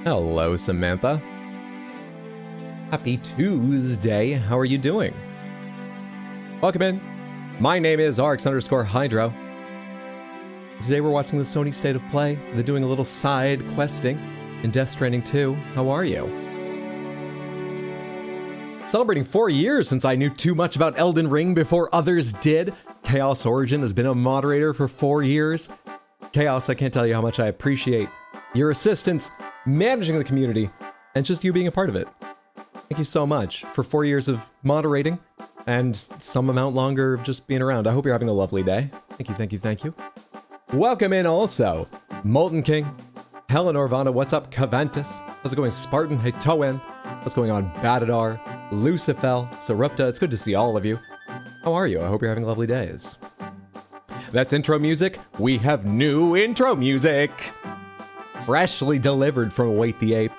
Hello, Samantha. Happy Tuesday. How are you doing? Welcome in. My name is Arx_Hydro. Today we're watching the Sony State of Play. They're doing a little side questing in Death Stranding 2. How are you? Celebrating 4 years since I knew too much about Elden Ring before others did. Chaos Origin has been a moderator for 4 years. Chaos, I can't tell you how much I appreciate your assistance managing the community and just you being a part of it. Thank you so much for 4 years of moderating and some amount longer of just being around. I hope you're having a lovely day. Thank you, thank you, thank you. Welcome in also, Molten King, Helen Orvana, what's up, Caventus? How's it going, Spartan? Hey, Toen. What's going on, Badadar, Lucifel, Sarupta? It's good to see all of you. How are you? I hope you're having lovely days. That's intro music. We have new intro music. Freshly delivered from Await the Ape.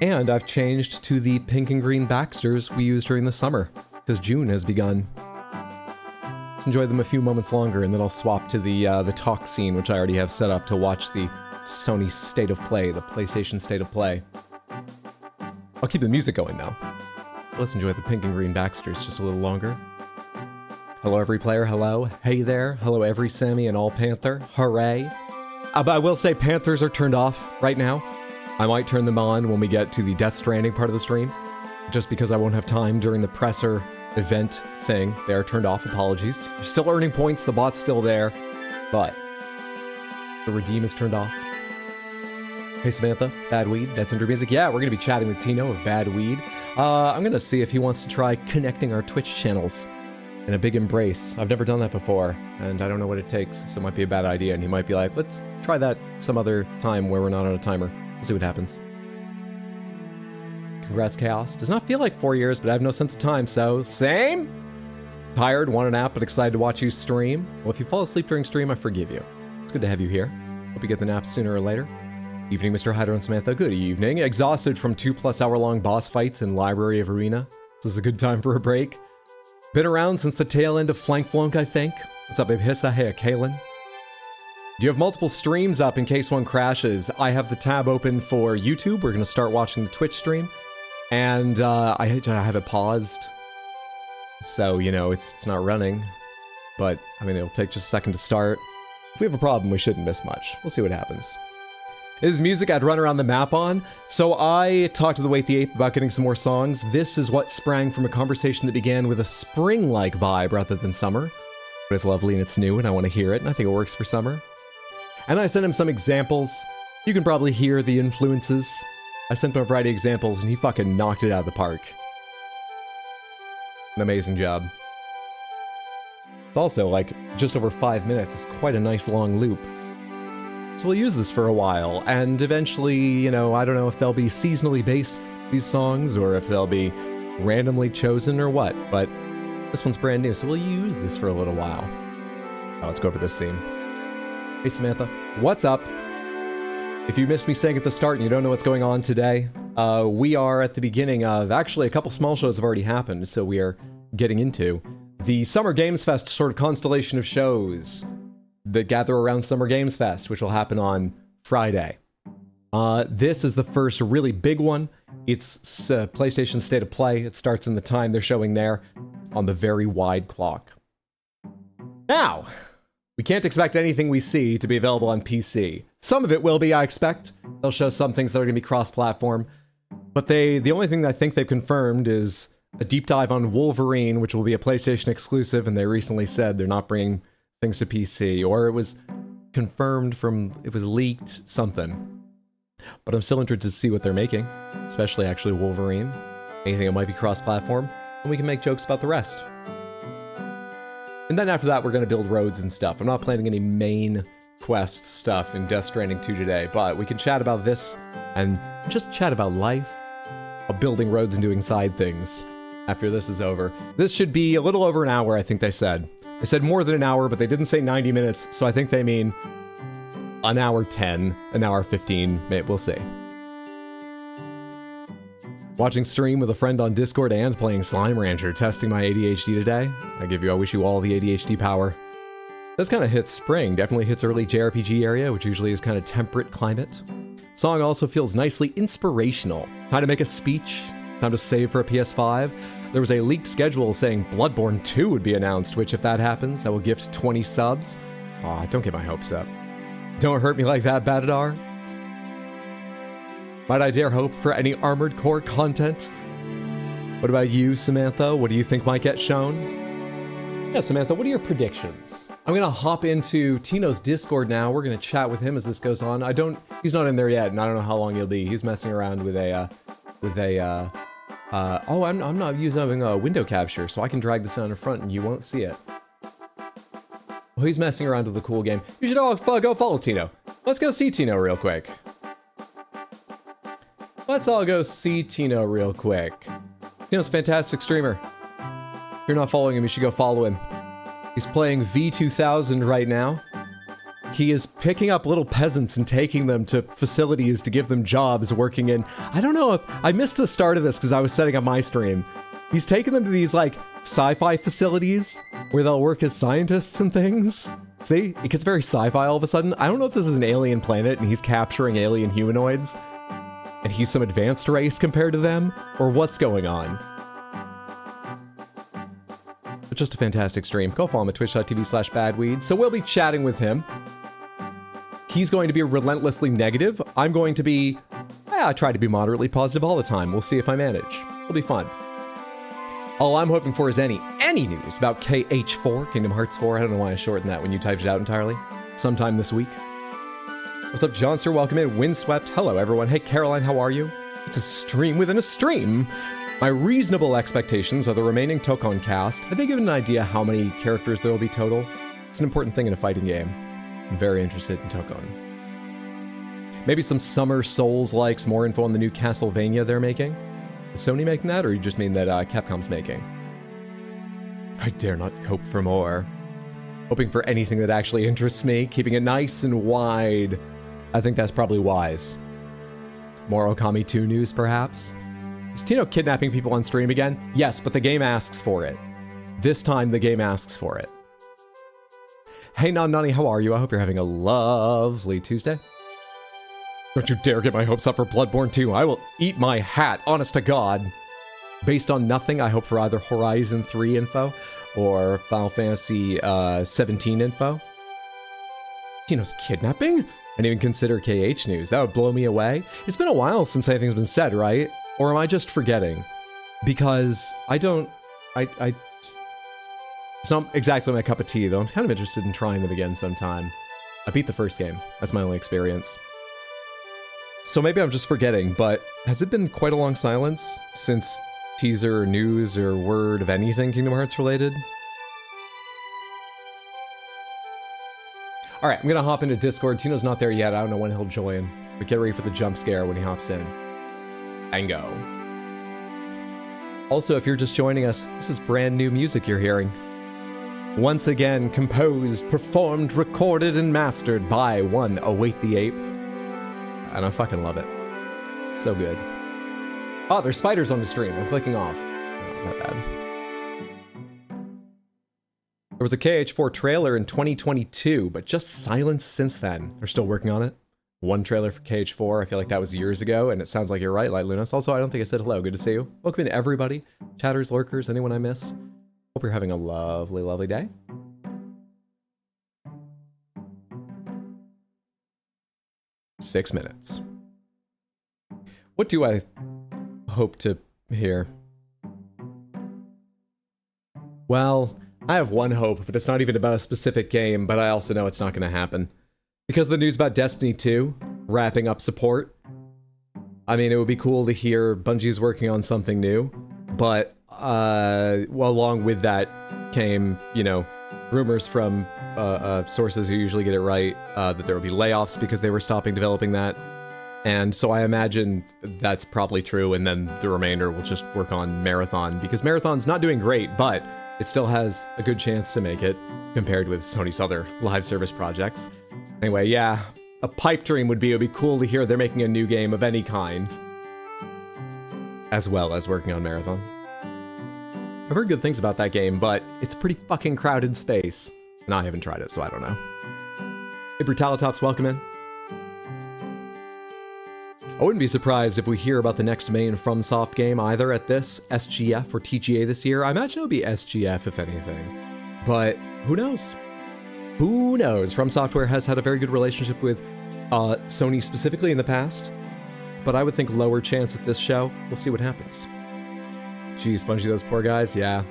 And I've changed to the pink and green Baxters we used during the summer, because June has begun. Let's enjoy them a few moments longer, and then I'll swap to the talk scene, which I already have set up to watch the Sony State of Play, the PlayStation State of Play. I'll keep the music going, though. Let's enjoy the pink and green Baxters just a little longer. Hello, every player. Hello. Hey there. Hello, every Sammy and all Panther. Hooray. But I will say Panthers are turned off right now. I might turn them on when we get to the Death Stranding part of the stream, just because I won't have time during the presser event thing. They are turned off. Apologies. You're still earning points. The bot's still there, but the redeem is turned off. Hey, Samantha. Bad Weed. That's intro music. Yeah, we're going to be chatting with Tino of Bad Weed. I'm going to see if he wants to try connecting our Twitch channels in a big embrace. I've never done that before, and I don't know what it takes, so it might be a bad idea, and he might be like, let's try that some other time where we're not on a timer. We'll see what happens. Congrats, Chaos. Does not feel like 4 years, but I have no sense of time, so same? Tired, want a nap, but excited to watch you stream? Well, if you fall asleep during stream, I forgive you. It's good to have you here. Hope you get the nap sooner or later. Evening, Mr. Hydro and Samantha. Good evening. Exhausted from 2+ hour-long boss fights in Library of Arena. This is a good time for a break. Been around since the tail end of Flank Flunk, I think. What's up, Babe Hissa? Hey, Kaylin. Do you have multiple streams up in case one crashes? I have the tab open for YouTube. We're going to start watching the Twitch stream. And I have it paused. So, you know, it's not running. But, I mean, it'll take just a second to start. If we have a problem, we shouldn't miss much. We'll see what happens. This is music I'd run around the map on, so I talked to the Wait the Ape about getting some more songs. This is what sprang from a conversation that began with a spring-like vibe rather than summer. But it's lovely and it's new and I want to hear it, and I think it works for summer. And I sent him some examples. You can probably hear the influences. I sent him a variety of examples and he fucking knocked it out of the park. An amazing job. It's also like just over 5 minutes. It's quite a nice long loop. So we'll use this for a while, and eventually, you know, I don't know if they'll be seasonally based, these songs, or if they'll be randomly chosen or what, but this one's brand new, so we'll use this for a little while. Now let's go over this scene. Hey, Samantha. What's up? If you missed me saying at the start and you don't know what's going on today, we are at the beginning of, actually, a couple small shows have already happened, so we are getting into the Summer Games Fest sort of constellation of shows that gather around Summer Games Fest, which will happen on Friday. This is the first really big one. It's PlayStation State of Play. It starts in the time they're showing there on the very wide clock. Now, we can't expect anything we see to be available on PC. Some of it will be, I expect. They'll show some things that are going to be cross-platform. But the only thing I think they've confirmed is a deep dive on Wolverine, which will be a PlayStation exclusive, and they recently said they're not bringing things to PC, or it was confirmed from, it was leaked, something. But I'm still interested to see what they're making, especially actually Wolverine. Anything that might be cross-platform, and we can make jokes about the rest. And then after that, we're going to build roads and stuff. I'm not planning any main quest stuff in Death Stranding 2 today, but we can chat about this, and just chat about life, of building roads and doing side things after this is over. This should be a little over an hour, I think they said. They said more than an hour, but they didn't say 90 minutes, so I think they mean an hour 10, an hour 15, we'll see. Watching stream with a friend on Discord and playing Slime Rancher, testing my ADHD today. I wish you all the ADHD power. This kind of hits spring, definitely hits early JRPG area, which usually is kind of temperate climate. Song also feels nicely inspirational. Time to make a speech. Time to save for a PS5. There was a leaked schedule saying Bloodborne 2 would be announced, which if that happens, I will gift 20 subs. Aw, don't get my hopes up. Don't hurt me like that, Batadar. Might I dare hope for any Armored Core content? What about you, Samantha? What do you think might get shown? Yeah, Samantha, what are your predictions? I'm gonna hop into Tino's Discord now. We're gonna chat with him as this goes on. He's not in there yet, and I don't know how long he'll be. He's messing around with I'm not using a window capture, so I can drag this down in front and you won't see it. Well, he's messing around with a cool game. You should all go follow Tino. Let's go see Tino real quick. Let's all go see Tino real quick. Tino's a fantastic streamer. If you're not following him, you should go follow him. He's playing V2000 right now. He is picking up little peasants and taking them to facilities to give them jobs working in... I don't know if... I missed the start of this because I was setting up my stream. He's taking them to these, like, sci-fi facilities where they'll work as scientists and things. See? It gets very sci-fi all of a sudden. I don't know if this is an alien planet and he's capturing alien humanoids and he's some advanced race compared to them, or what's going on. But just a fantastic stream. Go follow him at twitch.tv/badweed. So we'll be chatting with him. He's going to be relentlessly negative. I'm going to be... I try to be moderately positive all the time. We'll see if I manage. It'll be fun. All I'm hoping for is any news about KH4, Kingdom Hearts 4. I don't know why I shortened that when you typed it out entirely. Sometime this week. What's up, Johnster? Welcome in. Windswept. Hello, everyone. Hey, Caroline, how are you? It's a stream within a stream. My reasonable expectations are the remaining Tokon cast. Have they given an idea how many characters there will be total? It's an important thing in a fighting game. I'm very interested in Tokon. Maybe some Summer Souls-likes, more info on the new Castlevania they're making. Is Sony making that, or you just mean that Capcom's making? I dare not hope for more. Hoping for anything that actually interests me, keeping it nice and wide. I think that's probably wise. More Okami 2 news, perhaps? Is Tino kidnapping people on stream again? Yes, but the game asks for it. This time, the game asks for it. Hey, Nani, how are you? I hope you're having a lovely Tuesday. Don't you dare get my hopes up for Bloodborne 2. I will eat my hat, honest to God. Based on nothing, I hope for either Horizon 3 info or Final Fantasy 17 info. Tino's kidnapping? I didn't even consider KH news. That would blow me away. It's been a while since anything's been said, right? Or am I just forgetting? Because it's not exactly my cup of tea, though. I'm kind of interested in trying them again sometime. I beat the first game. That's my only experience. So maybe I'm just forgetting, but has it been quite a long silence since teaser, news, or word of anything Kingdom Hearts related? Alright, I'm gonna hop into Discord. Tino's not there yet. I don't know when he'll join. But get ready for the jump scare when he hops in. And go. Also, if you're just joining us, this is brand new music you're hearing. Once again, composed, performed, recorded, and mastered by one Await the Ape. And I fucking love it. So good. Oh, there's spiders on the stream. I'm clicking off. Oh, not bad. There was a KH4 trailer in 2022, but just silence since then. They're still working on it. One trailer for KH4, I feel like that was years ago, and it sounds like you're right, Light Lunas. Also, I don't think I said hello. Good to see you. Welcome in, everybody. Chatters, lurkers, anyone I missed. Hope you're having a lovely, lovely day. Six minutes. What do I hope to hear? Well, I have one hope, but it's not even about a specific game, but I also know it's not going to happen. Because the news about Destiny 2 wrapping up support, I mean, it would be cool to hear Bungie's working on something new, but well, along with that came, you know, rumors from sources who usually get it right, that there would be layoffs because they were stopping developing that. And so I imagine that's probably true, and then the remainder will just work on Marathon, because Marathon's not doing great, but it still has a good chance to make it, compared with Sony's other live service projects. Anyway, yeah, a pipe dream would be, it would be cool to hear they're making a new game of any kind, as well as working on Marathon. I've heard good things about that game, but it's a pretty fucking crowded space, and I haven't tried it, so I don't know. Hey, Brutalitops, welcome in. I wouldn't be surprised if we hear about the next main FromSoft game either at this SGF or TGA this year. I imagine it would be SGF if anything. But who knows? Who knows? From Software has had a very good relationship with Sony specifically in the past. But I would think lower chance at this show. We'll see what happens. Geez, Bungie, those poor guys, yeah.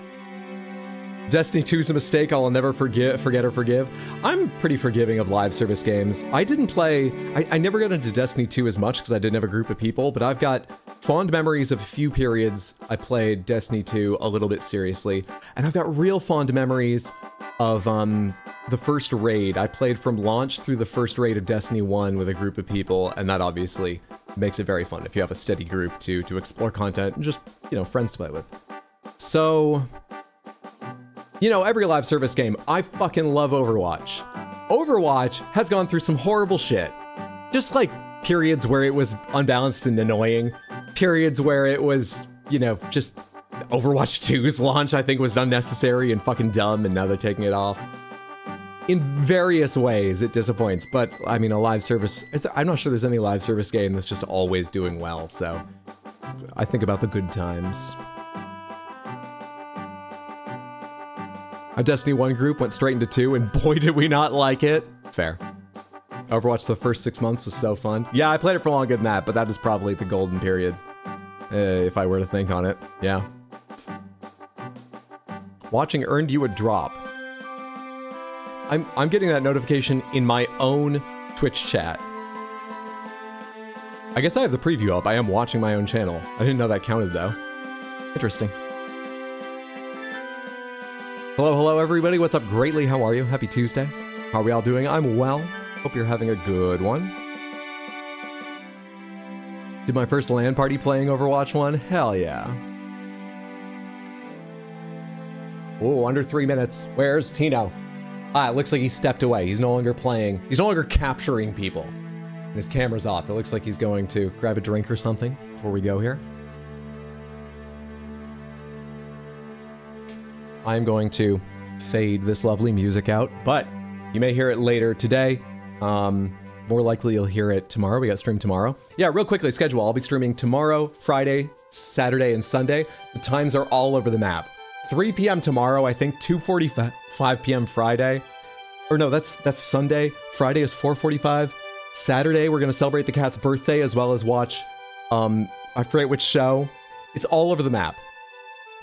Destiny 2 is a mistake I'll never forget or forgive. I'm pretty forgiving of live service games. I didn't play... I never got into Destiny 2 as much because I didn't have a group of people, but I've got fond memories of a few periods I played Destiny 2 a little bit seriously, and I've got real fond memories of the first raid. I played from launch through the first raid of Destiny 1 with a group of people, and that obviously makes it very fun if you have a steady group to explore content and just, you know, friends to play with. So... You know, every live service game, I fucking love Overwatch. Overwatch has gone through some horrible shit. Just like periods where it was unbalanced and annoying. Periods where it was, you know, just Overwatch 2's launch, I think, was unnecessary and fucking dumb, and now they're taking it off. In various ways, it disappoints, but I mean, a live service, I'm not sure there's any live service game that's just always doing well, so I think about the good times. Our Destiny 1 group went straight into 2, and boy did we not like it. Fair. Overwatch the first 6 months was so fun. Yeah, I played it for longer than that, but that is probably the golden period. If I were to think on it, yeah. Watching earned you a drop. I'm getting that notification in my own Twitch chat. I guess I have the preview up. I am watching my own channel. I didn't know that counted, though. Interesting. Hello, hello, everybody. What's up, Greatly? How are you? Happy Tuesday. How are we all doing? I'm well. Hope you're having a good one. Did my first LAN party playing Overwatch 1? Hell yeah. Oh, under 3 minutes. Where's Tino? Ah, it looks like he stepped away. He's no longer playing. He's no longer capturing people. And his camera's off. It looks like he's going to grab a drink or something before we go here. I'm going to fade this lovely music out, but you may hear it later today. More likely you'll hear it tomorrow. We got stream tomorrow. Yeah, real quickly, schedule. I'll be streaming tomorrow, Friday, Saturday, and Sunday. The times are all over the map. 3 p.m. tomorrow, I think 2:45 p.m. Friday. Or no, that's Sunday. Friday is 4:45. Saturday, we're going to celebrate the cat's birthday as well as watch, I forget which show. It's all over the map.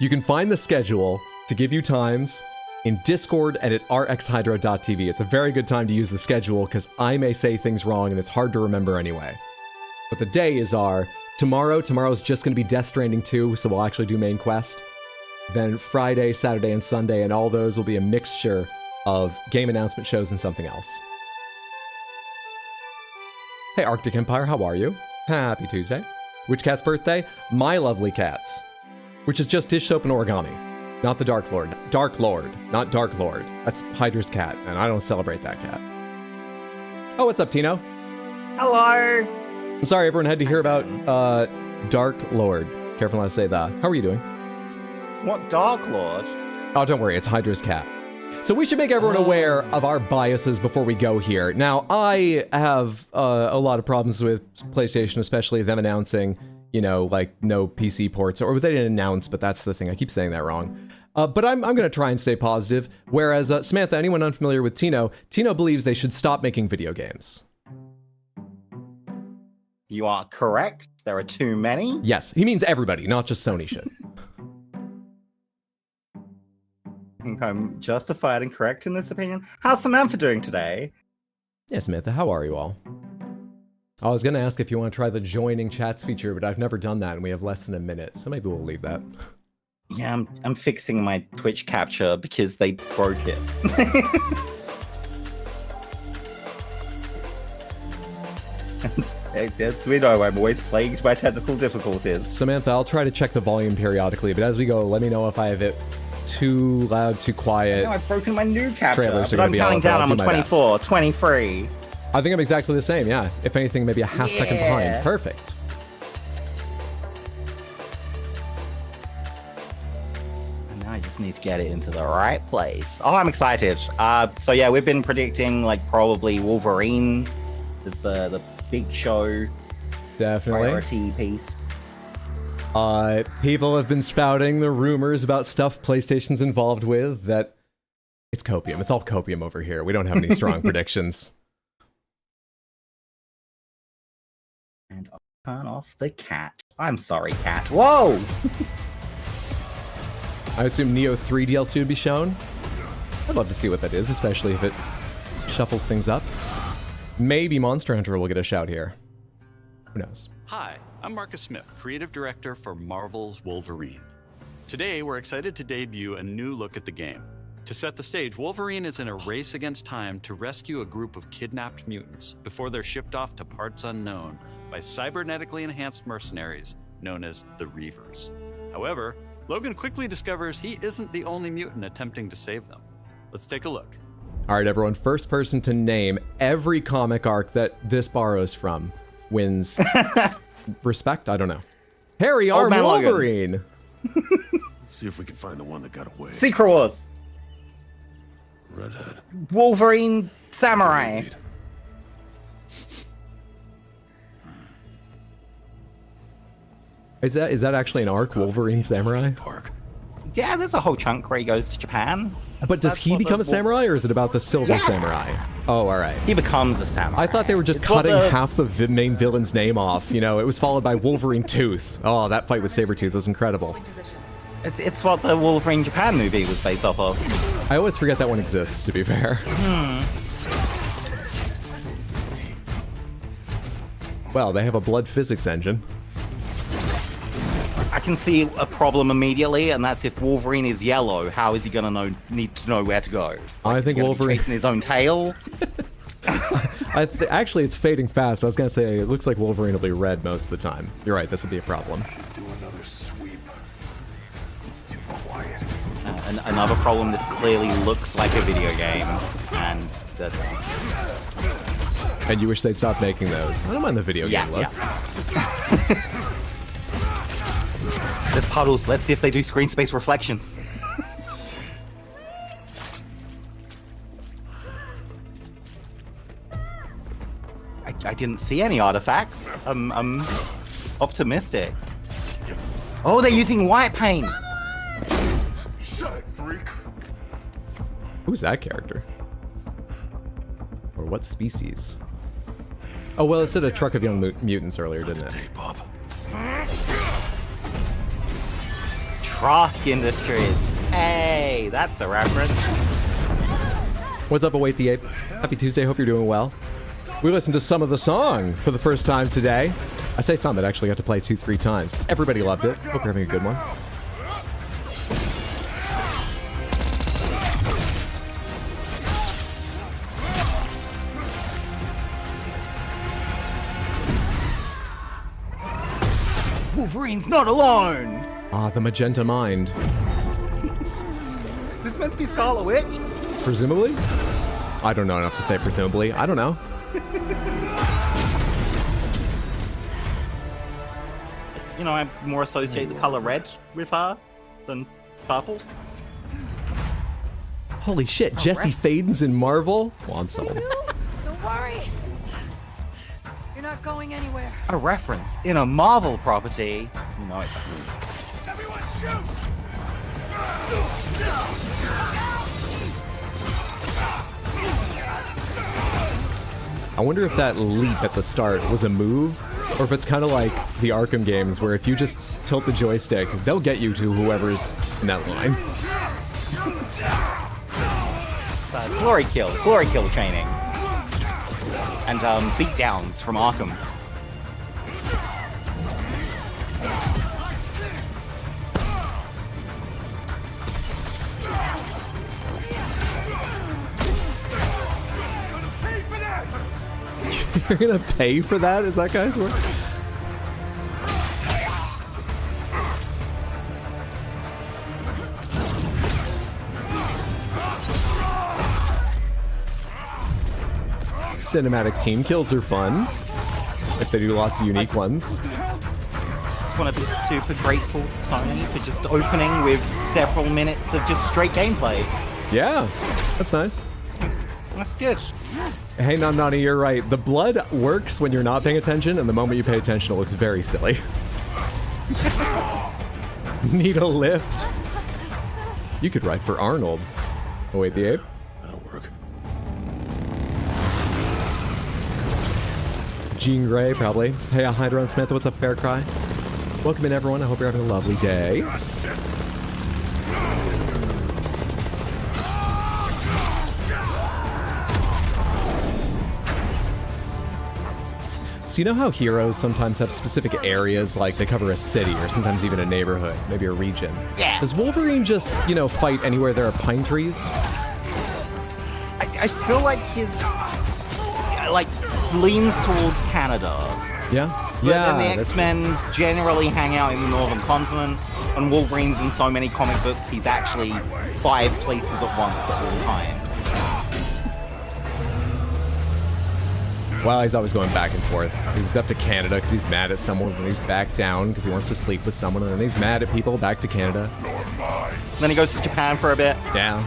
You can find the schedule to give you times in Discord and at rxhydro.tv. It's a very good time to use the schedule because I may say things wrong and it's hard to remember anyway. But the days are tomorrow. Tomorrow's just going to be Death Stranding 2, so we'll actually do main quest. Then Friday, Saturday, and Sunday, and all those will be a mixture of game announcement shows and something else. Hey, Arctic Empire, how are you? Happy Tuesday. Which cat's birthday? My lovely cat's. Which is just dish soap and origami. Not the Dark Lord. Dark Lord, not Dark Lord. That's Hydra's cat, and I don't celebrate that cat. Oh, what's up, Tino? Hello! I'm sorry everyone had to hear about Dark Lord. Careful not to say that. How are you doing? What Dark Lord? Oh, don't worry, it's Hydra's cat. So we should make everyone aware of our biases before we go here. Now, I have a lot of problems with PlayStation, especially them announcing, you know, like no PC ports, or they didn't announce, but that's the thing. I keep saying that wrong. But I'm going to try and stay positive. Whereas, Samantha, anyone unfamiliar with Tino believes they should stop making video games. You are correct. There are too many. Yes, he means everybody, not just Sony should. I think I'm justified and correct in this opinion. How's Samantha doing today? Yeah, Samantha, how are you all? I was going to ask if you want to try the joining chats feature, but I've never done that, and we have less than a minute, so maybe we'll leave that. Yeah, I'm fixing my Twitch capture because they broke it. That's weird. I'm always plagued by technical difficulties. Samantha, I'll try to check the volume periodically, but as we go, let me know if I have it too loud, too quiet. No, I've broken my new capture, Trailers but I'm counting down. I'm on 24, 23. I think I'm exactly the same, yeah. If anything, maybe a half second behind. Perfect. And now I just need to get it into the right place. Oh, I'm excited. So yeah, we've been predicting like probably Wolverine is the big show Definitely. priority piece. People have been spouting the rumors about stuff PlayStation's involved with that it's copium. It's all copium over here. We don't have any strong predictions. And I'll turn off the cat. I'm sorry, cat. Whoa! I assume Neo 3 DLC would be shown. I'd love to see what that is, especially if it shuffles things up. Maybe Monster Hunter will get a shout here. Who knows? Hi, I'm Marcus Smith, creative director for Marvel's Wolverine. Today, we're excited to debut a new look at the game. To set the stage, Wolverine is in a race against time to rescue a group of kidnapped mutants before they're shipped off to parts unknown by cybernetically enhanced mercenaries known as the Reavers. However, Logan quickly discovers he isn't the only mutant attempting to save them. Let's take a look. All right, everyone. First person to name every comic arc that this borrows from wins respect? I don't know. Harry R. Wolverine! Let's see if we can find the one that got away. Secret Wars. Redhead. Wolverine Samurai. Is that actually an arc, Wolverine Samurai? Park. Yeah, there's a whole chunk where he goes to Japan. But does he become a samurai, or is it about the Silver Samurai? Oh, all right. He becomes a samurai. I thought they were just cutting half the main villain's name off. You know, it was followed by Wolverine Tooth. Oh, that fight with Sabretooth was incredible. It's what the Wolverine Japan movie was based off of. I always forget that one exists, to be fair. Well, they have a blood physics engine. I can see a problem immediately, and that's if Wolverine is yellow, how is he gonna need to know where to go? I think Wolverine chasing his own tail. Actually, it's fading fast. I was gonna say it looks like Wolverine will be red most of the time. You're right. This will be a problem. Do another sweep. It's too quiet. Another problem. This clearly looks like a video game, and that's And you wish they'd stop making those. I don't mind the video game look. Yeah. There's puddles. Let's see if they do screen space reflections. I didn't see any artifacts. I'm optimistic. Oh, they're using white paint. Shut it, freak. Who's that character? Or what species? Oh, well, it said a truck of young mutants earlier, didn't it? Tape up. Trask Industries. Hey, that's a reference. What's up, Await the Ape? Happy Tuesday, hope you're doing well. We listened to some of the song for the first time today. I say some that actually got to play 2-3 times. Everybody loved it. Hope you're having a good one. Wolverine's not alone. Ah, the Magenta Mind. Is this meant to be Scarlet Witch? Presumably? I don't know enough to say presumably. I don't know. You know, I more associate the color red with her than purple. Holy shit, Jesse Faden's in Marvel? Well, I'm sold. Don't worry. You're not going anywhere. A reference in a Marvel property. You know it. Everyone shoot! I wonder if that leap at the start was a move, or if it's kind of like the Arkham games, where if you just tilt the joystick, they'll get you to whoever's in that line. Glory kill training. And beatdowns from Arkham. You're gonna pay for that? Is that guy's work? Cinematic team kills are fun. If they do lots of unique ones. Just want to be super grateful to Sony for just opening with several minutes of just straight gameplay. Yeah, that's nice. That's good. Hey, Nani, you're right. The blood works when you're not paying attention, and the moment you pay attention, it looks very silly. Need a lift? You could ride for Arnold. Oh, wait, the ape? That'll work. Jean Grey, probably. Hey, Hydron Smith, what's up, Fair Cry? Welcome in, everyone. I hope you're having a lovely day. So you know how heroes sometimes have specific areas, like they cover a city or sometimes even a neighborhood, maybe a region? Yeah. Does Wolverine just, you know, fight anywhere there are pine trees? I feel like his like leans towards Canada. Yeah? But Yeah. then the that's- X-Men generally hang out in the northern continent, and Wolverine's in so many comic books, he's actually 5 places at once at all times. Well, he's always going back and forth. He's up to Canada because he's mad at someone, and he's back down because he wants to sleep with someone, and then he's mad at people, back to Canada. Then he goes to Japan for a bit. Yeah.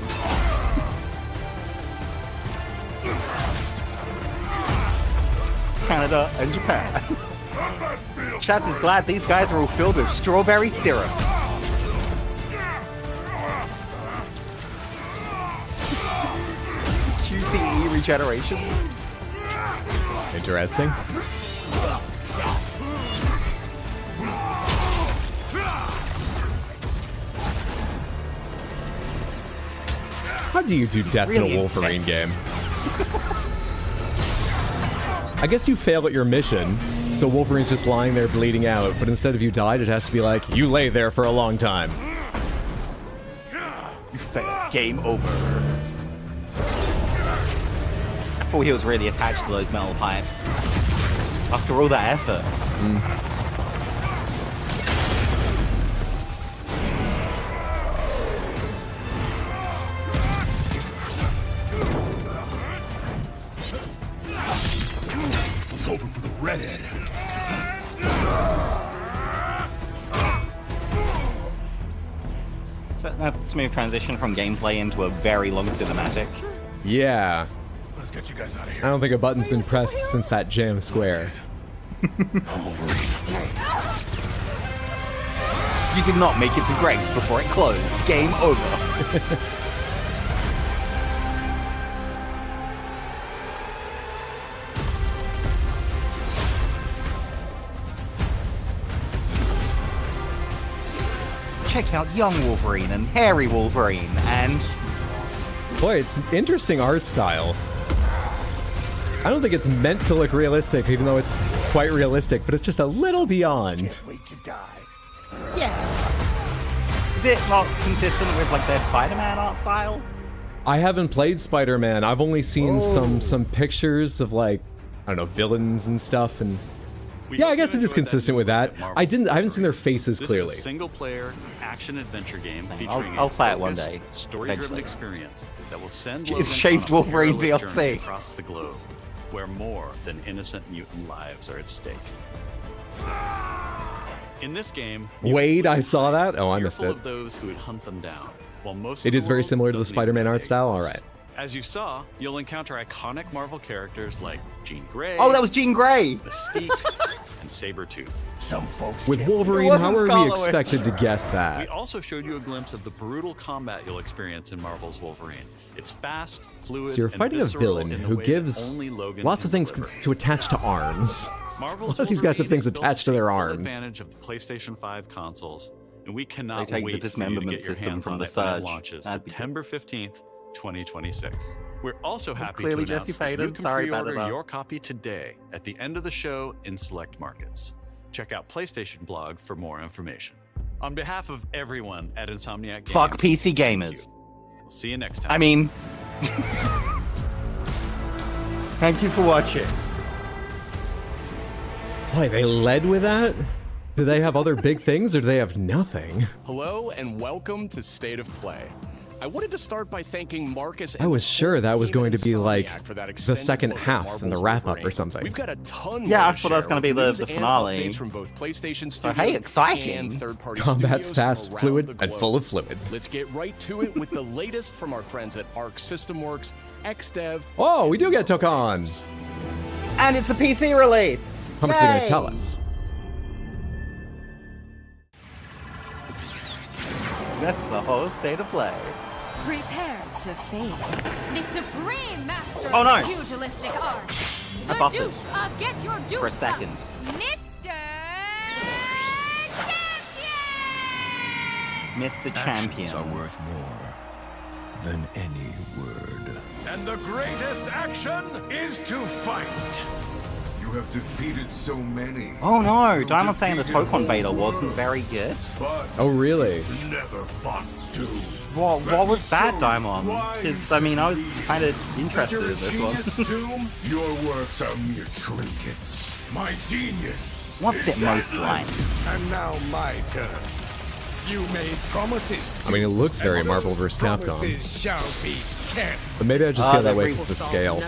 Canada and Japan. Chaz is glad these guys are all filled with strawberry syrup. QTE regeneration. Interesting. How do you do death really in a Wolverine game? I guess you fail at your mission, so Wolverine's just lying there bleeding out, but instead of you died, it has to be like, you lay there for a long time. You failed. Game over. I thought he was really attached to those metal pipes. After all that effort. I was hoping for the redhead. So that's a smooth transition from gameplay into a very long cinematic. Yeah. Let's get you guys out of I here. don't think a button's been pressed since that jam square. I'm Wolverine. You did not make it to Greg's before it closed. Game over. Check out young Wolverine and hairy Wolverine and... Boy, it's interesting art style. I don't think it's meant to look realistic, even though it's quite realistic, but it's just a little beyond. Wait to die. Yeah. Is it not consistent with like their Spider-Man art style? I haven't played Spider-Man. I've only seen some pictures of like, I don't know, villains and stuff, and yeah, I guess it is consistent with that. I haven't seen their faces clearly. This is a single-player action-adventure game featuring I'll a play it one focused, day, story-driven eventually. experience that will send It's Logan shaved on a Wolverine perilous DLC. journey across the globe, where more than innocent mutant lives are at stake. In this game, Wade, I saw that. Oh, I missed fearful it. of those who would hunt them down, while most It of is the very world similar to the doesn't even Spider-Man know art they style. All exist. right. As you saw, you'll encounter iconic Marvel characters like Jean Grey, Oh, that was Jean Grey! Mystique, and Sabretooth. Some folks With can't- Wolverine, wasn't how are we Scarlet expected to guess We that? also showed you a glimpse of the brutal combat you'll experience in Marvel's Wolverine. It's fast, fluid, So you're and fighting a visceral villain in the who way that gives only Logan lots can of things deliver. to attach to arms. Marvel's A lot of these guys have Wolverine things is built attached to their take full arms. advantage of the PlayStation 5 consoles, and we cannot They take the wait for you to dismemberment get your system hands from on the it when it Surge. launches That'd be September 15th, 2026. We're also happy clearly to announce Jesse that you Faden. can Sorry about pre-order that. your copy today at the end of the show in select markets. Check out PlayStation Blog for more information. On behalf of everyone at Insomniac Games, Fuck PC thank gamers. you. We'll see you next time. I mean... Thank you for watching. Boy, they led with that? Do they have other big things or do they have nothing? Hello and welcome to State of Play. I wanted to start by thanking Marcus. I was sure that was going to be like the second half and the wrap up or something. We've got a ton. Yeah, more I to thought that was share gonna be with the news and finale. updates from both PlayStation So, Studios hey, exciting. and third-party Combat's studios fast, from fluid, around the and globe. full of fluid. Let's get right to it with the latest from our friends at Arc System Works, XDev. Oh, we do get took on. And it's a PC release. How much are they going Yay! to tell us? That's the whole state of play. Prepare to face the supreme master Oh, no. of pugilistic art. The buffed Duke it. of Get Your Dukes For a Up, second. Mr. Champion! Mr. Champion. Are worth more than any word. And the greatest action is to fight. You have defeated so many. Oh no, You've Diamond's saying the defeated Tokon beta whole wasn't worlds, very good. But Oh, really? never fought to. What was that, Diamond? Because, I mean, I was kind of interested in this one. Doom, your works are mere trinkets. My genius. What's it most like? And now my turn. You made promises. I mean, it looks very Marvel vs. Capcom. Promises shall be kept. But maybe I just feel that way they've because the scale.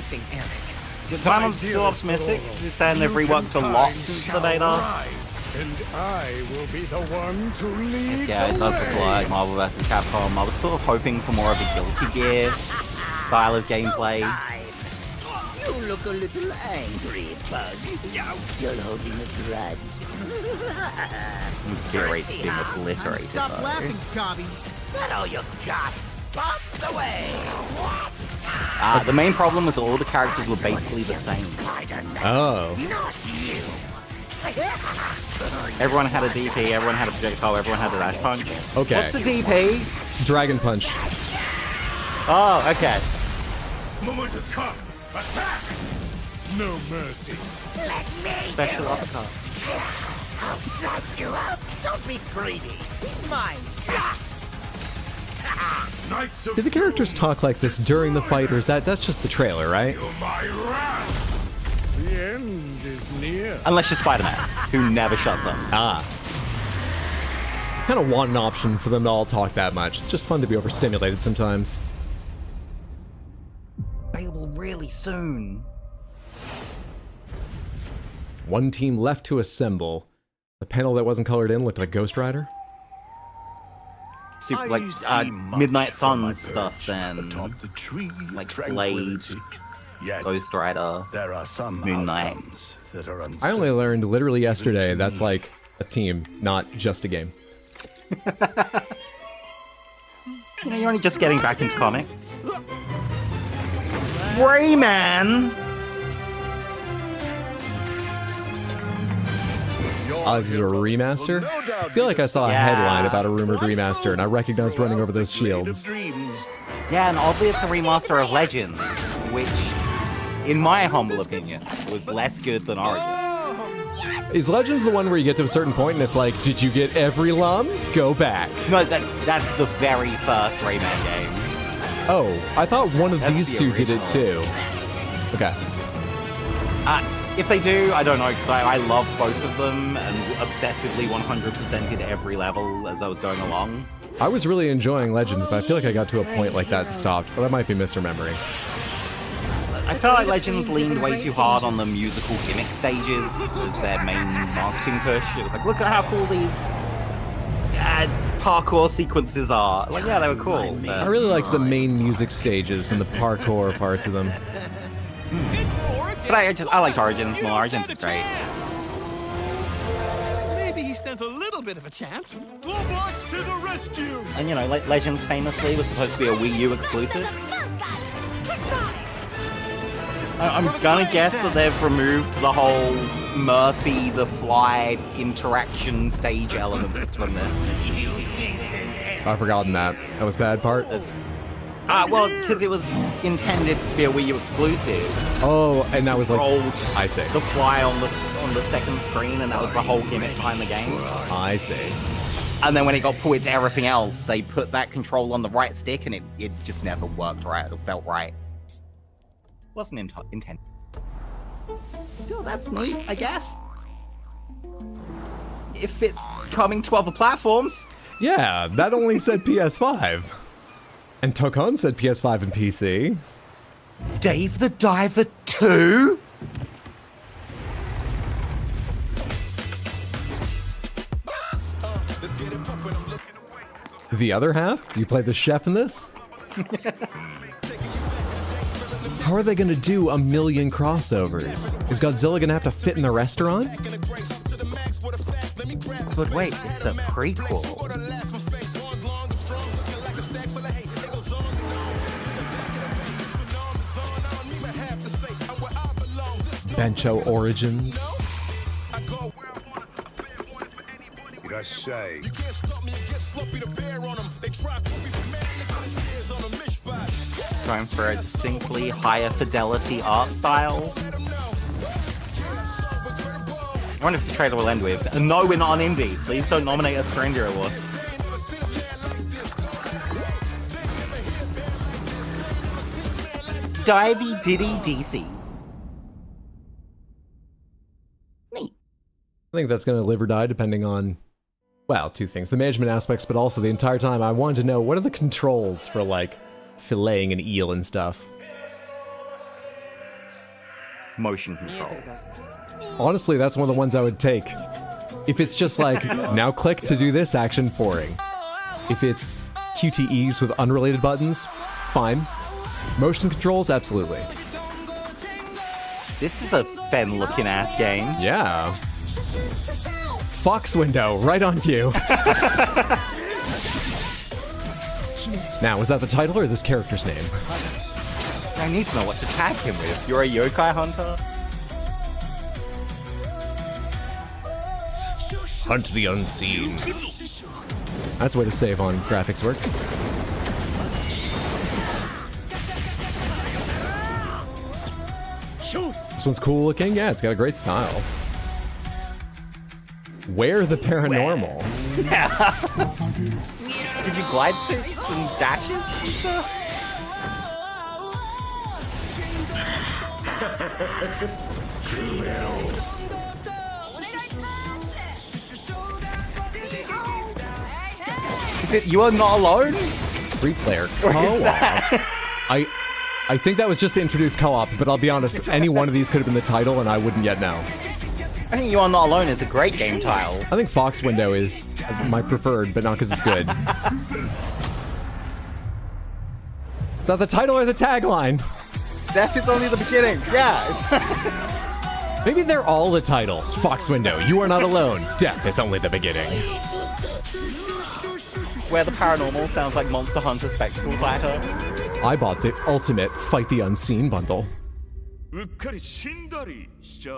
Diamond's still optimistic. He's saying they've reworked a lot since the beta. Rise, and I will be the one to lead Yeah, it the does look way. like Marvel vs. Capcom. I was sort of hoping for more of a Guilty Gear style of gameplay. You look a little angry, Bug. You're still holding a grudge. Gear rate's been obliterated Stop though. laughing, Cobby. That all you got. Bump away. The main problem was all the characters were basically the same. Oh. Not you. Everyone had a DP, everyone had a projectile, everyone had a dash punch. Okay. What's the DP? Dragon Punch. Oh, okay. Moment has come. Attack! No mercy. Let me Special uppercut. I'll snatch you up. Don't be greedy. He's mine. Knights of Did the characters talk like this during the fight, or is that's just the trailer, right? Feel my wrath. The end is near. Unless you're Spider-Man, who never shuts up. Ah. Kind of want an option for them to all talk that much. It's just fun to be overstimulated sometimes. Available really soon. One team left to assemble. The panel that wasn't colored in looked like Ghost Rider. Super, like, Midnight Suns stuff then. the tree, Like Blade, Yet Ghost Rider. there are some Moon Knight. outcomes that are I only learned literally yesterday that's like a team, not just a game. You know, you're only just getting back into comics. Rayman! This is a remaster? I feel like I saw a Yeah. headline about a rumored remaster and I recognized running over those shields. Yeah, and oddly it's a remaster of Legends, which, in my humble opinion, was less good than Origins. Is Legends the one where you get to a certain point and it's like, did you get every lum? Go back. No, that's the very first Rayman game. Oh, I thought one of That's these the two did it original. too. Okay. If they do, I don't know, because I loved both of them and obsessively 100%ed every level as I was going along. I was really enjoying Legends, but I feel like I got to a point like that and stopped, but I might be misremembering. I felt like Legends leaned way too hard on the musical gimmick stages as their main marketing push. It was like, look at how cool these parkour sequences are. Like, yeah, they were cool. I But really liked the main music stages and the parkour parts of them. I liked Origins more. Origins is great. Maybe he stands a little bit of a chance. Globots to the rescue! And you know, Legends famously was supposed to be a Wii U exclusive. I'm gonna guess that they've removed the whole Murphy the Fly interaction stage element from this. I've forgotten that. That was bad part. Well, because it was intended to be a Wii U exclusive. Oh, and that was like, Rolled I see. the Fly on the second screen, and that was the whole gimmick behind the game. I see. And then when it got ported to everything else, they put that control on the right stick, and it just never worked right. It felt right. Wasn't intended. Still, that's neat, I guess. If it's coming to other platforms. Yeah, that only said PS5. And Tokon said PS5 and PC. Dave the Diver 2? The other half? Do you play the chef in this? How are they gonna do a million crossovers? Is Godzilla gonna have to fit in the restaurant? But wait, it's a prequel. Bencho Origins. Going for a distinctly higher fidelity art style. I wonder if the trailer will end with, no, we're not on indie. Please don't nominate us for Indie Awards. Divey Diddy DC. Neat. I think that's gonna live or die depending on, well, two things. The management aspects, but also the entire time I wanted to know, what are the controls for, like, filleting an eel and stuff? Motion control. Honestly, that's one of the ones I would take. If it's just like, now click to do this action, boring. If it's QTEs with unrelated buttons, fine. Motion controls, absolutely. This is a fun looking ass game. Yeah. Fox window, right on cue. Now, is that the title or this character's name? I need to know what to tag him with. You're a yokai hunter? Hunt the unseen. That's a way to save on graphics work. This one's cool looking. Yeah, it's got a great style. Where the paranormal? Give you glide suits and dashes and stuff? Is it You Are Not Alone? 3-player co-op. I think that was just to introduce co-op, but I'll be honest, any one of these could have been the title and I wouldn't yet know. I think You Are Not Alone is a great game title. I think Fox Window is my preferred, but not because it's good. Is that the title or the tagline? Death is only the beginning. Yeah. Maybe they're all the title. Fox Window, You Are Not Alone. Death is only the beginning. Where the paranormal sounds like Monster Hunter Spectacle Fighter. I bought the ultimate Fight the Unseen bundle.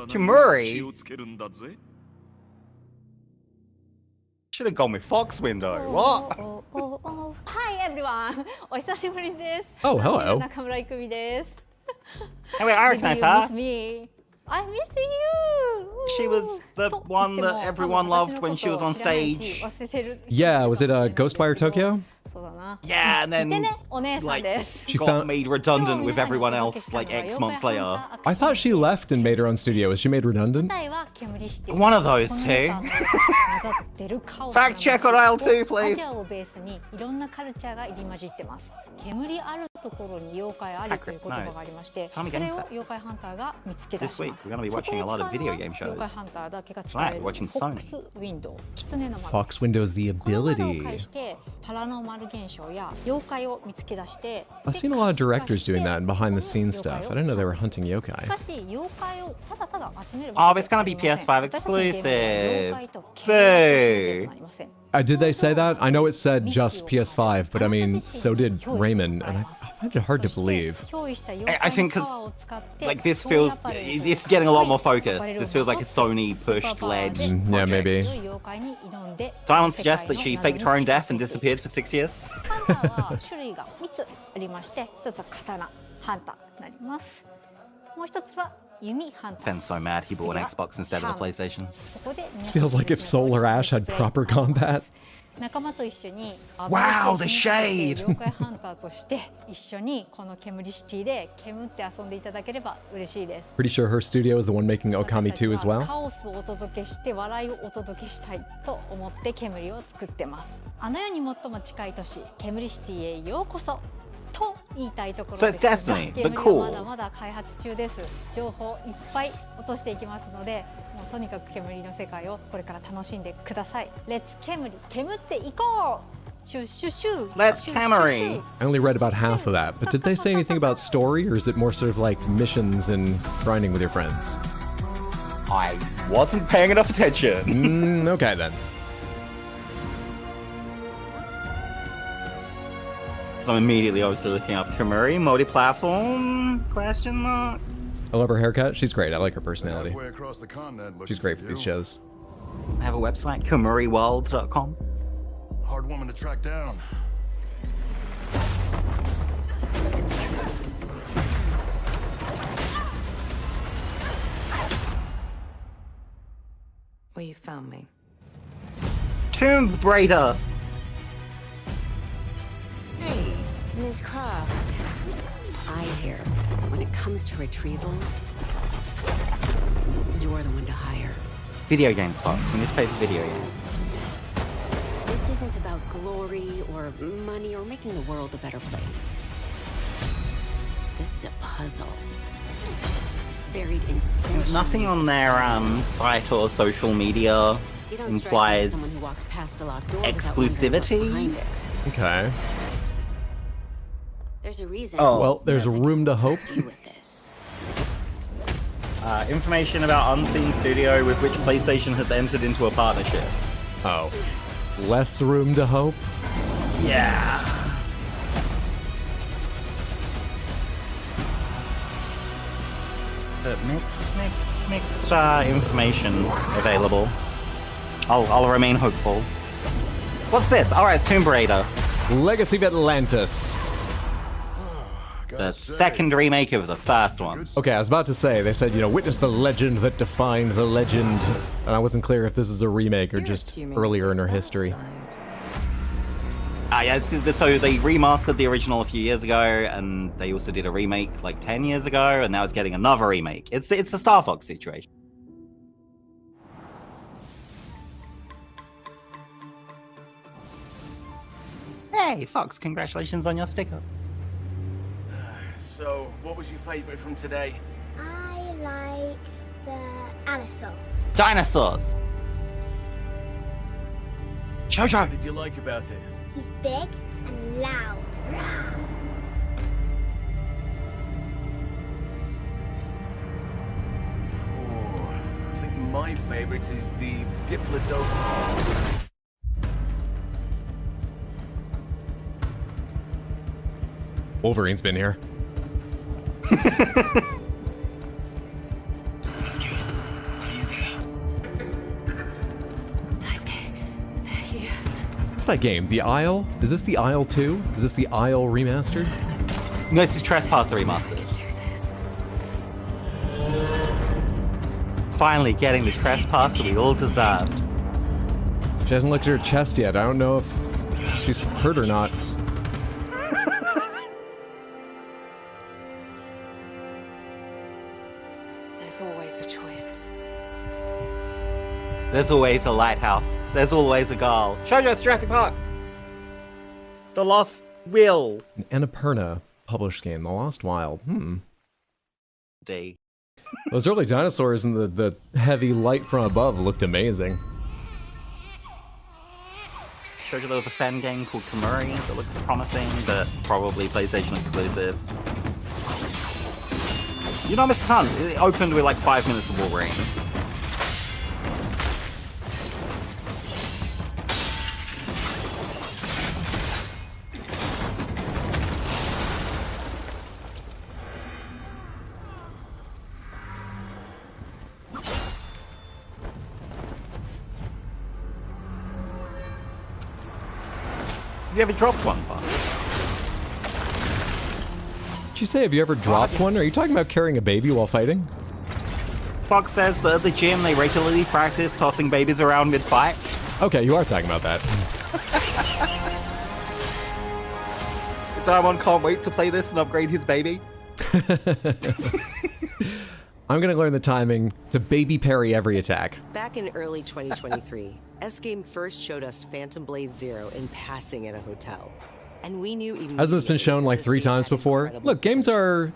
Kimuri? Should have gone with Fox Window. What? Hi everyone! お久しぶりです。 Oh, hello. 中村郁美です。 Hey, wait, I recognize Did you miss her. me? I missed you! She was the one that everyone loved when she was on stage. Yeah, was it Ghostwire Tokyo? Yeah, and then like she got made redundant with everyone else like X months later. I thought she left and made her own studio. Was she made redundant? One of those two. Fact check on aisle 2, please. This week we're going to be watching a lot of video game shows. Tonight we're watching Sony. Fox Window's the ability. I've seen a lot of directors doing that and behind the scenes stuff. I didn't know they were hunting yokai. Oh, it's going to be PS5 exclusive. Boo. Did they say that? I know it said just PS5, but I mean, so did Raymond, and I find it hard to believe. I think because, like, this is getting a lot more focused. This feels like a Sony pushed led. Yeah, maybe. Diamond suggests that she faked her own death and disappeared for 6 years. Fenn's so mad he bought an Xbox instead of a PlayStation. This feels like if Solar Ash had proper combat. Wow, the shade! Pretty sure her studio is the one making Okami 2 as well. あの世に最も近い都市ケムリシティへようこそ。と言いたいところ So で it's すが、 Destiny, ゲー but ムに cool. はまだまだ開発中です。情報いっぱい落としていきますので、もうとにかく煙の世界をこれから楽しんでください。レッツ煙、煙っていこう。シュシュシュ。 Let's シュシュシュ Camry. I only read about half of that, but did they say anything about story, or is it more sort of like missions and grinding with your friends? I wasn't paying enough attention. Okay then. So I'm immediately obviously looking up Kamuri, multi-platform, question mark. I love her haircut. She's great. I like her personality. Halfway across the continent looking She's great for these you. shows. I have a website, kamuriworld.com. Hard woman to track down. Well, you found me. Tomb Raider. Ms. Croft, I hear when it comes to retrieval, you're the one to hire. Video games, Fox. We need to pay for video games. This isn't about glory or money or making the world a better place. This is a puzzle. Buried in centuries. Nothing on their site or social media You don't strike me as implies someone who walks past a locked door without wondering what's exclusivity. behind it. Okay. There's a reason. Oh. Well, there's room to hope. You with this. Information about Unseen Studio with which PlayStation has entered into a partnership. Oh. Less room to hope? Yeah. But mixed information available. I'll remain hopeful. What's this? Alright, it's Tomb Raider. Legacy of Atlantis. The second remake of the first one. Okay, I was about to say, they said, witness the legend that defined the legend. And I wasn't clear if this is a remake or just earlier in her history. Yeah, so they remastered the original a few years ago, and they also did a remake like 10 years ago, and now it's getting another remake. It's a Star Fox situation. Hey, Fox, congratulations on your sticker. So, what was your favorite from today? I liked the Allosaur. Dinosaurs! Jojo! What did you like about it? He's big and loud. I think my favorite is the Diplodocus. Wolverine's been here. What's that game? The Isle? Is this the Isle 2? Is this the Isle remastered? No, this is Trespasser remastered. Finally getting the Trespasser we all deserved. She hasn't looked at her chest yet. I don't know if she's hurt or not. There's always a choice. There's always a lighthouse. There's always a goal. Shoujo, Jurassic Park! The Lost Will. An Annapurna published game, The Lost Wild. D. Those early dinosaurs and the heavy light from above looked amazing. Showed there was a fan game called Kamuri that looks promising, but probably PlayStation exclusive. You know, Mr. Hunt, it opened with like 5 minutes of Wolverine. Have you ever dropped one, Bob? Did you say, have you ever dropped one? Are you talking about carrying a baby while fighting? Fox says that at the gym they regularly practice tossing babies around mid-fight. Okay, you are talking about that. Diamond can't wait to play this and upgrade his baby. I'm gonna learn the timing to baby parry every attack. Back in early 2023, S-Game first showed us Phantom Blade Zero in passing in a hotel. And we knew Hasn't this been shown like 3 times before? Look, games are...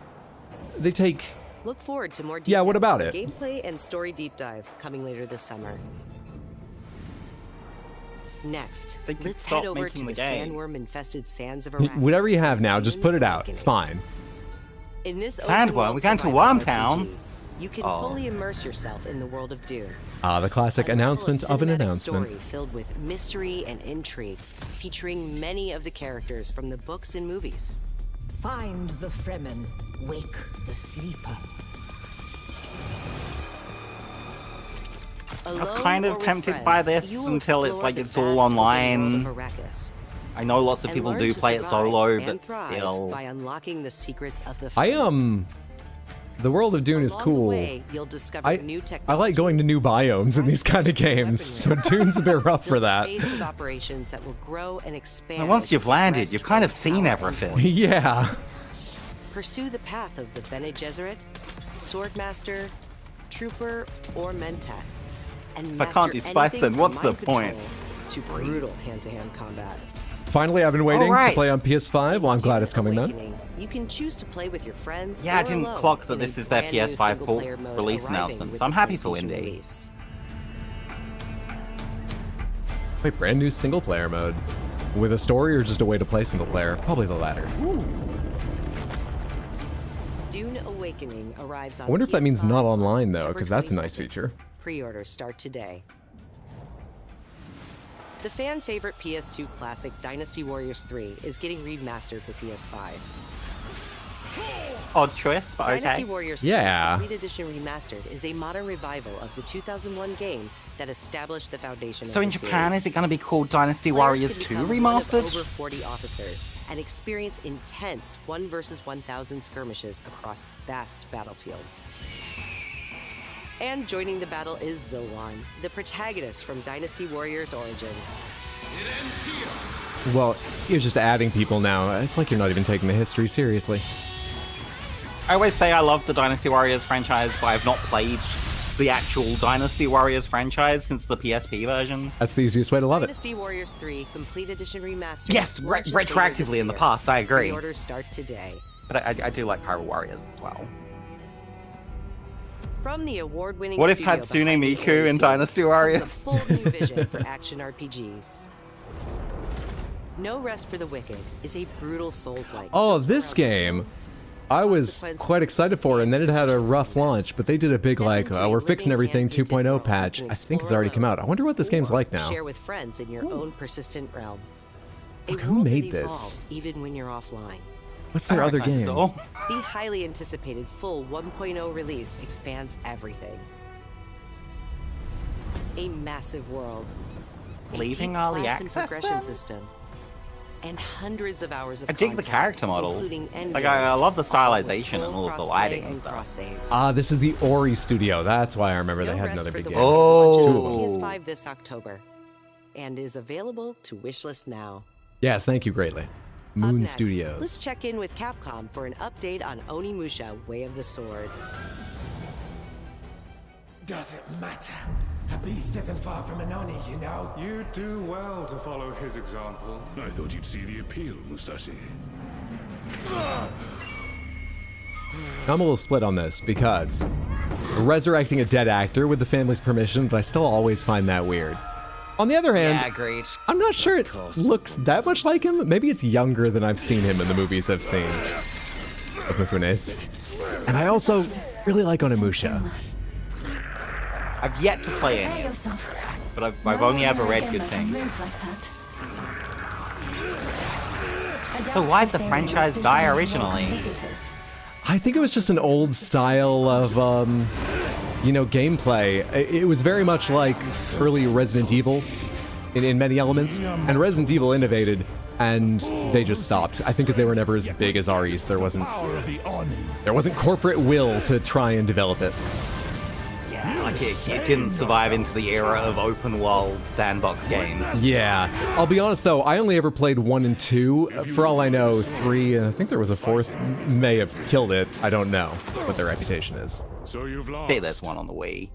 They take... Look forward to more details. Yeah, what about it? Gameplay and story deep dive coming later this summer. Next, let's head over to the sandworm-infested sands of Arrakis. Whatever you have now, just put it out. It's fine. In this Sandworm? We're going to Wormtown? You can fully immerse yourself in the world of Dune. The classic announcement of an announcement. Story filled with mystery and intrigue, featuring many of the characters from the books and movies. Find the Fremen, wake the sleeper. I was kind of tempted by this until it's like it's all online. I know lots of people do play it solo, but still. By unlocking the secrets of the The world of Dune is cool. I like going to new biomes in these kind of games, so Dune's a bit rough for that. And once you've landed, you've kind of seen everything. Yeah. Pursue the path of the Bene Gesserit, Swordmaster, Trooper, or Mentat. And if I can't do Spice, then what's the point? To brutal hand-to-hand combat. Finally, I've been waiting to play on PS5. Well, I'm glad it's coming then. You can choose to play with your friends. Yeah, I didn't clock that this is their PS5 port release announcement, so I'm happy for Indy. Wait, brand new single player mode? With a story or just a way to play single player? Probably the latter. Ooh. Dune Awakening arrives on I wonder if that means not online though, because that's a nice feature. Pre-orders start today. The fan favorite PS2 classic Dynasty Warriors 3 is getting remastered for PS5. Odd choice, but okay. Dynasty Warriors 3 Complete Edition Remastered is a modern revival of the 2001 game that established the foundation So of in the Japan, series. is it going to be called Dynasty Warriors 2 Remastered? Over 40 officers and experience intense 1 versus 1,000 skirmishes across vast battlefields. And joining the battle is Zoan, the protagonist from Dynasty Warriors Origins. Well, you're just adding people now. It's like you're not even taking the history seriously. I always say I love the Dynasty Warriors franchise, but I've not played the actual Dynasty Warriors franchise since the PSP version. That's the easiest way to love it. Dynasty Warriors 3 Complete Edition Remastered. Yes, retroactively in the past, I agree. Pre-orders start today. But I do like Hyrule Warriors as well. From the award-winning What if studio Hatsune behind Miku in Dynasty Warriors? A full new vision for action RPGs. No Rest for the Wicked is a brutal Souls-like. Oh, this game I was quite excited for, and then it had a rough launch, but they did a big like, we're fixing everything 2.0 patch. I think it's already come out. I wonder what this game's like now. Share with friends in your own persistent realm. Look, who made this? Even when you're offline. What's their other game? The highly anticipated full 1.0 release expands everything. A massive world. Leaving a deep early class and access progression then? system. And hundreds of hours of I dig the content, character models. including Like, I love the stylization and all of the lighting and stuff. This is the Ori studio. That's why I remember they had another big game. Oh. PS5 this October. And is available to wishlist now. Yes, thank you greatly. Moon Next, Studios. let's check in with Capcom for an update on Onimusha Way of the Sword. Doesn't matter. A beast isn't far from an Oni, you know. You do well to follow his example. I thought you'd see the appeal, Musashi. I'm a little split on this because resurrecting a dead actor with the family's permission, but I still always find that weird. On the other hand, agreed. I'm not sure it looks that much like him. Maybe it's younger than I've seen him in the movies I've seen of Mifunes. And I also really like Onimusha. I've yet to play any, but I've only ever read good things. So why'd the franchise die originally? I think it was just an old style of, you know, gameplay. It was very much like early Resident Evils in many elements, and Resident Evil innovated, and they just stopped. I think because they were never as big as REs. There wasn't corporate will to try and develop it. Yeah, like it didn't survive into the era of open world sandbox games. Yeah. I'll be honest though, I only ever played 1 and 2. For all I know, 3, and I think there was a 4th, may have killed it. I don't know what their reputation is. So you've lost. Hey, there's one on the Wii.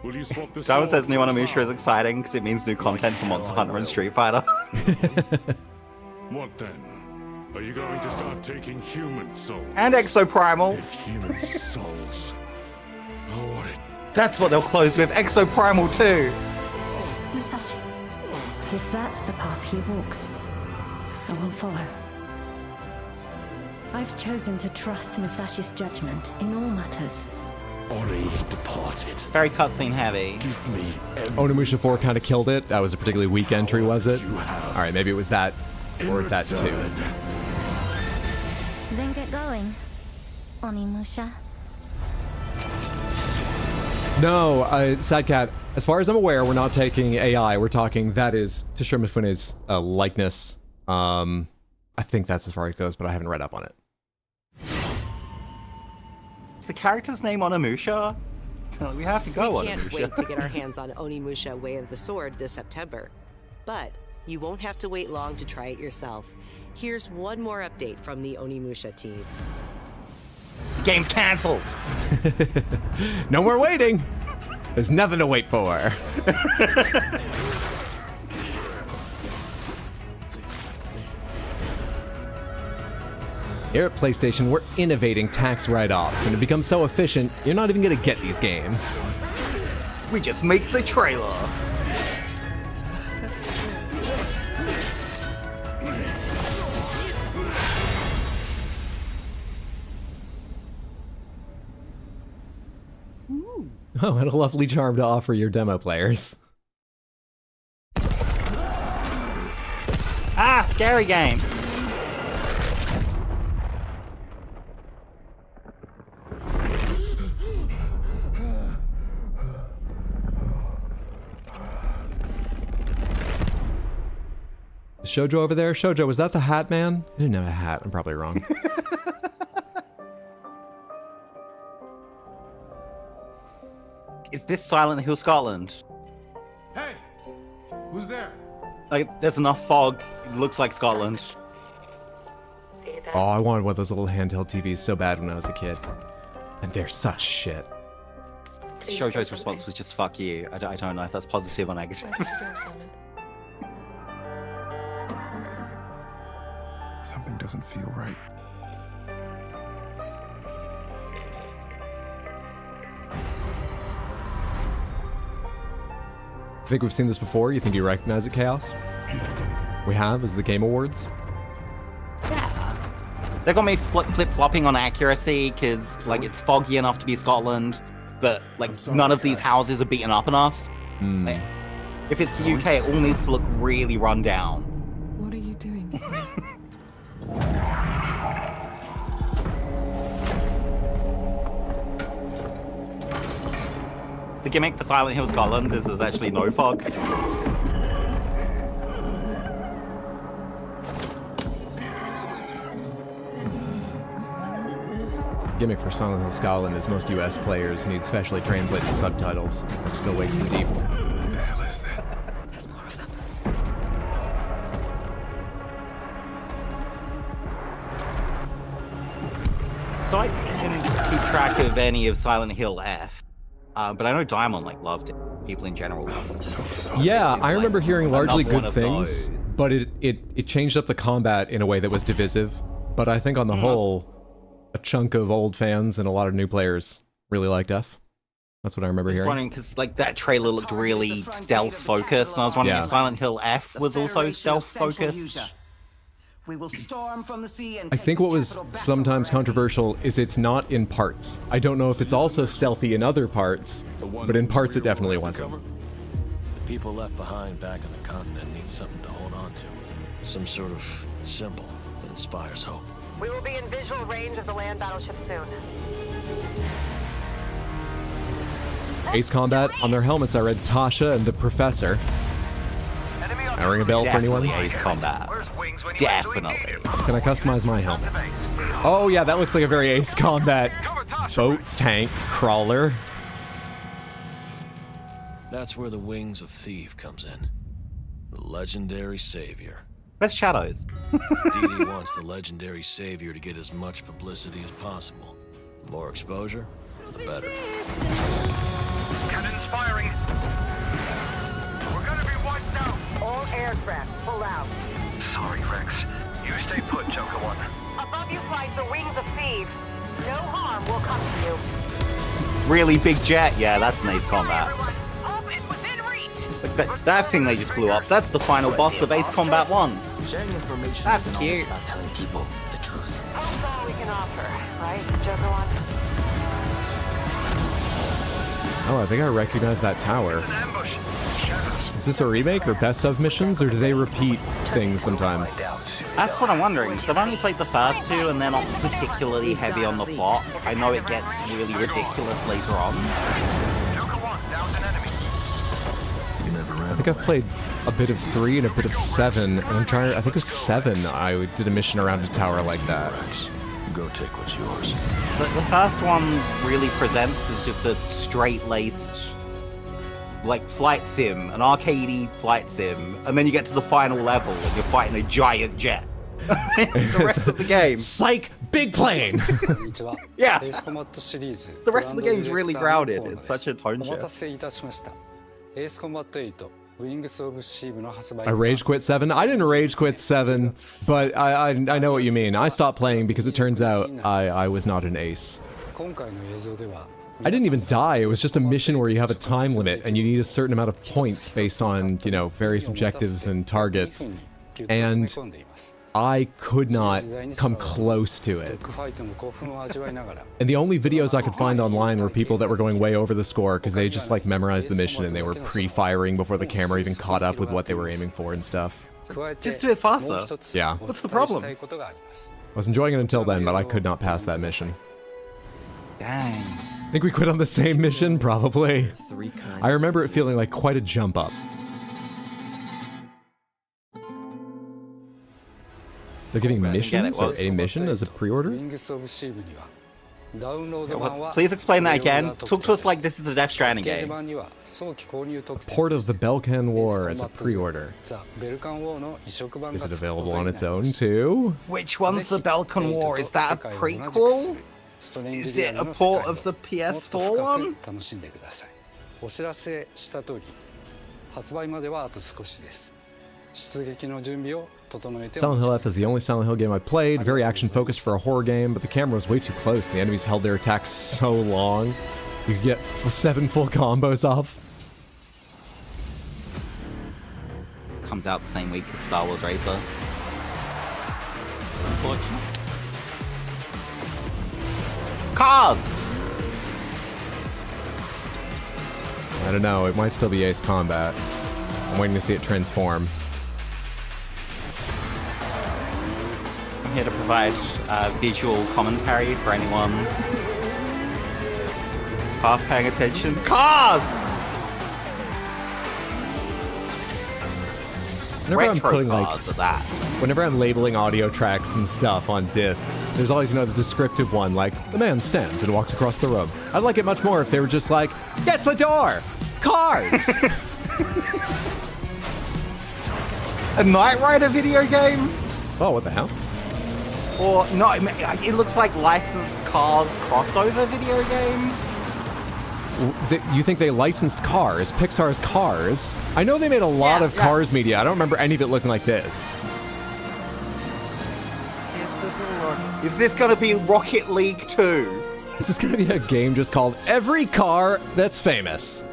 Will you swap the Java says new Onimusha is exciting because it means new content for Monster Hunter and Street Fighter. What then? Are you going to start taking human souls? And Exoprimal. If human souls are what it... That's what they'll close with, Exoprimal too. Musashi, if that's the path he walks, I will follow. I've chosen to trust Musashi's judgment in all matters. Ori departed. It's very cutscene heavy. Give me Onimusha 4 kind of killed it. That was a particularly weak entry, was it? Alright, maybe it was that, or that too. Then get going, Onimusha. No, Sad Cat, as far as I'm aware, we're not taking AI. We're talking, that is Toshiro Mifune's likeness. I think that's as far as it goes, but I haven't read up on it. The character's name Onimusha? We have to go We can't Onimusha. wait to get our hands on Onimusha Way of the Sword this September. But you won't have to wait long to try it yourself. Here's one more update from the Onimusha team. The game's cancelled! No more waiting! There's nothing to wait for. Here at PlayStation, we're innovating tax write-offs, and it becomes so efficient, you're not even gonna get these games. We just make the trailer. Oh, and a lovely charm to offer your demo players. Ah, scary game. Shoujo over there? Shoujo, was that the Hat Man? I didn't have a hat. I'm probably wrong. Is this Silent Hill Scotland? Hey! Who's there? Like, there's enough fog. It looks like Scotland. Oh, I wanted one of those little handheld TVs so bad when I was a kid. And they're such shit. Shoujo's response was just fuck you. I don't know if that's positive or negative. Something doesn't feel right. I think we've seen this before. You think you recognize it, Chaos? We have, as the Game Awards. Yeah. They got me flip-flopping on accuracy, because, like, it's foggy enough to be Scotland, but, like, none of these houses are beaten up enough. Like, if it's the UK, it all needs to look really run down. What are you doing? The gimmick for Silent Hill Scotland is there's actually no fog. Gimmick for Silent Hill Scotland is most US players need specially translated subtitles, which still wakes the deep. What the hell is that? There's more of them. So I didn't keep track of any of Silent Hill F, but I know Diamond loved it. People in general loved it. Yeah, I remember hearing largely Another one good of things, those. but it changed up the combat in a way that was divisive. But I think on the whole, a chunk of old fans and a lot of new players really liked F. That's what I remember I was hearing. wondering because that trailer looked really stealth focused, and I was wondering if Silent Hill F was also stealth focused. We will storm from the sea and I think what was sometimes controversial is it's not in parts. I don't know if it's also stealthy in other parts, but in parts it definitely wasn't. The people left behind back on the continent need something to hold on to. Some sort of symbol that inspires hope. We will be in visual range of the land battleship soon. Ace Combat, on their helmets I read Tasha and the Professor. I ring a bell for anyone? Ace Combat. Definitely. Can I customize my helmet? Oh yeah, that looks like a very Ace Combat boat tank crawler. That's where the Wings of Thief comes in. The legendary savior. Where's Shadows? Dee wants the legendary savior to get as much publicity as possible. The more exposure, the better. Cannons firing. We're gonna be wiped out. All aircraft, pull out. Sorry, Rex. You stay put, Joker 1. Above you flies the wings of thieves. No harm will come to you. Really big jet? Yeah, that's an Ace Combat. Like that thing they just blew up, that's the final boss of Ace Combat 1. Sharing information That's isn't cute. always about telling people the truth. That's all we can offer, right, Joker 1? Oh, I think I recognize that tower. Is this a remake or best of missions, or do they repeat things sometimes? That's what I'm wondering, because I've only played the first two and they're not particularly heavy on the plot. I know it gets really ridiculous later on. I think I've played a bit of 3 and a bit of 7, and I'm trying. I think with 7, I did a mission around a tower like that. Go take what's yours. The first one really presents as just a straight-laced, like, flight sim, an arcadey flight sim, and then you get to the final level and you're fighting a giant jet. The rest of the game. Psych! Big plane! Yeah! The rest of the game's really grounded. It's such a tone shift. I rage quit 7. I didn't rage quit 7, but I know what you mean. I stopped playing because it turns out I was not an ace. I didn't even die. It was just a mission where you have a time limit and you need a certain amount of points based on, you know, various objectives and targets. And I could not come close to it. And the only videos I could find online were people that were going way over the score because they just like memorized the mission and they were pre-firing before the camera even caught up with what they were aiming for and stuff. Just do it faster. Yeah. What's the problem? I was enjoying it until then, but I could not pass that mission. Dang. I think we quit on the same mission, probably. I remember it feeling like quite a jump up. They're giving missions or a mission as a pre-order? Yeah, please explain that again. Talk to us like this is a Death Stranding game. Port of the Balkan War as a pre-order. Is it available on its own too? Which one's the Balkan War? Is that a prequel? Is it a port of the PS4 one? Silent Hill F is the only Silent Hill game I played, very action-focused for a horror game, but the camera was way too close. The enemies held their attacks so long. You could get 7 full combos off. Comes out the same week as Star Wars Racer. Unfortunate. Cars! I don't know, it might still be Ace Combat. I'm waiting to see it transform. I'm here to provide visual commentary for anyone half paying attention. Cars! Whenever I'm Retro putting cars like, are that. whenever I'm labeling audio tracks and stuff on discs, there's always, you know, the descriptive one, like, the man stands and walks across the room. I'd like it much more if they were just like, gets the door! Cars! A Knight Rider video game? Oh, what the hell? Or, no, it looks like licensed cars crossover video game? You think they licensed Cars, Pixar's Cars? I know they made a lot of Cars media. I don't remember any of it looking like this. Is this gonna be Rocket League 2? This is gonna be a game just called Every Car That's Famous.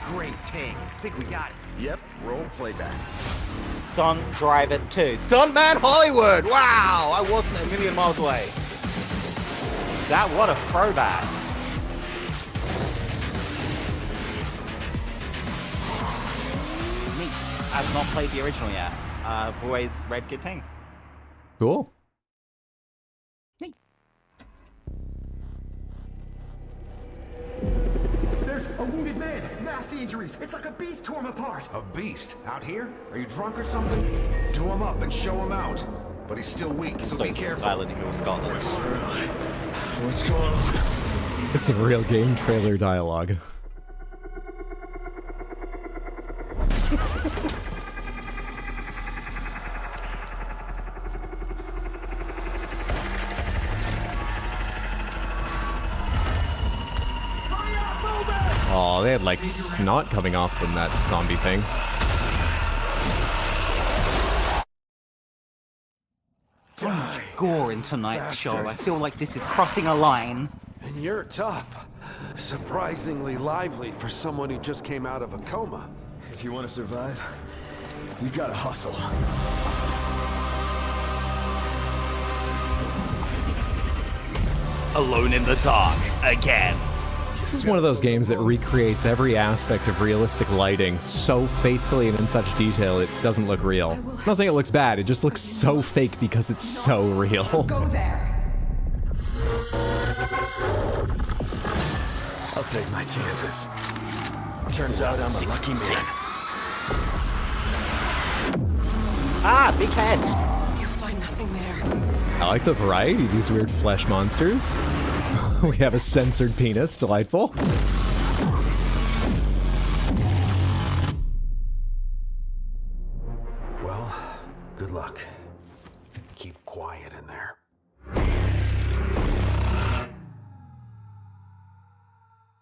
Great take. Think we got it. Yep, roll playback. Stunt Driver 2. Stuntman Hollywood! Wow! I wasn't a million miles away. That, what a throwback. Neat. I've not played the original yet. I've always read good things. Cool. There's a wounded man. Nasty injuries. It's like a beast tore him apart. A beast? Out here? Are you drunk or something? Do him up and show him out. But he's still weak, so be careful. Silent Hill, Scotland. What's going on? It's some real game trailer dialogue. Oh, they had like snot coming off from that zombie thing. So much gore in tonight's show. I feel like this is crossing a line. And you're tough. Surprisingly lively for someone who just came out of a coma. If you want to survive, you gotta hustle. Alone in the dark, again. This is one of those games that recreates every aspect of realistic lighting so faithfully and in such detail it doesn't look real. I'm not saying it looks bad, it just looks so fake because it's so real. Go there. I'll take my chances. Turns out I'm a lucky man. Ah, big head. You'll find nothing there. I like the variety of these weird flesh monsters. We have a censored penis, delightful. Well, good luck. Keep quiet in there.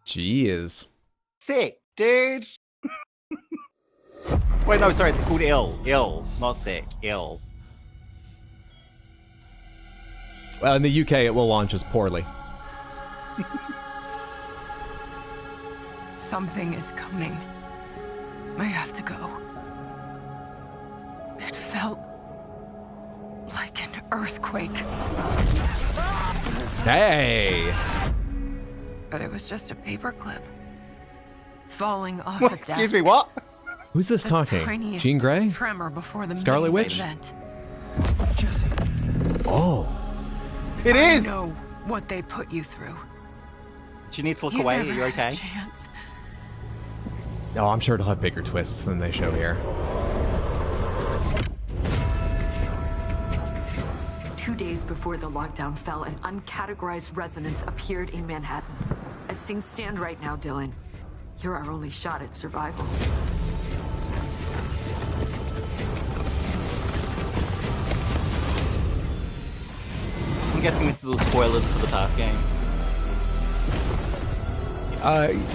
Jeez. Sick, dude. Wait, no, sorry, it's called ill. Ill, not sick. Ill. Well, in the UK, it will launch as poorly. Something is coming. I have to go. It felt like an earthquake. Hey! But it was just a paperclip. Falling off What? a desk. Excuse me, what? Who's this talking? Tiniest Jean Grey? tremor before the Scarlet main Witch? event. Jesse. Oh. It I is! know what they put you through. Do you need to look You away? Are never you had a okay? chance. Oh, I'm sure it'll have bigger twists than they show here. 2 days before the lockdown fell, an uncategorized resonance appeared in Manhattan. As things stand right now, Dylan, you're our only shot at survival. I'm guessing this is all spoilers for the past game.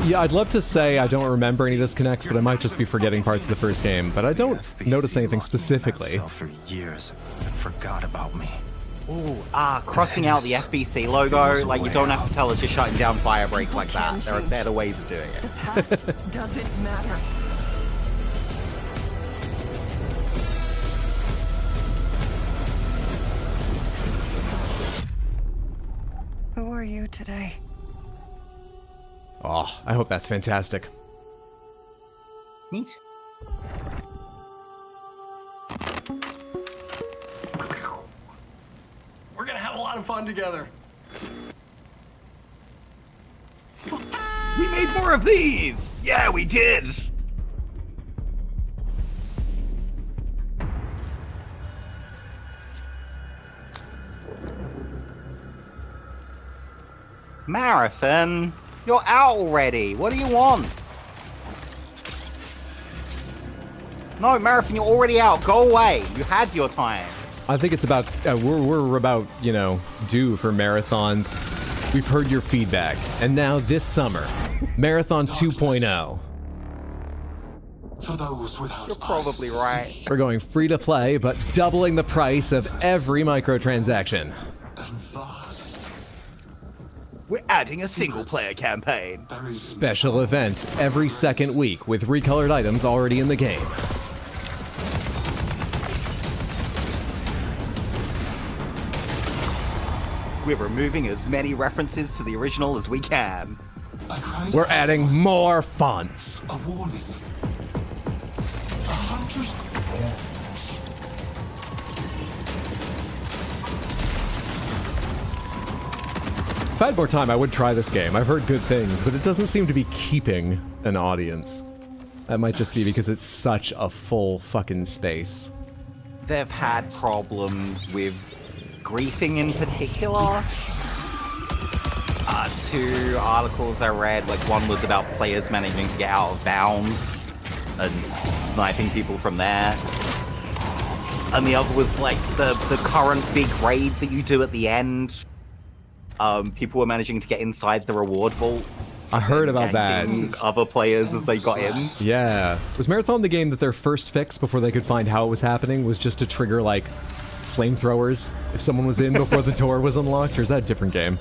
Yeah, I'd love to say I don't remember any disconnects, but I might just be forgetting parts of the first game. But I don't notice anything specifically. For years and forgot about me. Ooh, crossing out the FBC logo, like you don't have to tell us you're shutting down Firebreak like that. There are better ways of doing it. The past doesn't matter. Who are you today? Oh, I hope that's fantastic. Neat. We're gonna have a lot of fun together. We made more of these! Yeah, we did! Marathon, you're out already. What do you want? No, Marathon, you're already out. Go away. You had your time. I think it's about, we're about, you know, due for marathons. We've heard your feedback. And now this summer, Marathon 2.0. For those without You're probably right. We're going free to play, but doubling the price of every microtransaction. We're adding a single-player campaign. Special events every second week with recolored items already in the game. We're removing as many references to the original as we can. We're adding more fonts. A warning. If I had more time, I would try this game. I've heard good things, but it doesn't seem to be keeping an audience. That might just be because it's such a full fucking space. They've had problems with griefing in particular. Two articles I read, like one was about players managing to get out of bounds and sniping people from there. And the other was like the current big raid that you do at the end. People were managing to get inside the reward vault I heard about that. Other players as they got in. Yeah. Was Marathon the game that their first fix before they could find how it was happening was just to trigger, like, flamethrowers if someone was in before the door was unlocked? Or is that a different game?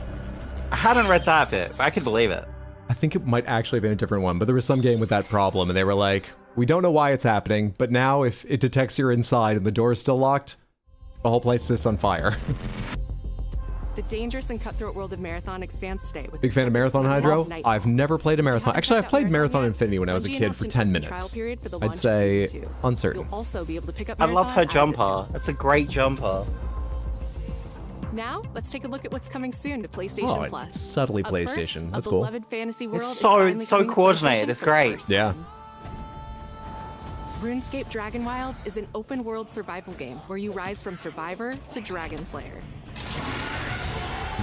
I hadn't read that bit, but I could believe it. I think it might actually have been a different one, but there was some game with that problem, and they were like, we don't know why it's happening, but now if it detects you're inside and the door is still locked, the whole place sits on fire. The dangerous and cutthroat world of Marathon expands today. With Big fan of Marathon Hydro? I've never played a Marathon. Actually, I've played Marathon Infinity when I was a kid for 10 minutes. I'd say uncertain. You'll also be able to pick up I love her Marathon at a jumper. It's a great jumper. Now, let's take a look at what's coming soon to PlayStation Oh, Plus. it's subtly Up PlayStation. First, That's a cool. beloved fantasy world It's is finally so coming to coordinated. PlayStation It's for the great. first Yeah. time. RuneScape Dragon Wilds is an open-world survival game where you rise from survivor to dragon slayer.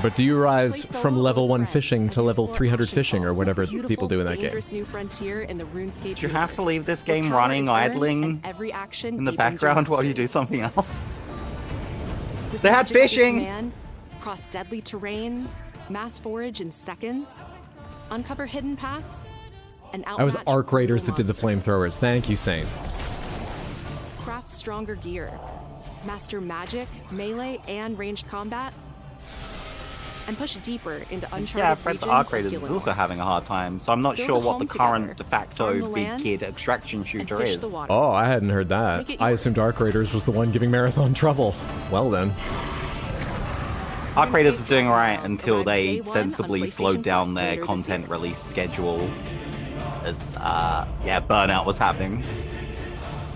But do you rise from level 1 fishing to level 300 fishing, or whatever people do in that game? Dangerous new frontier in the RuneScape Do you have to universe. leave this game Power running, is earned, idling and every action in the deepens your background while you mastery. do something else? With They had magic at your fishing! command, cross deadly terrain, mass forage in seconds, uncover hidden paths, and I was outmatch Arc Raiders brutal that did the monsters. flamethrowers. Thank you, Saint. Craft stronger gear, master magic, melee, and ranged combat, and push deeper into uncharted Yeah, Fred the regions Arc of Raiders is Gilliman. also having a hard time, so I'm not Build sure a what the home current together, de facto farm the big land, kid extraction shooter fish is. the waters. Oh, I hadn't heard that. Make it I yours. assumed Arc Raiders was the one giving Marathon trouble. Well then. Arc Raiders was doing alright Wilds until arrives they day one on sensibly PlayStation slowed down Plus their later this content year. release schedule as, burnout was happening.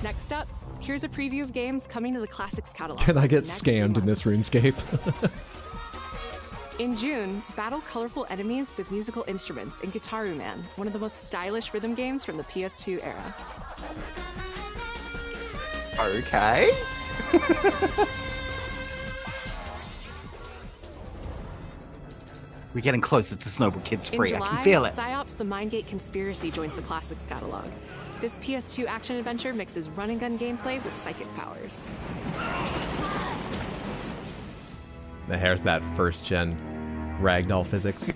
Next up, here's a preview of games coming to the Classics catalog. Can I get next few scammed in this months. RuneScape? In June, battle colorful enemies with musical instruments in Guitaru Man, one of the most stylish rhythm games from the PS2 era. Okay. We're getting closer to Snowball Kids Free. In I July, can feel it. PsyOps The Mindgate Conspiracy joins the Classics catalog. This PS2 action adventure mixes run and gun gameplay with psychic powers. There's that first gen ragdoll physics.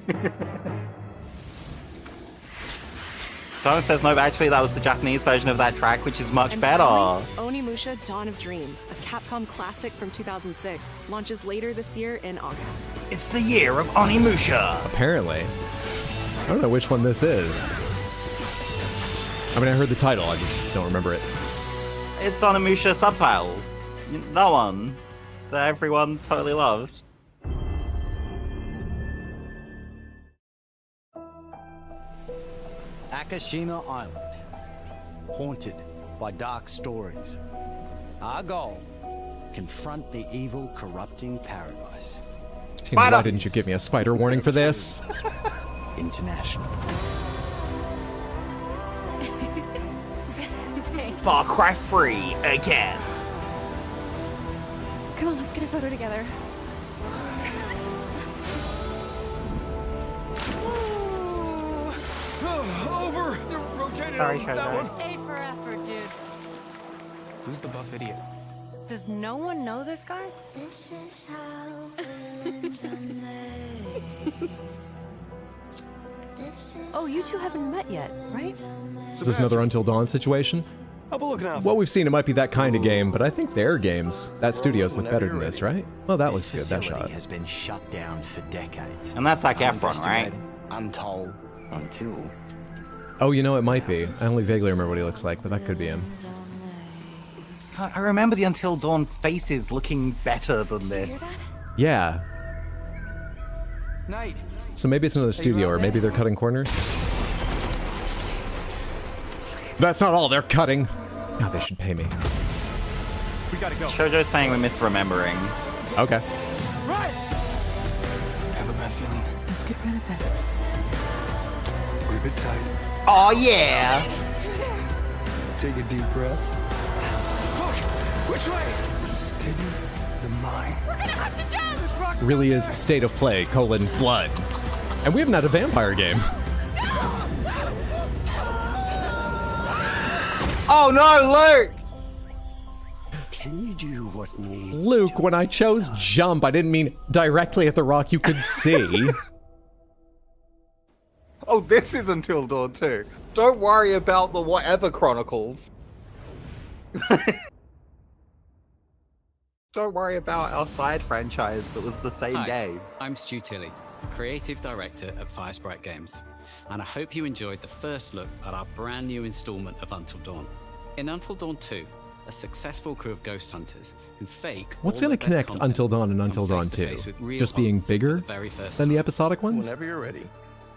Someone says, no, actually, that was the Japanese version of that track, which is much And better. finally, Onimusha Dawn of Dreams, a Capcom classic from 2006, launches later this year in August. It's the year of Onimusha. Apparently. I don't know which one this is. I mean, I heard the title, I just don't remember it. It's Onimusha subtitle. That one that everyone totally loved. Akashima Island, haunted by dark stories. Our goal, confront the evil, corrupting paradise. Tina, why didn't you give me a spider warning for this? International. Far Cry 3 again. Come on, let's get a photo together. Over! You're rotating Sorry, on that Shadow. one. A for effort, dude. Who's the buff idiot? Does no one know this guy? This is how villains are made. Oh, you two haven't met yet, right? Is this another Until Dawn situation? I'll be looking out. What we've seen, it might be that kind of game, but I think their games, that studio's look better than this, right? Well, that looks good, that shot. has been shut down for decades. And that's like Efron, right? Untold until. Oh, you know, it might be. I only vaguely remember what he looks like, but that could be him. I remember the Until Dawn faces looking better than this. Yeah. Night. So maybe it's another studio, or maybe they're cutting corners. That's not all they're cutting. God, they should pay me. We gotta go. Shoujo's saying we're misremembering. Okay. Right. Have a bad feeling. Let's get rid of it. Grip it tight. Oh yeah! Take a deep breath. Fuck! Which way? Steady the mind. We're gonna have to jump! This rock's Really is state of play, blood. And we haven't had a vampire game. Oh no, Luke! Can you do what needs? Luke, when I chose jump, I didn't mean directly at the rock you could see. Oh, this is Until Dawn too. Don't worry about the whatever Chronicles. Don't worry about our side franchise that was the same Hi, game. I'm Stu Tilley, Creative Director at Firesprite Games, and I hope you enjoyed the first look at our brand new installment of Until Dawn. In Until Dawn 2, a successful crew of ghost hunters who fake. What's going to connect Until Dawn and Until Dawn 2? Just being bigger than the episodic ones? Whenever you're ready.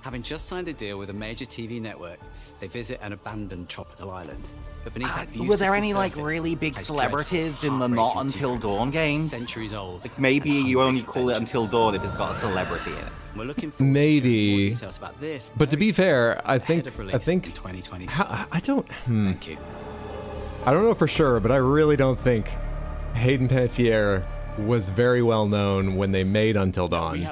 Having just signed a deal with a major TV network, they visit an abandoned tropical island. But beneath that Were there any beautiful like really big surface celebrities dreadful, in the not heartbreaking Until secrets, Dawn games? Centuries old. Like maybe you only call it vengeance. Until Dawn if it's got a celebrity in it. We're looking forward to Maybe. details about this. But to be fair, I think in I 2026. don't. Thank you. I don't know for sure, but I really don't think Hayden Panettiere was very well known when they made Until Dawn.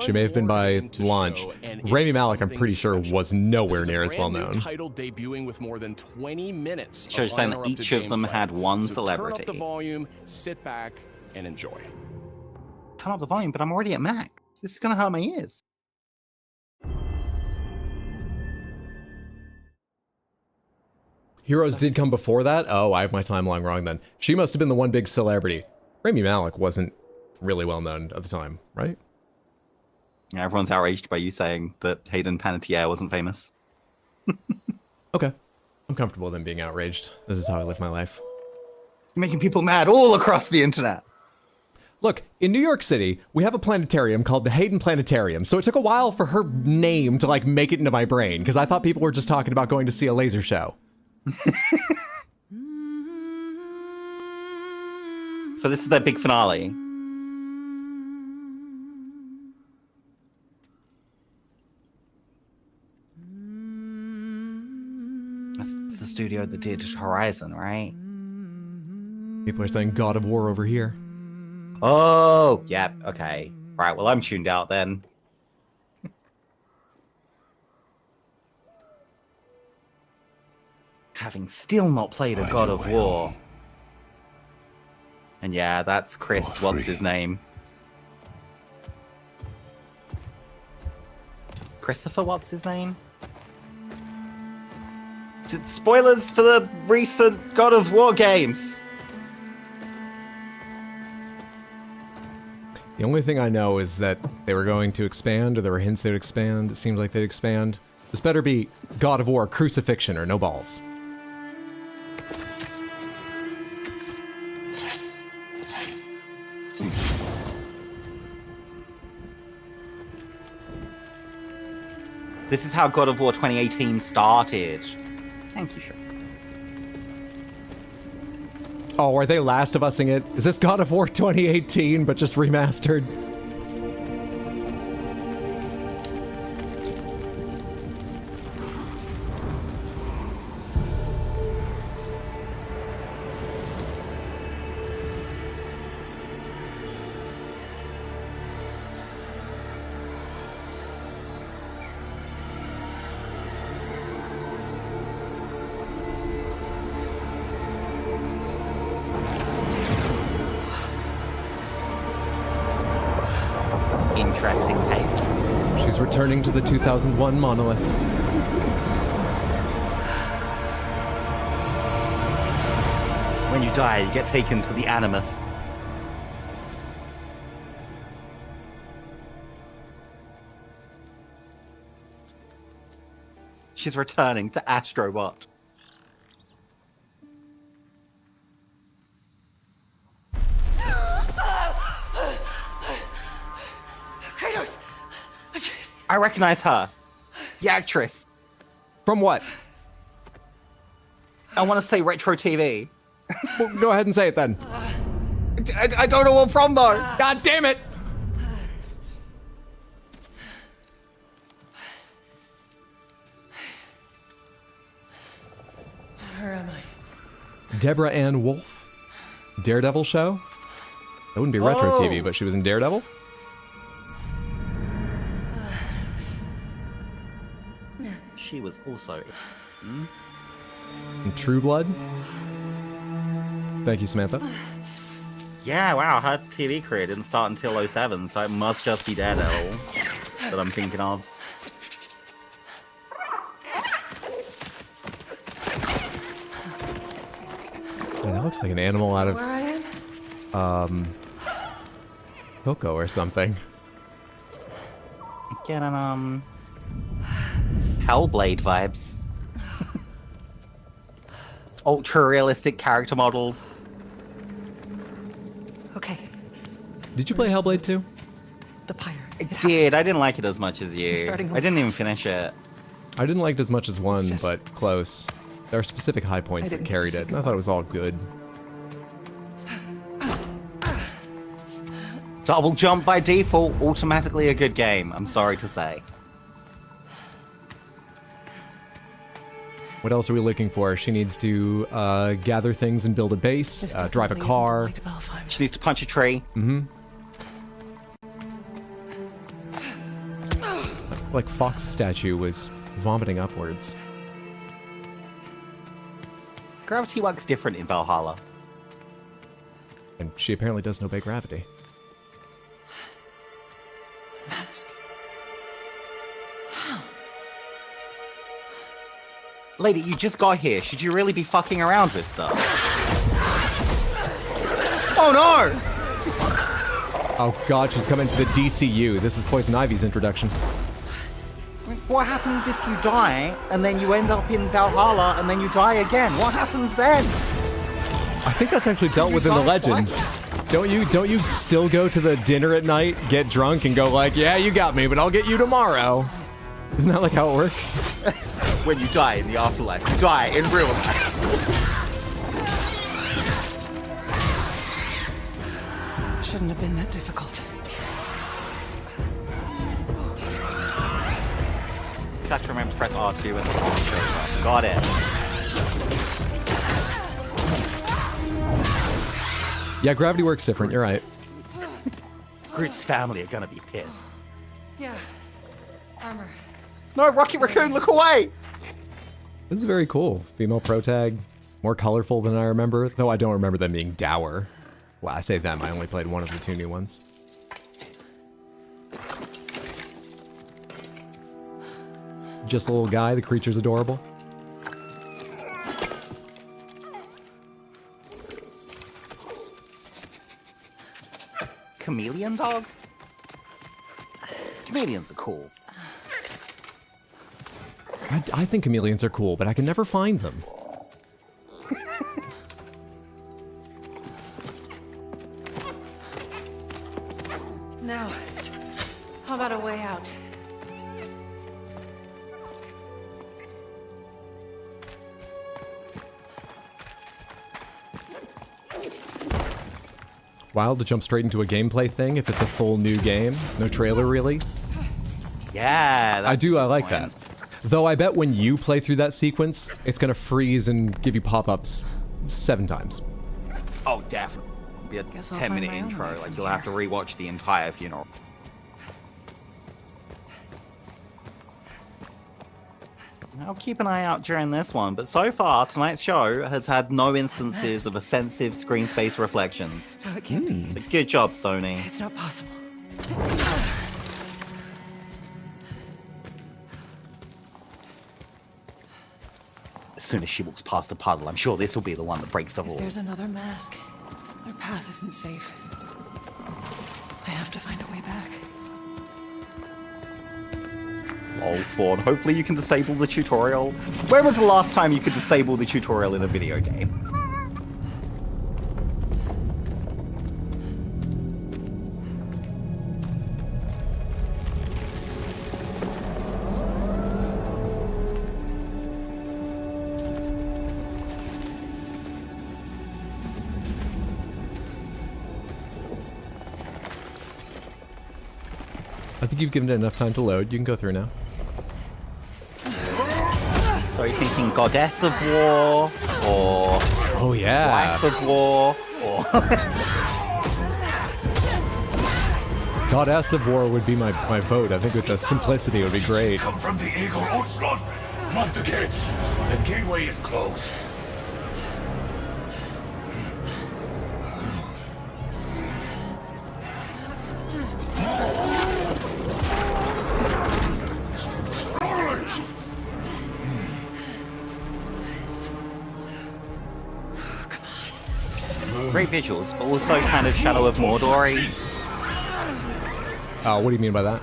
She may have been by launch. Rami Malek, I'm pretty sure, was nowhere near as well known. Title debuting with more than 20 minutes. So you're saying that each of them had one celebrity. Turn up the volume, sit back, and enjoy. Turn up the volume, but I'm already at max. This is gonna hurt my ears. Heroes did come before that? Oh, I have my timeline wrong then. She must have been the one big celebrity. Rami Malek wasn't really well known at the time, right? Yeah, everyone's outraged by you saying that Hayden Panettiere wasn't famous. Okay. I'm comfortable with them being outraged. This is how I live my life. You're making people mad all across the internet. Look, in New York City, we have a planetarium called the Hayden Planetarium, so it took a while for her name to, like, make it into my brain, because I thought people were just talking about going to see a laser show. So this is their big finale. That's the studio that did Horizon, right? People are saying God of War over here. Oh, yep, okay. Right, well, I'm tuned out then. Having still not played a God of War. And yeah, that's Chris, what's his name? Christopher, what's his name? Spoilers for the recent God of War games! The only thing I know is that they were going to expand, or there were hints they'd expand. It seems like they'd expand. This better be God of War Crucifixion or no balls. This is how God of War 2018 started. Thank you, sure. Oh, are they Last of Us-ing it? Is this God of War 2018, but just remastered? Interesting take. She's returning to the 2001 monolith. When you die, you get taken to the Animus. She's returning to Astrobot. Kratos! I recognize her. The actress. From what? I want to say Retro TV. Well, go ahead and say it then. I don't know what from though. God damn it! Where am I? Deborah Ann Wolf? Daredevil show? That wouldn't be Retro Oh. TV, but she was in Daredevil? She was also in... In True Blood? Thank you, Samantha. Yeah, wow, her TV career didn't start until 07, so it must just be Daredevil that I'm thinking of. Yeah, that looks like an animal out Where I am? of Coco or something. Getting Hellblade vibes. Ultra realistic character models. Okay, Did you play Hellblade 2? the pyre. I did. I didn't like it as much as you. starting I didn't even finish it. I didn't like it as much as 1, but close. There are specific high points that carried it, and I thought it was all good. Double jump by default, automatically a good game, I'm sorry to say. What else are we looking for? She needs to gather things and build a base, drive a car. She needs to punch a tree. Mm-hmm. Like Fox's statue was vomiting upwards. Gravity works different in Valhalla. And she apparently doesn't obey gravity. Mask. Lady, you just got here. Should you really be fucking around with stuff? Oh no! Oh god, she's coming to the DCU. This is Poison Ivy's introduction. What happens if you die, and then you end up in Valhalla, and then you die again? What happens then? I think that's actually dealt with in the legend. Don't you still go to the dinner at night, get drunk, and go like, yeah, you got me, but I'll get you tomorrow? Isn't that like how it works? When you die in the afterlife, you die in real life. Shouldn't have been that difficult. Just have to remember to press R2 and the launcher. Got it. Yeah, gravity works different, you're right. Groot's family are gonna be pissed. Yeah. Armor. No, Rocket Raccoon, look away! This is very cool. Female protag, more colorful than I remember, though I don't remember them being dour. Well, I say them, I only played one of the 2 new ones. Just a little guy, the creature's adorable. Chameleon dog? Chameleons are cool. I think chameleons are cool, but I can never find them. Now, how about a way out? Wild to jump straight into a gameplay thing if it's a full new game. No trailer, really. Yeah, I like that. Though I bet when you play through that sequence, it's gonna freeze and give you pop-ups 7 times. Oh, definitely. Be a 10-minute intro, like you'll have to rewatch the entire funeral. I'll keep an eye out during this one, but so far, tonight's show has had no instances of offensive screen space reflections. No, it can't be. It's a good job, Sony. It's not possible. As soon as she walks past a puddle, I'm sure this will be the one that breaks the rule. There's another mask. Their path isn't safe. I have to find a way back. Oh, Fawn, hopefully you can disable the tutorial. When was the last time you could disable the tutorial in a video game? I think you've given it enough time to load. You can go through now. So are you thinking Goddess of War, or oh yeah, Wife of War, or Goddess of War would be my vote. I think with the simplicity it would be great. Come from the Eagle Onslaught. Mount the gates. The gateway is closed. Great visuals, but also kind of Shadow of Mordor-y. What do you mean by that?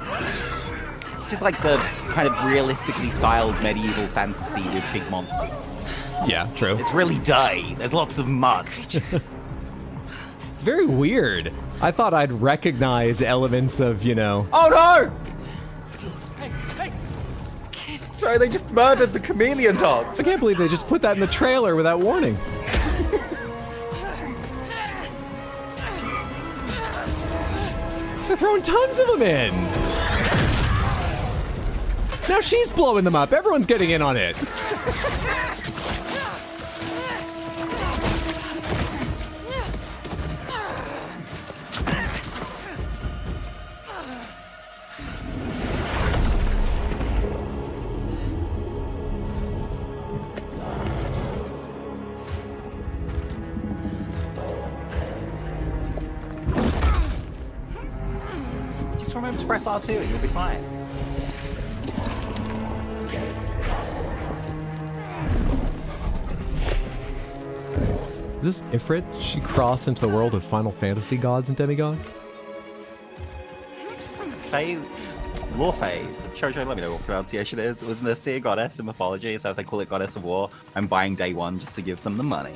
Just like the kind of realistically styled medieval fantasy with big monsters. Yeah, true. It's really dirty. There's lots of mud. It's very weird. I thought I'd recognize elements of, you know... Oh no! Sorry, they just murdered the chameleon dog. I can't believe they just put that in the trailer without warning. They're throwing tons of them in. Now she's blowing them up. Everyone's getting in on it. Just remember to press R2 and you'll be fine. Is this Ifrit? She crossed into the world of Final Fantasy gods and demigods? Faye, Law Faye, Shoujo, let me know what pronunciation it is. It was an Asir goddess in mythology, so if they call it Goddess of War, I'm buying day one just to give them the money.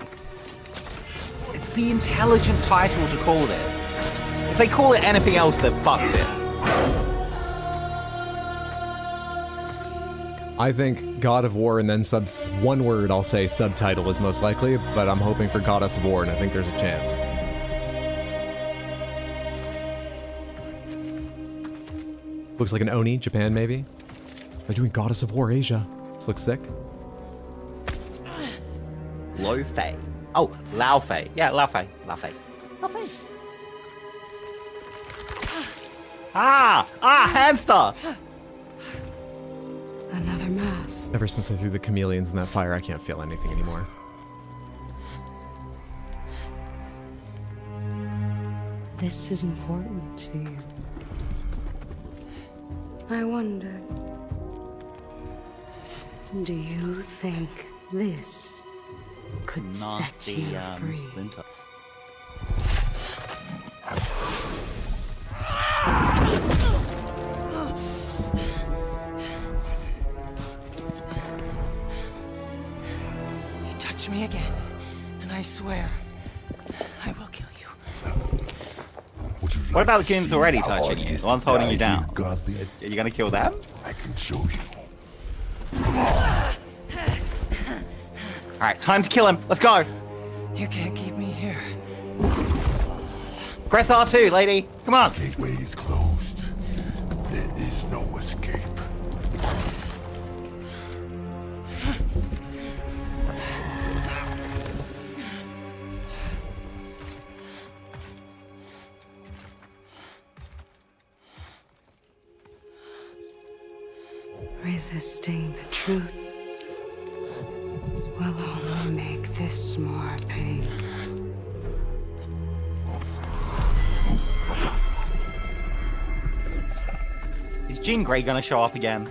It's the intelligent title to call this. If they call it anything else, they've fucked it. I think God of War and then one word I'll say subtitle is most likely, but I'm hoping for Goddess of War and I think there's a chance. Looks like an Oni, Japan maybe? They're doing Goddess of War Asia. This looks sick. Lo Fei. Oh, Lao Fei. Yeah, Lao Fei. Lao Fei. Lao Fei. Hand stuff! Another mass. Ever since I threw the chameleons in that fire, I can't feel anything anymore. This is important to you. I wondered, do you think this could Not set you the free? splinter. You touch me again, and I swear, I will kill you. What about the goons already touching you? The ones holding you down? Are you gonna kill them? I can show you. Alright, time to kill him. Let's go. You can't keep me here. Press R2, lady. Come on. Gateway is closed. There is no escape. Resisting the truth will only make this more painful. Is Jean Grey gonna show up again?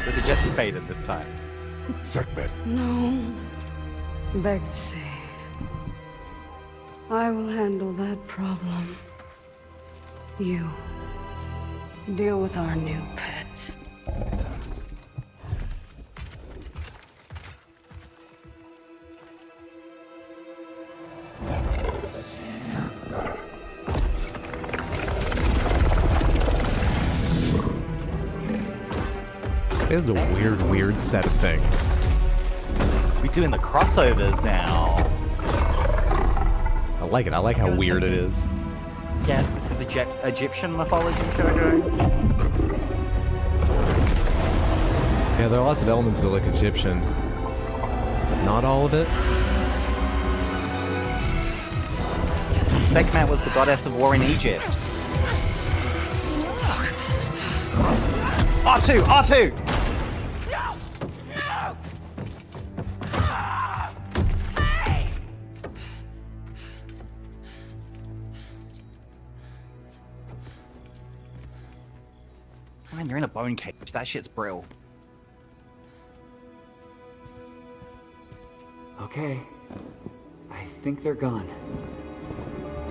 Was it Jesse Faden this time? Segment. No, Betsy. I will handle that problem. You deal with our new pet. It is a weird set of things. We're doing the crossovers now. I like it. I like how weird it is. Yes, this is Egyptian mythology, Shoujo. Yeah, there are lots of elements that look Egyptian. Not all of it. Sekhmet was the goddess of war in Egypt. R2! R2! Man, you're in a bone cage. That shit's brill. Okay. I think they're gone.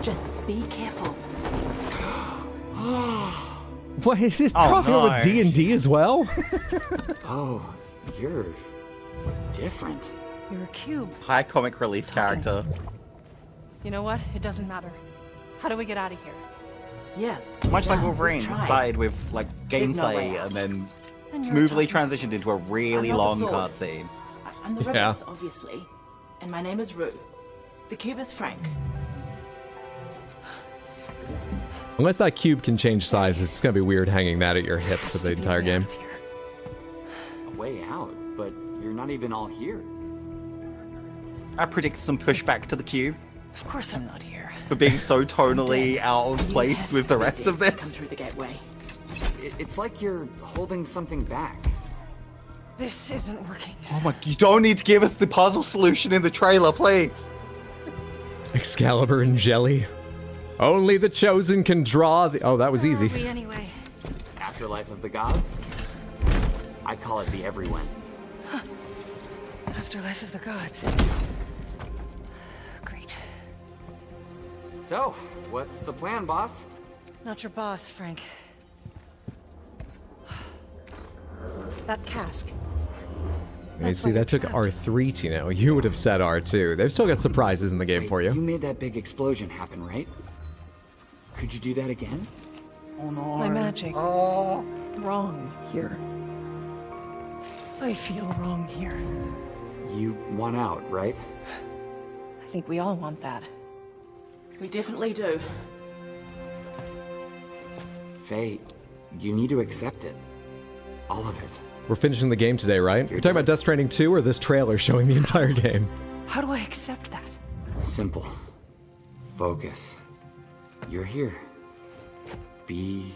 Just be careful. What is this crossing over with D&D as well? Oh, you're different. You're a cube. High comic relief character. You know what? It doesn't matter. How do we get out of here? Yeah. Much like Wolverine, tried. started with like There's no way gameplay out. and then And you're smoothly Thomas. transitioned into a really I'm not long the sword. cutscene. I'm the Yeah. Rebels, obviously. And my name is Rue. The cube is Frank. Unless that cube can change size, it's gonna be weird hanging that at your hip for the entire game. A way out, but you're not even all here. I predict some pushback to the cube Of course I'm not here. for being so tonally out of place with the rest of Come this. through the gateway. It's like you're holding something back. This isn't working. Oh my, you don't need to give us the puzzle solution in the trailer, please. Excalibur and jelly. Only the chosen can draw the... Oh, that was easy. Where are we anyway? Afterlife of the Gods? I call it the Everyone. Afterlife of the gods. Great. So, what's the plan, boss? Not your boss, Frank. That cask. You see, that took R3 to know. You would have said R2. They've still got surprises in the game for You you. made that big explosion happen, right? Could you do that again? Oh no. My magic. Oh. Wrong here. I feel wrong here. You want out, right? I think we all want that. We definitely do. Faye, you need to accept it. All of it. We're finishing the game today, right? We're talking about Death Stranding 2 or this trailer showing the entire game? How do I accept that? Simple. Focus. You're here. Be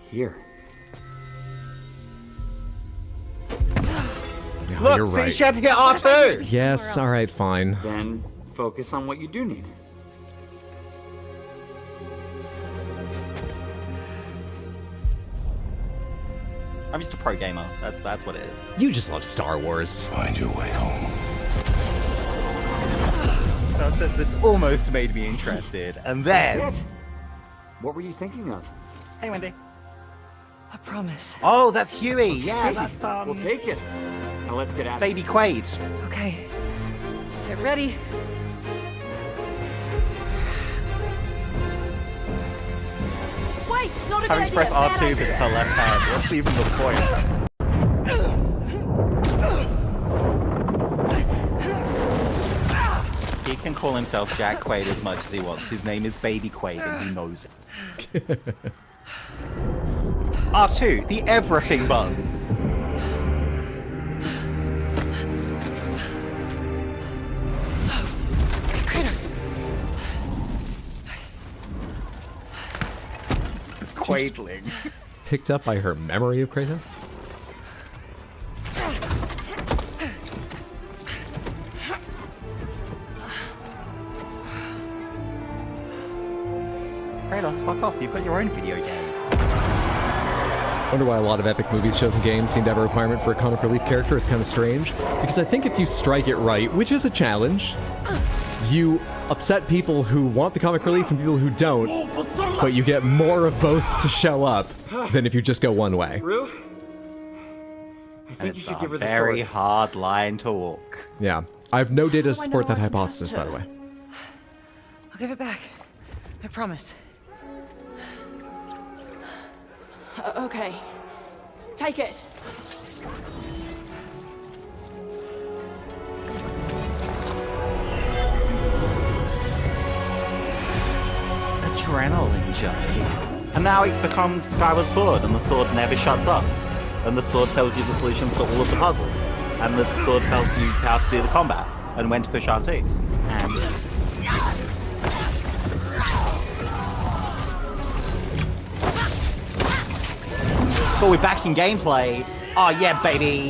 here. Yeah, Look, you're see, right. she had to get R2. Yes, alright, fine. Then focus on what you do need. I'm just a pro gamer. That's what it is. You just love Star Wars. Find your way home. That's almost made me interested. And then... That's it. What were you thinking of? Hey, Wendy. A promise. Oh, that's Huey. Yeah, Hey, that's we'll take it. Now let's get out. Baby Quaid. Okay. Get ready. Wait, not a Having to press Bad R2 because it's her left hand. What's even the point? He can call himself Jack Quaid as much as he wants. His name is Baby Quaid and he knows it. R2, the everything button. Kratos. Quaidling. Picked up by her memory of Kratos? Kratos, fuck off. You've got your own video game. Wonder why a lot of epic movies, shows, and games seem to have a requirement for a comic relief character. It's kind of strange. Because I think if you strike it right, which is a challenge, you upset people who want the comic relief and people who don't, but you get more of both to show up than if you just go one way. Rue? I think you It's should a give her the very sword. hard line to walk. Yeah. I have no data to Oh, I support know that I can hypothesis, trust by the her. way. I'll give it back. I promise. Okay. Take it. Adrenaline junkie. And now it becomes Skyward Sword, and the sword never shuts up. And the sword tells you the solutions to all of the puzzles. And the sword tells you how to do the combat, and when to push R2. And... But we're back in gameplay. Oh yeah, baby!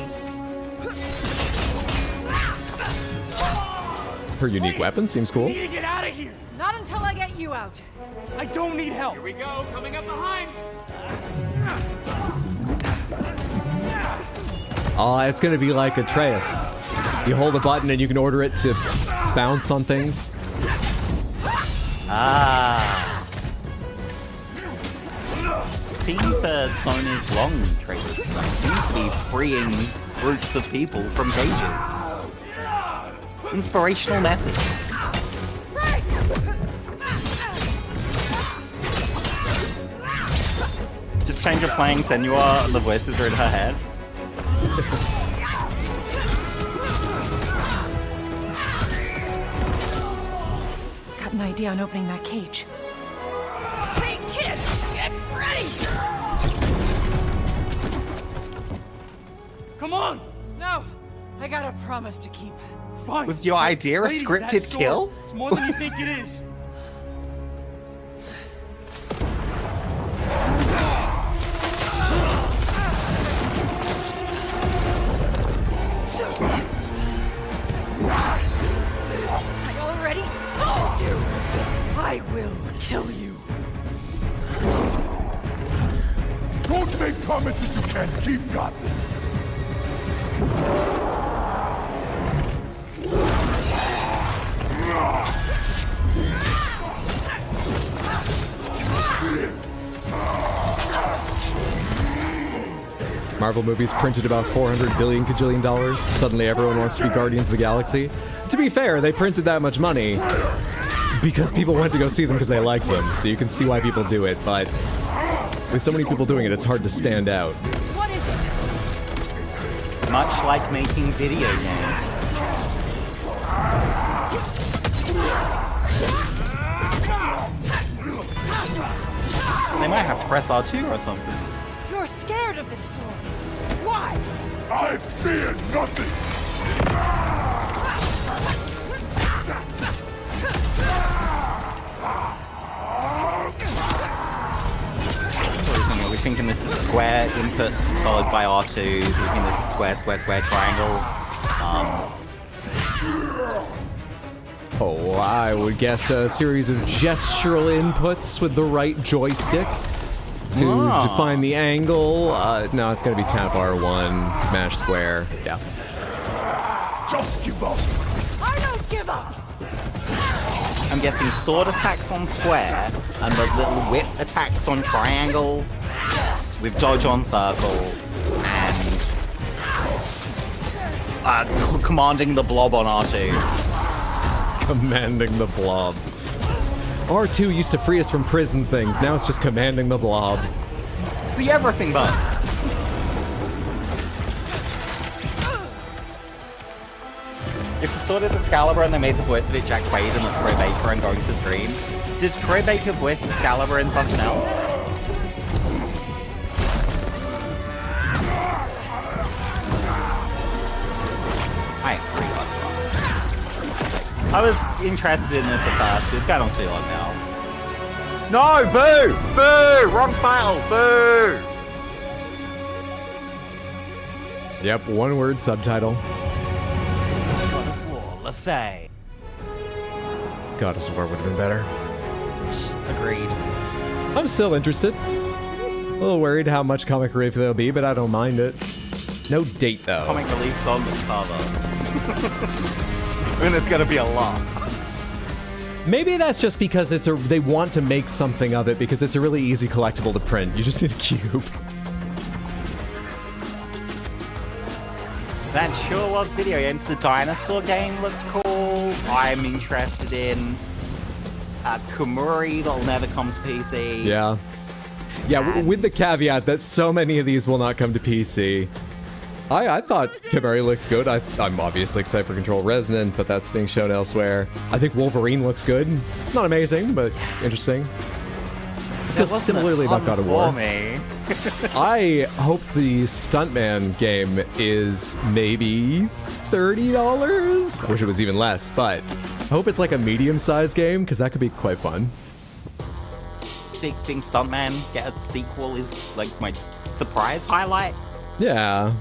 Her unique weapon seems cool. We need to get out of here. Not until I get you out. I don't need help. Here we go, coming up behind. Oh, it's gonna be like Atreus. You hold a button and you can order it to bounce on things. Ah. Theme for Sony's long trailers seems to be freeing groups of people from cages. Inspirational message. Just pretend you're playing Senua and the voices are in her head. Got an idea on opening that cage. Hey, kid! Get ready! Come on! No! I got a promise to keep. Fine. Was your idea a Lady, scripted that sword, kill? It's more than you think it is. I already told you! I will kill you. Don't make promises you can't keep, Gotham. Marvel movies printed about $400 billion kajillion dollars. Suddenly everyone wants to be Guardians of the Galaxy. To be fair, they printed that much money because people went to go see them because they like them. So you can see why people do it, but with so many people doing it, it's hard to stand out. What is it? Much like making video games. They might have to press R2 or something. You're scared of this sword. Why? I fear nothing. Are we thinking this is square input followed by R2? Do we think this is square, square, square, triangle? Oh, I would guess a series of gestural inputs with the right joystick to define the angle. No, it's gonna be tap R1, mash square. Yeah. Just give up. I don't give up! I'm guessing sword attacks on square and the little whip attacks on triangle with dodge on circle and commanding the blob on R2. Commanding the blob. R2 used to free us from prison things, now it's just commanding the blob. It's the everything button. If the sword is Excalibur and they made the voice of it Jack Quaid and it's Troy Baker and going to scream, does Troy Baker voice Excalibur in something else? I am pretty much. I was interested in this at first. It's going on too long now. No! Boo! Boo! Wrong title! Boo! Yep, one word subtitle. God of War, LaFay. God of War would have been better. Agreed. I'm still interested. A little worried how much comic relief there'll be, but I don't mind it. No date though. Comic relief on the cover. I mean, it's gonna be a lot. Maybe that's just because they want to make something of it because it's a really easy collectible to print. You just need a cube. That sure was video games. The dinosaur game looked cool. I'm interested in Kumuri that'll never come to PC. Yeah. Yeah, with the caveat that so many of these will not come to PC. I thought Kimuri looked good. I'm obviously excited for Control Resonant, but that's being shown elsewhere. I think Wolverine looks good. Not amazing, but interesting. I feel similarly about God of War. I hope the Stuntman game is maybe $30. I wish it was even less, but I hope it's like a medium-sized game, because that could be quite fun. Seeing Stuntman get a sequel is like my surprise highlight. Yeah.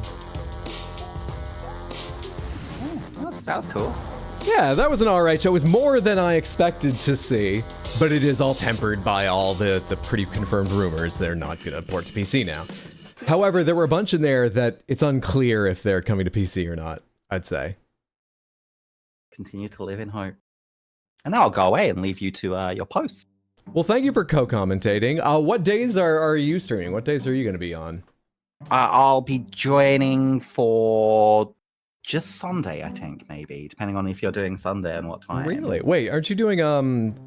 That was cool. Yeah, that was an alright show. It was more than I expected to see, but it is all tempered by all the pretty confirmed rumors. They're not gonna port to PC now. However, there were a bunch in there that it's unclear if they're coming to PC or not, I'd say. Continue to live in hope. And now I'll go away and leave you to your posts. Well, thank you for co-commentating. What days are you streaming? What days are you going to be on? I'll be joining for just Sunday, I think, maybe, depending on if you're doing Sunday and what time. Really? Wait, aren't you doing,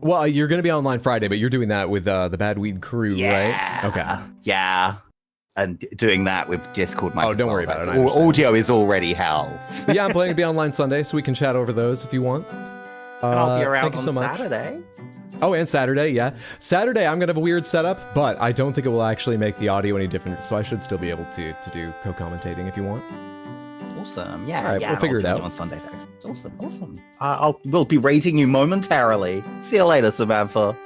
well, you're going to be online Friday, but you're doing that with the Bad Weed crew, right? Okay. Yeah. And doing that with Discord mic. Oh, don't worry about it. Audio is already hell. But yeah, I'm planning to be online Sunday, so we can chat over those if you want. And I'll be around on Saturday. Oh, and Saturday, yeah. Saturday, I'm going to have a weird setup, but I don't think it will actually make the audio any different, so I should still be able to do co-commentating if you want. Awesome. Yeah, all right, we'll figure it out. On Sunday, thanks. Awesome. We'll be rating you momentarily. See you later, Samantha.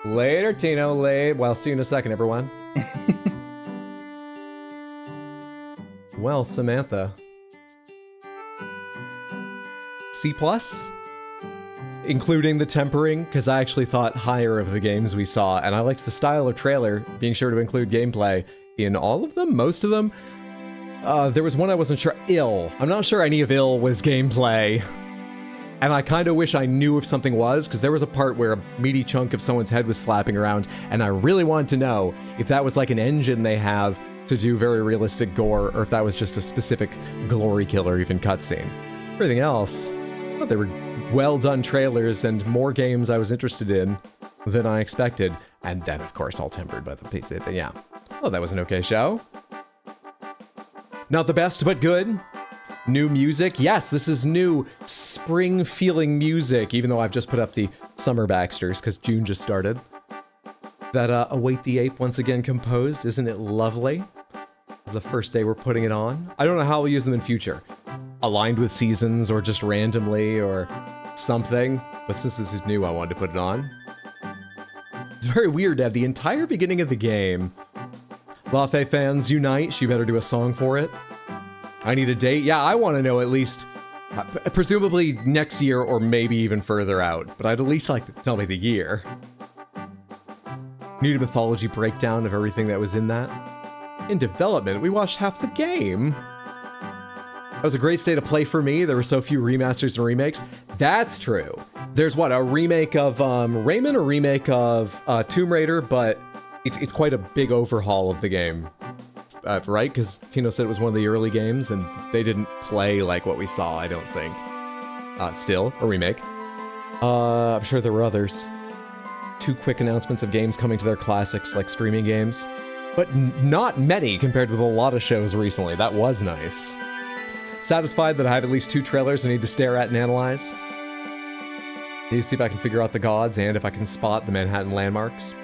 Later, Tino. Well, see you in a second, everyone. Well, Samantha. C+? Including the tempering, because I actually thought higher of the games we saw, and I liked the style of trailer, being sure to include gameplay in all of them, most of them. There was one I wasn't sure. Ill. I'm not sure any of Ill was gameplay. And I kind of wish I knew if something was, because there was a part where a meaty chunk of someone's head was flapping around, and I really wanted to know if that was like an engine they have to do very realistic gore, or if that was just a specific glory kill or even cutscene. Everything else, well, they were well-done trailers and more games I was interested in than I expected. And then, of course, all tempered by the pizza. Yeah. Oh, that was an okay show. Not the best, but good. New music. Yes, this is new spring-feeling music, even though I've just put up the Summer Baxters, because June just started. That Await the Ape once again composed. Isn't it lovely? The first day we're putting it on. I don't know how we'll use them in future. Aligned with seasons, or just randomly, or something. But since this is new, I wanted to put it on. It's very weird to have the entire beginning of the game. Lafe fans unite. She better do a song for it. I need a date. Yeah, I want to know at least, presumably next year or maybe even further out. But I'd at least like to tell me the year. Need a mythology breakdown of everything that was in that. In development, we watched half the game. That was a great state of play for me. There were so few remasters and remakes. That's true. There's what, a remake of Rayman, a remake of Tomb Raider, but it's quite a big overhaul of the game. Right? Because Tino said it was one of the early games, and they didn't play like what we saw, I don't think. Still, a remake. I'm sure there were others. 2 quick announcements of games coming to their classics, like streaming games. But not many compared with a lot of shows recently. That was nice. Satisfied that I have at least 2 trailers I need to stare at and analyze. Need to see if I can figure out the gods and if I can spot the Manhattan landmarks.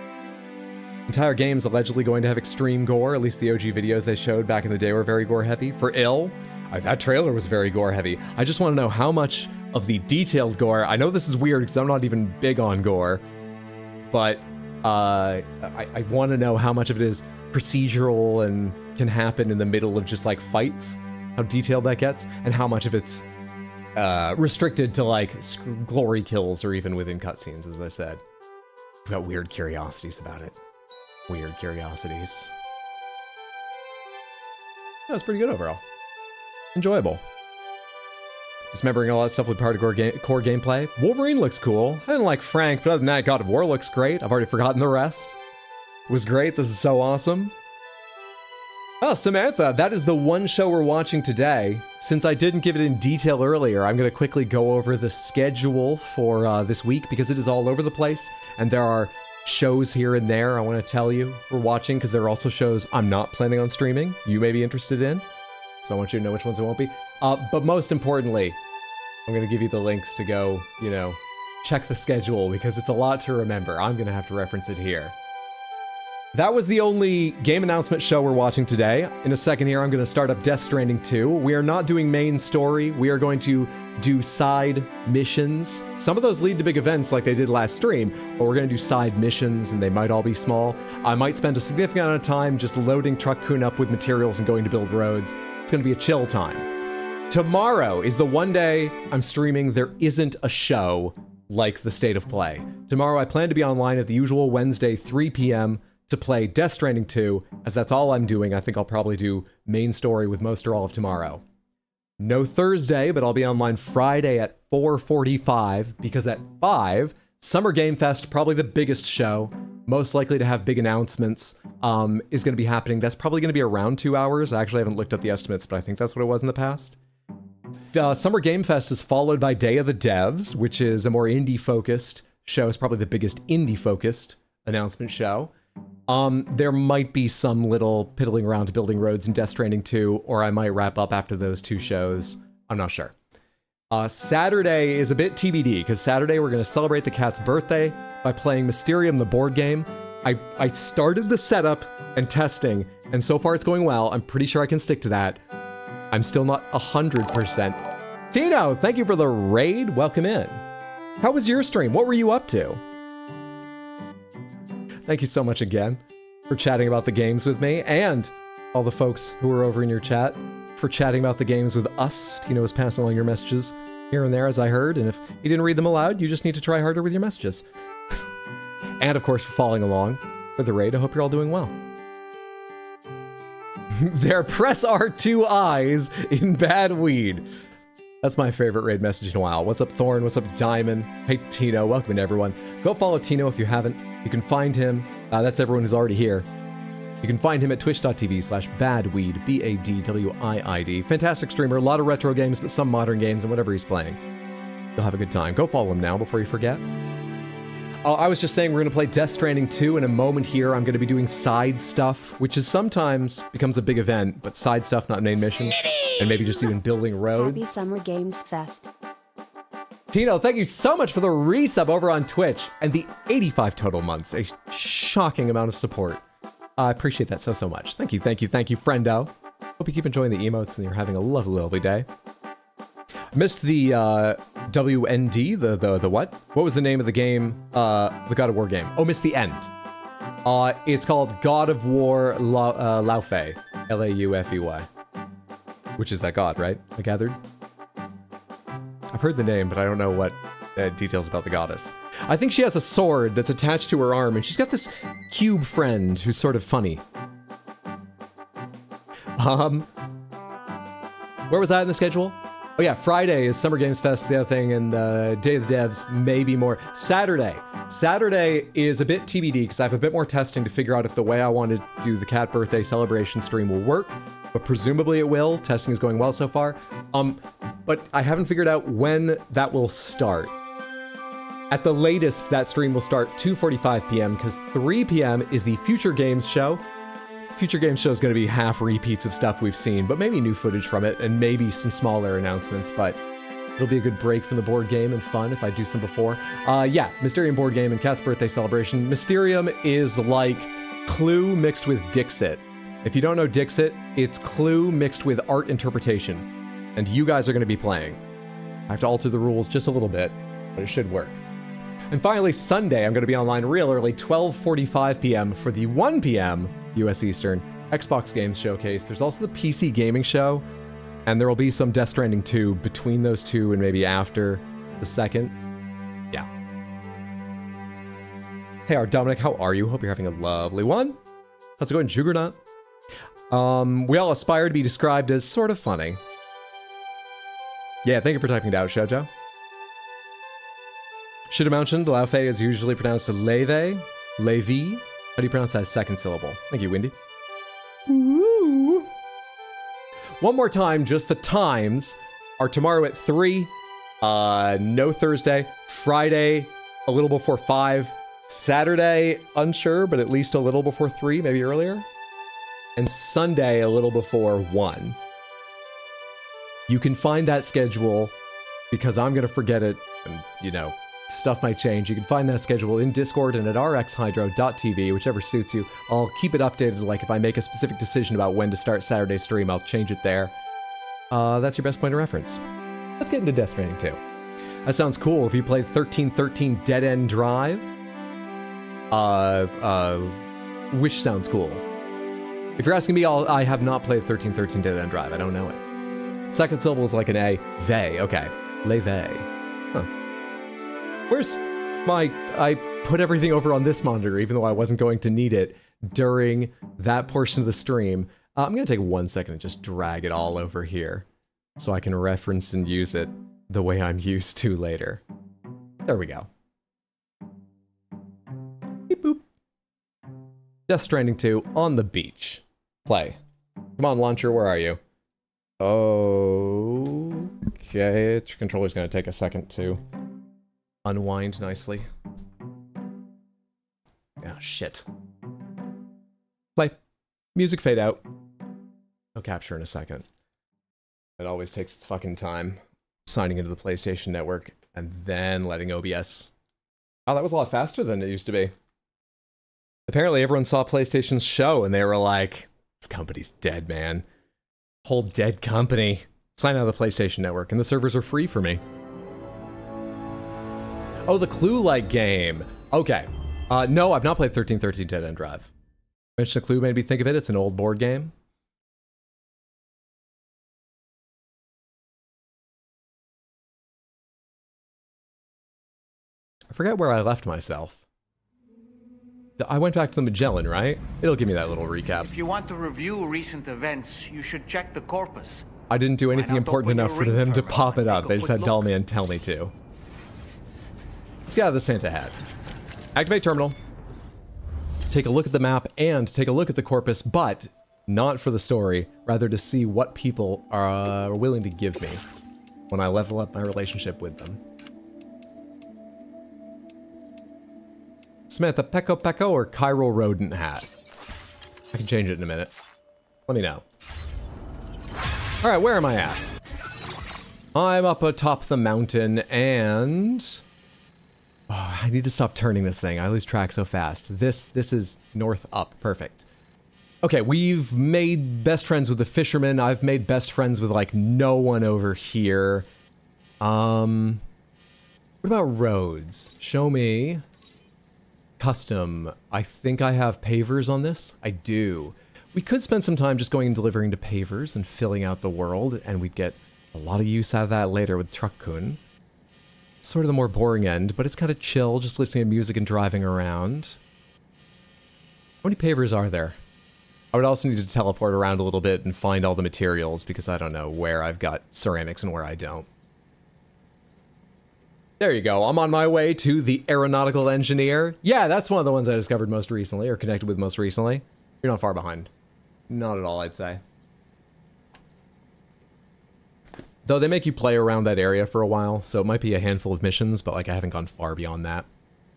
Entire game's allegedly going to have extreme gore. At least the OG videos they showed back in the day were very gore heavy. For Ill, that trailer was very gore heavy. I just want to know how much of the detailed gore. I know this is weird because I'm not even big on gore, but I want to know how much of it is procedural and can happen in the middle of just like fights, how detailed that gets, and how much of it's restricted to like glory kills or even within cutscenes, as I said. I've got weird curiosities about it. Weird curiosities. That was pretty good overall. Enjoyable. Dismembering all that stuff with part of core gameplay. Wolverine looks cool. I didn't like Frank, but other than that, God of War looks great. I've already forgotten the rest. It was great. This is so awesome. Oh, Samantha, that is the one show we're watching today. Since I didn't give it in detail earlier, I'm going to quickly go over the schedule for this week because it is all over the place, and there are shows here and there I want to tell you we're watching because there are also shows I'm not planning on streaming you may be interested in. So I want you to know which ones it won't be. But most importantly, I'm going to give you the links to go, check the schedule because it's a lot to remember. I'm going to have to reference it here. That was the only game announcement show we're watching today. In a second here, I'm going to start up Death Stranding 2. We are not doing main story. We are going to do side missions. Some of those lead to big events like they did last stream, but we're going to do side missions and they might all be small. I might spend a significant amount of time just loading Truck Kun up with materials and going to build roads. It's going to be a chill time. Tomorrow is the one day I'm streaming there isn't a show like the State of Play. Tomorrow I plan to be online at the usual Wednesday 3 p.m. to play Death Stranding 2, as that's all I'm doing. I think I'll probably do main story with most or all of tomorrow. No Thursday, but I'll be online Friday at 4:45 because at 5, Summer Game Fest, probably the biggest show, most likely to have big announcements, is going to be happening. That's probably going to be around 2 hours. I actually haven't looked up the estimates, but I think that's what it was in the past. Summer Game Fest is followed by Day of the Devs, which is a more indie-focused show. It's probably the biggest indie-focused announcement show. There might be some little piddling around building roads in Death Stranding 2, or I might wrap up after those two shows. I'm not sure. Saturday is a bit TBD, because Saturday we're going to celebrate the cat's birthday by playing Mysterium, the board game. I started the setup and testing, and so far it's going well. I'm pretty sure I can stick to that. I'm still not 100%. Tino, thank you for the raid. Welcome in. How was your stream? What were you up to? Thank you so much again for chatting about the games with me, and all the folks who were over in your chat for chatting about the games with us. Tino was passing along your messages here and there, as I heard, and if you didn't read them aloud, you just need to try harder with your messages. And of course, for following along with the raid. I hope you're all doing well. Their press are 2 eyes in bad weed. That's my favorite raid message in a while. What's up, Thorn? What's up, Diamond? Hey, Tino. Welcome in, everyone. Go follow Tino if you haven't. You can find him. That's everyone who's already here. You can find him at twitch.tv/badweed, B-A-D-W-I-I-D. Fantastic streamer. A lot of retro games, but some modern games and whatever he's playing. You'll have a good time. Go follow him now before you forget. I was just saying we're going to play Death Stranding 2 in a moment here. I'm going to be doing side stuff, which is sometimes becomes a big event, but side stuff, not main mission. And maybe just even building roads. Happy Summer Games Fest. Tino, thank you so much for the resub over on Twitch and the 85 total months. A shocking amount of support. I appreciate that so much. Thank you, friendo. Hope you keep enjoying the emotes and you're having a lovely, lovely day. Missed the WND, the what? What was the name of the game? The God of War game. Oh, missed the end. It's called God of War Laufey. Laufey. Which is that god, right? I gathered. I've heard the name, but I don't know what details about the goddess. I think she has a sword that's attached to her arm, and she's got this cube friend who's sort of funny. Where was I in the schedule? Oh yeah, Friday is Summer Games Fest, the other thing, and Day of the Devs, maybe more. Saturday is a bit TBD, because I have a bit more testing to figure out if the way I want to do the cat birthday celebration stream will work, but presumably it will. Testing is going well so far. But I haven't figured out when that will start. At the latest, that stream will start 2:45 p.m. because 3 p.m. is the Future Games show. Future Games show is going to be half repeats of stuff we've seen, but maybe new footage from it and maybe some smaller announcements, but it'll be a good break from the board game and fun if I do some before. Yeah, Mysterium board game and Cat's birthday celebration. Mysterium is like Clue mixed with Dixit. If you don't know Dixit, it's Clue mixed with art interpretation, and you guys are going to be playing. I have to alter the rules just a little bit, but it should work. And finally, Sunday, I'm going to be online real early, 12:45 p.m. for the 1 p.m. US Eastern Xbox Games Showcase. There's also the PC Gaming Show, and there will be some Death Stranding 2 between those two and maybe after the second. Yeah. Hey, Dominic, how are you? Hope you're having a lovely one. How's it going, Juggernaut? We all aspire to be described as sort of funny. Yeah, thank you for typing it out, Shoujo. Should have mentioned, Laufey is usually pronounced Leve. Levi. How do you pronounce that second syllable? Thank you, Windy. Ooh. One more time, just the times are tomorrow at 3, no Thursday, Friday a little before 5, Saturday unsure, but at least a little before 3, maybe earlier, and Sunday a little before 1. You can find that schedule because I'm going to forget it, and you know, stuff might change. You can find that schedule in Discord and at rxhydro.tv, whichever suits you. I'll keep it updated, like if I make a specific decision about when to start Saturday's stream, I'll change it there. That's your best point of reference. Let's get into Death Stranding 2. That sounds cool. If you played 1313 Dead End Drive, which sounds cool. If you're asking me, I have not played 1313 Dead End Drive. I don't know it. Second syllable is like an A. They. Okay. Leve. Huh. Where's my... I put everything over on this monitor, even though I wasn't going to need it during that portion of the stream. I'm going to take 1 second and just drag it all over here. so I can reference and use it the way I'm used to later. There we go. Beep boop. Death Stranding 2 on the beach. Play. Come on, launcher, where are you? Okay, your controller's gonna take a second to unwind nicely. Oh, shit. Play. Music fade out. I'll capture in a second. It always takes its fucking time signing into the PlayStation Network and then letting OBS. Oh, that was a lot faster than it used to be. Apparently everyone saw PlayStation's show and they were like, this company's dead, man. Whole dead company. Sign out of the PlayStation Network and the servers are free for me. Oh, the Clue-like game. Okay. No, I've not played 1313 Dead End Drive. Mention a Clue made me think of it. It's an old board game. I forget where I left myself. I went back to the Magellan, right? It'll give me that little recap. If you want to review recent events, you should check the corpus. I didn't do anything important enough for them to pop it up. They just had Dullman tell me to. Let's get out of the Santa hat. Activate terminal. Take a look at the map and take a look at the corpus, but not for the story, rather to see what people are willing to give me when I level up my relationship with them. Samantha Pecco Pecco or Chiral Rodent Hat? I can change it in a minute. Let me know. Alright, where am I at? I'm up atop the mountain and... Oh, I need to stop turning this thing. I lose track so fast. This is north up. Perfect. Okay, we've made best friends with the fisherman. I've made best friends with, like, no one over here. What about roads? Show me... Custom. I think I have pavers on this. I do. We could spend some time just going and delivering to pavers and filling out the world, and we'd get a lot of use out of that later with Truck-kun. Sort of the more boring end, but it's kind of chill, just listening to music and driving around. How many pavers are there? I would also need to teleport around a little bit and find all the materials, because I don't know where I've got ceramics and where I don't. There you go. I'm on my way to the aeronautical engineer. Yeah, that's one of the ones I discovered most recently, or connected with most recently. You're not far behind. Not at all, I'd say. Though they make you play around that area for a while, so it might be a handful of missions, but like I haven't gone far beyond that.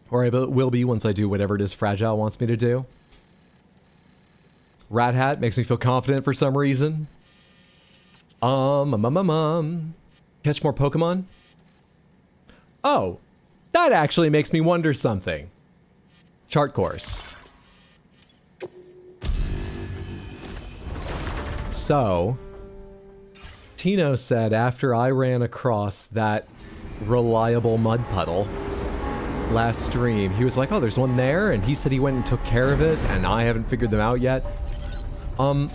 Or I will be once I do whatever it is Fragile wants me to do. Rat Hat makes me feel confident for some reason. Catch more Pokemon? Oh, that actually makes me wonder something. Chart course. So, Tino said after I ran across that reliable mud puddle last stream, he was like, oh, there's one there, and he said he went and took care of it, and I haven't figured them out yet. I'm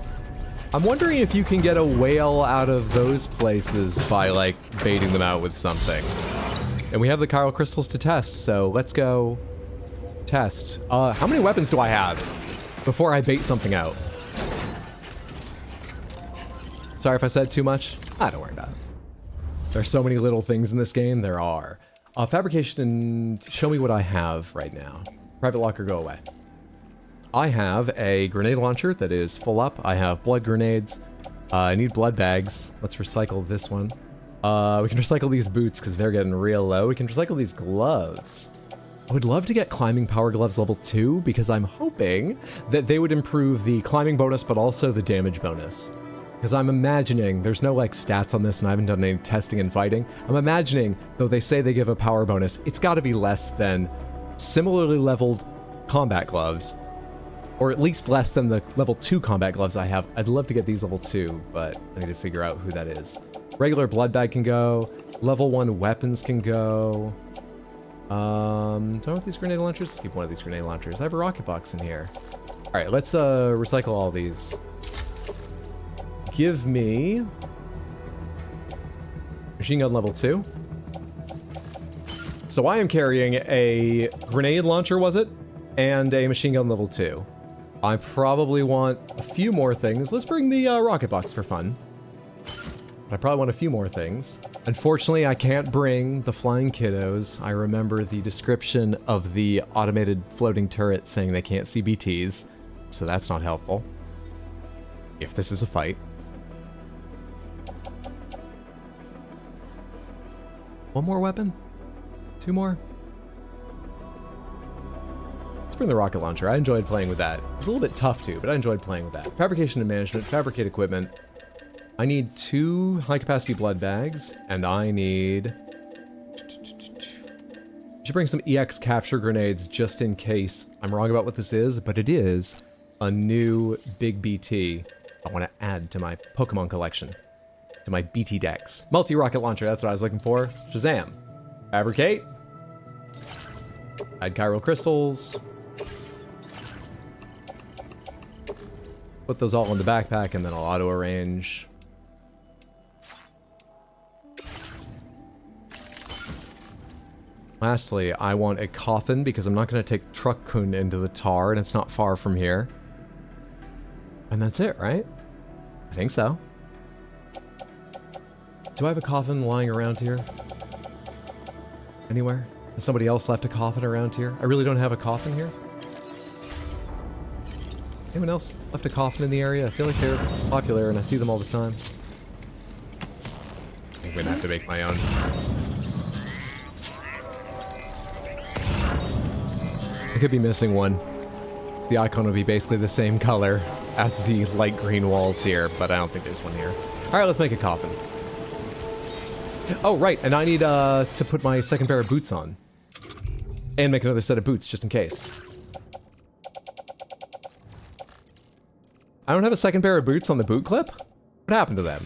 wondering if you can get a whale out of those places by, like, baiting them out with something. And we have the chiral crystals to test, so let's go test. How many weapons do I have before I bait something out? Sorry if I said too much. Don't worry about it. There's so many little things in this game. There are. Fabrication and show me what I have right now. Private locker, go away. I have a grenade launcher that is full up. I have blood grenades. I need blood bags. Let's recycle this one. We can recycle these boots because they're getting real low. We can recycle these gloves. I would love to get climbing power gloves level 2 because I'm hoping that they would improve the climbing bonus but also the damage bonus. Because I'm imagining, there's no like stats on this and I haven't done any testing and fighting. I'm imagining, though they say they give a power bonus, it's got to be less than similarly leveled combat gloves. Or at least less than the level 2 combat gloves I have. I'd love to get these level 2, but I need to figure out who that is. Regular blood bag can go. Level 1 weapons can go. Do I want these grenade launchers? Let's keep one of these grenade launchers. I have a rocket box in here. Alright, let's recycle all these. Give me... machine gun level 2. So I am carrying a grenade launcher, was it? And a machine gun level 2. I probably want a few more things. Let's bring the rocket box for fun. I probably want a few more things. Unfortunately, I can't bring the flying kiddos. I remember the description of the automated floating turret saying they can't see BTs, so that's not helpful. If this is a fight. One more weapon? Two more? Let's bring the rocket launcher. I enjoyed playing with that. It's a little bit tough too, but I enjoyed playing with that. Fabrication and management, fabricate equipment. I need 2 high-capacity blood bags, and I need... should bring some EX capture grenades just in case I'm wrong about what this is, but it is a new big BT I want to add to my Pokemon collection, to my BT decks. Multi-rocket launcher, that's what I was looking for. Shazam. Fabricate. Add chiral crystals. Put those all in the backpack, and then I'll auto-arrange. Lastly, I want a coffin because I'm not going to take Truck-kun into the tar, and it's not far from here. And that's it, right? I think so. Do I have a coffin lying around here? Anywhere? Has somebody else left a coffin around here? I really don't have a coffin here? Anyone else left a coffin in the area? I feel like they're popular and I see them all the time. I think I'm gonna have to make my own. I could be missing one. The icon would be basically the same color as the light green walls here, but I don't think there's one here. Alright, let's make a coffin. Oh, right, and I need to put my second pair of boots on. And make another set of boots, just in case. I don't have a second pair of boots on the boot clip? What happened to them?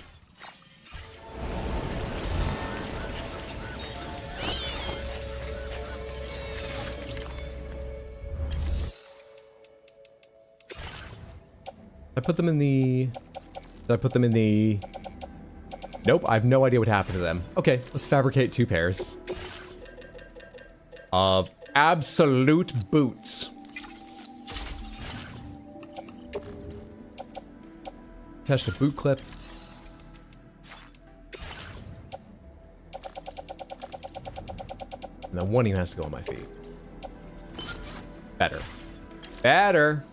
I put them in the... Did I put them in the... Nope, I have no idea what happened to them. Okay, let's fabricate 2 pairs of absolute boots. Attach the boot clip. And then one even has to go on my feet. Better. Better!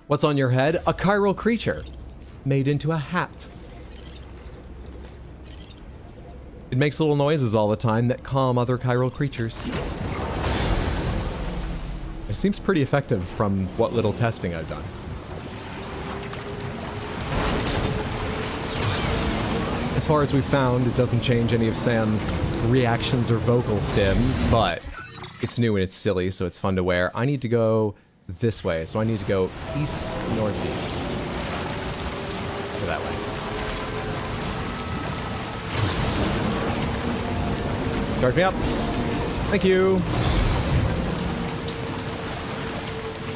What's on your head? A chiral creature made into a hat. It makes little noises all the time that calm other chiral creatures. It seems pretty effective from what little testing I've done. As far as we've found, it doesn't change any of Sam's reactions or vocal stems, but it's new and it's silly, so it's fun to wear. I need to go this way, so I need to go east, northeast. Go that way. Charge me up. Thank you.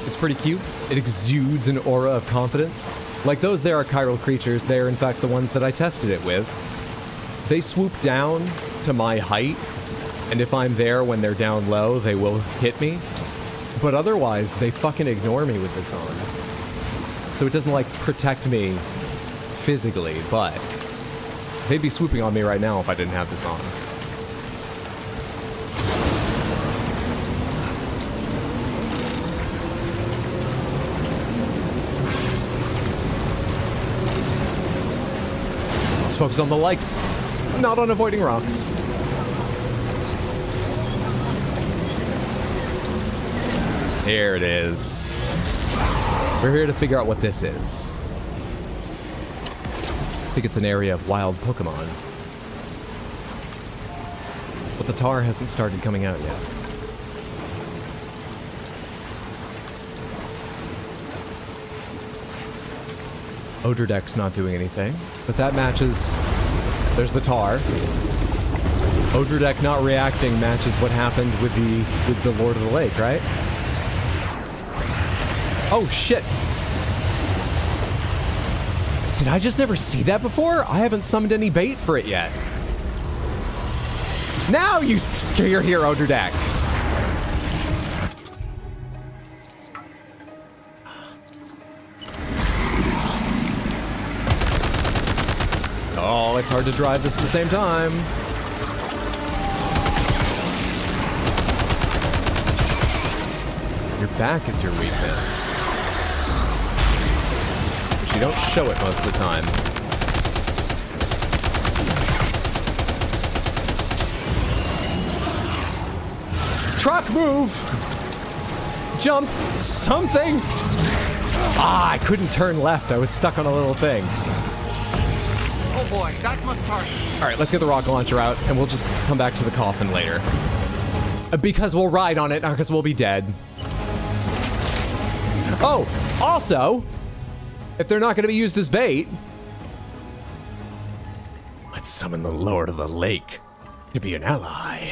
It's pretty cute. It exudes an aura of confidence. Like those there are chiral creatures. They are in fact the ones that I tested it with. They swoop down to my height, and if I'm there when they're down low, they will hit me. But otherwise, they fucking ignore me with this on. So it doesn't, like, protect me physically, but they'd be swooping on me right now if I didn't have this on. Let's focus on the likes, not on avoiding rocks. Here it is. We're here to figure out what this is. I think it's an area of wild Pokemon. But the tar hasn't started coming out yet. Odor Deck's not doing anything, but that matches... There's the tar. Odor Deck not reacting matches what happened with the Lord of the Lake, right? Oh, shit. Did I just never see that before? I haven't summoned any bait for it yet. Now you your hero under deck. Oh, it's hard to drive this at the same time. Your back is your weakness. But you don't show it most of the time. Truck, move! Jump! Something! Ah, I couldn't turn left. I was stuck on a little thing. Oh boy, that must hurt. All right, let's get the rocket launcher out, and we'll just come back to the coffin later. Because we'll ride on it, not because we'll be dead. Oh, also, if they're not going to be used as bait, let's summon the Lord of the Lake to be an ally.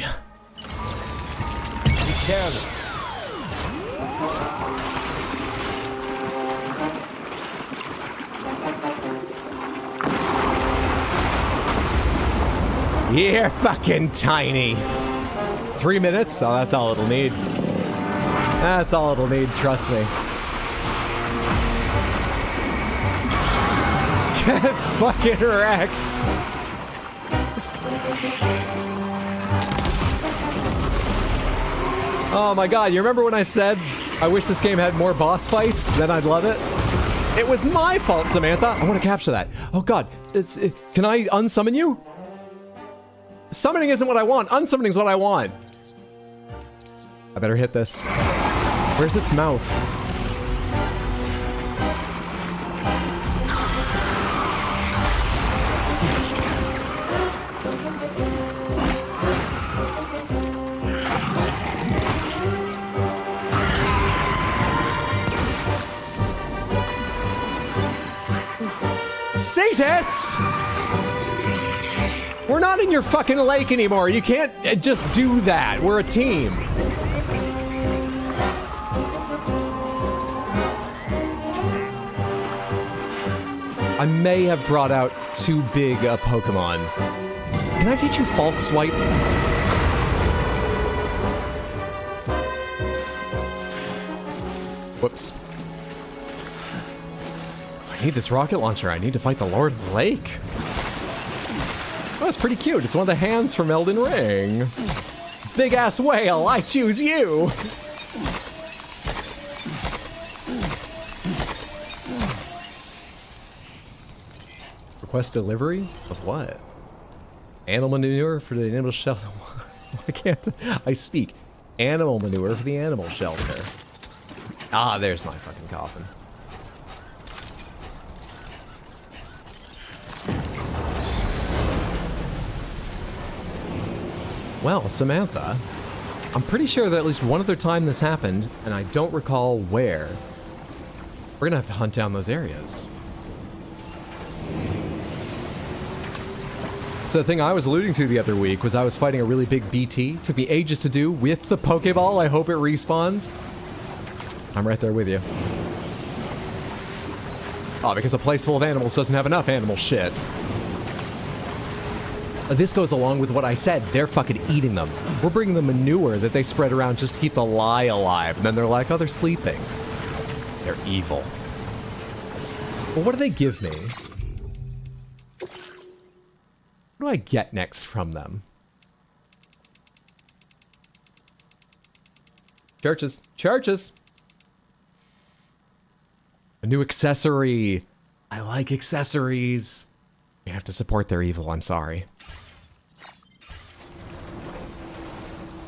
Be careful. You're fucking tiny. 3 minutes? Oh, that's all it'll need. That's all it'll need, trust me. Get fucking wrecked. Oh my god, you remember when I said I wish this game had more boss fights? Then I'd love it? It was my fault, Samantha. I want to capture that. Oh god, can I unsummon you? Summoning isn't what I want. Unsummoning is what I want. I better hit this. Where's its mouth? Satus! We're not in your fucking lake anymore. You can't just do that. We're a team. I may have brought out too big a Pokemon. Can I teach you false swipe? Whoops. I need this rocket launcher. I need to fight the Lord of the Lake. Oh, it's pretty cute. It's one of the hands from Elden Ring. Big ass whale, I choose you. Request delivery? Of what? Animal manure for the animal shelter. Why can't I speak? Animal manure for the animal shelter. Ah, there's my fucking coffin. Well, Samantha, I'm pretty sure that at least one other time this happened, and I don't recall where. We're gonna have to hunt down those areas. So the thing I was alluding to the other week was I was fighting a really big BT. Took me ages to do with the Pokeball. I hope it respawns. I'm right there with you. Oh, because a place full of animals doesn't have enough animal shit. This goes along with what I said. They're fucking eating them. We're bringing them manure that they spread around just to keep the lie alive. And then they're like, oh, they're sleeping. They're evil. Well, what do they give me? What do I get next from them? Churches. Churches! A new accessory. I like accessories. You have to support their evil, I'm sorry.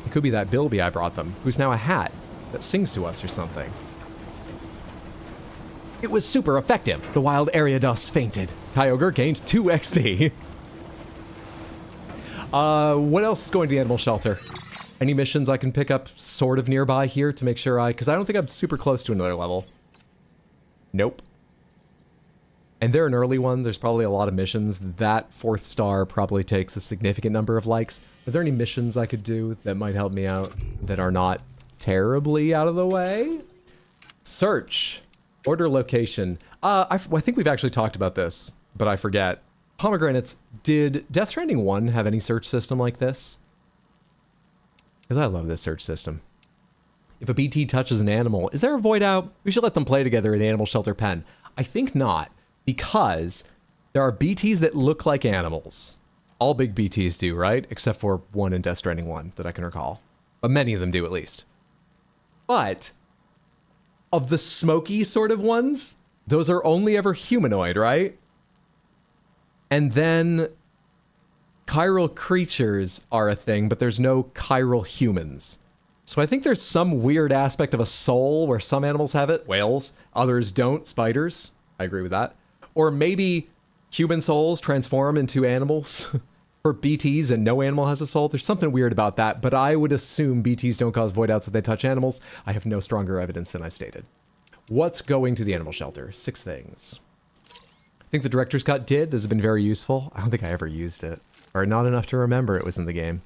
It could be that Bilby I brought them, who's now a hat that sings to us or something. It was super effective. The wild Ariados fainted. Kyogre gained 2 XP. What else is going to the animal shelter? Any missions I can pick up sort of nearby here to make sure because I don't think I'm super close to another level. Nope. And they're an early one. There's probably a lot of missions. That 4th star probably takes a significant number of likes. Are there any missions I could do that might help me out that are not terribly out of the way? Search. Order location. I think we've actually talked about this, but I forget. Pomegranates. Did Death Stranding 1 have any search system like this? Because I love this search system. If a BT touches an animal, is there a void out? We should let them play together in the animal shelter pen. I think not, because there are BTs that look like animals. All big BTs do, right? Except for one in Death Stranding 1 that I can recall. But many of them do, at least. But of the smoky sort of ones, those are only ever humanoid, right? And then chiral creatures are a thing, but there's no chiral humans. So I think there's some weird aspect of a soul where some animals have it, whales, others don't, spiders. I agree with that. Or maybe human souls transform into animals for BTs and no animal has a soul. There's something weird about that, but I would assume BTs don't cause void outs if they touch animals. I have no stronger evidence than I stated. What's going to the animal shelter? 6 things. I think the director's cut did. This has been very useful. I don't think I ever used it, or not enough to remember it was in the game.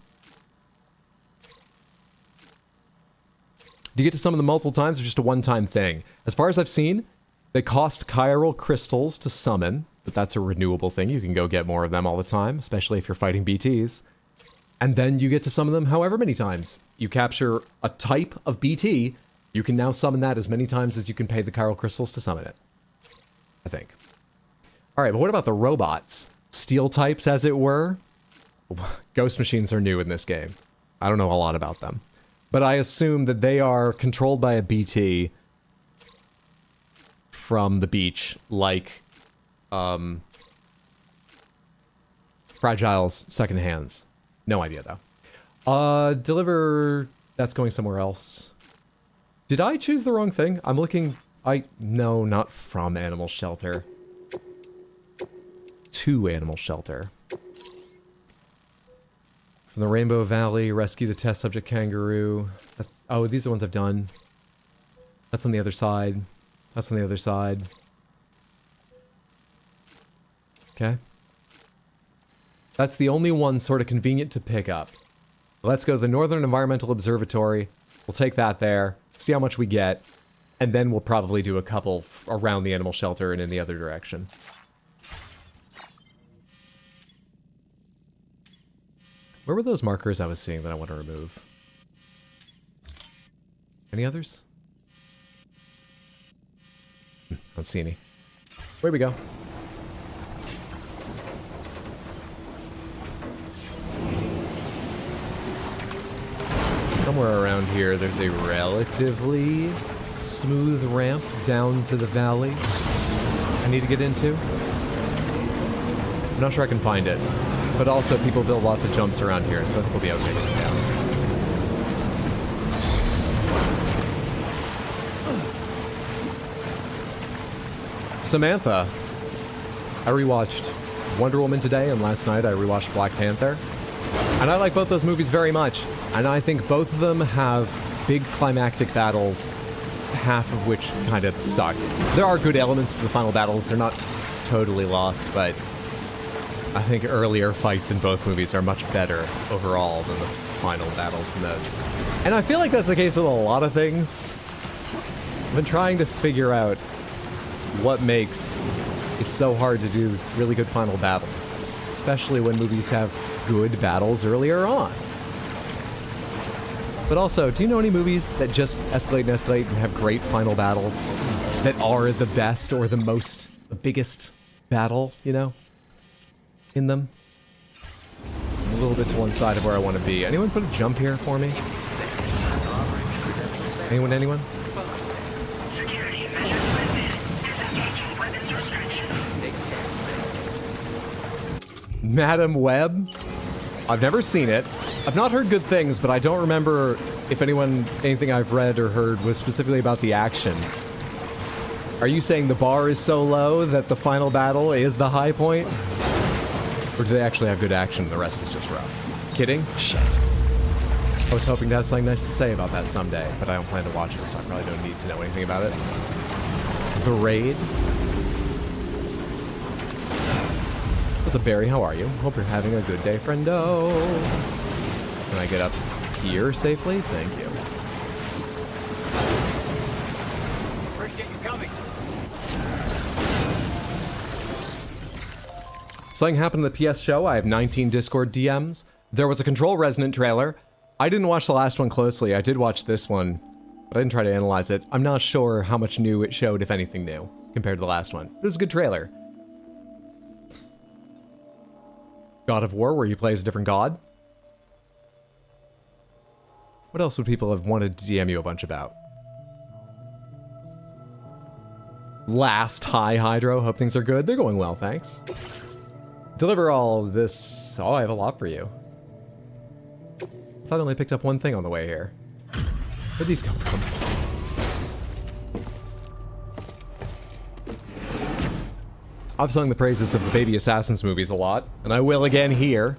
Do you get to some of them multiple times or just a one-time thing? As far as I've seen, they cost chiral crystals to summon, but that's a renewable thing. You can go get more of them all the time, especially if you're fighting BTs. And then you get to summon them however many times. You capture a type of BT, you can now summon that as many times as you can pay the chiral crystals to summon it. I think. All right, but what about the robots? Steel types, as it were? Ghost machines are new in this game. I don't know a lot about them. But I assume that they are controlled by a BT from the beach, like Fragile's second hands. No idea, though. Deliver... That's going somewhere else. Did I choose the wrong thing? I'm looking... No, not from Animal Shelter. To Animal Shelter. From the Rainbow Valley, rescue the test subject kangaroo. Oh, these are the ones I've done. That's on the other side. That's on the other side. Okay. That's the only one sort of convenient to pick up. Let's go to the Northern Environmental Observatory. We'll take that there, see how much we get, and then we'll probably do a couple around the animal shelter and in the other direction. Where were those markers I was seeing that I want to remove? Any others? Don't see any. Where we go? Somewhere around here, there's a relatively smooth ramp down to the valley I need to get into. I'm not sure I can find it. But also, people build lots of jumps around here, so I think we'll be okay to get down. Samantha. I rewatched Wonder Woman today, and last night I rewatched Black Panther. And I like both those movies very much. And I think both of them have big climactic battles, half of which kind of suck. There are good elements to the final battles. They're not totally lost, but I think earlier fights in both movies are much better overall than the final battles in those. And I feel like that's the case with a lot of things. I've been trying to figure out what makes it so hard to do really good final battles, especially when movies have good battles earlier on. But also, do you know any movies that just escalate and escalate and have great final battles that are the best or the biggest battle, you know? In them. I'm a little bit to one side of where I want to be. Anyone put a jump here for me? Anyone? Madam Web? I've never seen it. I've not heard good things, but I don't remember if anything I've read or heard was specifically about the action. Are you saying the bar is so low that the final battle is the high point? Or do they actually have good action and the rest is just rough? Kidding? Shit. I was hoping to have something nice to say about that someday, but I don't plan to watch it, so I probably don't need to know anything about it. The Raid. What's up, Barry? How are you? Hope you're having a good day, friendo. Can I get up here safely? Thank you. Appreciate you coming. Something happened in the PS show. I have 19 Discord DMs. There was a Control Resonant trailer. I didn't watch the last one closely. I did watch this one, but I didn't try to analyze it. I'm not sure how much new it showed, if anything new, compared to the last one. It was a good trailer. God of War, where you play as a different god. What else would people have wanted to DM you a bunch about? Last High Hydro. Hope things are good. They're going well, thanks. Deliver all of this. Oh, I have a lot for you. I thought I only picked up one thing on the way here. Where'd these come from? I've sung the praises of the Baby Assassins movies a lot, and I will again here.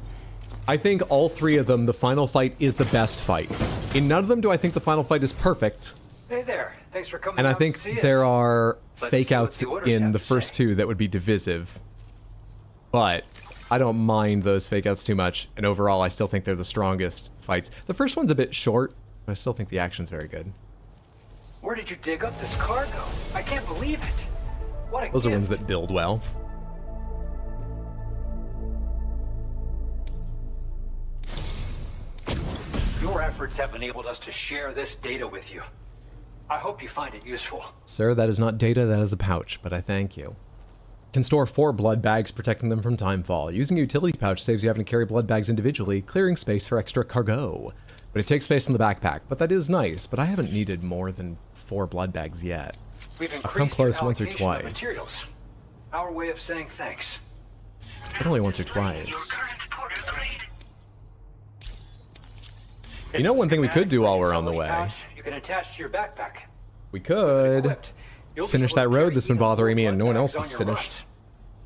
I think all three of them, the final fight is the best fight. In none of them do I think the final fight is perfect. Hey there, thanks for coming. And I think there are fake outs in the to first two that would be divisive. But I don't mind those fake outs too much, and overall I still think they're the strongest fights. The first one's a bit short, but I still think the action's very good. Where did you dig up this cargo? I can't believe it. What a Those are gift. ones that build well. Your efforts have enabled us to share this data with you. I hope you find it useful. Sir, that is not data, that is a pouch, but I thank you. Can store 4 blood bags, protecting them from timefall. Using a utility pouch saves you having to carry blood bags individually, clearing space for extra cargo. But it takes space in the backpack, but that is nice, but I haven't needed more than 4 blood bags yet. We've I've come close once or twice. Materials. Our way of saying thanks. But only once or twice. You know one thing we could do while we're on the way? You can attach to your backpack. We could finish that road that's been bothering me and no one else has finished.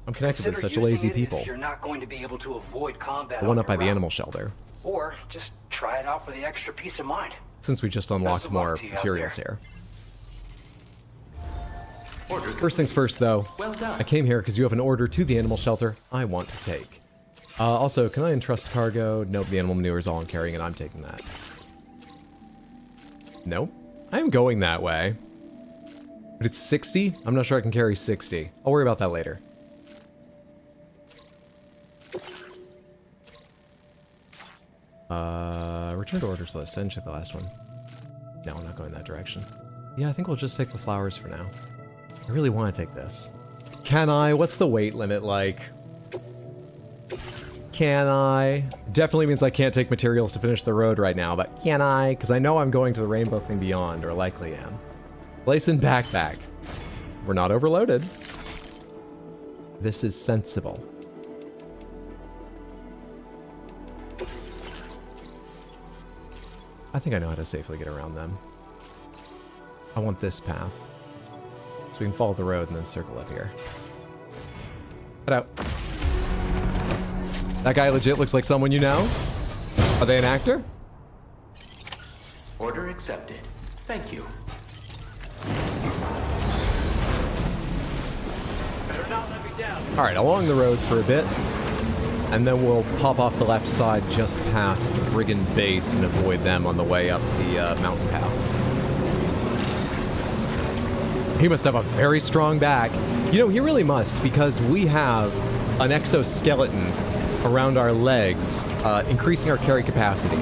I'm connected with such lazy people. If you're not going to be able to avoid combat The one up on by the your animal shelter. Or just try it out for the extra peace of mind. Since we just unlocked more materials here. First things first, though. I came here because you have an order to the animal shelter I want to take. Also, can I entrust cargo? Nope, the animal manure is all I'm carrying, and I'm taking that. Nope. I'm going that way. But it's 60? I'm not sure I can carry 60. I'll worry about that later. Return to orders list. I didn't check the last one. No, I'm not going that direction. Yeah, I think we'll just take the flowers for now. I really want to take this. Can I? What's the weight limit like? Can I? Definitely means I can't take materials to finish the road right now, but can I? Because I know I'm going to the Rainbow Thing Beyond, or likely am. Place in backpack. We're not overloaded. This is sensible. I think I know how to safely get around them. I want this path. So we can follow the road and then circle up here. Head out. That guy legit looks like someone you know? Are they an actor? Order accepted. Thank you. Better not let me down. Alright, along the road for a bit. And then we'll pop off the left side just past the brigand base and avoid them on the way up the mountain path. He must have a very strong back. You know, he really must, because we have an exoskeleton around our legs, increasing our carry capacity.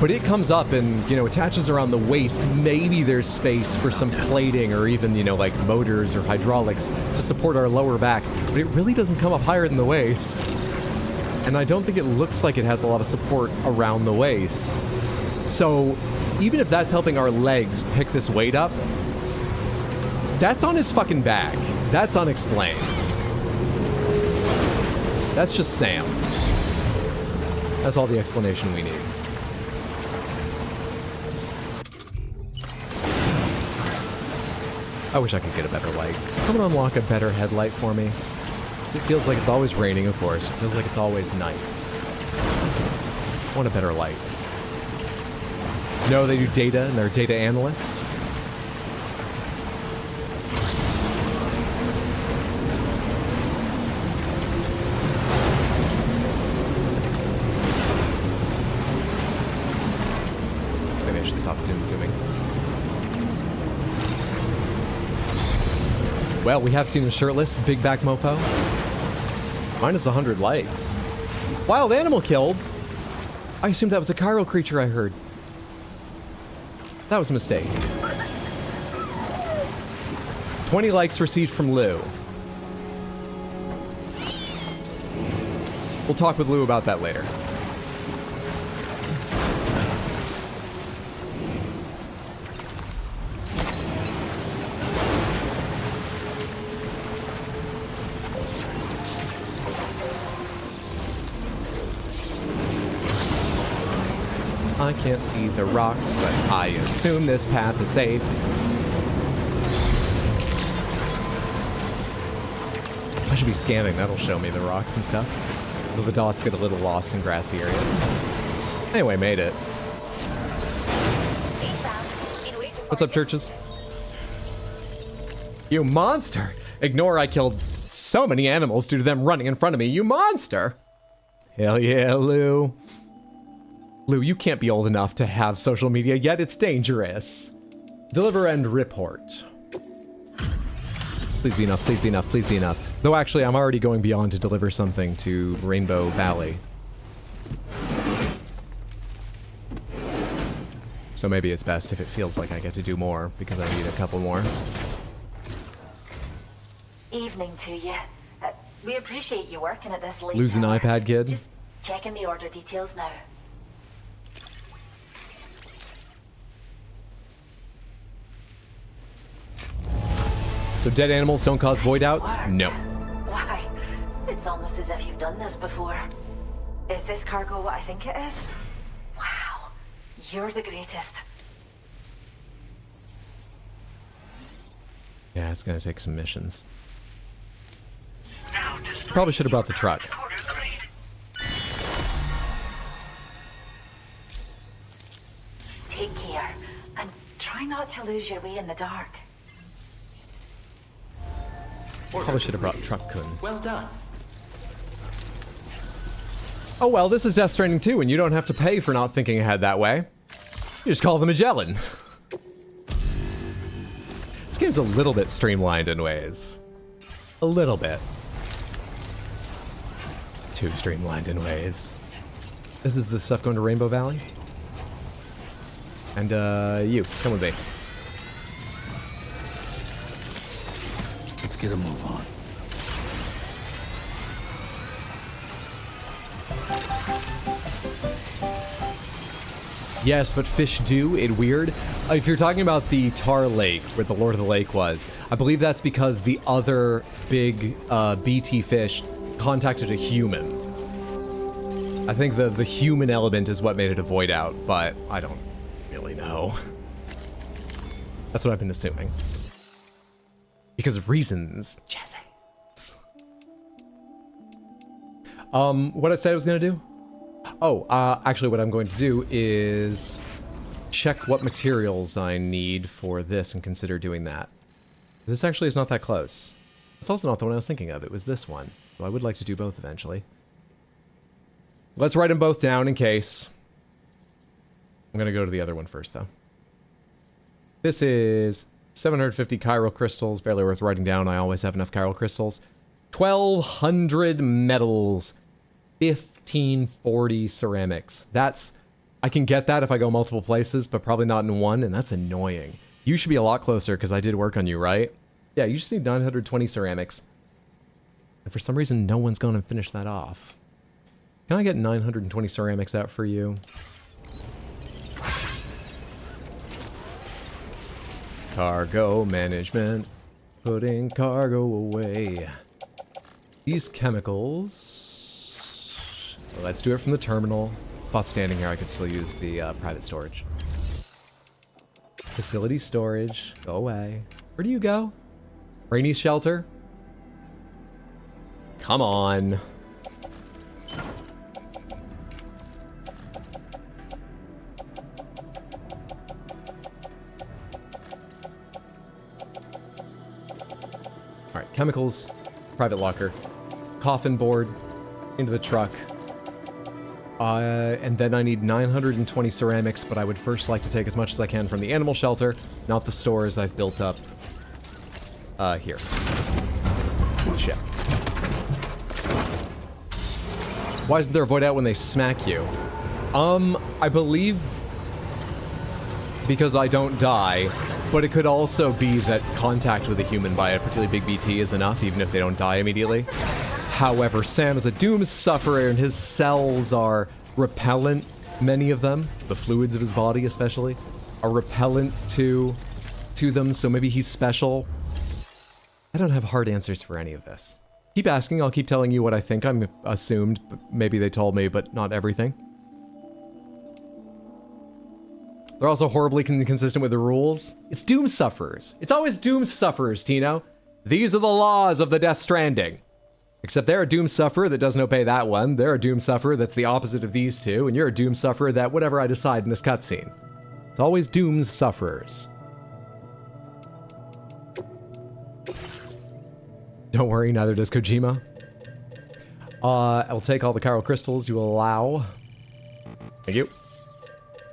But it comes up and, you know, attaches around the waist. Maybe there's space for some plating or even, you know, like motors or hydraulics to support our lower back. But it really doesn't come up higher than the waist. And I don't think it looks like it has a lot of support around the waist. So even if that's helping our legs pick this weight up, that's on his fucking back. That's unexplained. That's just Sam. That's all the explanation we need. I wish I could get a better light. Can someone unlock a better headlight for me? It feels like it's always raining, of course. It feels like it's always night. I want a better light. No, they do data, and they're a data analyst. Maybe I should stop zooming. Well, we have seen him shirtless, big back mofo. Minus 100 likes. Wild animal killed. I assumed that was a chiral creature I heard. That was a mistake. 20 likes received from Lou. We'll talk with Lou about that later. I can't see the rocks, but I assume this path is safe. I should be scanning, that'll show me the rocks and stuff. The dots get a little lost in grassy areas. Anyway, made it. What's up, churches? You monster! Ignore I killed so many animals due to them running in front of me, you monster! Hell yeah, Lou. Lou, you can't be old enough to have social media yet, it's dangerous. Deliver and report. Please be enough, please be enough, please be enough. Though actually, I'm already going beyond to deliver something to Rainbow Valley. So maybe it's best if it feels like I get to do more, because I need a couple more. Evening to you. We appreciate you working at this late Lose an hour. iPad, kid? Just checking the order details now. So dead animals don't cause void outs? No. Why? It's almost as if you've done this before. Is this cargo what I think it is? Wow. You're the greatest. Yeah, it's gonna take some missions. Probably should have brought the truck. Take care. And try not to lose your way in the dark. Probably should have brought Truck-kun. Well done. Oh well, this is Death Stranding 2, and you don't have to pay for not thinking ahead that way. You just call the Magellan. This game's a little bit streamlined in ways. A little bit. Too streamlined in ways. This is the stuff going to Rainbow Valley? And, you, come with me. Let's get a move on. Yes, but fish do, it weird. If you're talking about the Tar Lake, where the Lord of the Lake was, I believe that's because the other big BT fish contacted a human. I think the human element is what made it a void out, but I don't really know. That's what I've been assuming. Because of reasons. Jazzy. What I said I was gonna do? Oh, actually what I'm going to do is check what materials I need for this and consider doing that. This actually is not that close. It's also not the one I was thinking of. It was this one. So I would like to do both eventually. Let's write them both down in case. I'm gonna go to the other one first though. This is 750 chiral crystals, barely worth writing down. I always have enough chiral crystals. 1,200 metals. 1,540 ceramics. That's... I can get that if I go multiple places, but probably not in one, and that's annoying. You should be a lot closer, because I did work on you, right? Yeah, you just need 920 ceramics. And for some reason, no one's gone and finished that off. Can I get 920 ceramics out for you? Cargo management. Putting cargo away. These chemicals... Let's do it from the terminal. Thought standing here I could still use the private storage. Facility storage. Go away. Where do you go? Rainy's shelter? Come on. Alright, chemicals, private locker, coffin board, into the truck. And then I need 920 ceramics, but I would first like to take as much as I can from the animal shelter, not the stores I've built up here. Shit. Why isn't there a void out when they smack you? I believe because I don't die, but it could also be that contact with a human by a particularly big BT is enough, even if they don't die immediately. However, Sam is a doom sufferer, and his cells are repellent. Many of them, the fluids of his body especially, are repellent to them, so maybe he's special. I don't have hard answers for any of this. Keep asking, I'll keep telling you what I think. I'm assumed, but maybe they told me, but not everything. They're also horribly inconsistent with the rules. It's doom sufferers. It's always doom sufferers, Tino. These are the laws of the Death Stranding. Except they're a doom sufferer that doesn't obey that one. They're a doom sufferer that's the opposite of these two, and you're a doom sufferer that whatever I decide in this cutscene. It's always doom sufferers. Don't worry, neither does Kojima. I'll take all the chiral crystals you allow. Thank you.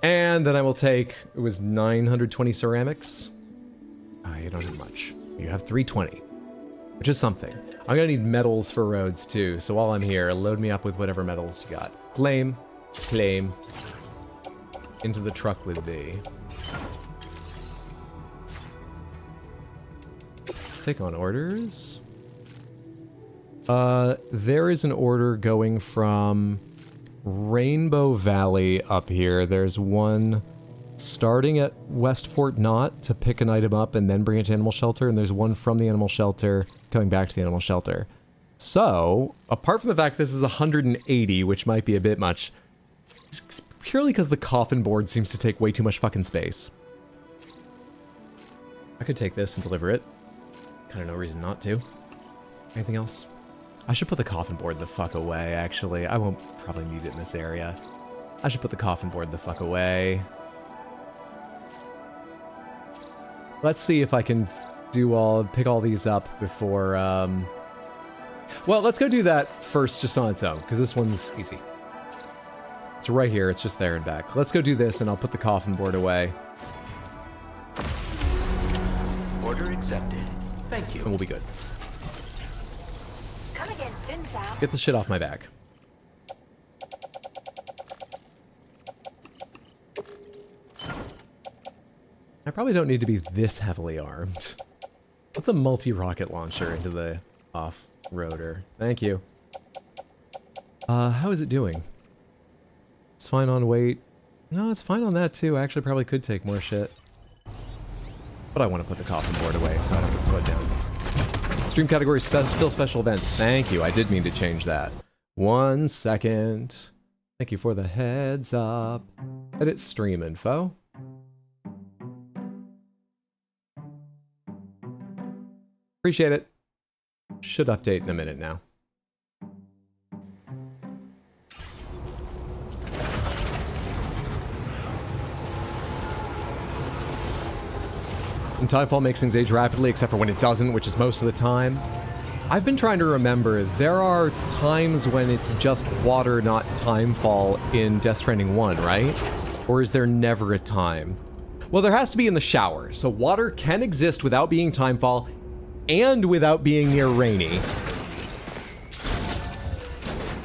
And then I will take, it was 920 ceramics. You don't need much. You have 320, which is something. I'm gonna need metals for roads too, so while I'm here, load me up with whatever metals you got. Claim, into the truck with thee. Take on orders. There is an order going from Rainbow Valley up here. There's one starting at West Fort Knot to pick an item up and then bring it to Animal Shelter, and there's one from the Animal Shelter coming back to the Animal Shelter. So, apart from the fact this is 180, which might be a bit much, it's purely because the coffin board seems to take way too much fucking space. I could take this and deliver it. Kind of no reason not to. Anything else? I should put the coffin board the fuck away, actually. I won't probably need it in this area. I should put the coffin board the fuck away. Let's see if I can pick all these up before, well, let's go do that first just on its own, because this one's easy. It's right here, it's just there and back. Let's go do this, and I'll put the coffin board away. Order accepted. Thank you. And we'll be good. Come again soon, Sam. Get the shit off my back. I probably don't need to be this heavily armed. Put the multi-rocket launcher into the off-roader. Thank you. How is it doing? It's fine on weight. No, it's fine on that too. I actually probably could take more shit. But I want to put the coffin board away so I don't get slowed down. Stream category still special events. Thank you. I did mean to change that. 1 second. Thank you for the heads up. Edit stream info. Appreciate it. Should update in a minute now. And Timefall makes things age rapidly, except for when it doesn't, which is most of the time. I've been trying to remember, there are times when it's just water, not Timefall in Death Stranding 1, right? Or is there never a time? Well, there has to be in the shower, so water can exist without being Timefall and without being near rainy.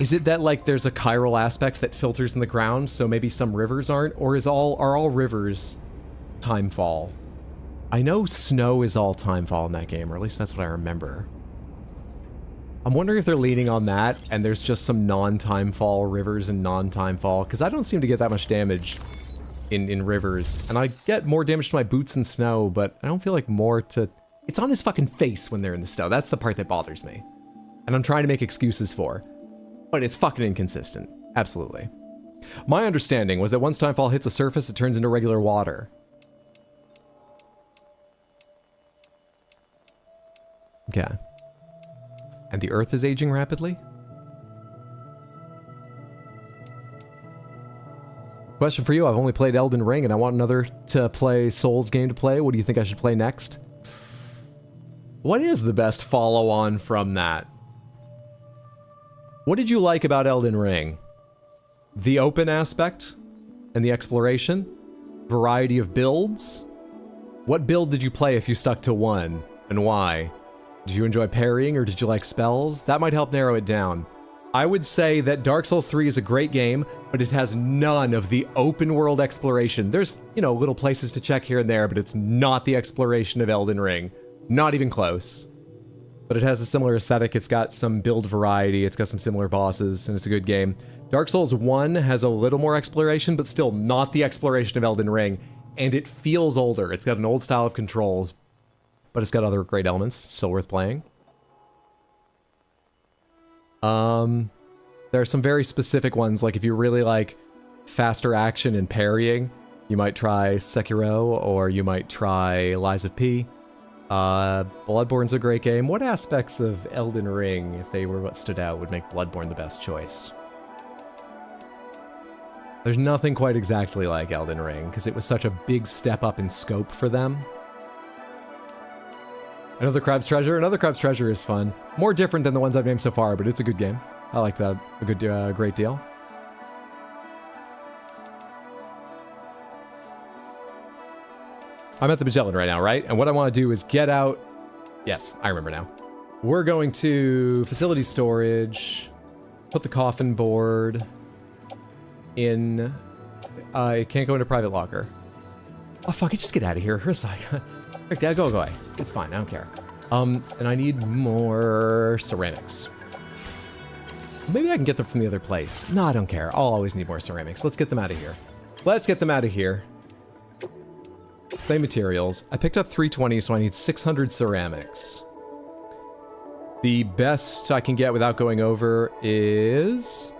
Is it that, like, there's a chiral aspect that filters in the ground, so maybe some rivers aren't? Or are all rivers Timefall? I know snow is all Timefall in that game, or at least that's what I remember. I'm wondering if they're leaning on that, and there's just some non-Timefall rivers and non-Timefall, because I don't seem to get that much damage in rivers. And I get more damage to my boots in snow, but I don't feel like more to... It's on his fucking face when they're in the snow. That's the part that bothers me. And I'm trying to make excuses for. But it's fucking inconsistent. Absolutely. My understanding was that once Timefall hits a surface, it turns into regular water. Okay. And the Earth is aging rapidly? Question for you, I've only played Elden Ring and I want another to play Souls game to play. What do you think I should play next? What is the best follow-on from that? What did you like about Elden Ring? The open aspect? And the exploration? Variety of builds? What build did you play if you stuck to one? And why? Did you enjoy parrying or did you like spells? That might help narrow it down. I would say that Dark Souls 3 is a great game, but it has none of the open world exploration. There's, you know, little places to check here and there, but it's not the exploration of Elden Ring. Not even close. But it has a similar aesthetic. It's got some build variety. It's got some similar bosses, and it's a good game. Dark Souls 1 has a little more exploration, but still not the exploration of Elden Ring. And it feels older. It's got an old style of controls, but it's got other great elements. Still worth playing. There are some very specific ones, like if you really like faster action and parrying, you might try Sekiro, or you might try Lies of P. Bloodborne's a great game. What aspects of Elden Ring, if they were what stood out, would make Bloodborne the best choice? There's nothing quite exactly like Elden Ring, because it was such a big step up in scope for them. Another Crab's Treasure. Another Crab's Treasure is fun. More different than the ones I've named so far, but it's a good game. I like that a great deal. I'm at the Magellan right now, right? And what I want to do is get out... Yes, I remember now. We're going to facility storage, put the coffin board in... I can't go into private locker. Oh, fuck it, just get out of here. Here's like... Go away. It's fine, I don't care. And I need more ceramics. Maybe I can get them from the other place. No, I don't care. I'll always need more ceramics. Let's get them out of here. Let's get them out of here. Same materials. I picked up 320, so I need 600 ceramics. The best I can get without going over is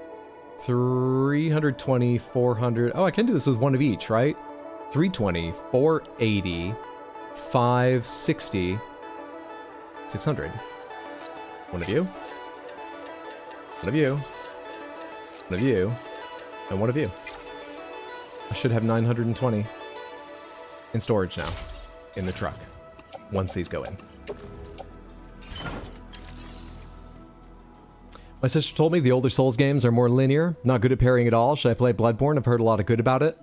320, 400. Oh, I can do this with one of each, right? 320, 480, 560, 600. One of you. One of you. One of you. And one of you. I should have 920 in storage now. In the truck. Once these go in. My sister told me the older Souls games are more linear. Not good at parrying at all. Should I play Bloodborne? I've heard a lot of good about it.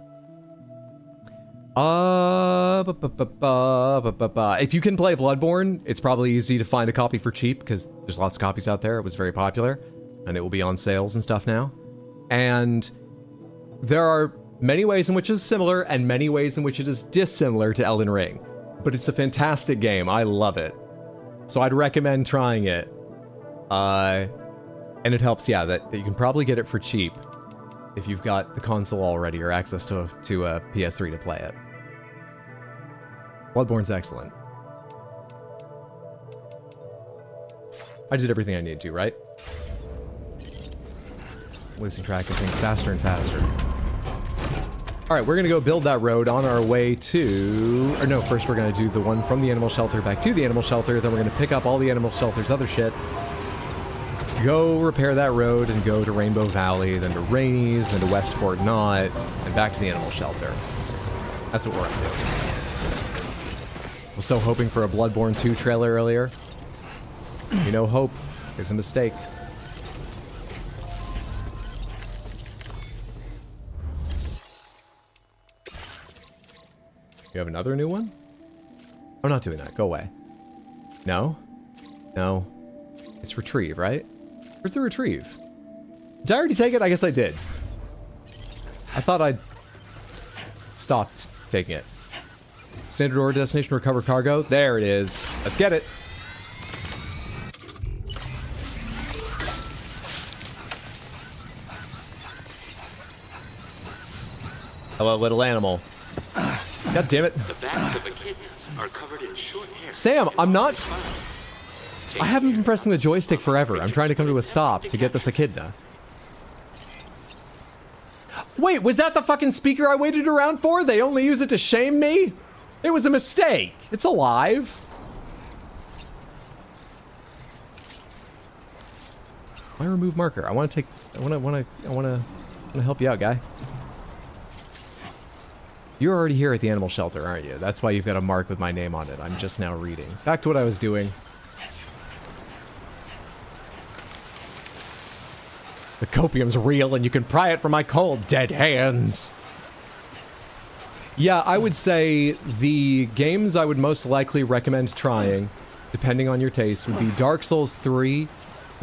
If you can play Bloodborne, it's probably easy to find a copy for cheap because there's lots of copies out there. It was very popular and it will be on sales and stuff now. And there are many ways in which it is similar and many ways in which it is dissimilar to Elden Ring. But it's a fantastic game. I love it. So I'd recommend trying it. And it helps, yeah, that you can probably get it for cheap if you've got the console already or access to a PS3 to play it. Bloodborne's excellent. I did everything I needed to, right? Losing track of things faster and faster. Alright, we're gonna go build that road on our way to... Or no, first we're gonna do the one from the animal shelter back to the animal shelter, then we're gonna pick up all the animal shelter's other shit, go repair that road, and go to Rainbow Valley, then to Rainey's, then to West Fort Knott, and back to the animal shelter. That's what we're up to. Was so hoping for a Bloodborne 2 trailer earlier. You know, hope is a mistake. You have another new one? I'm not doing that. Go away. No? No. It's retrieve, right? Where's the retrieve? Did I already take it? I guess I did. I thought I'd stopped taking it. Standard order destination recover cargo. There it is. Let's get it. Hello, little animal. God damn it. The backs of echidnas are covered in short hair. Sam, I'm not... I haven't been pressing the joystick forever. I'm trying to come to a stop to get this echidna. Wait, was that the fucking speaker I waited around for? They only use it to shame me? It was a mistake. It's alive. Why remove marker? I want to take... I want to help you out, guy. You're already here at the animal shelter, aren't you? That's why you've got a mark with my name on it. I'm just now reading. Back to what I was doing. The copium's real and you can pry it from my cold, dead hands. Yeah, I would say the games I would most likely recommend trying, depending on your taste, would be Dark Souls 3,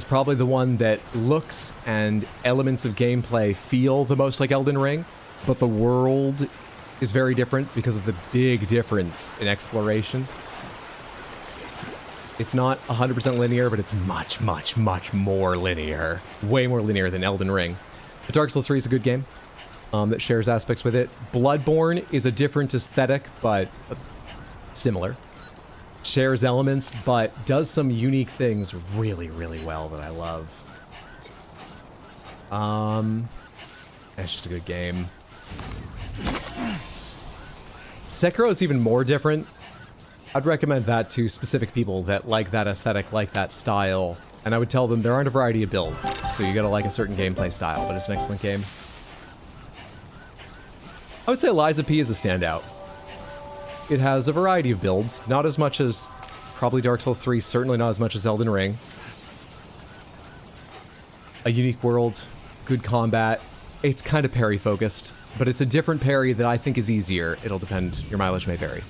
is probably the one that looks and elements of gameplay feel the most like Elden Ring, but the world is very different because of the big difference in exploration. It's not 100% linear, but it's much, much, much more linear. Way more linear than Elden Ring. But Dark Souls 3 is a good game that shares aspects with it. Bloodborne is a different aesthetic, but similar. Shares elements, but does some unique things really, really well that I love. It's just a good game. Sekiro is even more different. I'd recommend that to specific people that like that aesthetic, like that style. And I would tell them there aren't a variety of builds, so you gotta like a certain gameplay style, but it's an excellent game. I would say Lies of P is a standout. It has a variety of builds, not as much as probably Dark Souls 3, certainly not as much as Elden Ring. A unique world, good combat. It's kind of parry focused, but it's a different parry that I think is easier. It'll depend, your mileage may vary.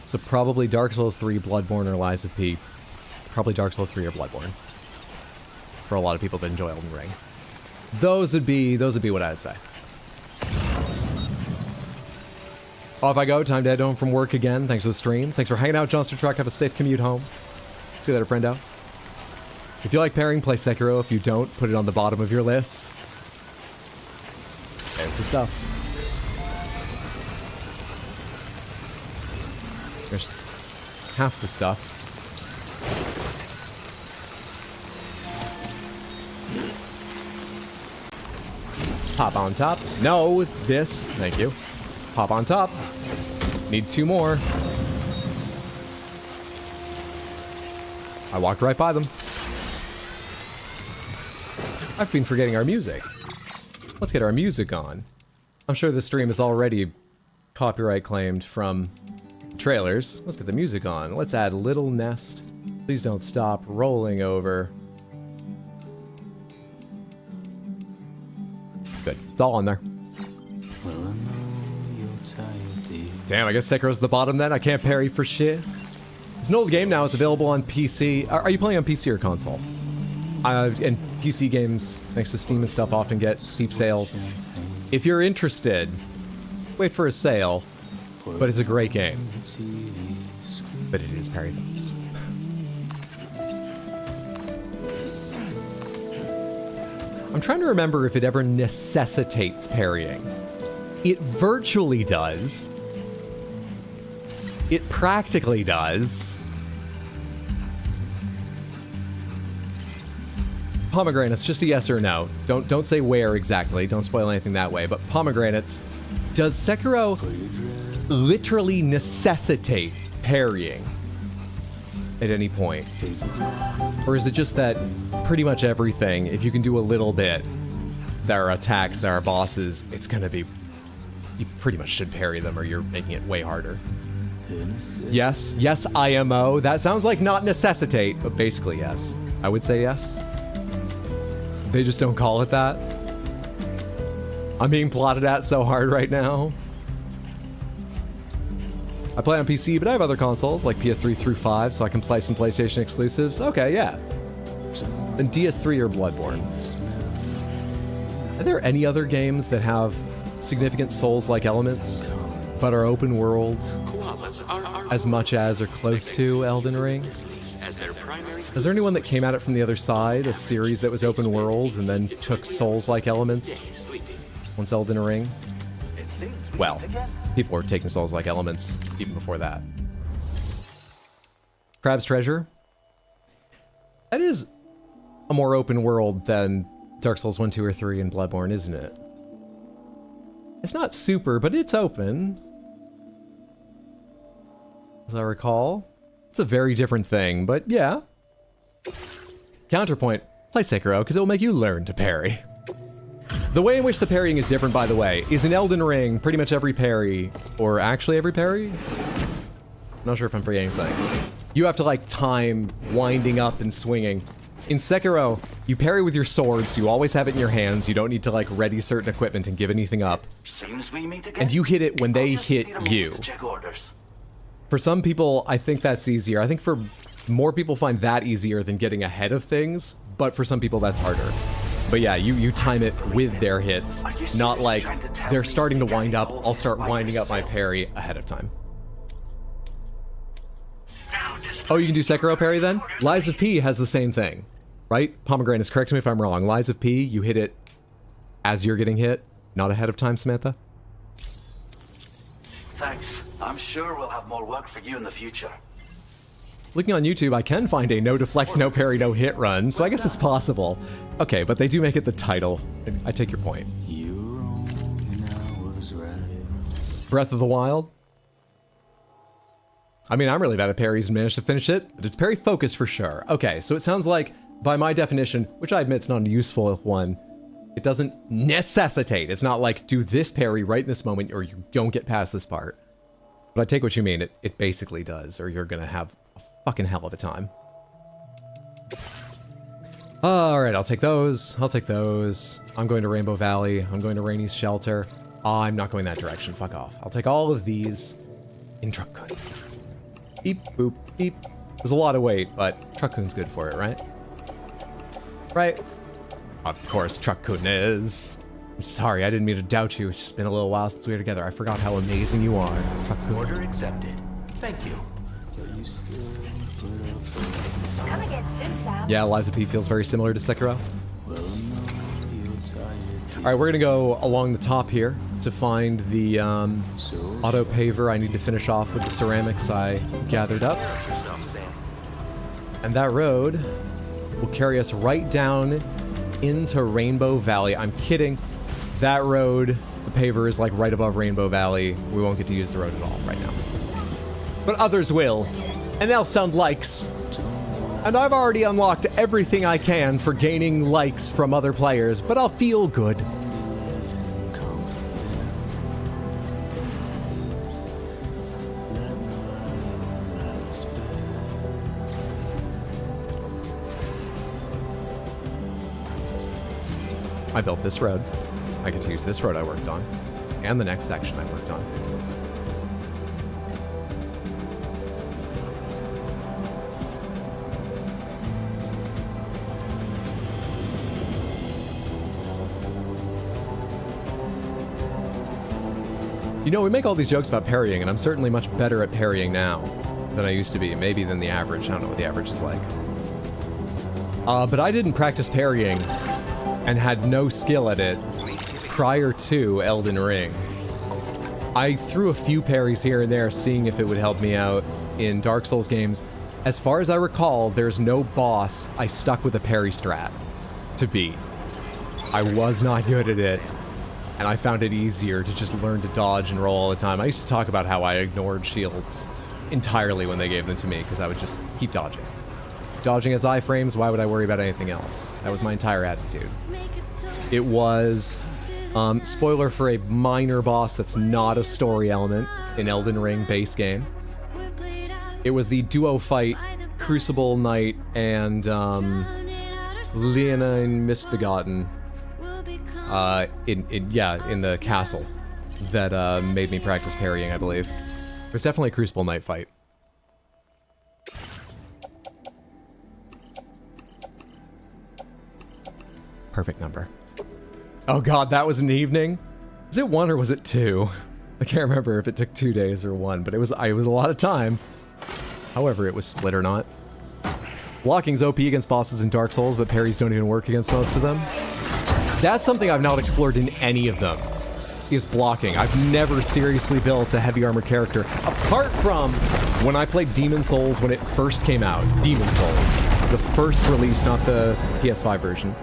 So probably Dark Souls 3, Bloodborne, or Lies of P. Probably Dark Souls 3 or Bloodborne. For a lot of people that enjoy Elden Ring. Those would be what I'd say. Off I go, time to head home from work again. Thanks for the stream. Thanks for hanging out, Johnster Truck. Have a safe commute home. See you later, friendo. If you like pairing, play Sekiro. If you don't, put it on the bottom of your list. There's the stuff. There's half the stuff. Hop on top. No, this. Thank you. Hop on top. Need 2 more. I walked right by them. I've been forgetting our music. Let's get our music on. I'm sure the stream is already copyright claimed from trailers. Let's get the music on. Let's add Little Nest. Please don't stop rolling over. Good. It's all on there. Damn, I guess Sekiro's the bottom then. I can't parry for shit. It's an old game now. It's available on PC. Are you playing on PC or console? And PC games, thanks to Steam and stuff, often get steep sales. If you're interested, wait for a sale. But it's a great game. But it is parry focused. I'm trying to remember if it ever necessitates parrying. It virtually does. It practically does. Pomegranates, just a yes or no. Don't say where exactly. Don't spoil anything that way. But pomegranates, does Sekiro literally necessitate parrying at any point? Or is it just that pretty much everything, if you can do a little bit, there are attacks, there are bosses, it's gonna be, you pretty much should parry them or you're making it way harder. Yes, yes, IMO. That sounds like not necessitate, but basically yes. I would say yes. They just don't call it that. I'm being plotted at so hard right now. I play on PC, but I have other consoles, like PS3 through 5, so I can play some PlayStation exclusives. Okay, yeah. Then DS3 or Bloodborne. Are there any other games that have significant Souls-like elements, but are open worlds as much as or close to Elden Ring? Is there anyone that came at it from the other side, a series that was open world and then took Souls-like elements once Elden Ring? Well, people were taking Souls-like elements even before that. Crab's Treasure? That is a more open world than Dark Souls 1, 2, or 3 and Bloodborne, isn't it? It's not super, but it's open. As I recall. It's a very different thing, but yeah. Counterpoint, play Sekiro, because it will make you learn to parry. The way in which the parrying is different, by the way, is in Elden Ring, pretty much every parry, or actually every parry? Not sure if I'm forgetting something. You have to, like, time winding up and swinging. In Sekiro, you parry with your sword, so you always have it in your hands. You don't need to, like, ready certain equipment and give anything up. Seems we meet again. And you hit it when they hit you. Check orders. For some people, I think that's easier. I think for More people find that easier than getting ahead of things, but for some people that's harder. But yeah, you time it with their hits, not like they're starting to wind up, I'll start winding up my parry ahead of time. Oh, you can do Sekiro parry then? Lies of P has the same thing, right? Pomegranates, correct me if I'm wrong. Lies of P, you hit it as you're getting hit, not ahead of time, Samantha? Thanks. I'm sure we'll have more work for you in the future. Looking on YouTube, I can find a no deflect, no parry, no hit run, so I guess it's possible. Okay, but they do make it the title. I take your point. Breath of the Wild? I mean, I'm really bad at parries and managed to finish it, but it's parry focused for sure. Okay, so it sounds like, by my definition, which I admit is not a useful one, it doesn't necessitate. It's not like, do this parry right in this moment, or you don't get past this part. But I take what you mean, it basically does, or you're gonna have a fucking hell of a time. Alright, I'll take those. I'll take those. I'm going to Rainbow Valley. I'm going to Rainey's Shelter. I'm not going that direction. Fuck off. I'll take all of these in Truck-kun. Beep, boop, beep. There's a lot of weight, but Truck-kun's good for it, right? Right? Of course, Truck-kun is. I'm sorry, I didn't mean to doubt you. It's just been a little while since we were together. I forgot how amazing you are. Truck-kun. Order accepted. Thank you. Come again soon, Sam. Yeah, Liza P feels very similar to Sekiro. Alright, we're gonna go along the top here to find the auto paver. I need to finish off with the ceramics I gathered up. And that road will carry us right down into Rainbow Valley. I'm kidding. That road, the paver, is like right above Rainbow Valley. We won't get to use the road at all right now. But others will. And they'll sound likes. And I've already unlocked everything I can for gaining likes from other players, but I'll feel good. I built this road. I get to use this road I worked on, and the next section I worked on. You know, we make all these jokes about parrying, and I'm certainly much better at parrying now than I used to be. Maybe than the average. I don't know what the average is like. But I didn't practice parrying and had no skill at it prior to Elden Ring. I threw a few parries here and there, seeing if it would help me out in Dark Souls games. As far as I recall, there's no boss I stuck with a parry strat to beat. I was not good at it, and I found it easier to just learn to dodge and roll all the time. I used to talk about how I ignored shields entirely when they gave them to me, because I would just keep dodging. Dodging as iframes, why would I worry about anything else? That was my entire attitude. It was, spoiler for a minor boss that's not a story element in Elden Ring base game. It was the duo fight, Crucible Knight and Leonine Misbegotten. In the castle that made me practice parrying, I believe. It was definitely a Crucible Knight fight. Perfect number. Oh god, that was an evening? Was it 1 or was it 2? I can't remember if it took 2 days or 1, but it was a lot of time. However, it was split or not. Blocking's OP against bosses in Dark Souls, but parries don't even work against most of them. That's something I've not explored in any of them, is blocking. I've never seriously built a heavy armor character, apart from when I played Demon Souls when it first came out. Demon Souls. The first release, not the PS5 version.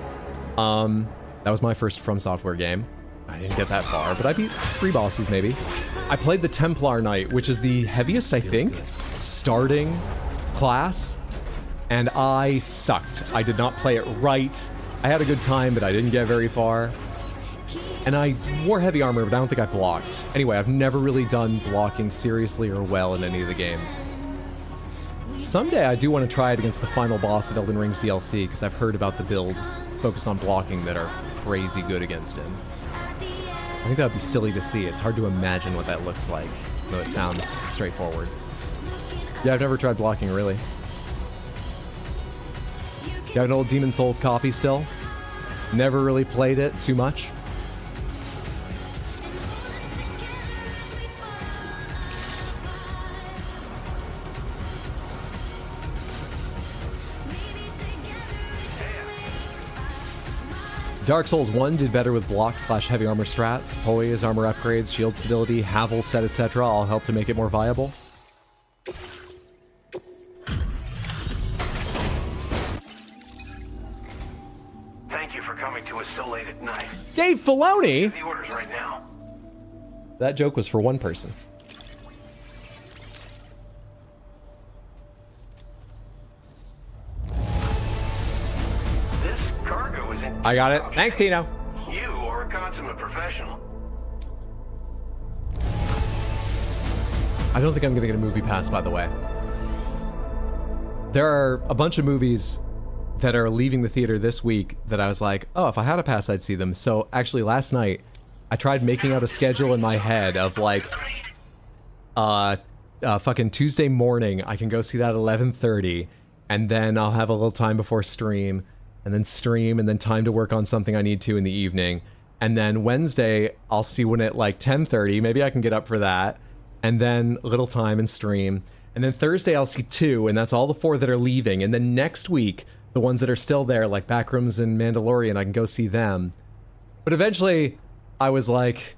That was my first From Software game. I didn't get that far, but I beat 3 bosses maybe. I played the Templar Knight, which is the heaviest, I think, starting class, and I sucked. I did not play it right. I had a good time, but I didn't get very far. And I wore heavy armor, but I don't think I blocked. Anyway, I've never really done blocking seriously or well in any of the games. Someday I do want to try it against the final boss at Elden Ring's DLC, because I've heard about the builds focused on blocking that are crazy good against him. I think that would be silly to see. It's hard to imagine what that looks like, though it sounds straightforward. Yeah, I've never tried blocking, really. Got an old Demon Souls copy still. Never really played it too much. Dark Souls 1 did better with block/heavy armor strats, poise, armor upgrades, shield stability, Havel set, etc. all help to make it more viable. Thank you for coming to us so late at night. Dave Filoni? The orders right now. That joke was for one person. This cargo is in. I got it. Thanks, Tino. You are a consummate professional. I don't think I'm gonna get a movie pass, by the way. There are a bunch of movies that are leaving the theater this week that I was like, oh, if I had a pass, I'd see them. So actually last night, I tried making out a schedule in my head of like, fucking Tuesday morning, I can go see that at 11:30, and then I'll have a little time before stream, and then time to work on something I need to in the evening. And then Wednesday, I'll see one at like 10:30, maybe I can get up for that, and then a little time and stream. And then Thursday, I'll see 2, and that's all the 4 that are leaving. And then next week, the ones that are still there, like Backrooms and Mandalorian, I can go see them. But eventually, I was like,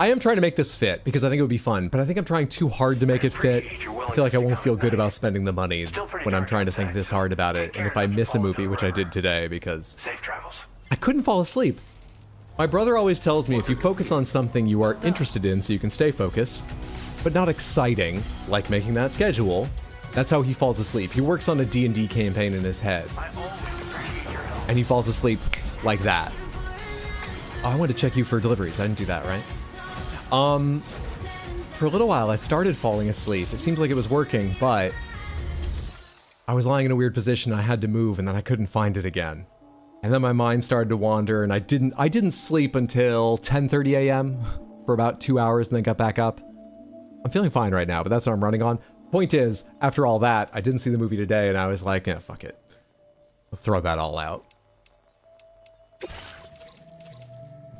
I am trying to make this fit, because I think it would be fun, but I think I'm trying too hard to make it fit. I feel like I won't feel good about spending the money when I'm trying to think this hard about it, and if I miss a movie, which I did today, because I couldn't fall asleep. My brother always tells me if you focus on something you are interested in so you can stay focused, but not exciting, like making that schedule, that's how he falls asleep. He works on a D&D campaign in his head, and he falls asleep like that. Oh, I wanted to check you for deliveries. I didn't do that, right? For a little while, I started falling asleep. It seemed like it was working, but I was lying in a weird position. I had to move, and then I couldn't find it again. And then my mind started to wander, and I didn't sleep until 10:30 a.m. for about 2 hours, and then got back up. I'm feeling fine right now, but that's what I'm running on. Point is, after all that, I didn't see the movie today, and I was like, yeah, fuck it. I'll throw that all out.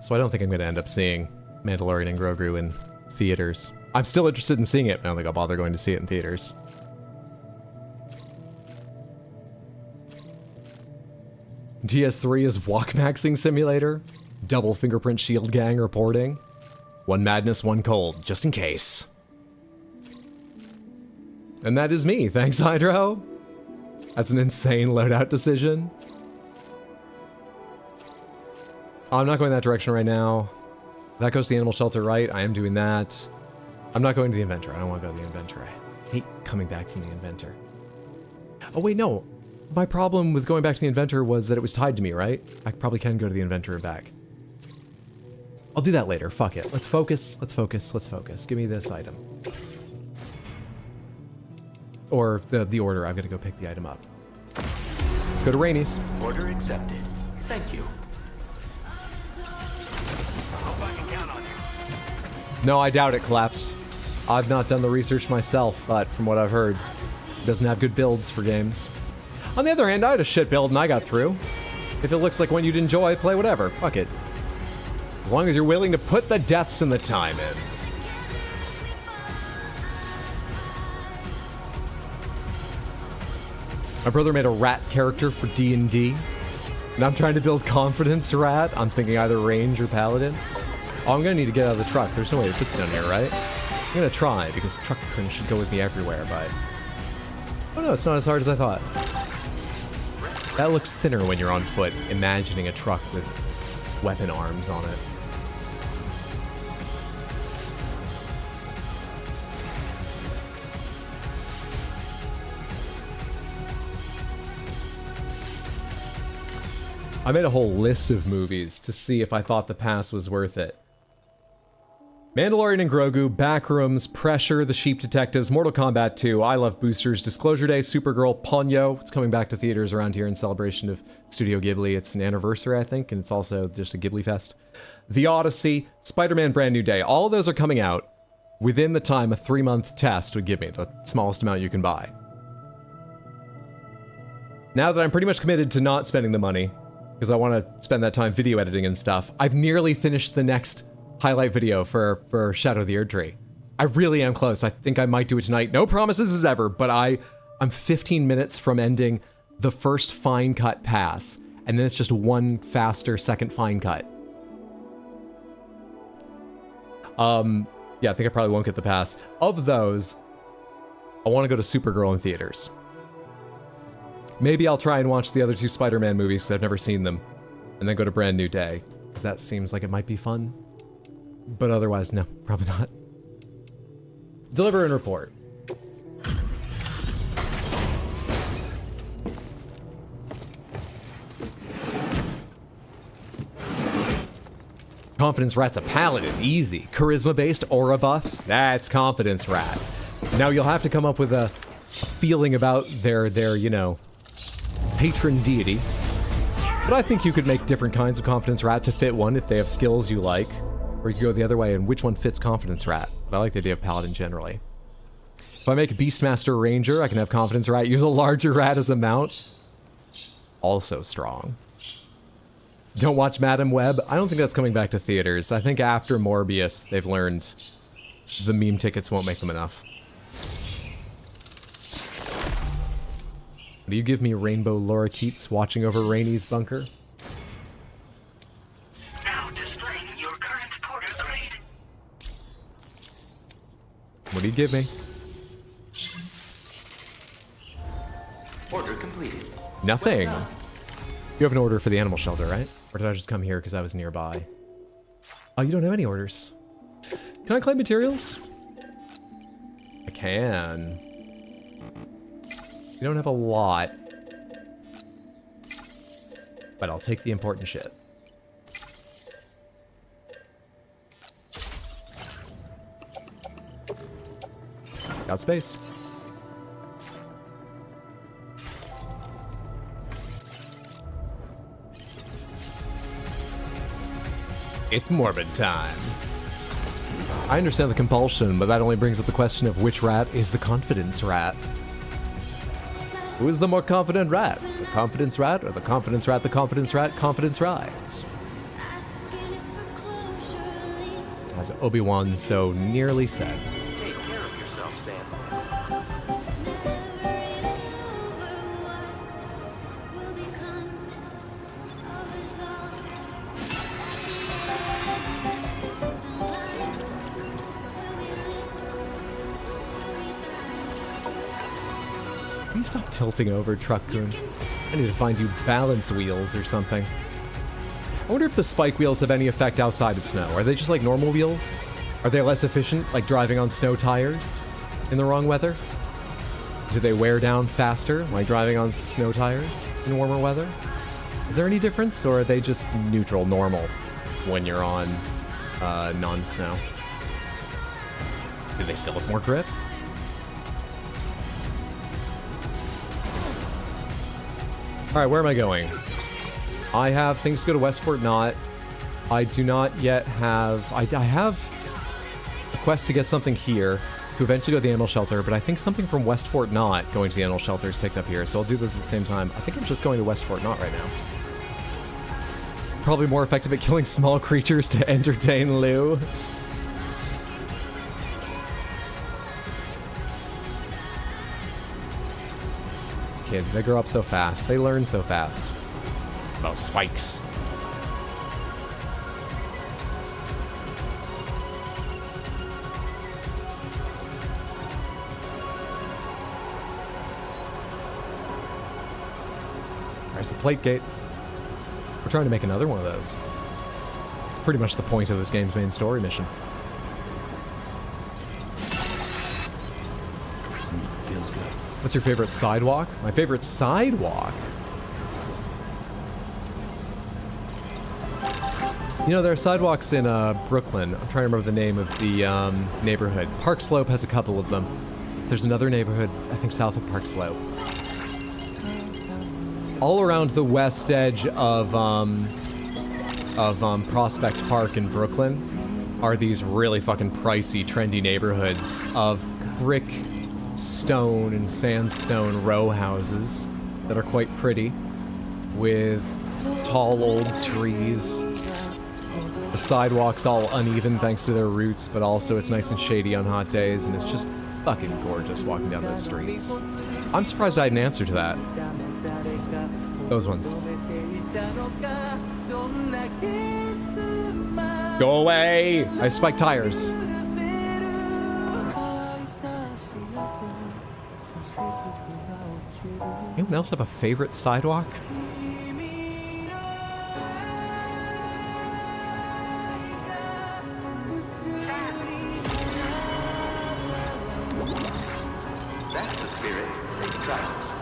So I don't think I'm going to end up seeing Mandalorian and Grogu in theaters. I'm still interested in seeing it, but I don't think I'll bother going to see it in theaters. DS3 is walk maxing simulator. Double fingerprint shield gang reporting. One madness, one cold, just in case. And that is me, thanks Hydro. That's an insane loadout decision. Oh, I'm not going that direction right now. That goes to the animal shelter, right? I am doing that. I'm not going to the inventor. I don't want to go to the inventor. I hate coming back from the inventor. Oh wait, no. My problem with going back to the inventor was that it was tied to me, right? I probably can go to the inventor and back. I'll do that later. Fuck it. Let's focus. Let's focus. Let's focus. Give me this item. Or the order. I'm gonna go pick the item up. Let's go to Rainey's. Order accepted. Thank you. No, I doubt it collapsed. I've not done the research myself, but from what I've heard, it doesn't have good builds for games. On the other hand, I had a shit build and I got through. If it looks like one you'd enjoy, play whatever. Fuck it. As long as you're willing to put the deaths and the time in. My brother made a rat character for D&D, and I'm trying to build confidence rat. I'm thinking either range or paladin. Oh, I'm gonna need to get out of the truck. There's no way it fits down here, right? I'm gonna try, because truck crunch should go with me everywhere, but... Oh no, it's not as hard as I thought. That looks thinner when you're on foot, imagining a truck with weapon arms on it. I made a whole list of movies to see if I thought the pass was worth it. Mandalorian and Grogu, Backrooms, Pressure, The Sheep Detectives, Mortal Kombat 2, I Love Boosters, Disclosure Day, Supergirl, Ponyo. It's coming back to theaters around here in celebration of Studio Ghibli. It's an anniversary, I think, and it's also just a Ghibli fest. The Odyssey, Spider-Man Brand New Day. All of those are coming out within the time a 3-month test would give me, the smallest amount you can buy. Now that I'm pretty much committed to not spending the money, because I want to spend that time video editing and stuff, I've nearly finished the next highlight video for Shadow of the Erdtree. I really am close. I think I might do it tonight. No promises as ever, but I'm 15 minutes from ending the first fine cut pass, and then it's just one faster second fine cut. Yeah, I think I probably won't get the pass. Of those, I want to go to Supergirl in theaters. Maybe I'll try and watch the other two Spider-Man movies because I've never seen them, and then go to Brand New Day, because that seems like it might be fun. But otherwise, no, probably not. Deliver and report. Confidence Rat's a paladin, easy. Charisma-based aura buffs, that's Confidence Rat. Now you'll have to come up with a feeling about their you know, patron deity. But I think you could make different kinds of Confidence Rat to fit one if they have skills you like. Or you could go the other way and which one fits Confidence Rat. But I like the idea of paladin generally. If I make a Beastmaster Ranger, I can have Confidence Rat use a larger rat as a mount. Also strong. Don't watch Madam Web. I don't think that's coming back to theaters. I think after Morbius, they've learned the meme tickets won't make them enough. Do you give me Rainbow Laura Keats watching over Rainey's bunker? Now displaying your current porter grade. What do you give me? Order completed. Nothing. You have an order for the animal shelter, right? Or did I just come here because I was nearby? Oh, you don't have any orders. Can I claim materials? I can. You don't have a lot. But I'll take the important shit. Got space. It's morbid time. I understand the compulsion, but that only brings up the question of which rat is the confidence rat. Who is the more confident rat? The confidence rat or the confidence rat, the confidence rat, confidence rides? As Obi-Wan so nearly said. Take care of yourself, Sam. Can you stop tilting over, Truck-kun? I need to find you balance wheels or something. I wonder if the spike wheels have any effect outside of snow. Are they just like normal wheels? Are they less efficient, like driving on snow tires in the wrong weather? Do they wear down faster, like driving on snow tires in warmer weather? Is there any difference, or are they just neutral, normal, when you're on non-snow? Do they still have more grip? Alright, where am I going? I have things to go to Westport Knot. I do not yet have... I have a quest to get something here to eventually go to the animal shelter, but I think something from West Fort Knot going to the animal shelter is picked up here, so I'll do this at the same time. I think I'm just going to West Fort Knot right now. Probably more effective at killing small creatures to entertain Lou. Kids, they grow up so fast. They learn so fast. About spikes. There's the plate gate. We're trying to make another one of those. It's pretty much the point of this game's main story mission. Feels good. What's your favorite sidewalk? My favorite sidewalk? You know, there are sidewalks in Brooklyn. I'm trying to remember the name of the neighborhood. Park Slope has a couple of them. There's another neighborhood, I think south of Park Slope. All around the west edge of Prospect Park in Brooklyn are these really fucking pricey, trendy neighborhoods of brick, stone, and sandstone row houses that are quite pretty, with tall old trees. The sidewalk's all uneven thanks to their roots, but also it's nice and shady on hot days, and it's just fucking gorgeous walking down those streets. I'm surprised I had an answer to that. Those ones. Go away! I have spiked tires. Anyone else have a favorite sidewalk? That's the spirit. Safe travels.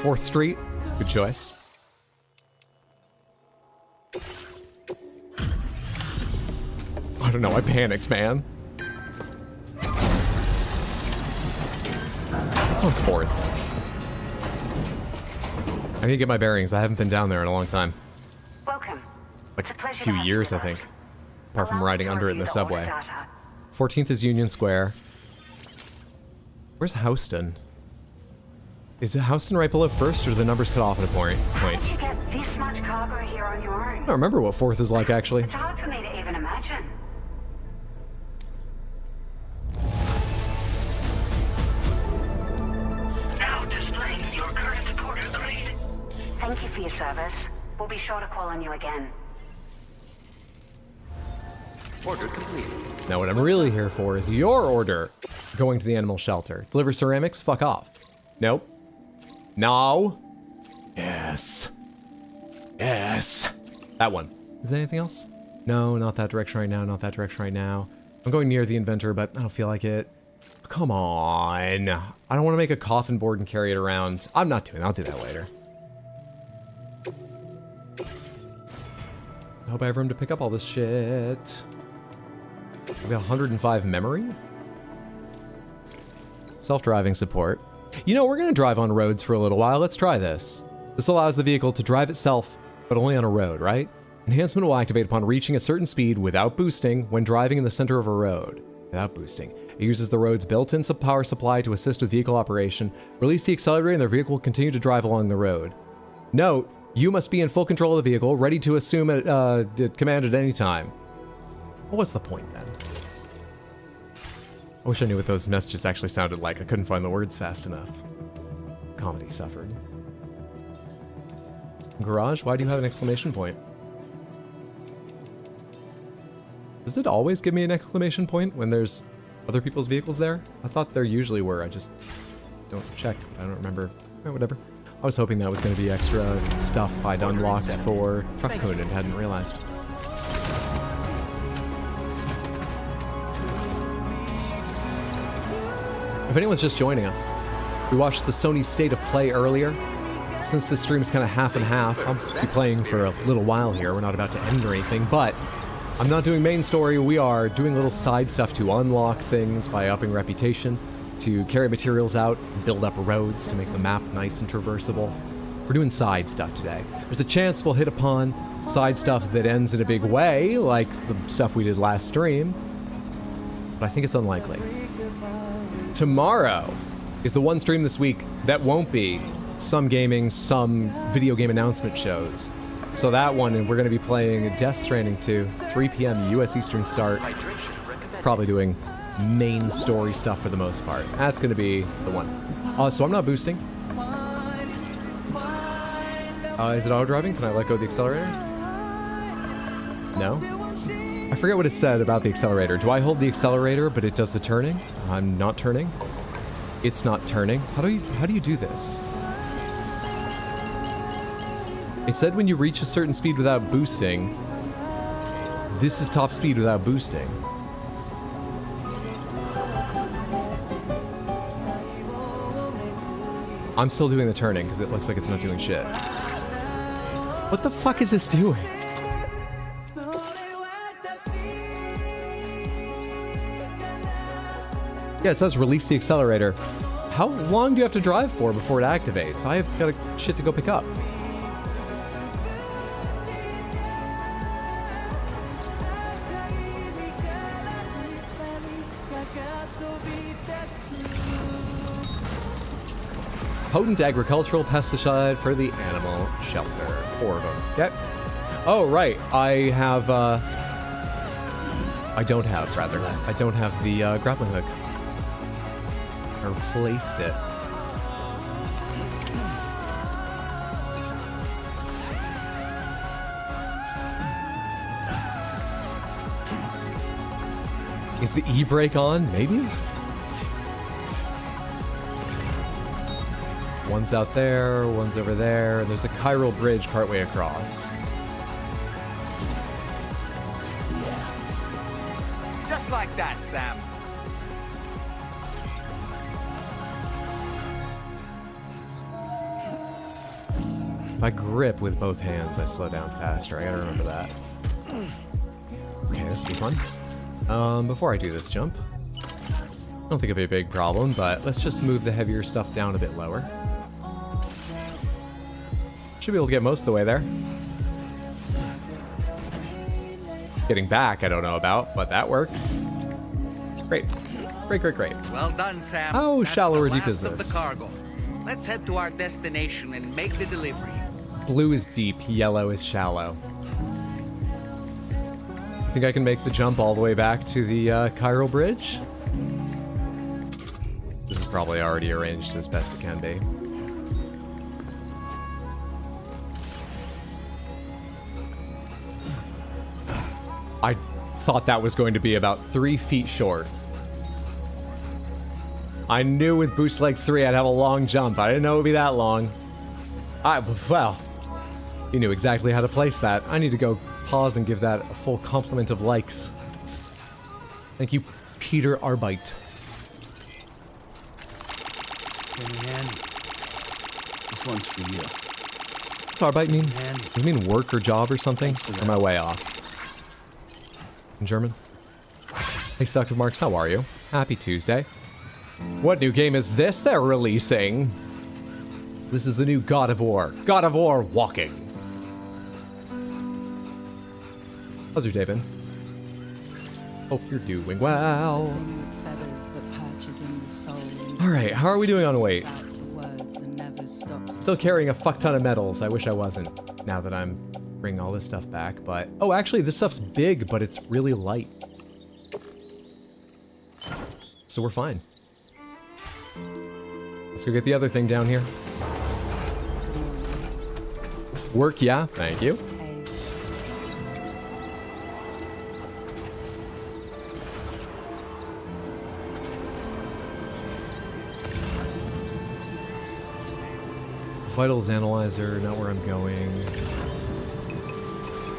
Fourth Street, good choice. I don't know, I panicked, man. It's on 4th. I need to get my bearings. I haven't been down there in a long time. Welcome. Like a few years, I think. Apart from riding under it in the subway. 14th is Union Square. Where's Houston? Is Houston right below 1st, or do the numbers cut off at a point? How did you get this much cargo here on your own? I don't remember what 4th is like, actually. It's hard for me to even imagine. Now displaying your current order grade. Thank you for your service. We'll be sure to call on you again. Order complete. Now what I'm really here for is your order. Going to the animal shelter. Deliver ceramics? Fuck off. Nope. No. Yes. Yes. That one. Is there anything else? No, not that direction right now. Not that direction right now. I'm going near the inventor, but I don't feel like it. Come on. I don't want to make a coffin board and carry it around. I'm not doing it. I'll do that later. I hope I have room to pick up all this shit. We got 105 memory. Self-driving support. You know, we're going to drive on roads for a little while. Let's try this. This allows the vehicle to drive itself, but only on a road, right? Enhancement will activate upon reaching a certain speed without boosting when driving in the center of a road. Without boosting. It uses the road's built-in power supply to assist with vehicle operation. Release the accelerator and the vehicle will continue to drive along the road. Note, you must be in full control of the vehicle, ready to assume command at any time. What's the point then? I wish I knew what those messages actually sounded like. I couldn't find the words fast enough. Comedy suffered. Garage, why do you have an exclamation point? Does it always give me an exclamation point when there's other people's vehicles there? I thought there usually were. I just don't check. I don't remember. Whatever. I was hoping that was going to be extra stuff I'd unlocked for Truck Code and hadn't realized. If anyone's just joining us, we watched the Sony State of Play earlier. Since this stream's kind of half and half, I'll be playing for a little while here. We're not about to end or anything, but I'm not doing main story. We are doing little side stuff to unlock things by upping reputation, to carry materials out, build up roads to make the map nice and traversable. We're doing side stuff today. There's a chance we'll hit upon side stuff that ends in a big way, like the stuff we did last stream, but I think it's unlikely. Tomorrow is the one stream this week that won't be some gaming, some video game announcement shows. So that one, and we're going to be playing Death Stranding 2, 3 p.m. U.S. Eastern start. Probably doing main story stuff for the most part. That's going to be the one. So I'm not boosting. Is it auto driving? Can I let go of the accelerator? No? I forget what it said about the accelerator. Do I hold the accelerator, but it does the turning? I'm not turning. It's not turning. How do you do this? It said when you reach a certain speed without boosting, this is top speed without boosting. I'm still doing the turning because it looks like it's not doing shit. What the fuck is this doing? Yeah, it says release the accelerator. How long do you have to drive for before it activates? I have got a shit to go pick up. Potent agricultural pesticide for the animal shelter. 4 of them. Okay. Oh, right. I have, I don't have the grappling hook. I replaced it. Is the e-brake on? Maybe? One's out there, one's over there, and there's a chiral bridge partway across. Just like that, Sam. If I grip with both hands, I slow down faster. I gotta remember that. Okay, this will be fun. Before I do this jump, I don't think it'll be a big problem, but let's just move the heavier stuff down a bit lower. Should be able to get most of the way there. Getting back, I don't know about, but that works. Great. Great, great, great. Well done, Sam. How That's shallow or the deep is last of this? the cargo. Let's head to our destination and make the delivery. Blue is deep, yellow is shallow. I think I can make the jump all the way back to the chiral bridge. This is probably already arranged as best it can be. I thought that was going to be about 3 feet short. I knew with Boost Legs 3 I'd have a long jump. I didn't know it would be that long. Well, you knew exactly how to place that. I need to go pause and give that a full complement of likes. Thank you, Peter Arbeit. Man, this one's for you. What's Arbeit mean? Does it mean work or job or something? Or am I way off? In German? Hey, Dr. Marks, how are you? Happy Tuesday. What new game is this they're releasing? This is the new God of War. God of War Walking. How's your day been? Hope you're doing well. Alright, how are we doing on weight? Still carrying a fuck ton of medals. I wish I wasn't, now that I'm bringing all this stuff back, but... Oh, actually, this stuff's big, but it's really light. So we're fine. Let's go get the other thing down here. Work, yeah, thank you. Vitals analyzer, not where I'm going.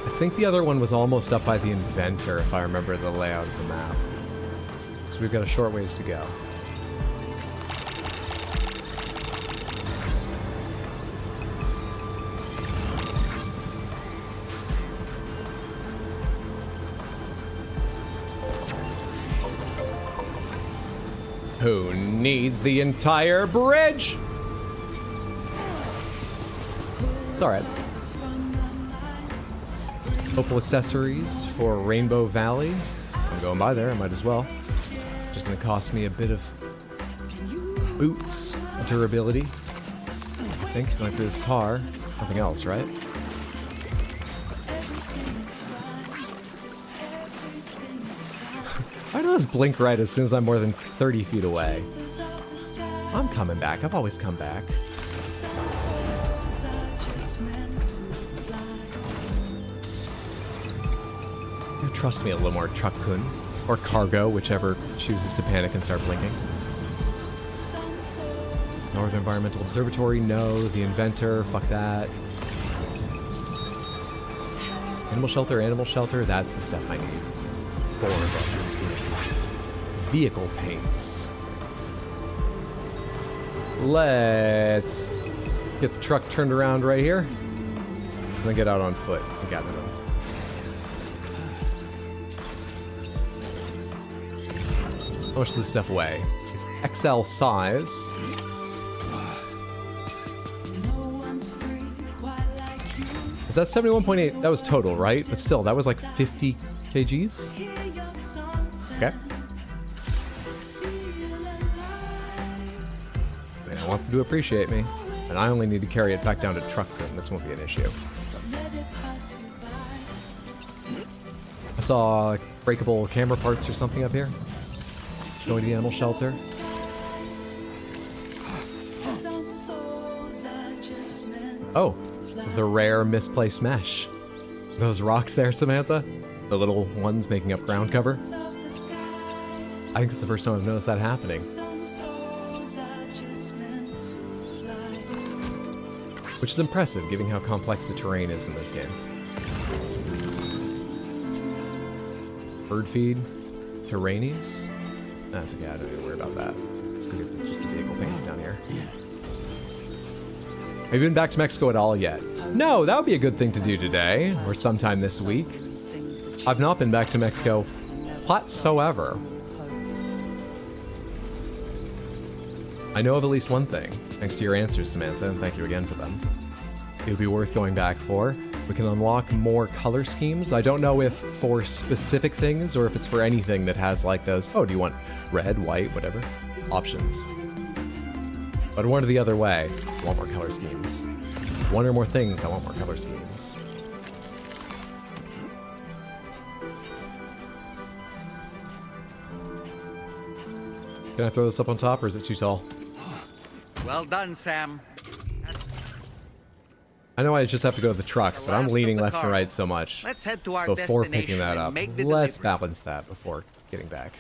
I think the other one was almost up by the inventor, if I remember the layout of the map. So we've got a short ways to go. Who needs the entire bridge? It's alright. Hopeful accessories for Rainbow Valley. I'm going by there, I might as well. Just gonna cost me a bit of boots durability. I think, going for this tar. Nothing else, right? Why does blink right as soon as I'm more than 30 feet away? I'm coming back. I've always come back. Trust me a little more, Truck-kun. Or Cargo, whichever chooses to panic and start blinking. Northern Environmental Observatory, no. The Inventor, fuck that. Animal Shelter, that's the stuff I need. 4 of them. Vehicle paints. Let's get the truck turned around right here. And then get out on foot and gather them. How much does this stuff weigh? It's XL size. Is that 71.8? That was total, right? But still, that was like 50 kgs? Okay. want them to appreciate me. And I only need to carry it back down to truck room. This won't be an issue. I saw like, breakable camera parts or something up here. Going to the animal shelter. Oh, the rare misplaced mesh. Those rocks there, Samantha? The little ones making up ground cover? I think it's the first time I've noticed that happening. Which is impressive, given how complex the terrain is in this game. Bird feed, terrainies? That's okay, I don't need to worry about that. Let's go get just the vehicle paints down here. Have you been back to Mexico at all yet? No, that would be a good thing to do today, or sometime this week. I've not been back to Mexico whatsoever. I know of at least one thing, thanks to your answers, Samantha, and thank you again for them. It would be worth going back for. We can unlock more color schemes. I don't know if for specific things or if it's for anything that has like those, oh, do you want red, white, whatever, options. But one or the other way, I want more color schemes. One or more things, I want more color schemes. Can I throw this up on top or is it too tall? Well done, Sam. I know I just have to go to the truck, but I'm leaning left and right so much Let's head to our before destination picking that and up. make the Let's delivery. balance that before getting back.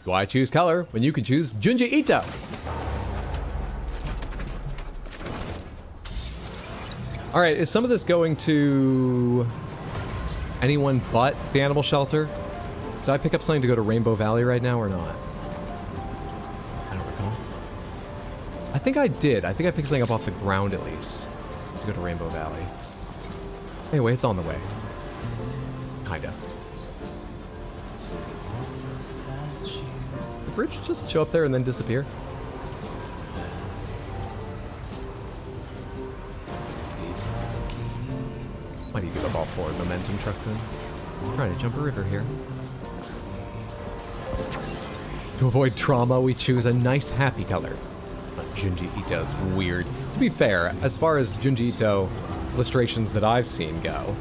Why choose color when you can choose Junji Ito? All right, is some of this going to anyone but the animal shelter? Did I pick up something to go to Rainbow Valley right now or not? I don't recall. I think I did. I think I picked something up off the ground at least to go to Rainbow Valley. Anyway, it's on the way. Kinda. The bridge just show up there and then disappear? Why do you give up all forward momentum, truck then? I'm trying to jump a river here. To avoid trauma, we choose a nice happy color. Junji Ito's weird. To be fair, as far as Junji Ito illustrations that I've seen go,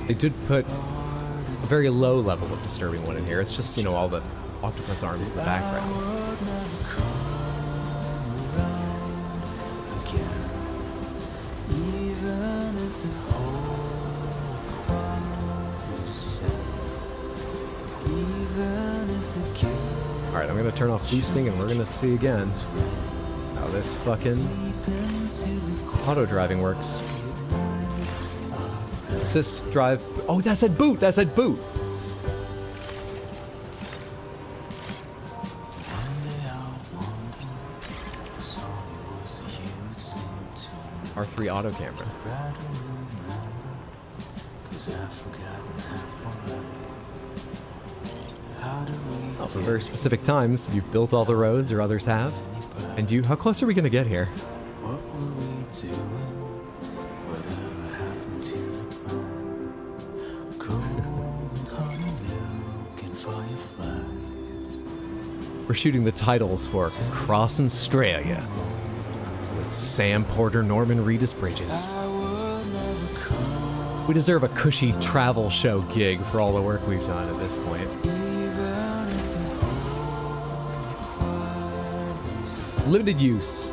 they did put a very low level of disturbing one in here. It's just, you know, all the octopus arms in the background. Alright, I'm gonna turn off boosting and we're gonna see again how this fucking auto driving works. Assist drive. Oh, that said boot! That said boot! R3 auto camera. Oh, for very specific times, you've built all the roads or others have. And you, how close are we gonna get here? We're shooting the titles for Cross Australia with Sam Porter, Norman Reedus Bridges. We deserve a cushy travel show gig for all the work we've done at this point. Limited use,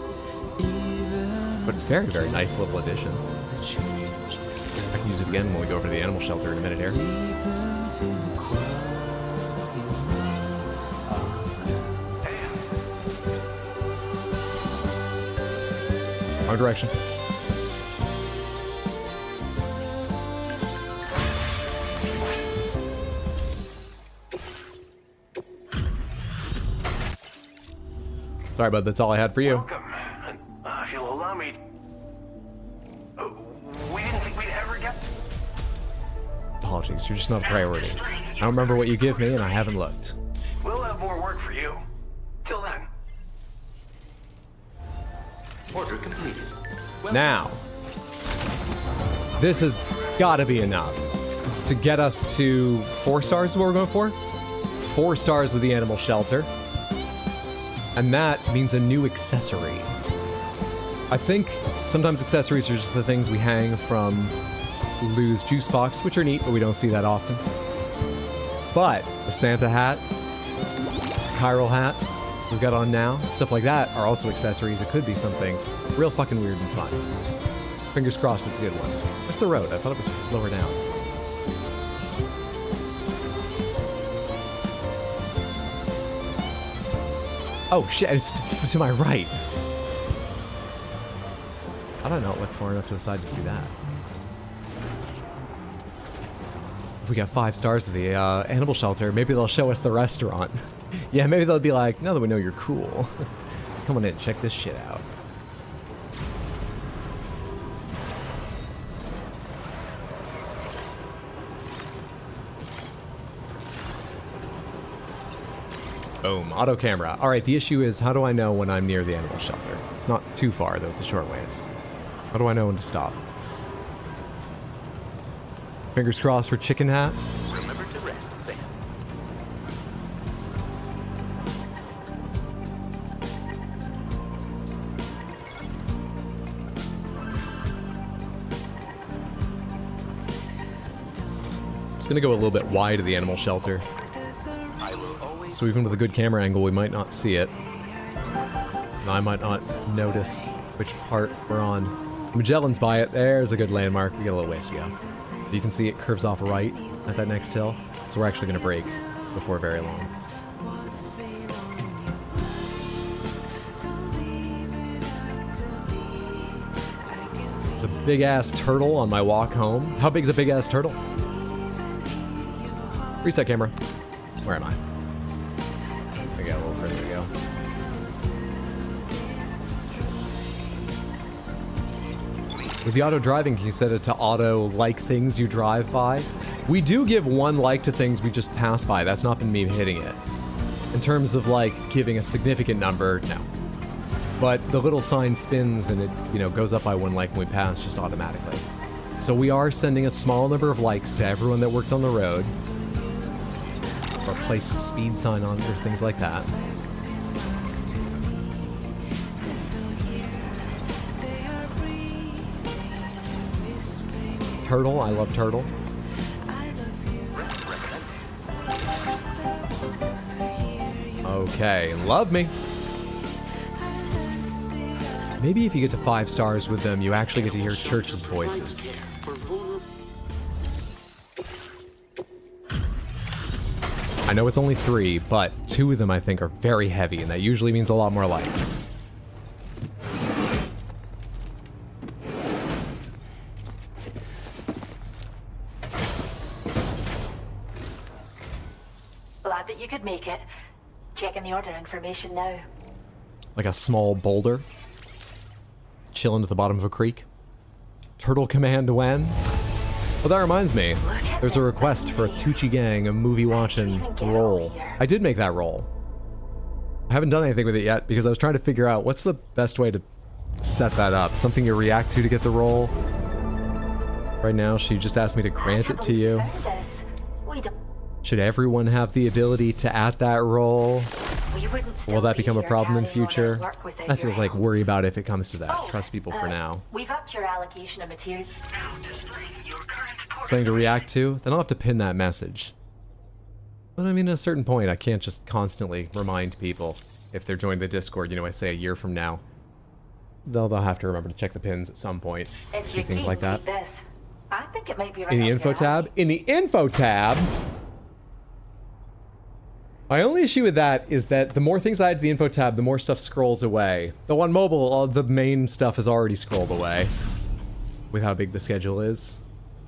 but very, very nice little addition. I can use it again when we go over to the animal shelter in a minute here. Wrong direction. Sorry, bud, that's all I had for you. Welcome. If you'll allow me... we didn't think we'd ever get... Apologies, you're just not a priority. I don't remember what you give me, and I haven't looked. We'll have more work for you. Till then. Order completed. Now, this has gotta be enough. to get us to 4 stars is what we're going for. 4 stars with the animal shelter. And that means a new accessory. I think sometimes accessories are just the things we hang from Lou's juice box, which are neat, but we don't see that often. But the Santa hat, chiral hat we've got on now, stuff like that are also accessories. It could be something real fucking weird and fun. Fingers crossed it's a good one. Where's the road? I thought it was lower down. Oh shit, it's to my right. I don't know, look far enough to the side to see that. If we got 5 stars at the animal shelter, maybe they'll show us the restaurant. Yeah, maybe they'll be like, now that we know you're cool, come on in, check this shit out. Boom, auto camera. All right, the issue is, how do I know when I'm near the animal shelter? It's not too far, though, it's a short ways. How do I know when to stop? Fingers crossed for chicken hat. Remember to rest, Sam. Just gonna go a little bit wide of the animal shelter. So even with a good camera angle, we might not see it. And I might not notice which part we're on. Magellan's by it. There's a good landmark. We got a little ways to go. You can see it curves off right at that next hill. So we're actually going to brake before very long. There's a big-ass turtle on my walk home. How big is a big-ass turtle? Reset camera. Where am I? I got a little further to go. With the auto driving, can you set it to auto like things you drive by? We do give 1 like to things we just pass by. That's not been me hitting it. In terms of like giving a significant number, no. But the little sign spins and it, you know, goes up by 1 like when we pass just automatically. So we are sending a small number of likes to everyone that worked on the road. Or placed a speed sign on it or things like that. Turtle, I love turtle. Okay, love me. Maybe if you get to 5 stars with them, you actually get to hear Church's voices. I know it's only 3, but 2 of them I think are very heavy, and that usually means a lot more likes. Glad that you could make it. Checking the order information now. Like a small boulder. Chilling at the bottom of a creek. Turtle command when? Well, that reminds me. There's a request for a Tucci Gang, a movie watching roll. I did make that roll. I haven't done anything with it yet because I was trying to figure out what's the best way to set that up. Something you react to get the roll. Right now, she just asked me to grant it to you. Should everyone have the ability to add that roll? Will that become a problem in future? I feel like worry about it if it comes to that. Trust people for now. We've upped your allocation of materials. Something to react to? Then I'll have to pin that message. But I mean, at a certain point, I can't just constantly remind people if they're joining the Discord, you know, I say a year from now. They'll have to remember to check the pins at some point. See things like that. I think it might be right In the info tab? In the info tab? My only issue with that is that the more things I add to the info tab, the more stuff scrolls away. Though on mobile, all the main stuff is already scrolled away with how big the schedule is.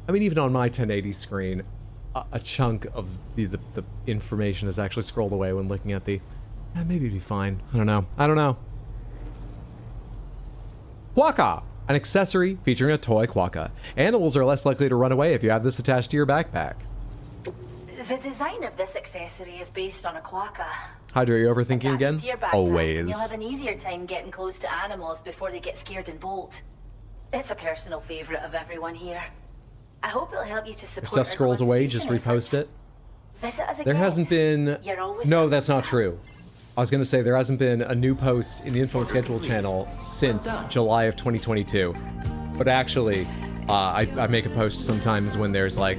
I mean, even on my 1080 screen, a chunk of the information is actually scrolled away when looking at the... maybe it'd be fine. I don't know. I don't know. Quokka! An accessory featuring a toy quokka. Animals are less likely to run away if you have this attached to your backpack. The design of this accessory is based on a quokka. Hydra, are you overthinking again? Always. You'll have an easier time getting close to animals before they get scared and bolt. It's a personal favorite of everyone here. I hope it'll help you to If support stuff our scrolls away, just conservation repost it. Visit us again. There hasn't been... You're always No, welcome, that's not Sam. true. I was going to say there hasn't been a new post in the Influence Schedule channel since July of 2022. But actually, I make a post sometimes when there's like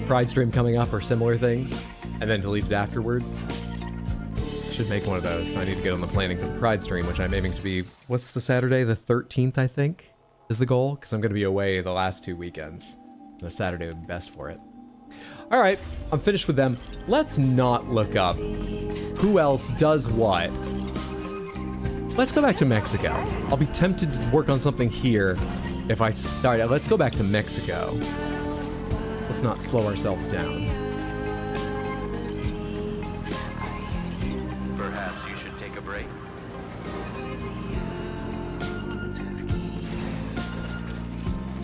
Pride stream coming up or similar things, and then delete it afterwards. Should make one of those. I need to get on the planning for the Pride stream, which I'm aiming to be... What's the Saturday? The 13th, I think, is the goal? Because I'm going to be away the last 2 weekends. The Saturday would be best for it. All right, I'm finished with them. Let's not look up who else does what. Let's go back to Mexico. I'll be tempted to work on something here if I start. Let's go back to Mexico. Let's not slow ourselves down. Perhaps you should take a break.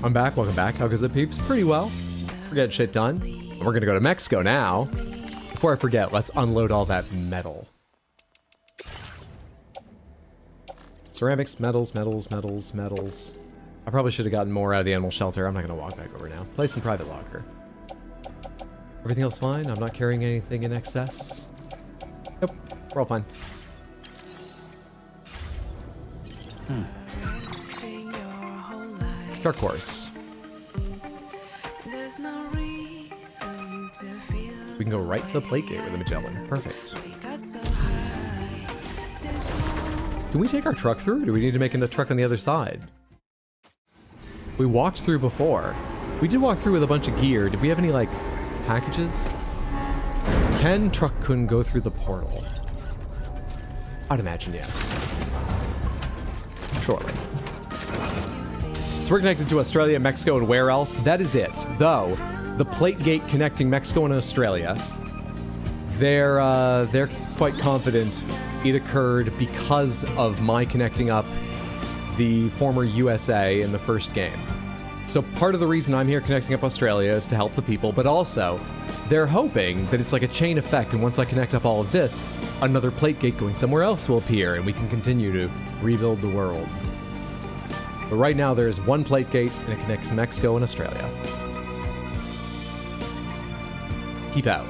I'm back. Welcome back. How goes it, peeps? Pretty well. We're getting shit done. And we're gonna go to Mexico now. Before I forget, let's unload all that metal. Ceramics, metals, metals, metals, metals. I probably should have gotten more out of the animal shelter. I'm not gonna walk back over now. Place in private locker. Everything else fine? I'm not carrying anything in excess. Nope, we're all fine. Dark Horse. We can go right to the plate gate with the Magellan. Perfect. Can we take our truck through, or do we need to make a truck on the other side? We walked through before. We did walk through with a bunch of gear. Did we have any, like, packages? Can Truck-kun go through the portal? I'd imagine yes. Surely. So we're connected to Australia, Mexico, and where else? That is it. Though, the plate gate connecting Mexico and Australia, they're quite confident it occurred because of my connecting up the former USA in the first game. So part of the reason I'm here connecting up Australia is to help the people, but also they're hoping that it's like a chain effect, and once I connect up all of this, another plate gate going somewhere else will appear, and we can continue to rebuild the world. But right now there's one plate gate, and it connects Mexico and Australia. Keep out.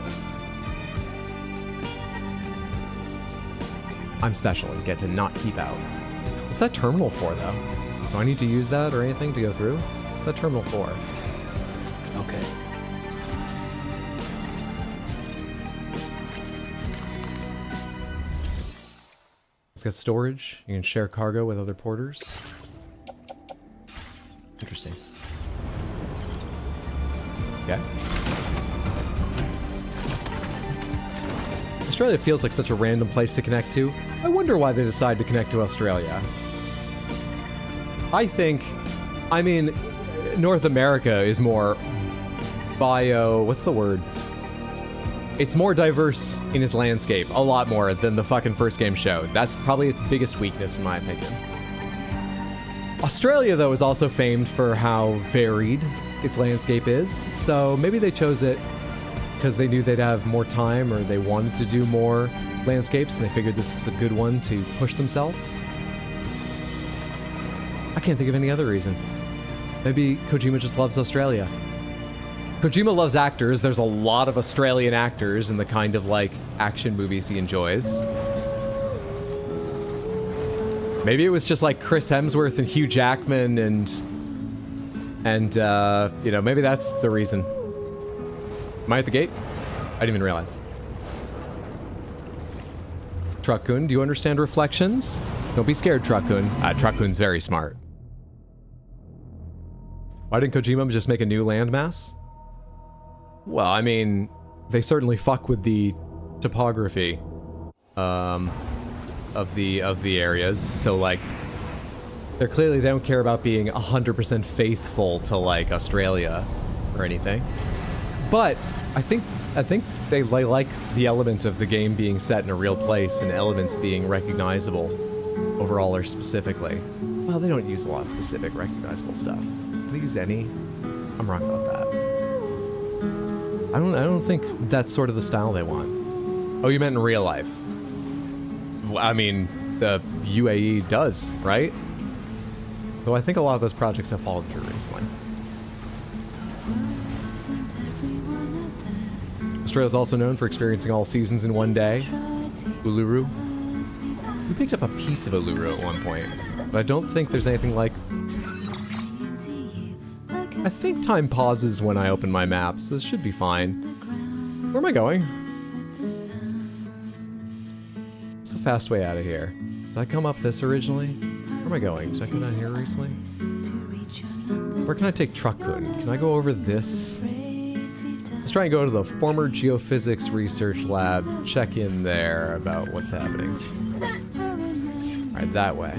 I'm special and get to not keep out. What's that terminal for, though? Do I need to use that or anything to go through? What's that terminal for? Okay. It's got storage. You can share cargo with other porters. Interesting. Okay. Australia feels like such a random place to connect to. I wonder why they decide to connect to Australia. I mean, North America is more what's the word? It's more diverse in its landscape, a lot more than the fucking first game showed. That's probably its biggest weakness, in my opinion. Australia, though, is also famed for how varied its landscape is, so maybe they chose it because they knew they'd have more time, or they wanted to do more landscapes, and they figured this was a good one to push themselves. I can't think of any other reason. Maybe Kojima just loves Australia. Kojima loves actors. There's a lot of Australian actors in the kind of, like, action movies he enjoys. Maybe it was just, like, Chris Hemsworth and Hugh Jackman and you know, maybe that's the reason. Am I at the gate? I didn't even realize. Truck-kun, do you understand reflections? Don't be scared, Truck-kun. Truck-kun's very smart. Why didn't Kojima just make a new landmass? Well, I mean, they certainly fuck with the topography of the areas. So, like, they don't care about being 100% faithful to, like, Australia or anything. But I think they like the element of the game being set in a real place and elements being recognizable overall or specifically. Well, they don't use a lot of specific recognizable stuff. Do they use any? I'm wrong about that. I don't think that's sort of the style they want. Oh, you meant in real life? I mean, the UAE does, right? Though I think a lot of those projects have fallen through recently. Australia is also known for experiencing all seasons in one day. Uluru. We picked up a piece of Uluru at one point, but I don't think there's anything like... I think time pauses when I open my maps. This should be fine. Where am I going? What's the fast way out of here? Did I come up this originally? Where am I going? Did I go down here recently? Where can I take Truckun? Can I go over this? Let's try and go to the former geophysics research lab, check in there about what's happening. Alright, that way.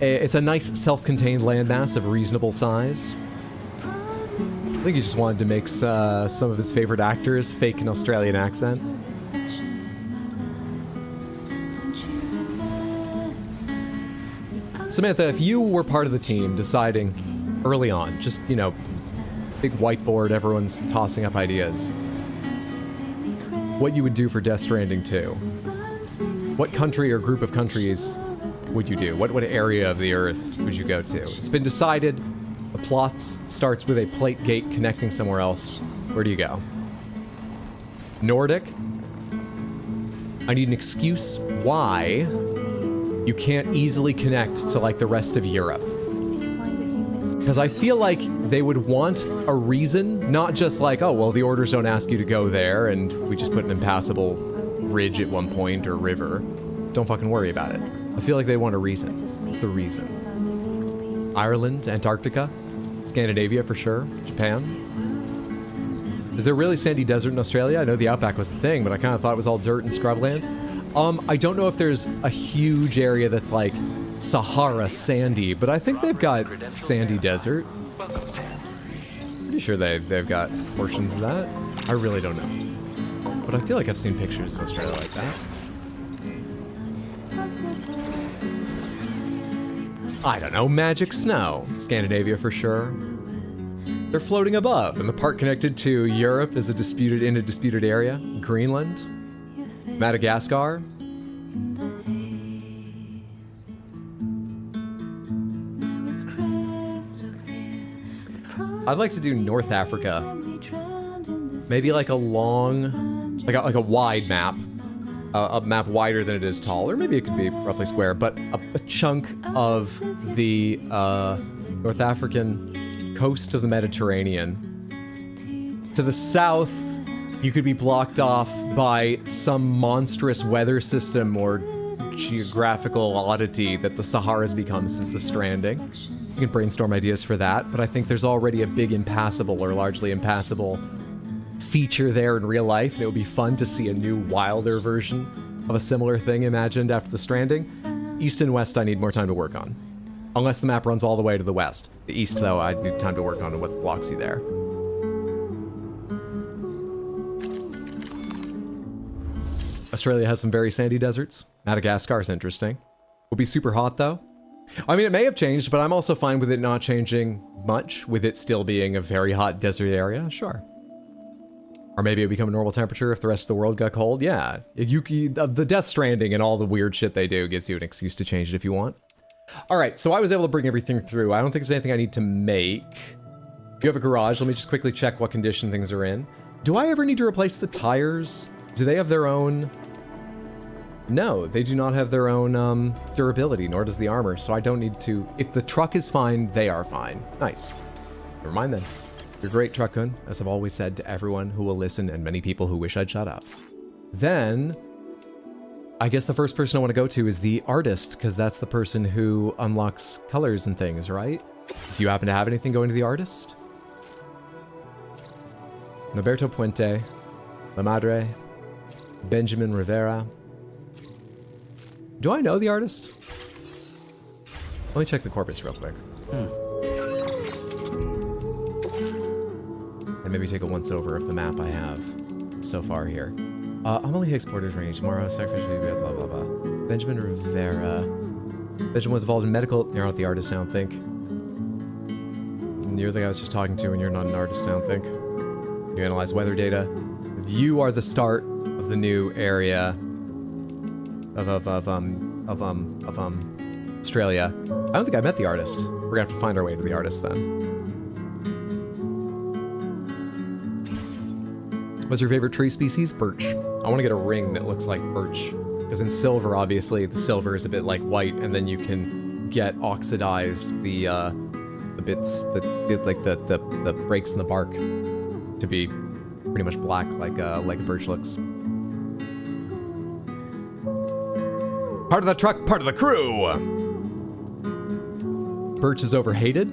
It's a nice self-contained landmass of reasonable size. I think he just wanted to make some of his favorite actors fake an Australian accent. Samantha, if you were part of the team deciding early on, just, you know, big whiteboard, everyone's tossing up ideas, what you would do for Death Stranding 2, what country or group of countries would you do? What area of the Earth would you go to? It's been decided. The plot starts with a plate gate connecting somewhere else. Where do you go? Nordic? I need an excuse why you can't easily connect to, like, the rest of Europe. Because I feel like they would want a reason, not just like, oh, well, the orders don't ask you to go there, and we just put an impassable ridge at one point, or river. Don't fucking worry about it. I feel like they want a reason. What's the reason? Ireland, Antarctica, Scandinavia for sure, Japan. Is there really sandy desert in Australia? I know the Outback was the thing, but I kind of thought it was all dirt and scrubland. I don't know if there's a huge area that's like Sahara sandy, but I think they've got sandy desert. Pretty sure they've got portions of that. I really don't know. But I feel like I've seen pictures of Australia like that. I don't know, magic snow. Scandinavia for sure. They're floating above, and the part connected to Europe is a disputed area. Greenland. Madagascar. I'd like to do North Africa. Maybe like a long, like a wide map. A map wider than it is tall, or maybe it could be roughly square, but a chunk of the North African coast of the Mediterranean. To the south, you could be blocked off by some monstrous weather system or geographical oddity that the Sahara's become since the Stranding. You can brainstorm ideas for that, but I think there's already a big impassable or largely impassable feature there in real life, and it would be fun to see a new, wilder version of a similar thing imagined after the Stranding. East and West I need more time to work on. Unless the map runs all the way to the west. The East, though, I need time to work on what blocks you there. Australia has some very sandy deserts. Madagascar is interesting. Will be super hot, though. I mean, it may have changed, but I'm also fine with it not changing much, with it still being a very hot desert area. Sure. Or maybe it would become a normal temperature if the rest of the world got cold. Yeah. The Death Stranding and all the weird shit they do gives you an excuse to change it if you want. All right, so I was able to bring everything through. I don't think there's anything I need to make. If you have a garage, let me just quickly check what condition things are in. Do I ever need to replace the tires? Do they have their own... No, they do not have their own durability, nor does the armor, so I don't need to... If the truck is fine, they are fine. Nice. Never mind then. You're great, Truckun, as I've always said to everyone who will listen and many people who wish I'd shut up. Then, I guess the first person I want to go to is the artist, because that's the person who unlocks colors and things, right? Do you happen to have anything going to the artist? Roberto Puente, La Madre, Benjamin Rivera. Do I know the artist? Let me check the corpus real quick. And maybe take a once-over of the map I have so far here. Amelie Hicks, Porter's Range, Morrow, Sacrifice, blah, blah, blah, blah. Benjamin Rivera. Benjamin was involved in medical... You're not the artist, I don't think. You're the guy I was just talking to, and you're not an artist, I don't think. You analyze weather data. You are the start of the new area of Australia. I don't think I met the artist. We're gonna have to find our way to the artist then. What's your favorite tree species? Birch. I want to get a ring that looks like birch. Because in silver, obviously, the silver is a bit like white, and then you can get oxidized the bits that like the breaks in the bark to be pretty much black, like a birch looks. Part of the truck, part of the crew. Birch is overhated.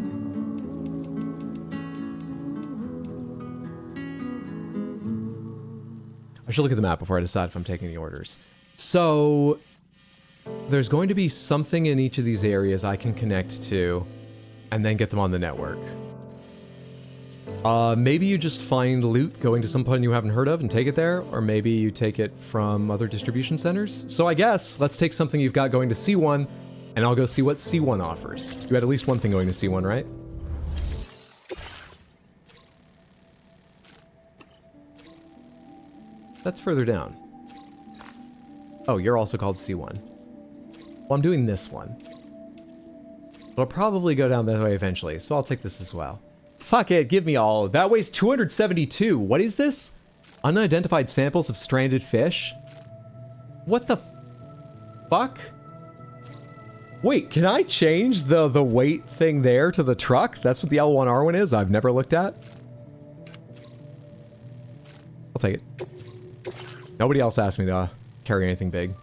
I should look at the map before I decide if I'm taking the orders. So, there's going to be something in each of these areas I can connect to, and then get them on the network. Maybe you just find loot going to some point you haven't heard of and take it there, or maybe you take it from other distribution centers. So I guess, let's take something you've got going to C1, and I'll go see what C1 offers. You had at least one thing going to C1, right? That's further down. Oh, you're also called C1. Well, I'm doing this one. But I'll probably go down that way eventually, so I'll take this as well. Fuck it, give me all. That weighs 272. What is this? Unidentified samples of stranded fish? What the fuck? Wait, can I change the weight thing there to the truck? That's what the L1R1 is? I've never looked at. I'll take it. Nobody else asked me to carry anything big.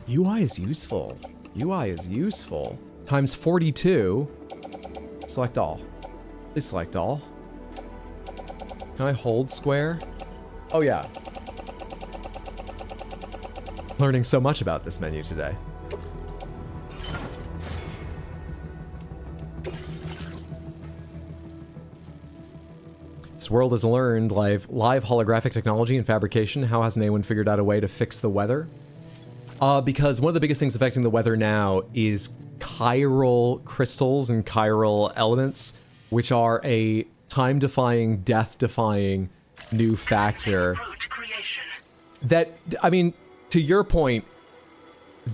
UI is useful. UI is useful. Times 42. Select all. Please select all. Can I hold square? Oh yeah. Learning so much about this menu today. This world has learned live holographic technology and fabrication. How hasn't anyone figured out a way to fix the weather? Because one of the biggest things affecting the weather now is chiral crystals and chiral elements, which are a time-defying, death-defying new factor. That, I mean, to your point,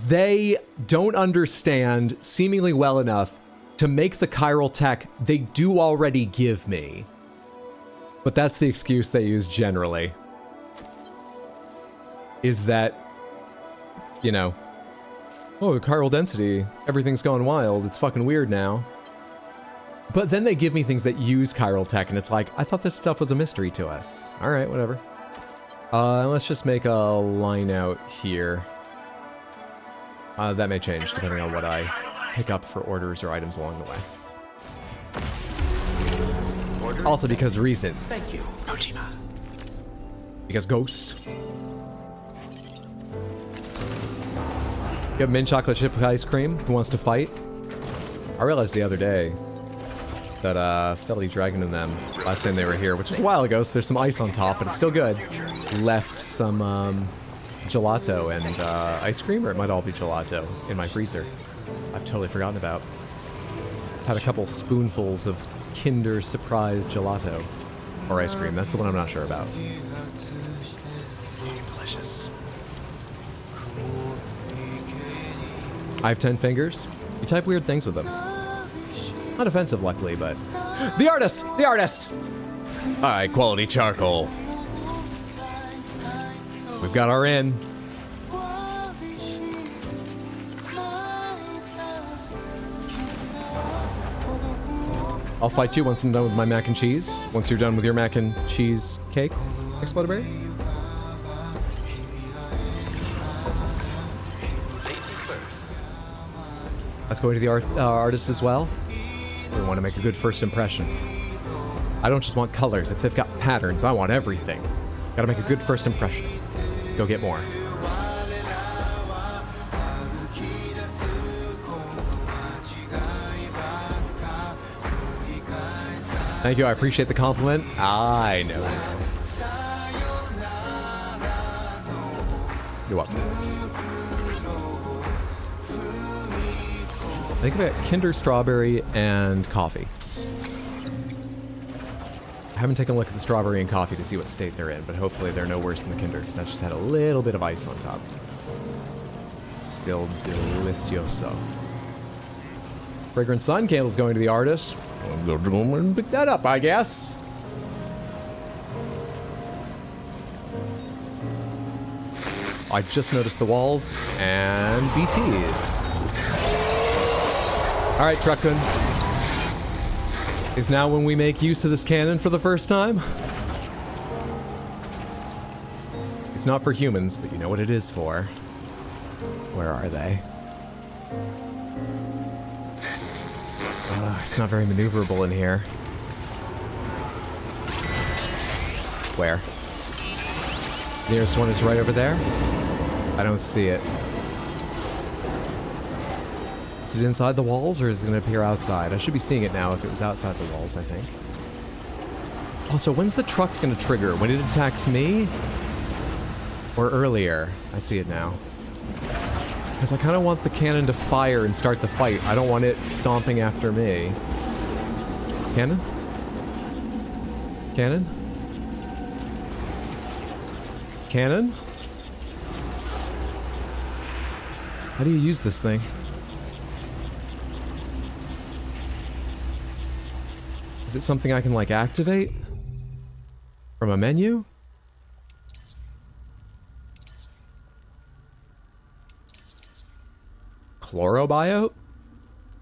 they don't understand seemingly well enough to make the chiral tech they do already give me. But that's the excuse they use generally. Is that, you know, oh, chiral density, everything's going wild, it's fucking weird now. But then they give me things that use chiral tech, and it's like, I thought this stuff was a mystery to us. Alright, whatever. Let's just make a line out here. That may change depending on what I pick up for orders or items along the way. Also because reason. Thank you, Kojima. Because ghost. You have mint chocolate chip ice cream. Who wants to fight? I realized the other day that Felly Dragon and them, last time they were here, which was a while ago, so there's some ice on top, but it's still good. Left some gelato and ice cream, or it might all be gelato, in my freezer. I've totally forgotten about. Had a couple spoonfuls of Kinder Surprise gelato. Or ice cream, that's the one I'm not sure about. Fucking delicious. I have 10 fingers. You type weird things with them. Not offensive, luckily, but... The artist! The artist! High quality charcoal. We've got our in. I'll fight you once I'm done with my mac and cheese. Once you're done with your mac and cheese cake, Explodberry. Let's go into the artist as well. We want to make a good first impression. I don't just want colors. If they've got patterns, I want everything. Gotta make a good first impression. Let's go get more. Thank you, I appreciate the compliment. I know it. You're welcome. I think about Kinder Strawberry and coffee. I haven't taken a look at the strawberry and coffee to see what state they're in, but hopefully they're no worse than the Kinder, because that just had a little bit of ice on top. It's Still delicioso. Fragrant Sun candles going to the artist. Pick that up, I guess. I just noticed the walls and BTs. All right, Truckun. Is now when we make use of this cannon for the first time? It's not for humans, but you know what it is for. Where are they? It's not very maneuverable in here. Where? Nearest one is right over there? I don't see it. Is it inside the walls or is it going to appear outside? I should be seeing it now if it was outside the walls, I think. Also, when's the truck going to trigger? When it attacks me? Or earlier? I see it now. Because I kind of want the cannon to fire and start the fight. I don't want it stomping after me. Cannon? Cannon? Cannon? How do you use this thing? Is it something I can, like, activate? From a menu? Chlorobiote?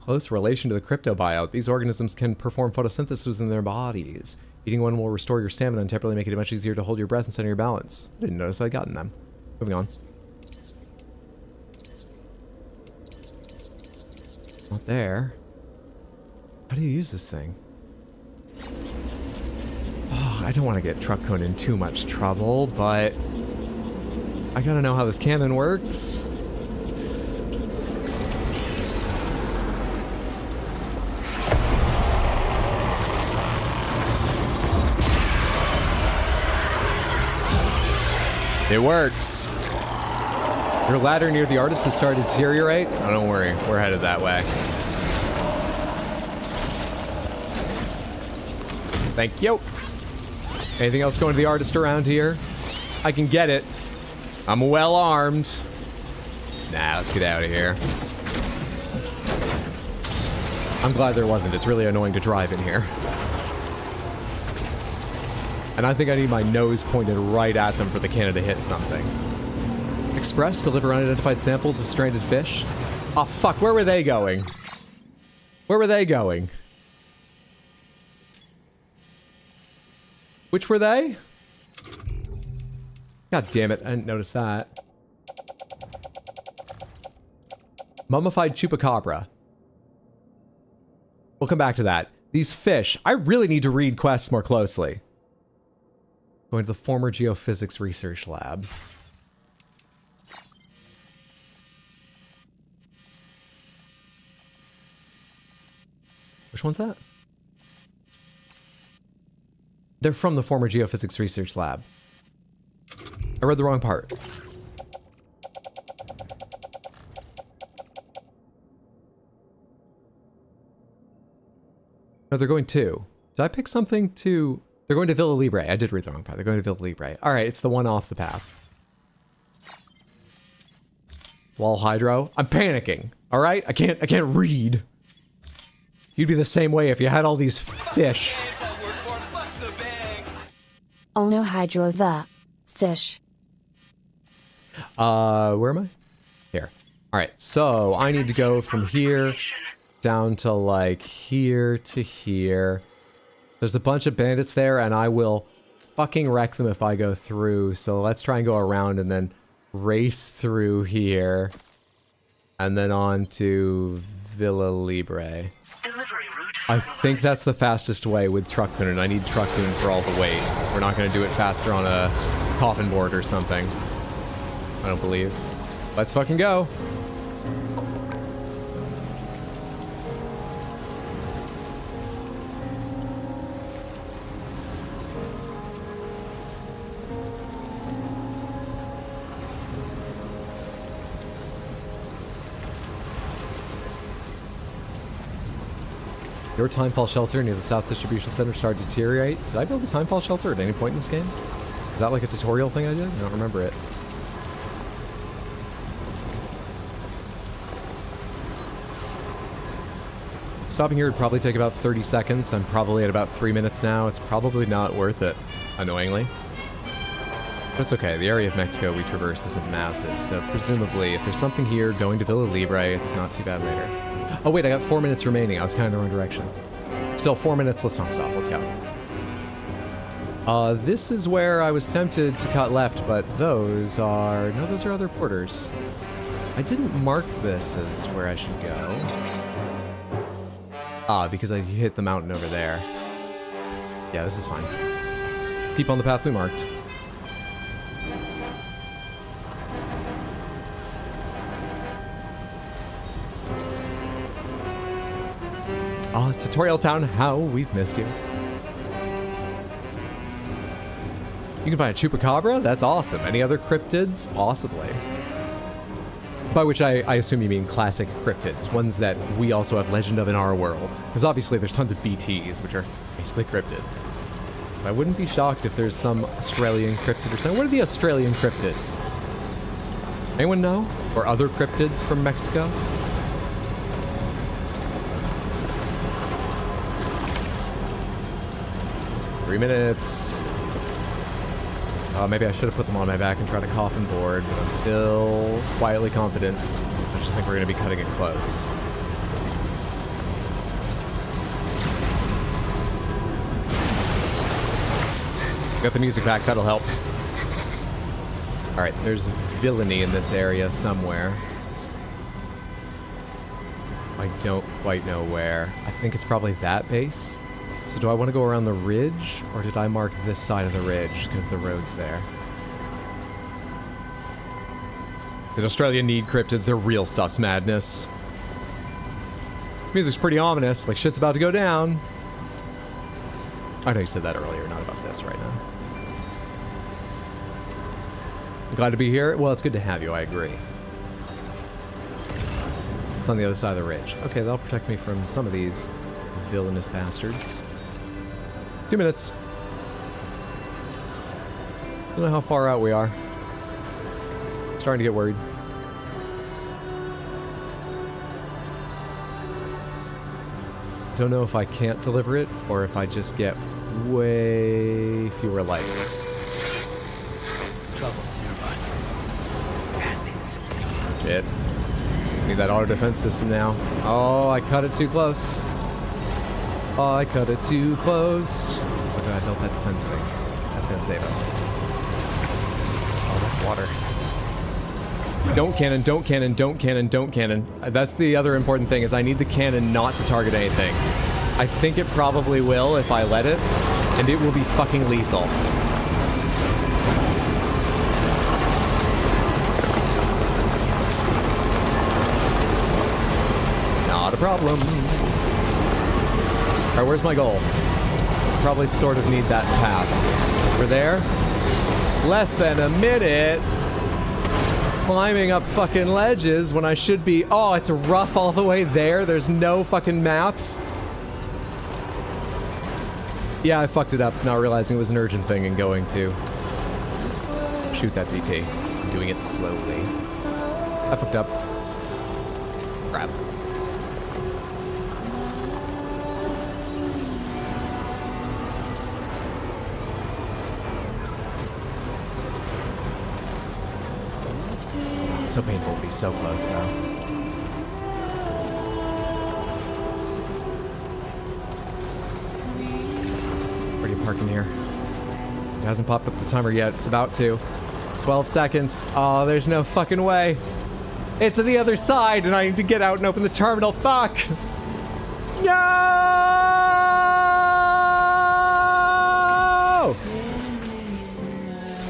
Close relation to the cryptobiote. These organisms can perform photosynthesis in their bodies. Eating one will restore your stamina and temporarily make it much easier to hold your breath and center your balance. I didn't notice I'd gotten them. Moving on. Not there. How do you use this thing? Oh, I don't want to get Truckun in too much trouble, but I gotta know how this cannon works. It works. Your ladder near the artist has started to deteriorate. Oh, don't worry. We're headed that way. Thank you. Anything else going to the artist around here? I can get it. I'm well armed. Nah, let's get out of here. I'm glad there wasn't. It's really annoying to drive in here. And I think I need my nose pointed right at them for the cannon to hit something. Express, deliver unidentified samples of stranded fish. Oh, fuck, where were they going? Where were they going? Which were they? God damn it, I didn't notice that. Mummified chupacabra. We'll come back to that. These fish, I really need to read quests more closely. Going to the former geophysics research lab. Which one's that? They're from the former geophysics research lab. I read the wrong part. No, they're going to. Did I pick something to... They're going to Villa Libre. I did read the wrong part. They're going to Villa Libre. All right, it's the one off the path. Wall hydro. I'm panicking. All right, I can't read. You'd be the same way if you had all these fish. Oh no, hydro the fish. Where am I? Here. All right, so I need to go from here down to like here to here. There's a bunch of bandits there, and I will fucking wreck them if I go through. So let's try and go around and then race through here. And then on to Villa Libre. I think that's the fastest way with Truckun, and I need Truckun for all the weight. We're not going to do it faster on a coffin board or something. I don't believe. Let's fucking go. Your timefall shelter near the South Distribution Center started to deteriorate. Did I build a timefall shelter at any point in this game? Is that like a tutorial thing I did? I don't remember it. Stopping here would probably take about 30 seconds. I'm probably at about 3 minutes now. It's probably not worth it, annoyingly. But it's okay. The area of Mexico we traverse isn't massive, so presumably if there's something here going to Villa Libre, it's not too bad later. Oh wait, I got 4 minutes remaining. I was kind of in the wrong direction. Still 4 minutes. Let's not stop. Let's go. This is where I was tempted to cut left, but those are... No, those are other porters. I didn't mark this as where I should go. Ah, because I hit the mountain over there. Yeah, this is fine. Let's keep on the path we marked. Ah, Tutorial Town, how we've missed you. You can find a Chupacabra? That's awesome. Any other cryptids? Possibly. By which I assume you mean classic cryptids, ones that we also have legend of in our world. Because obviously there's tons of BTs, which are basically cryptids. But I wouldn't be shocked if there's some Australian cryptid or something. What are the Australian cryptids? Anyone know? Or other cryptids from Mexico? Three minutes. Maybe I should have put them on my back and tried a coffin board, but I'm still quietly confident. I just think we're going to be cutting it close. Got the music back, that'll help. Alright, there's villainy in this area somewhere. I don't quite know where. I think it's probably that base. So do I want to go around the ridge, or did I mark this side of the ridge because the road's there? Did Australia need cryptids? Their real stuff's madness. This music's pretty ominous, like shit's about to go down. I know you said that earlier, not about this right now. Glad to be here. Well, it's good to have you, I agree. It's on the other side of the ridge. Okay, that'll protect me from some of these villainous bastards. 2 minutes. Don't know how far out we are. Starting to get worried. Don't know if I can't deliver it or if I just get way fewer likes. Trouble nearby. Shit. Need that auto defense system now. Oh, I cut it too close. Oh, I cut it too close. Oh god, I built that defense thing. That's gonna save us. Oh, that's water. Don't cannon, don't cannon, don't cannon, don't cannon. That's the other important thing, is I need the cannon not to target anything. I think it probably will if I let it, and it will be fucking lethal. Not a problem. Alright, where's my goal? Probably sort of need that path. Over there? Less than a minute. Climbing up fucking ledges when I should be... Oh, it's rough all the way there. There's no fucking maps. Yeah, I fucked it up, not realizing it was an urgent thing and going to shoot that DT. I'm doing it slowly. I fucked up. Crap. So painful to be so close, though. Where do you park in here? It hasn't popped up the timer yet. It's about to. 12 seconds. Oh, there's no fucking way. It's on the other side, and I need to get out and open the terminal. Fuck! No!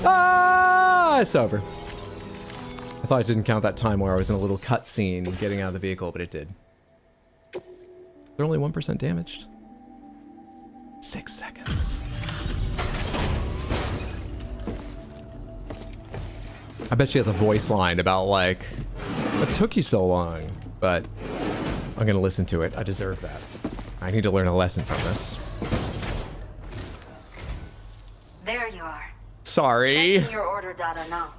Ah! It's over. I thought it didn't count that time where I was in a little cutscene getting out of the vehicle, but it did. They're only 1% damaged. 6 seconds. I bet she has a voice line about like, what took you so long? But I'm gonna listen to it. I deserve that. I need to learn a lesson from this. There you are. Sorry. Checking your order data now.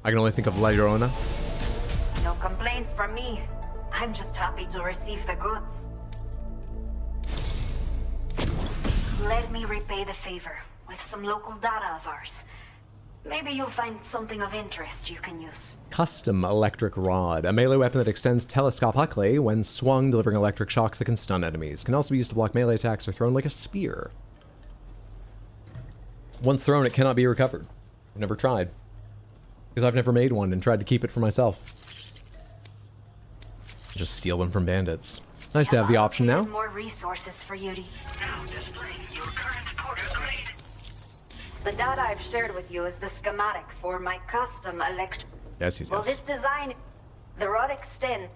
I can only think of La Llorona. No complaints from me. I'm just happy to receive the goods. Let me repay the favor with some local data of ours. Maybe you'll find something of interest you can use. Custom electric rod. A melee weapon that extends telescopically when swung, delivering electric shocks that can stun enemies. Can also be used to block melee attacks or thrown like a spear. Once thrown, it cannot be recovered. I've never tried. Because I've never made one and tried to keep it for myself. Just steal them from bandits. Nice to have the option now. More resources for you to... Now displaying your current portal grade. The data I've shared with you is the schematic for my custom Yes. Well, this design, the rod extend.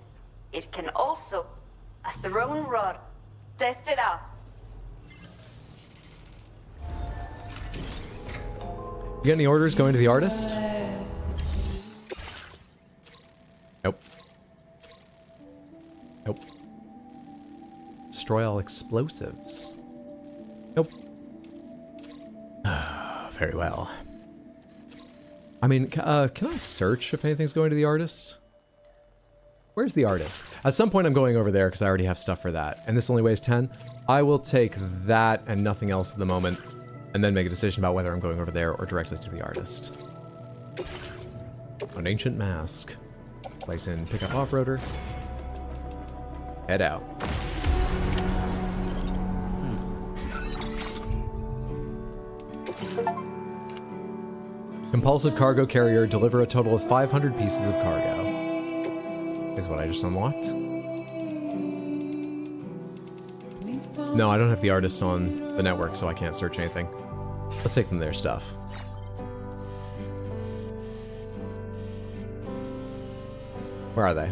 It can also a thrown rod. Test it out. You got any orders going to the artist? Nope. Nope. Destroy all explosives. Nope. Very well. I mean, can I search if anything's going to the artist? Where's the artist? At some point I'm going over there because I already have stuff for that. And this only weighs 10. I will take that and nothing else at the moment. And then make a decision about whether I'm going over there or directly to the artist. An ancient mask. Place in pickup off-roader. Head out. Compulsive cargo carrier, deliver a total of 500 pieces of cargo. Is what I just unlocked. No, I don't have the artist on the network, so I can't search anything. Let's take them their stuff. Where are they?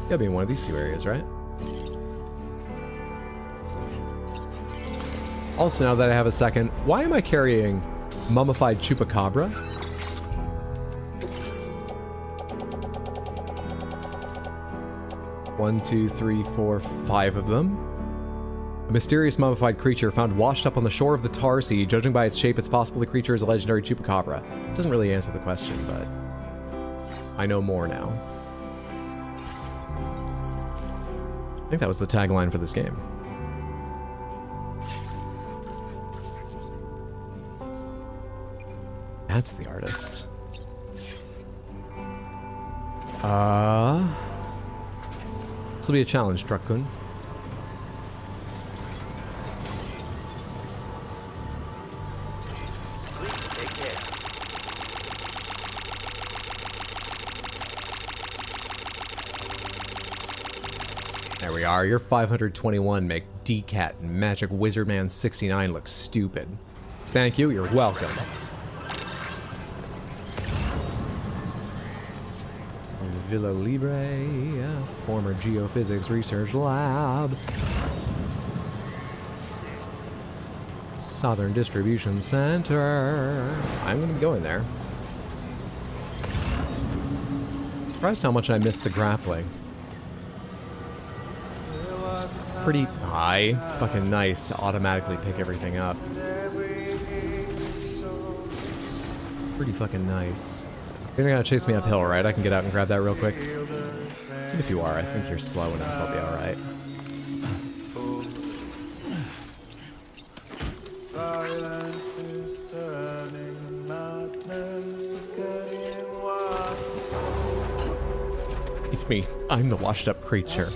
Gotta be in one of these two areas, right? Also, now that I have a second, why am I carrying mummified chupacabra? One, two, three, four, 5 of them. A mysterious mummified creature found washed up on the shore of the Tar Sea. Judging by its shape, it's possible the creature is a legendary chupacabra. Doesn't really answer the question, but I know more now. I think that was the tagline for this game. That's the artist. This will be a challenge, Truck-kun. There we are. Your 521 make DCAT and Magic Wizard Man 69 look stupid. Thank you. You're welcome. Villa Libre, former geophysics research lab. Southern Distribution Center. I'm going to be going there. Surprised how much I missed the grappling. It's pretty high. Fucking nice to automatically pick everything up. Pretty fucking nice. You're not gonna chase me uphill, right? I can get out and grab that real quick. If you are, I think you're slow enough. I'll be alright. It's me. I'm the washed up creature.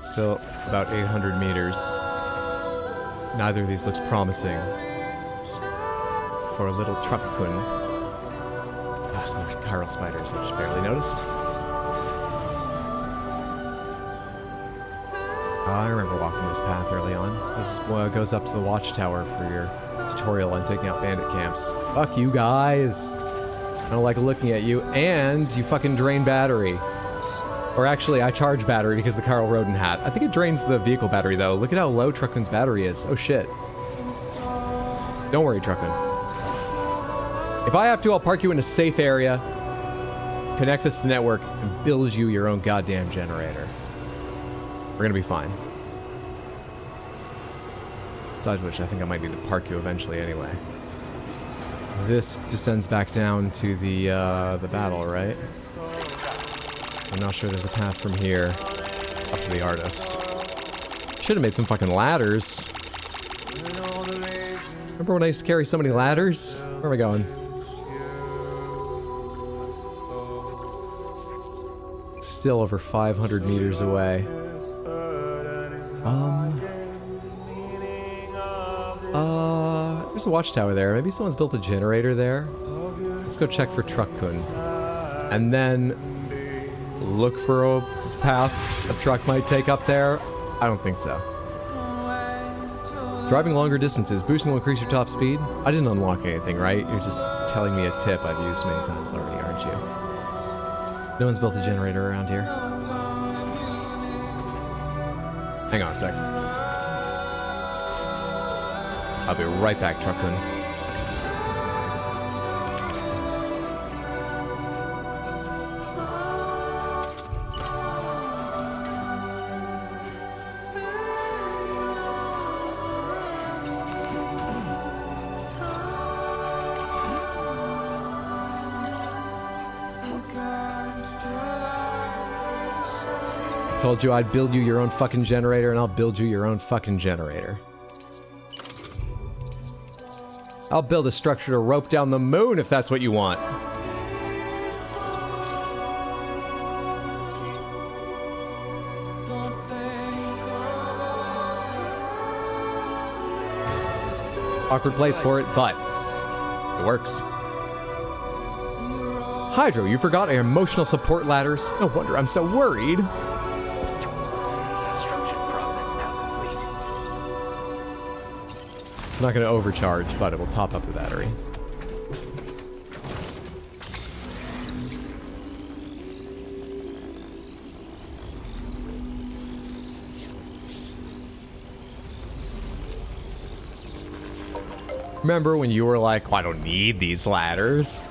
Still about 800 meters. Neither of these looks promising for a little Truck-kun. Ah, some more chiral spiders I just barely noticed. I remember walking this path early on. This is what goes up to the watchtower for your tutorial on taking out bandit camps. Fuck you guys. I don't like looking at you, and you fucking drain battery. Or actually, I charge battery because the Carl Roden hat. I think it drains the vehicle battery, though. Look at how low Truckun's battery is. Oh, shit. Don't worry, Truckun. If I have to, I'll park you in a safe area, connect this to network, and build you your own goddamn generator. We're gonna be fine. Besides which, I think I might need to park you eventually anyway. This descends back down to the battle, right? I'm not sure there's a path from here up to the artist. Should have made some fucking ladders. Remember when I used to carry so many ladders? Where am I going? Still over 500 meters away. There's a watchtower there. Maybe someone's built a generator there. Let's go check for Truckun. And then look for a path a truck might take up there. I don't think so. Driving longer distances. Boosting will increase your top speed. I didn't unlock anything, right? You're just telling me a tip I've used many times already, aren't you? No one's built a generator around here. Hang on a sec. I'll be right back, Truckun. Told you I'd build you your own fucking generator, and I'll build you your own fucking generator. I'll build a structure to rope down the moon if that's what you want. Awkward place for it, but it works. Hydro, you forgot our emotional support ladders? No wonder I'm so worried. It's not going to overcharge, but it will top up the battery. Remember when you were like, oh, I don't need these ladders.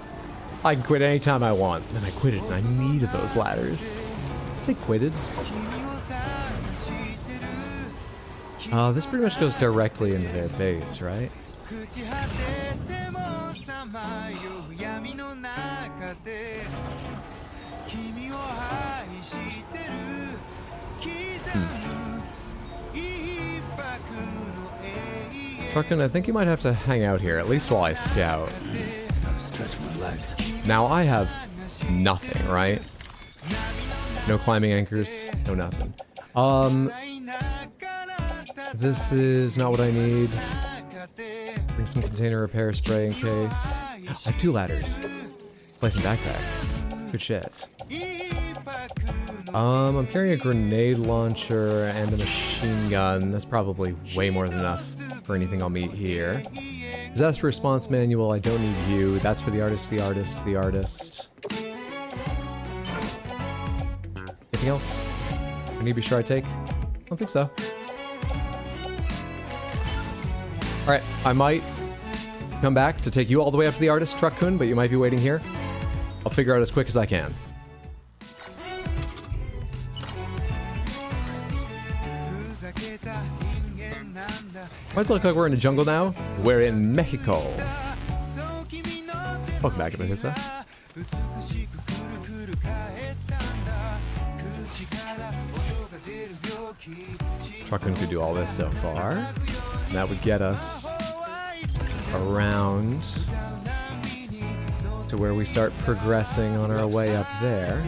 I can quit anytime I want. Then I quitted and I needed those ladders. I say quitted. This pretty much goes directly into their base, right? Truckun, I think you might have to hang out here, at least while I scout. Now I have nothing, right? No climbing anchors, no nothing. This is not what I need. Bring some container repair spray in case. I have 2 ladders. Place in backpack. Good shit. I'm carrying a grenade launcher and a machine gun. That's probably way more than enough for anything I'll meet here. Disaster response manual. I don't need you. That's for the artist, the artist, the artist. Anything else I need to be sure I take? I don't think so. Alright, I might come back to take you all the way up to the artist, Truckun, but you might be waiting here. I'll figure out as quick as I can. Why does it look like we're in a jungle now? We're in Mexico. Welcome back, Amethysta. Truckun could do all this so far. And that would get us around to where we start progressing on our way up there.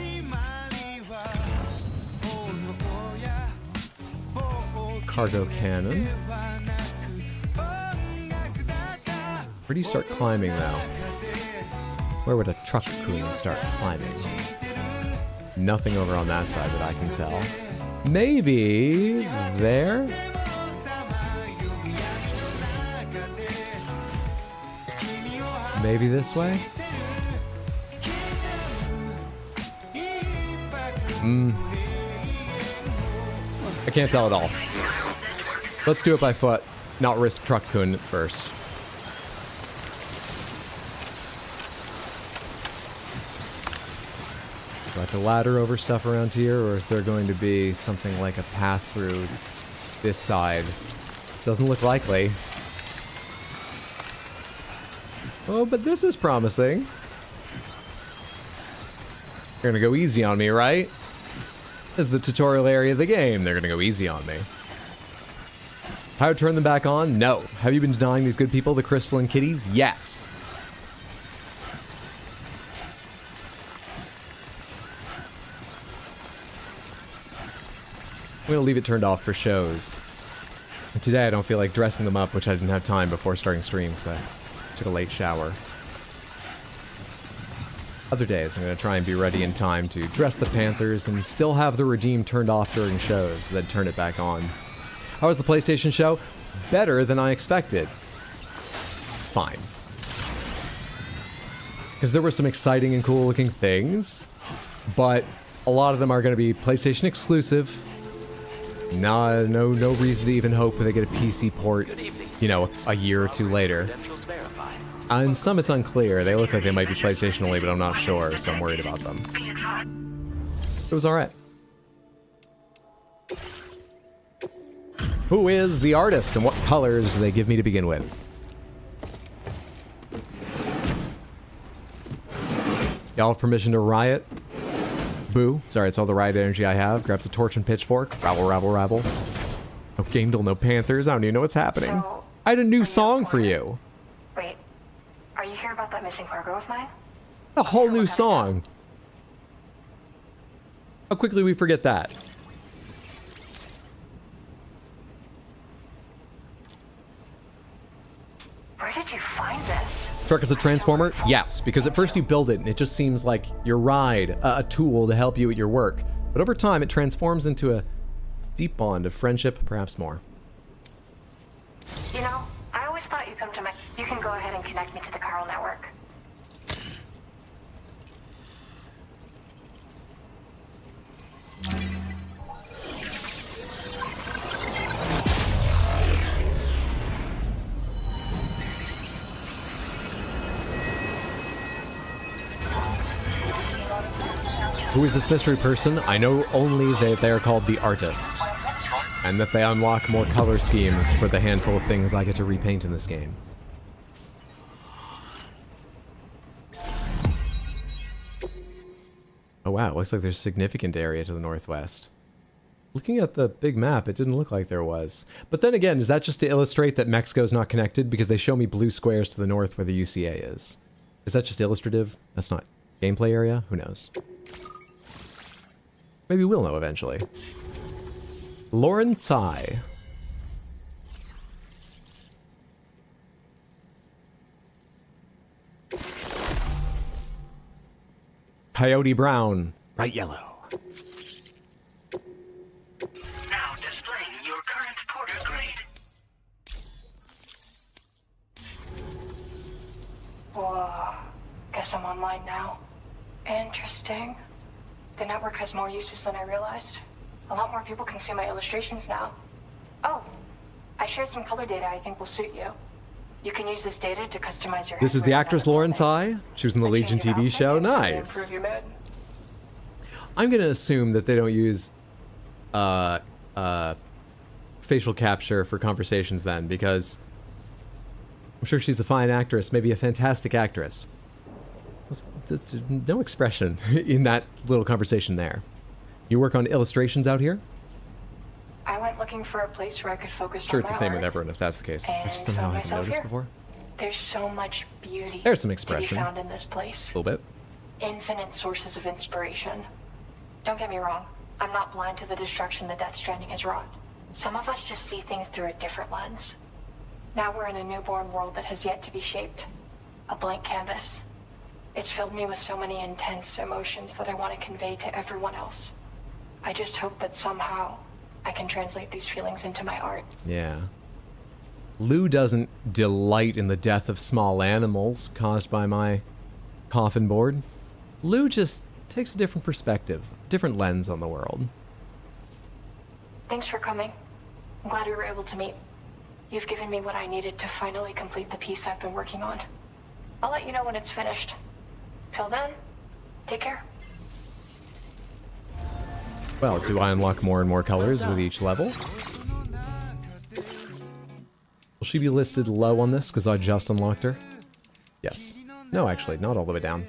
Cargo cannon. Where do you start climbing now? Where would a Truckun start climbing? Nothing over on that side that I can tell. Maybe there? Maybe this way? I can't tell at all. Let's do it by foot, not risk truck-kun first. Do I have to ladder over stuff around here, or is there going to be something like a pass-through this side? Doesn't look likely. Oh, but this is promising. You're gonna go easy on me, right? This is the tutorial area of the game. They're gonna go easy on me. How to turn them back on? No. Have you been denying these good people the crystalline kitties? Yes. I'm gonna leave it turned off for shows. And today I don't feel like dressing them up, which I didn't have time before starting stream because I took a late shower. Other days, I'm going to try and be ready in time to dress the Panthers and still have the Redeem turned off during shows, but then turn it back on. How was the PlayStation show? Better than I expected. Fine. Because there were some exciting and cool looking things, but a lot of them are going to be PlayStation exclusive. No reason to even hope they get a PC port, you know, a year or two later. And some it's unclear. They look like they might be PlayStation only, but I'm not sure, so I'm worried about them. It was alright. Who is the artist and what colors do they give me to begin with? Y'all have permission to riot? Boo. Sorry, it's all the riot energy I have. Grabs a torch and pitchfork. Rabble, rabble, rabble. No game deal, no Panthers. I don't even know what's happening. I had a new song for you. Wait, are you here about that missing cargo of mine? A whole new song. How quickly we forget that. Where did you find this? Truck is a transformer? Yes, because at first you build it and it just seems like your ride, a tool to help you at your work. But over time it transforms into a deep bond of friendship, perhaps more. You know, I always thought you'd come to my... You can go ahead and connect me to the Carl network. Who is this mystery person? I know only that they are called the Artist, and that they unlock more color schemes for the handful of things I get to repaint in this game. Oh wow, looks like there's a significant area to the northwest. Looking at the big map, it didn't look like there was. But then again, is that just to illustrate that Mexico's not connected? Because they show me blue squares to the north where the UCA is. Is that just illustrative? That's not gameplay area? Who knows? Maybe we'll know eventually. Lauren Tsai. Coyote Brown. Bright yellow. Now displaying your current porter grade. Whoa. Guess I'm online now. Interesting. The network has more uses than I realized. A lot more people can see my illustrations now. Oh, I shared some color data I think will suit you. You can use this data to customize your... This is the actress Lauren Tsai. She was in the Legion TV show. Nice. Improve your mood. I'm going to assume that they don't use facial capture for conversations then, because I'm sure she's a fine actress, maybe a fantastic actress. No expression in that little conversation there. You work on illustrations out here? I went looking for a place where I could focus on Sure, it's my the same art, with everyone if that's the case. I and just somehow found haven't myself noticed here. before. There's so much beauty There's some to expression. be found in this place. A little bit. Infinite sources of inspiration. Don't get me wrong, I'm not blind to the destruction that Death Stranding has wrought. Some of us just see things through a different lens. Now we're in a newborn world that has yet to be shaped. A blank canvas. It's filled me with so many intense emotions that I want to convey to everyone else. I just hope that somehow I can translate these feelings into my art. Yeah. Lou doesn't delight in the death of small animals caused by my coffin board. Lou just takes a different perspective different lens on the world. Thanks for coming. I'm glad we were able to meet. You've given me what I needed to finally complete the piece I've been working on. I'll let you know when it's finished. Till then, take care. Well, do I unlock more and more colors with each level? Will she be listed low on this because I just unlocked her? Yes. No, actually, not all the way down.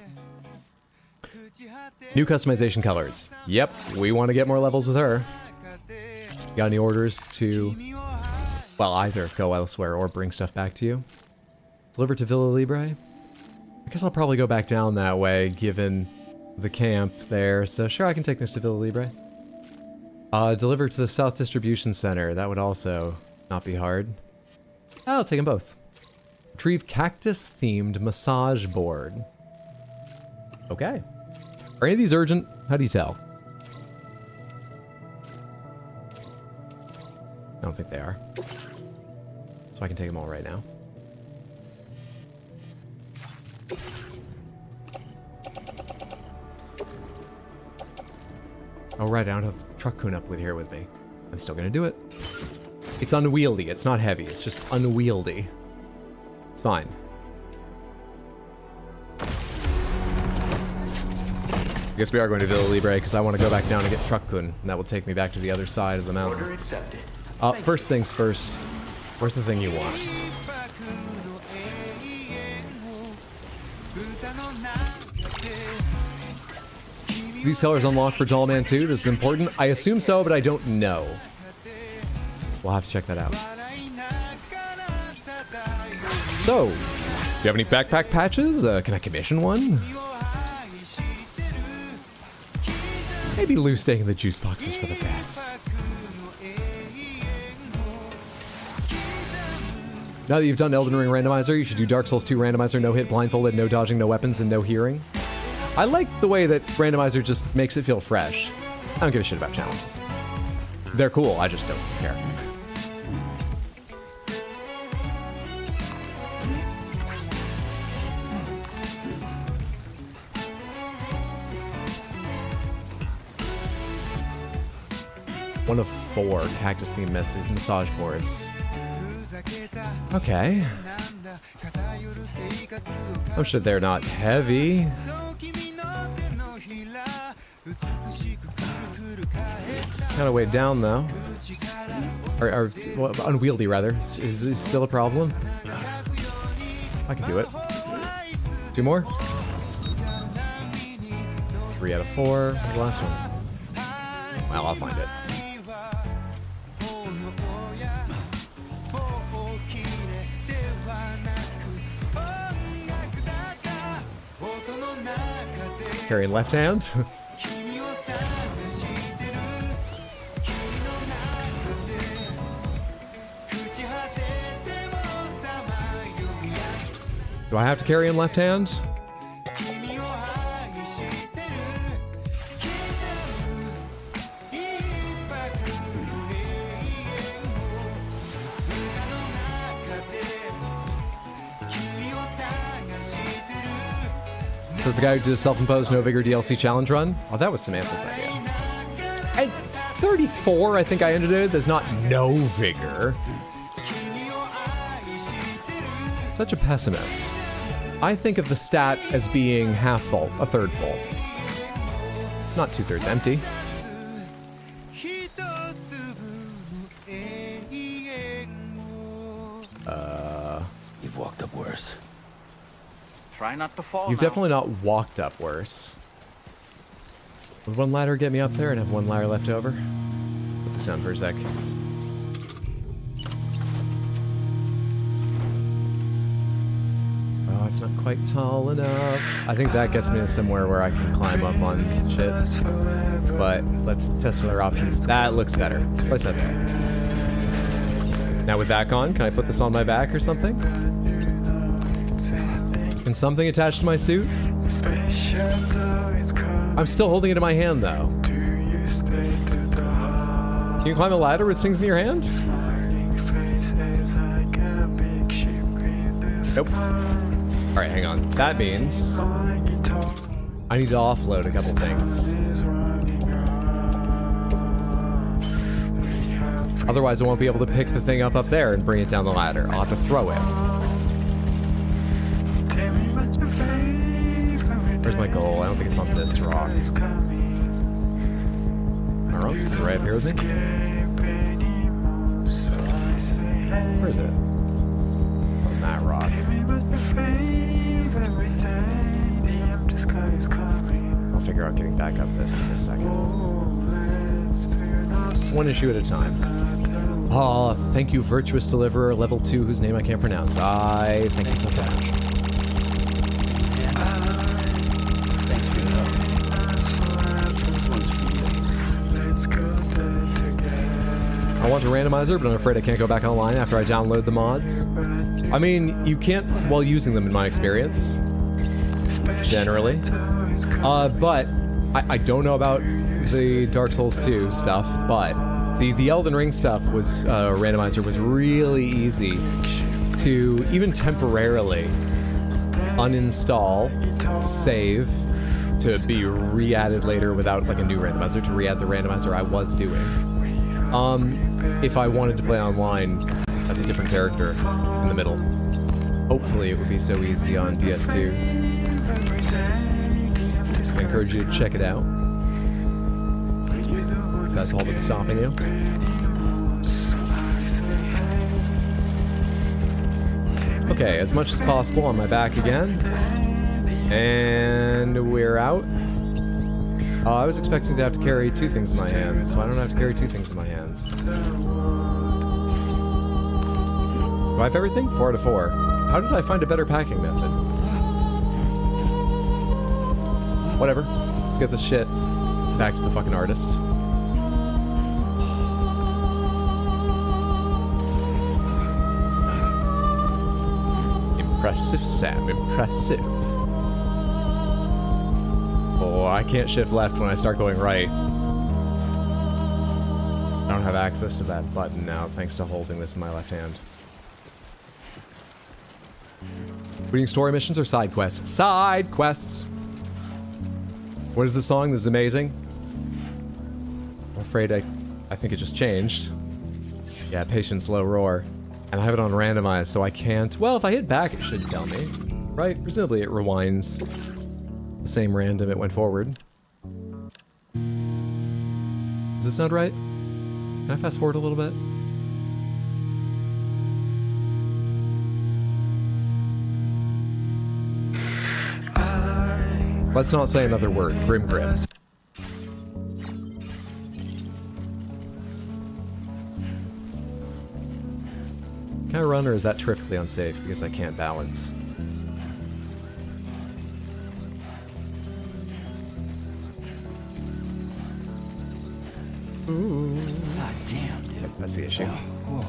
New customization colors. Yep, we want to get more levels with her. Got any orders to, well, either go elsewhere or bring stuff back to you? Deliver to Villa Libre? I guess I'll probably go back down that way, given the camp there. So sure, I can take this to Villa Libre. Deliver to the South Distribution Center. That would also not be hard. I'll take them both. Retrieve cactus-themed massage board. Okay. Are any of these urgent? How do you tell? I don't think they are. So I can take them all right now. Oh right, I don't have Truck-kun up with here with me. I'm still gonna do it. It's unwieldy, it's not heavy, it's just unwieldy. It's fine. I guess we are going to Villa Libre because I want to go back down and get Truck-kun, and that will take me back to the other side of the mountain. Order accepted. First things first, where's the thing you want? These colors unlocked for Dollman 2, this is important. I assume so, but I don't know. We'll have to check that out. So, do you have any backpack patches? Can I commission one? Maybe loose staying in the juice boxes for the best. Now that you've done Elden Ring Randomizer, you should do Dark Souls 2 Randomizer, no hit, blindfolded, no dodging, no weapons, and no hearing. I like the way that Randomizer just makes it feel fresh. I don't give a shit about challenges. They're cool, I just don't care. One of 4 cactus-themed massage boards. Okay. Oh shit, they're not heavy. Kind of weighed down though. Or well, unwieldy rather. Is still a problem? I can do it. 2 more? 3 out of 4. The last one. Well, I'll find it. Carrying left hand. Do I have to carry in left hand? Says the guy who did a self-imposed No Vigor DLC challenge run. Oh, that was Samantha's idea. At 34, I think I ended it. There's not no vigor. Such a pessimist. I think of the stat as being half full, a third full. Not 2/3 empty. You've walked up worse. Try not to fall. You've definitely not walked up worse. Would 1 ladder get me up there and have 1 ladder left over? Put this down for a sec. Oh, it's not quite tall enough. I think that gets me to somewhere where I can climb up on shit. But let's test other options. That looks better. Place that there. Now with that gone, can I put this on my back or something? Can something attach to my suit? I'm still holding it in my hand though. Can you climb a ladder with things in your hand? Nope. Alright, hang on. That means I need to offload a couple things. Otherwise, I won't be able to pick the thing up there and bring it down the ladder. I'll have to throw it. Where's my goal? I don't think it's on this rock. Alright, he's right up here, isn't he? Where is it? On that rock. I'll figure out getting back up this in a second. One issue at a time. Oh, thank you, Virtuous Deliverer, level 2, whose name I can't pronounce. Thank you so much. Thanks for your help. This one's for you. I want a randomizer, but I'm afraid I can't go back online after I download the mods. I mean, you can't while using them in my experience. Generally. But I don't know about the Dark Souls 2 stuff, but the Elden Ring stuff was, randomizer was really easy to even temporarily uninstall, save, to be re-added later without like a new randomizer, to re-add the randomizer I was doing. If I wanted to play online as a different character in the middle. Hopefully it would be so easy on DS2. I encourage you to check it out. If that's all that's stopping you. Okay, as much as possible on my back again. And we're out. I was expecting to have to carry 2 things in my hands, so I don't have to carry 2 things in my hands. Do I have everything? 4 out of 4. How did I find a better packing method? Whatever. Let's get this shit back to the fucking artist. Impressive, Sam. Impressive. Oh, I can't shift left when I start going right. I don't have access to that button now, thanks to holding this in my left hand. Reading story missions or side quests? Side quests! What is the song? This is amazing. I'm afraid I think it just changed. Yeah, Patience Low Roar. And I have it on randomized, so I can't... Well, if I hit back, it should tell me. Right? Presumably it rewinds. The same random it went forward. Does this sound right? Can I fast forward a little bit? Let's not say another word. Grim Grim. Can I run, or is that terrifically unsafe because I can't balance? Ooh. God damn, dude. That's the issue. Whoa.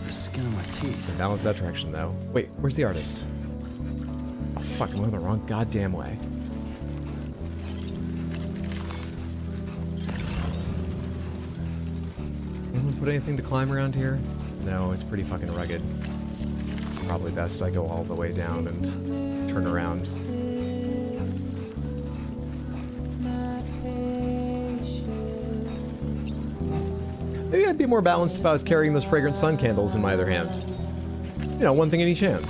The skin on my teeth. Balance that direction, though. Wait, where's the artist? Oh, fuck, I'm going the wrong goddamn way. Anyone put anything to climb around here? No, it's pretty fucking rugged. It's probably best I go all the way down and turn around. Maybe I'd be more balanced if I was carrying those fragrant sun candles in my other hand. You know, one thing in each hand.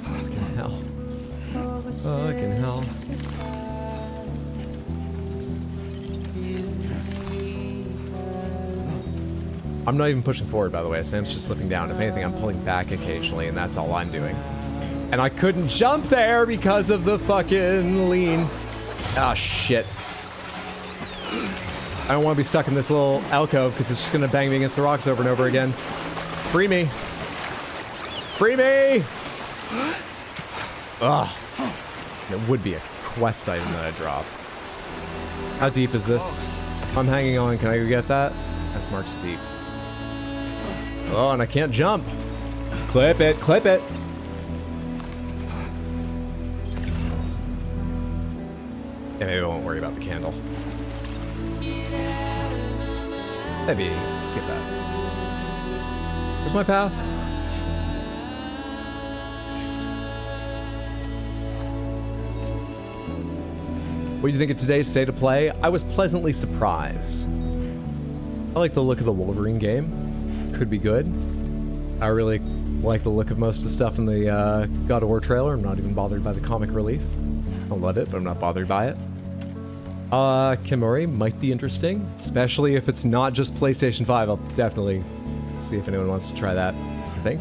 Fucking hell. Fucking hell. I'm not even pushing forward, by the way. Sam's just slipping down. If anything, I'm pulling back occasionally, and that's all I'm doing. And I couldn't jump there because of the fucking lean. Ah, shit. I don't want to be stuck in this little alcove because it's just going to bang me against the rocks over and over again. Free me. Free me! Ugh. It would be a quest item that I drop. How deep is this? I'm hanging on. Can I go get that? That's marked deep. Oh, and I can't jump. Clip it. Clip it. Yeah, maybe I won't worry about the candle. Maybe skip that. Where's my path? What do you think of today's state of play? I was pleasantly surprised. I like the look of the Wolverine game. Could be good. I really like the look of most of the stuff in the God of War trailer. I'm not even bothered by the comic relief. I love it, but I'm not bothered by it. Kimori might be interesting, especially if it's not just PlayStation 5. I'll definitely see if anyone wants to try that, I think.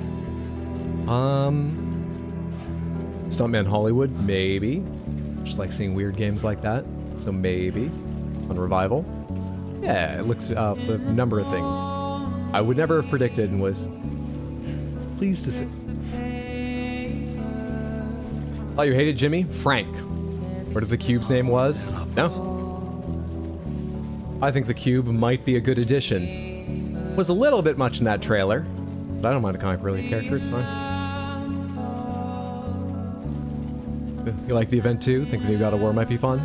Stuntman Hollywood, maybe. Just like seeing weird games like that, so maybe. On Revival. Yeah, it looks up a number of things I would never have predicted and was pleased to see. Oh, you hated Jimmy? Frank. What if the Cube's name was? No? I think the Cube might be a good addition. Was a little bit much in that trailer, but I don't mind a comic relief character, it's fine. You like the event too? Think the new God of War might be fun?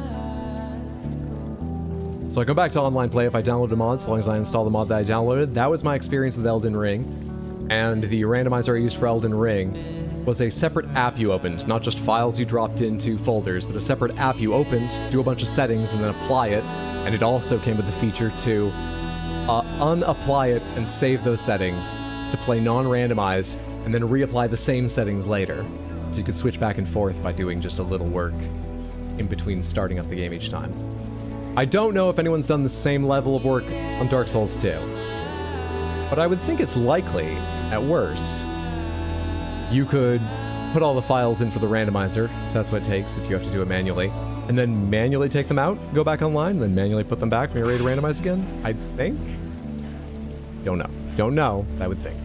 So I go back to online play if I download a mod, so long as I install the mod that I downloaded. That was my experience with Elden Ring. And the randomizer I used for Elden Ring was a separate app you opened, not just files you dropped into folders, but a separate app you opened to do a bunch of settings and then apply it. And it also came with the feature to unapply it and save those settings to play non-randomized and then reapply the same settings later. So you could switch back and forth by doing just a little work in between starting up the game each time. I don't know if anyone's done the same level of work on Dark Souls 2, but I would think it's likely, at worst, you could put all the files in for the randomizer, if that's what it takes, if you have to do it manually, and then manually take them out, go back online, then manually put them back when you're ready to randomize again, I think? Don't know. Don't know, I would think.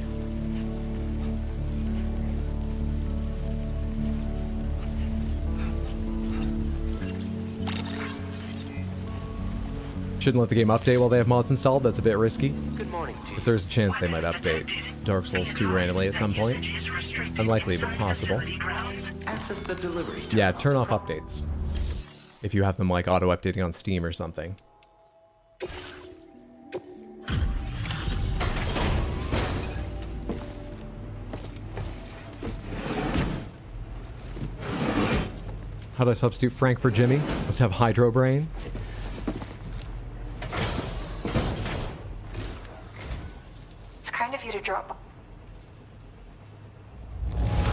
Shouldn't let the game update while they have mods installed. That's a bit risky. Good morning, because there's a chance they might update Dark Souls 2 randomly at some point. Unlikely, but possible. Access the delivery. Yeah, turn off updates. If you have them like auto-updating on Steam or something. How do I substitute Frank for Jimmy? Let's have Hydro Brain. Kind of you to drop.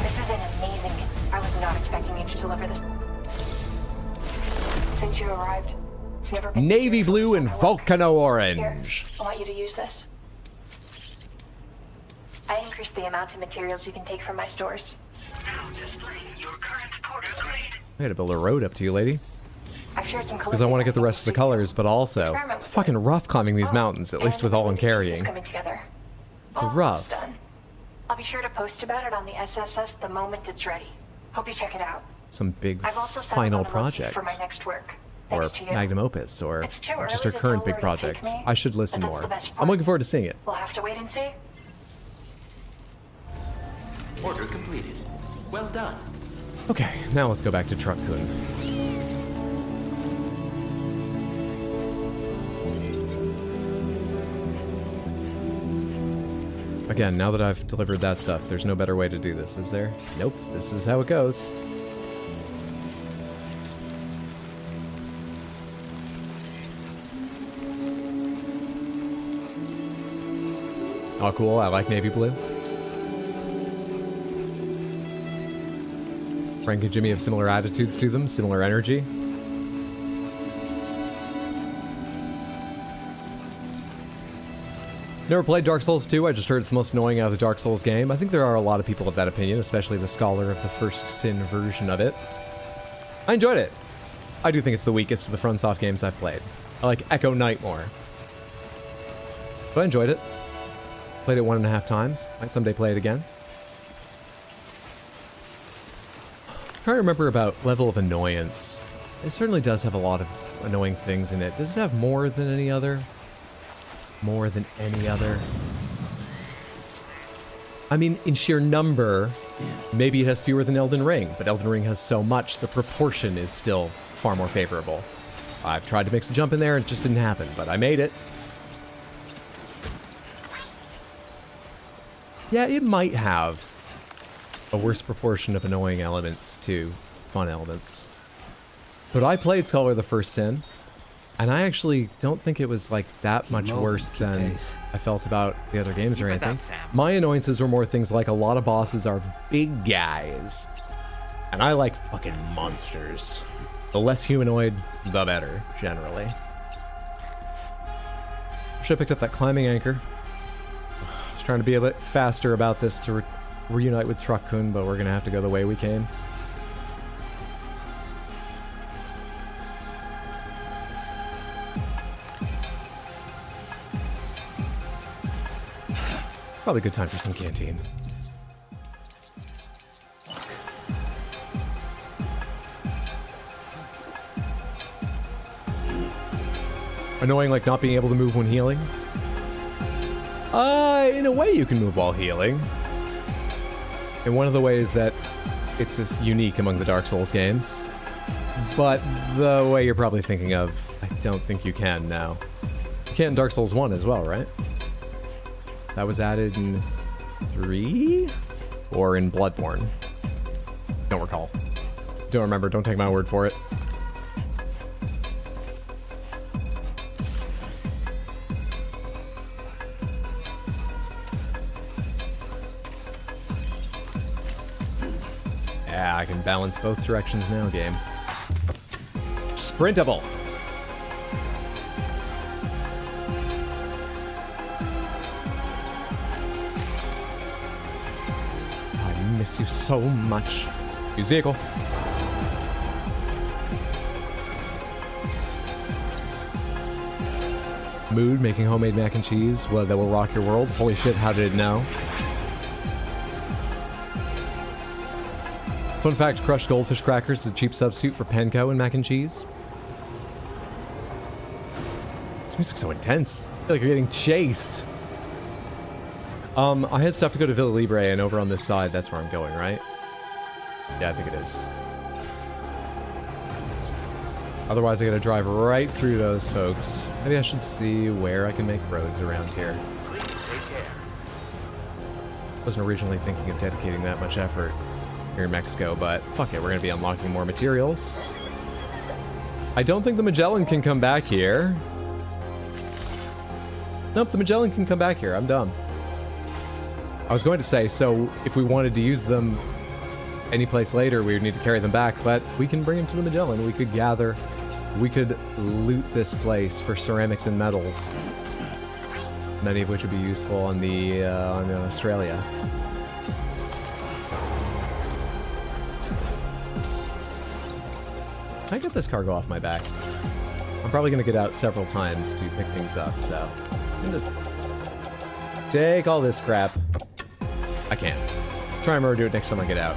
This is an amazing. I was not expecting you to deliver this. Since you arrived, it's never been Navy blue and volcano orange. Here, I want you to use this. I increased the amount of materials you can take from my stores. Now displaying your current porter grade. I had to build a road up to you, lady. I've shared some because I want to get the rest of the colors, but also it's fucking rough climbing these mountains, at least with all I'm carrying. Coming together. It's rough. Done. I'll be sure to post about it on the SSS the moment it's ready. Hope you check it out. Some big I've also final project. For my next work. Or magnum opus, or just our to current big download and project. take me, I should listen but that's more. the best I'm part. looking forward to seeing it. We'll have to wait and see. Order completed. Well done. Okay, now let's go back to Truck Kun. Again, now that I've delivered that stuff, there's no better way to do this, is there? Nope, this is how it goes. Oh, cool, I like navy blue. Frank and Jimmy have similar attitudes to them, similar energy. Never played Dark Souls 2, I just heard it's the most annoying out of the Dark Souls game. I think there are a lot of people of that opinion, especially the scholar of the First Sin version of it. I enjoyed it. I do think it's the weakest of the FromSoft games I've played. I like Echo Knight more. But I enjoyed it. Played it 1.5 times. Might someday play it again. I'm trying to remember about level of annoyance. It certainly does have a lot of annoying things in it. Does it have more than any other? More than any other? I mean, in sheer number, maybe it has fewer than Elden Ring, but Elden Ring has so much, the proportion is still far more favorable. I've tried to mix a jump in there, it just didn't happen, but I made it. Yeah, it might have a worse proportion of annoying elements to fun elements. But I played Scholar of the First Sin, and I actually don't think it was like that much worse than I felt about the other games or anything. My annoyances were more things like a lot of bosses are big guys, and I like fucking monsters. The less humanoid, the better, generally. Should have picked up that climbing anchor. I was trying to be a bit faster about this to reunite with Truck-kun, but we're gonna have to go the way we came. Probably a good time for some canteen. Annoying like not being able to move when healing? In a way you can move while healing. In one of the ways that it's just unique among the Dark Souls games. But the way you're probably thinking of, I don't think you can now. You can in Dark Souls 1 as well, right? That was added in 3? Or in Bloodborne? Don't recall. Don't remember, don't take my word for it. Yeah, I can balance both directions now, game. Sprintable! I miss you so much. Use vehicle. Mood, making homemade mac and cheese. Well, that will rock your world. Holy shit, how did it know? Fun fact, crushed goldfish crackers is a cheap substitute for panko and mac and cheese. This music's so intense. I feel like you're getting chased. I had stuff to go to Villa Libre, and over on this side, that's where I'm going, right? Yeah, I think it is. Otherwise, I gotta drive right through those folks. Maybe I should see where I can make roads around here. Wasn't originally thinking of dedicating that much effort here in Mexico, but fuck it, we're gonna be unlocking more materials. I don't think the Magellan can come back here. Nope, the Magellan can come back here. I'm dumb. I was going to say, so if we wanted to use them any place later, we would need to carry them back, but we can bring them to the Magellan. We could gather, we could loot this place for ceramics and metals, many of which would be useful on the on Australia. Can I get this cargo off my back? I'm probably going to get out several times to pick things up, so I can just take all this crap. I can't. Try and remember to do it next time I get out.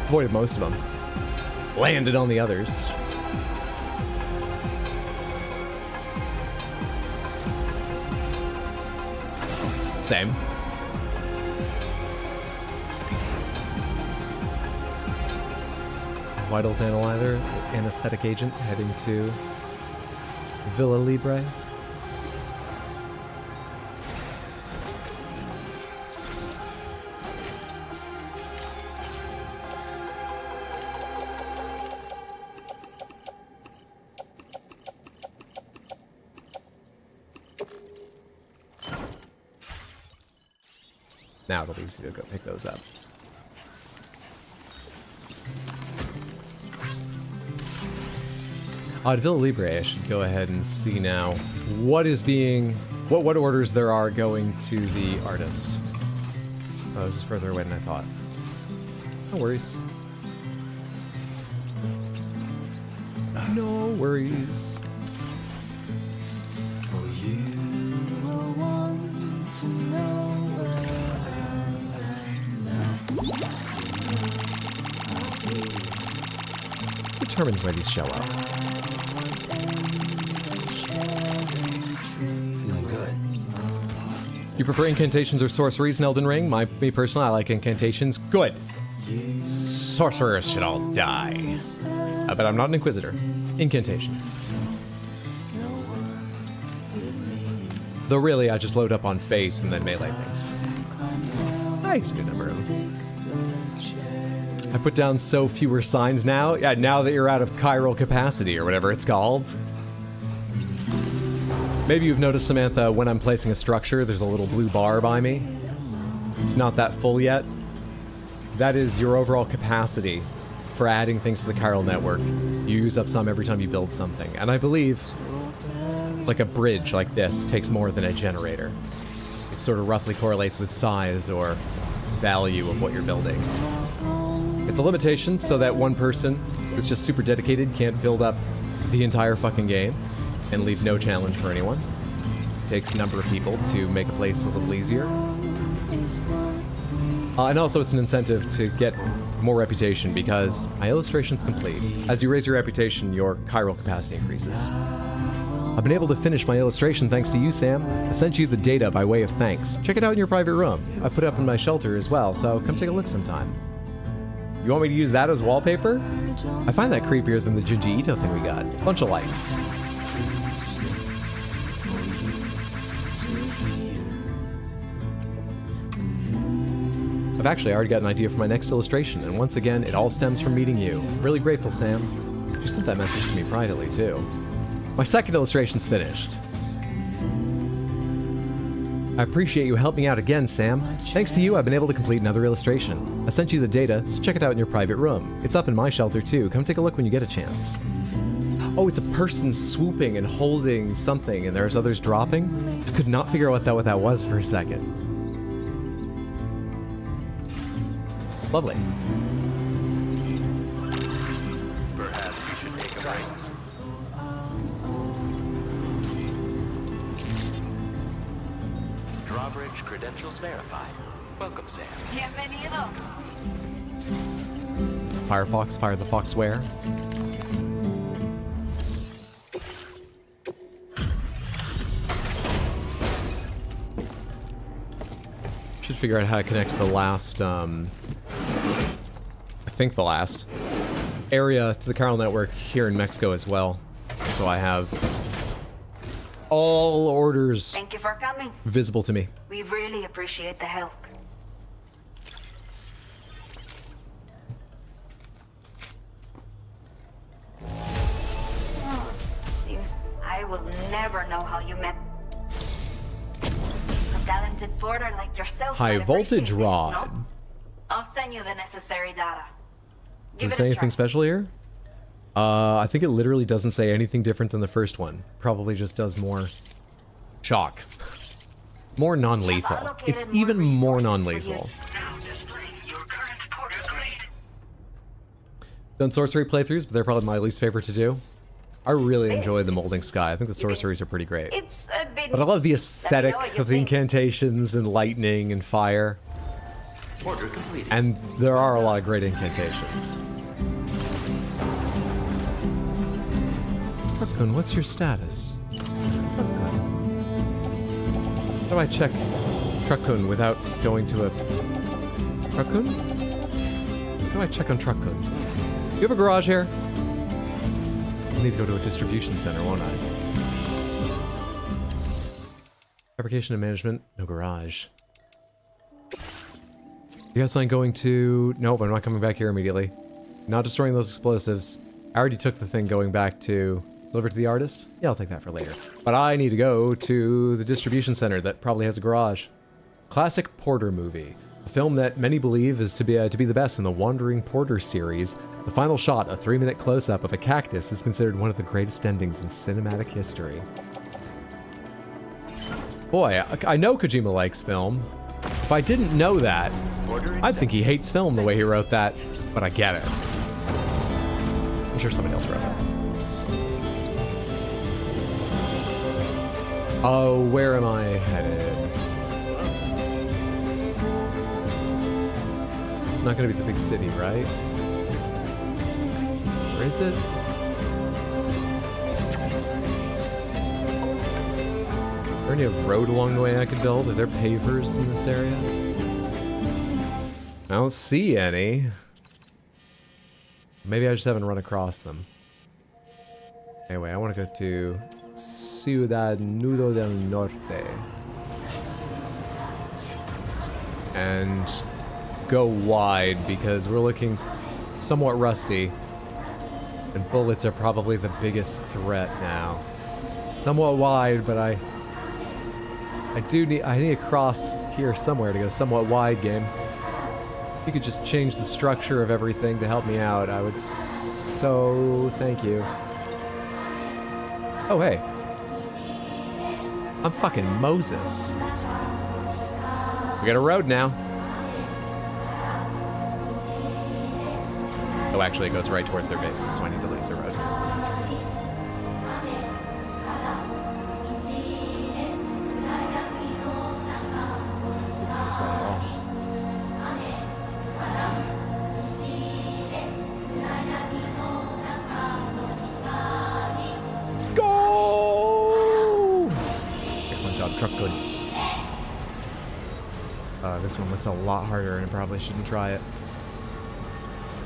Avoided most of them. Landed on the others. Same. Vitals analyzer, anesthetic agent, heading to Villa Libre. Now it'll be easy to go pick those up. At Villa Libre, I should go ahead and see now what is being, what orders there are going to the artist. Oh, this is further away than I thought. No worries. No worries. For you, I want to know Who determines where these show up? You prefer incantations or sorceries in Elden Ring? Me personally, I like incantations. Good. Sorcerers should all die. But I'm not an Inquisitor. Incantations. Though really, I just load up on Faith and then melee things. Nice, good number. I put down so fewer signs now. Yeah, now that you're out of chiral capacity or whatever it's called. Maybe you've noticed, Samantha, when I'm placing a structure, there's a little blue bar by me. It's not that full yet. That is your overall capacity for adding things to the chiral network. You use up some every time you build something. And I believe, like a bridge like this takes more than a generator. It sort of roughly correlates with size or value of what you're building. It's a limitation so that one person who's just super dedicated can't build up the entire fucking game and leave no challenge for anyone. It takes a number of people to make a place a little easier. And also it's an incentive to get more reputation because my illustration's complete. As you raise your reputation, your chiral capacity increases. I've been able to finish my illustration thanks to you, Sam. I sent you the data by way of thanks. Check it out in your private room. I put it up in my shelter as well, so come take a look sometime. You want me to use that as wallpaper? I find that creepier than the Junji Ito thing we got. Bunch of likes. I've actually already got an idea for my next illustration, and once again, it all stems from meeting you. Really grateful, Sam. You sent that message to me privately, too. My second illustration's finished. I appreciate you helping out again, Sam. Thanks to you, I've been able to complete another illustration. I sent you the data, so check it out in your private room. It's up in my shelter, too. Come take a look when you get a chance. Oh, it's a person swooping and holding something, and there's others dropping? I could not figure out what that was for a second. Lovely. Perhaps you should take a break. Drawbridge credentials verified. Welcome, Sam. Bienvenido. Firefox, fire the fox where? Should figure out how to connect the last, I think the last area to the chiral network here in Mexico as well. So I have all orders Thank you for coming. visible to me. We really appreciate the help. Seems I will never know how you met a talented porter like yourself. High might appreciate voltage this, rod. no? I'll send you the necessary data. Does it say anything special here? I think it literally doesn't say anything different than the first one. Probably just does more shock. More non-lethal. It's even more non-lethal. Done sorcery playthroughs, but they're probably my least favorite to do. I really enjoy the Molding Sky. I think the sorceries are pretty great. It's a bit. But I love the aesthetic of the incantations and lightning and fire. Order completed. And there are a lot of great incantations. Truck-kun, what's your status? Truck-kun. How do I check Truck-kun without going to a... Truck-kun? How do I check on Truck-kun? You have a garage here? I need to go to a distribution center, won't I? Fabrication and management, no garage. You guys ain't going to... Nope, I'm not coming back here immediately. Not destroying those explosives. I already took the thing going back to... Deliver to the artist? Yeah, I'll take that for later. But I need to go to the distribution center that probably has a garage. Classic Porter movie. A film that many believe is to be the best in the Wandering Porter series. The final shot, a 3-minute close-up of a cactus, is considered one of the greatest endings in cinematic history. Boy, I know Kojima likes film. If I didn't know that, I'd think he hates film the way he wrote that, but I get it. I'm sure somebody else wrote it. Oh, where am I headed? It's not gonna be the big city, right? Where is it? Is there any road along the way I could build? Are there pavers in this area? I don't see any. Maybe I just haven't run across them. Anyway, I want to go to Ciudad Nudo del Norte. and go wide because we're looking somewhat rusty. And bullets are probably the biggest threat now. Somewhat wide, but I need to cross here somewhere to get a somewhat wide game. If you could just change the structure of everything to help me out, I would so thank you. Oh, hey. I'm fucking Moses. We got a road now. Oh, actually, it goes right towards their base, so I need to leave the road. That's not at all. Go! Excellent job, truck good. This one looks a lot harder, and I probably shouldn't try it.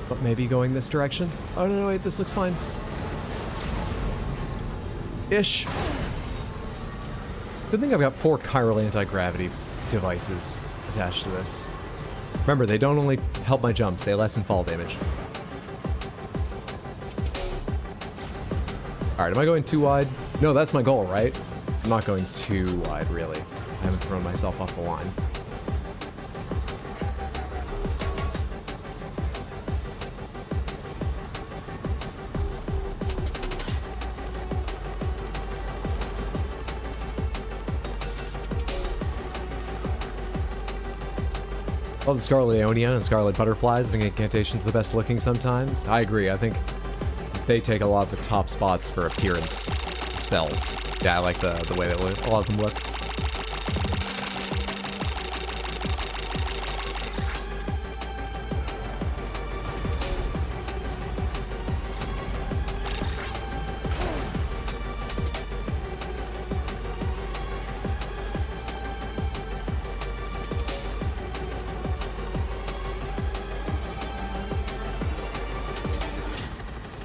But maybe going this direction? Oh, no, wait, this looks fine. Ish. Good thing I've got 4 chiral anti-gravity devices attached to this. Remember, they don't only help my jumps, they lessen fall damage. Alright, am I going too wide? No, that's my goal, right? I'm not going too wide, really. I haven't thrown myself off the line. Oh, the Scarlet Aeonia and Scarlet Butterflies. I think Incantation's the best looking sometimes. I agree. I think they take a lot of the top spots for appearance spells. Yeah, I like the way that a lot of them look.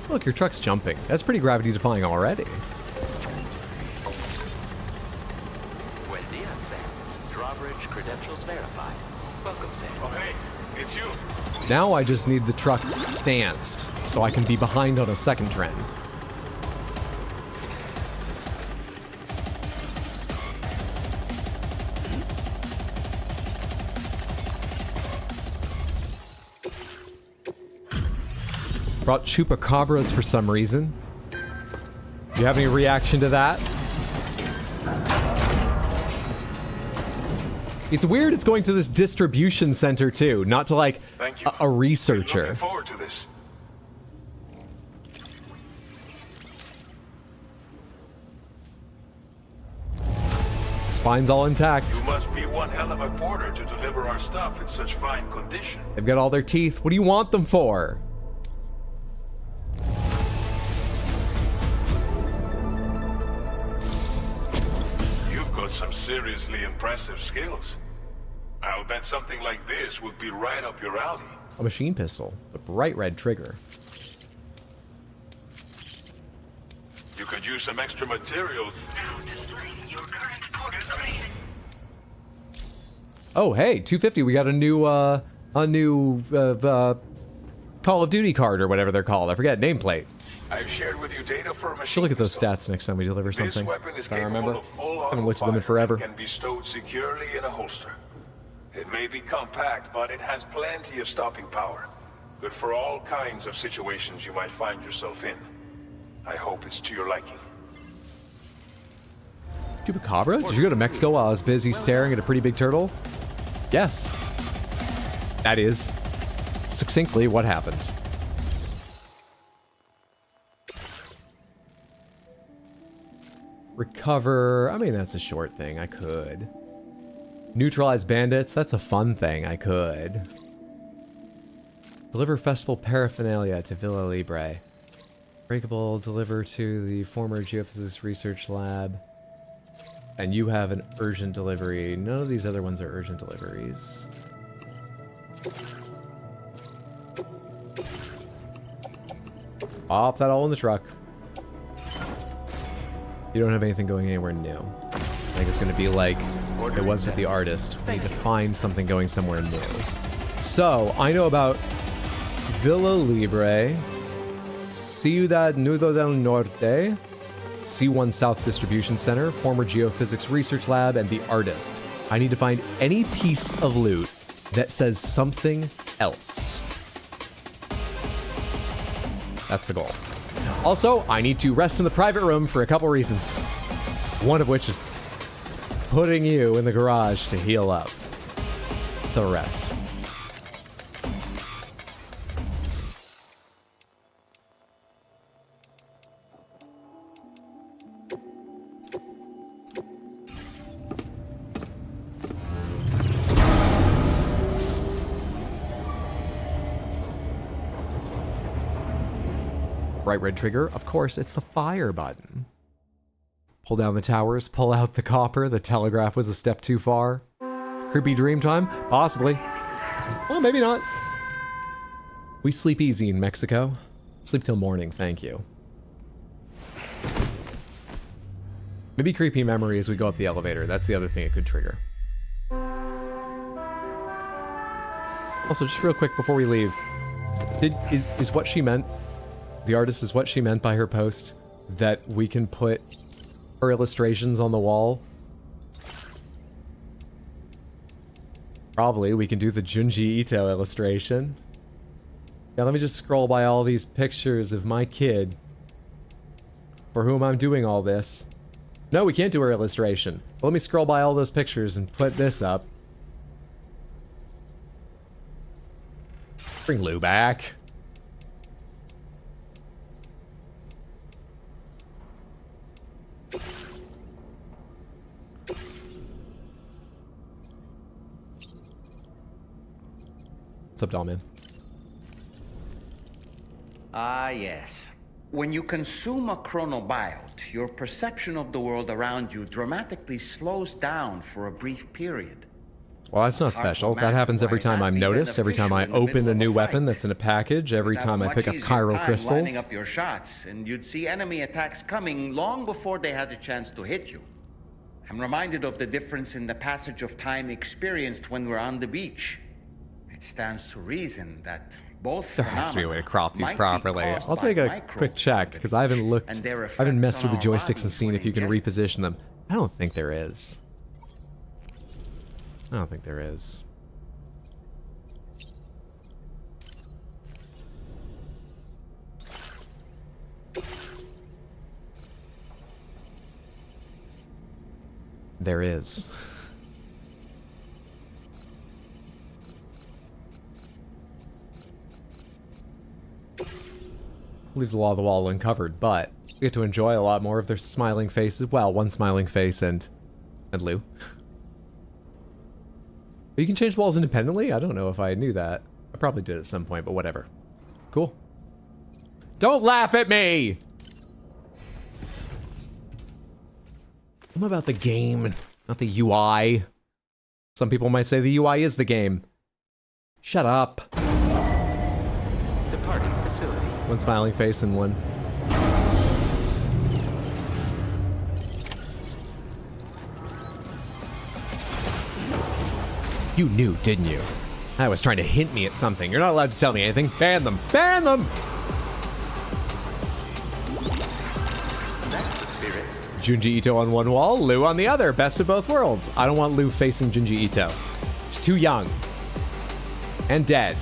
Look, your truck's jumping. That's pretty gravity defying already. Buen dia, Sam. Drawbridge credentials verified. Welcome, Sam. Oh, hey, it's you. Now I just need the truck stanced so I can be behind on a second trend. Brought chupacabras for some reason. Do you have any reaction to that? It's weird it's going to this distribution center too, not to like a researcher. Looking forward to this. Spine's all intact. You must be one hell of a porter to deliver our stuff in such fine condition. They've got all their teeth. What do you want them for? Some seriously impressive skills. I'll bet something like this would be right up your alley. A machine pistol, a bright red trigger. You could use some extra materials. Oh, hey, 250. We got a new Call of Duty card or whatever they're called. I forget nameplate. I've shared with you data for a machine. Should look at those stats next time we deliver something. This weapon is I remember. capable of full I haven't looked at them in forever. Can be stowed securely in a holster. It may be compact, but it has plenty of stopping power. Good for all kinds of situations you might find yourself in. I hope it's to your liking. Chupacabra? Did you go to Mexico while I was busy staring at a pretty big turtle? Yes. That is succinctly what happened. Recover. I mean, that's a short thing. I could. Neutralize bandits. That's a fun thing. I could. Deliver festival paraphernalia to Villa Libre. Breakable. Deliver to the former geophysics research lab. And you have an urgent delivery. None of these other ones are urgent deliveries. Pop that all in the truck. You don't have anything going anywhere new. I think it's going to be like It was with the artist. We need to find something going somewhere new. So, I know about Villa Libre, Ciudad Nudo del Norte, C1 South Distribution Center, former Geophysics Research Lab, and the artist. I need to find any piece of loot that says something else. That's the goal. Also, I need to rest in the private room for a couple reasons. One of which is putting you in the garage to heal up. So rest. Right red trigger, of course, it's the fire button. Pull down the towers, pull out the copper, the telegraph was a step too far. Creepy dream time? Possibly. Well, maybe not. We sleep easy in Mexico. Sleep till morning, thank you. Maybe creepy memory as we go up the elevator. That's the other thing it could trigger. Also, just real quick before we leave, is what she meant, the artist is what she meant by her post, that we can put her illustrations on the wall? Probably. We can do the Junji Ito illustration. Yeah, let me just scroll by all these pictures of my kid for whom I'm doing all this. No, we can't do her illustration. Let me scroll by all those pictures and put this up. Bring Lou back. What's up, Dollman? Ah, yes. When you consume a chronobiote, your perception of the world around you dramatically slows down for a brief period. Well, that's not special. That happens every time I'm noticed, every time I open a new weapon that's in a package, every time I pick up chiral crystals. Lining up your shots, and you'd see enemy attacks coming long before they had a chance to hit you. I'm reminded of the difference in the passage of time experienced when we're on the beach. It stands to reason that both there has to be a way to crop these properly. I'll take a quick check because I haven't looked, I haven't messed with the joysticks and seen if you can reposition them. I don't think there is. I don't think there is. There is. Leaves a lot of the wall uncovered, but we get to enjoy a lot more of their smiling faces. Well, one smiling face and Lou. You can change the walls independently? I don't know if I knew that. I probably did at some point, but whatever. Cool. Don't laugh at me! I'm about the game, not the UI. Some people might say the UI is the game. Shut up. Departing facility. One smiling face and one. You knew, didn't you? I was trying to hint me at something. You're not allowed to tell me anything. Ban them! Ban them! That's the spirit. Junji Ito on one wall, Lou on the other. Best of both worlds. I don't want Lou facing Junji Ito. She's too young. And dead.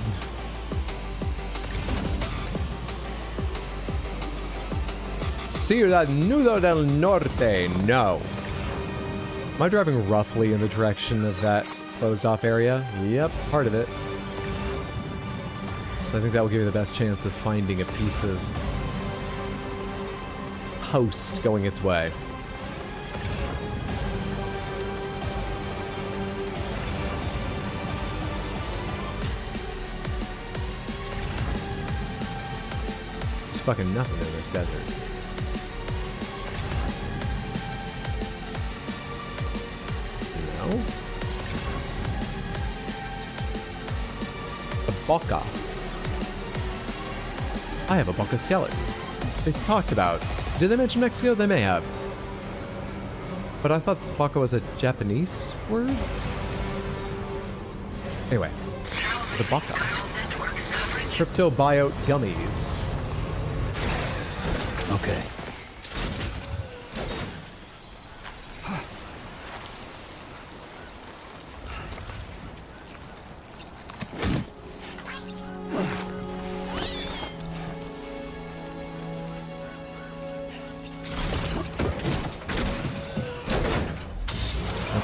Ciudad Nudo del Norte. No. Am I driving roughly in the direction of that closed off area? Yep, part of it. So I think that will give you the best chance of finding a piece of post going its way. There's fucking nothing in this desert. No? Boca. I have a Boca skeleton. They talked about. Did they mention Mexico? They may have. But I thought baka was a Japanese word? Anyway, the baka. Cryptobiote gummies. Okay.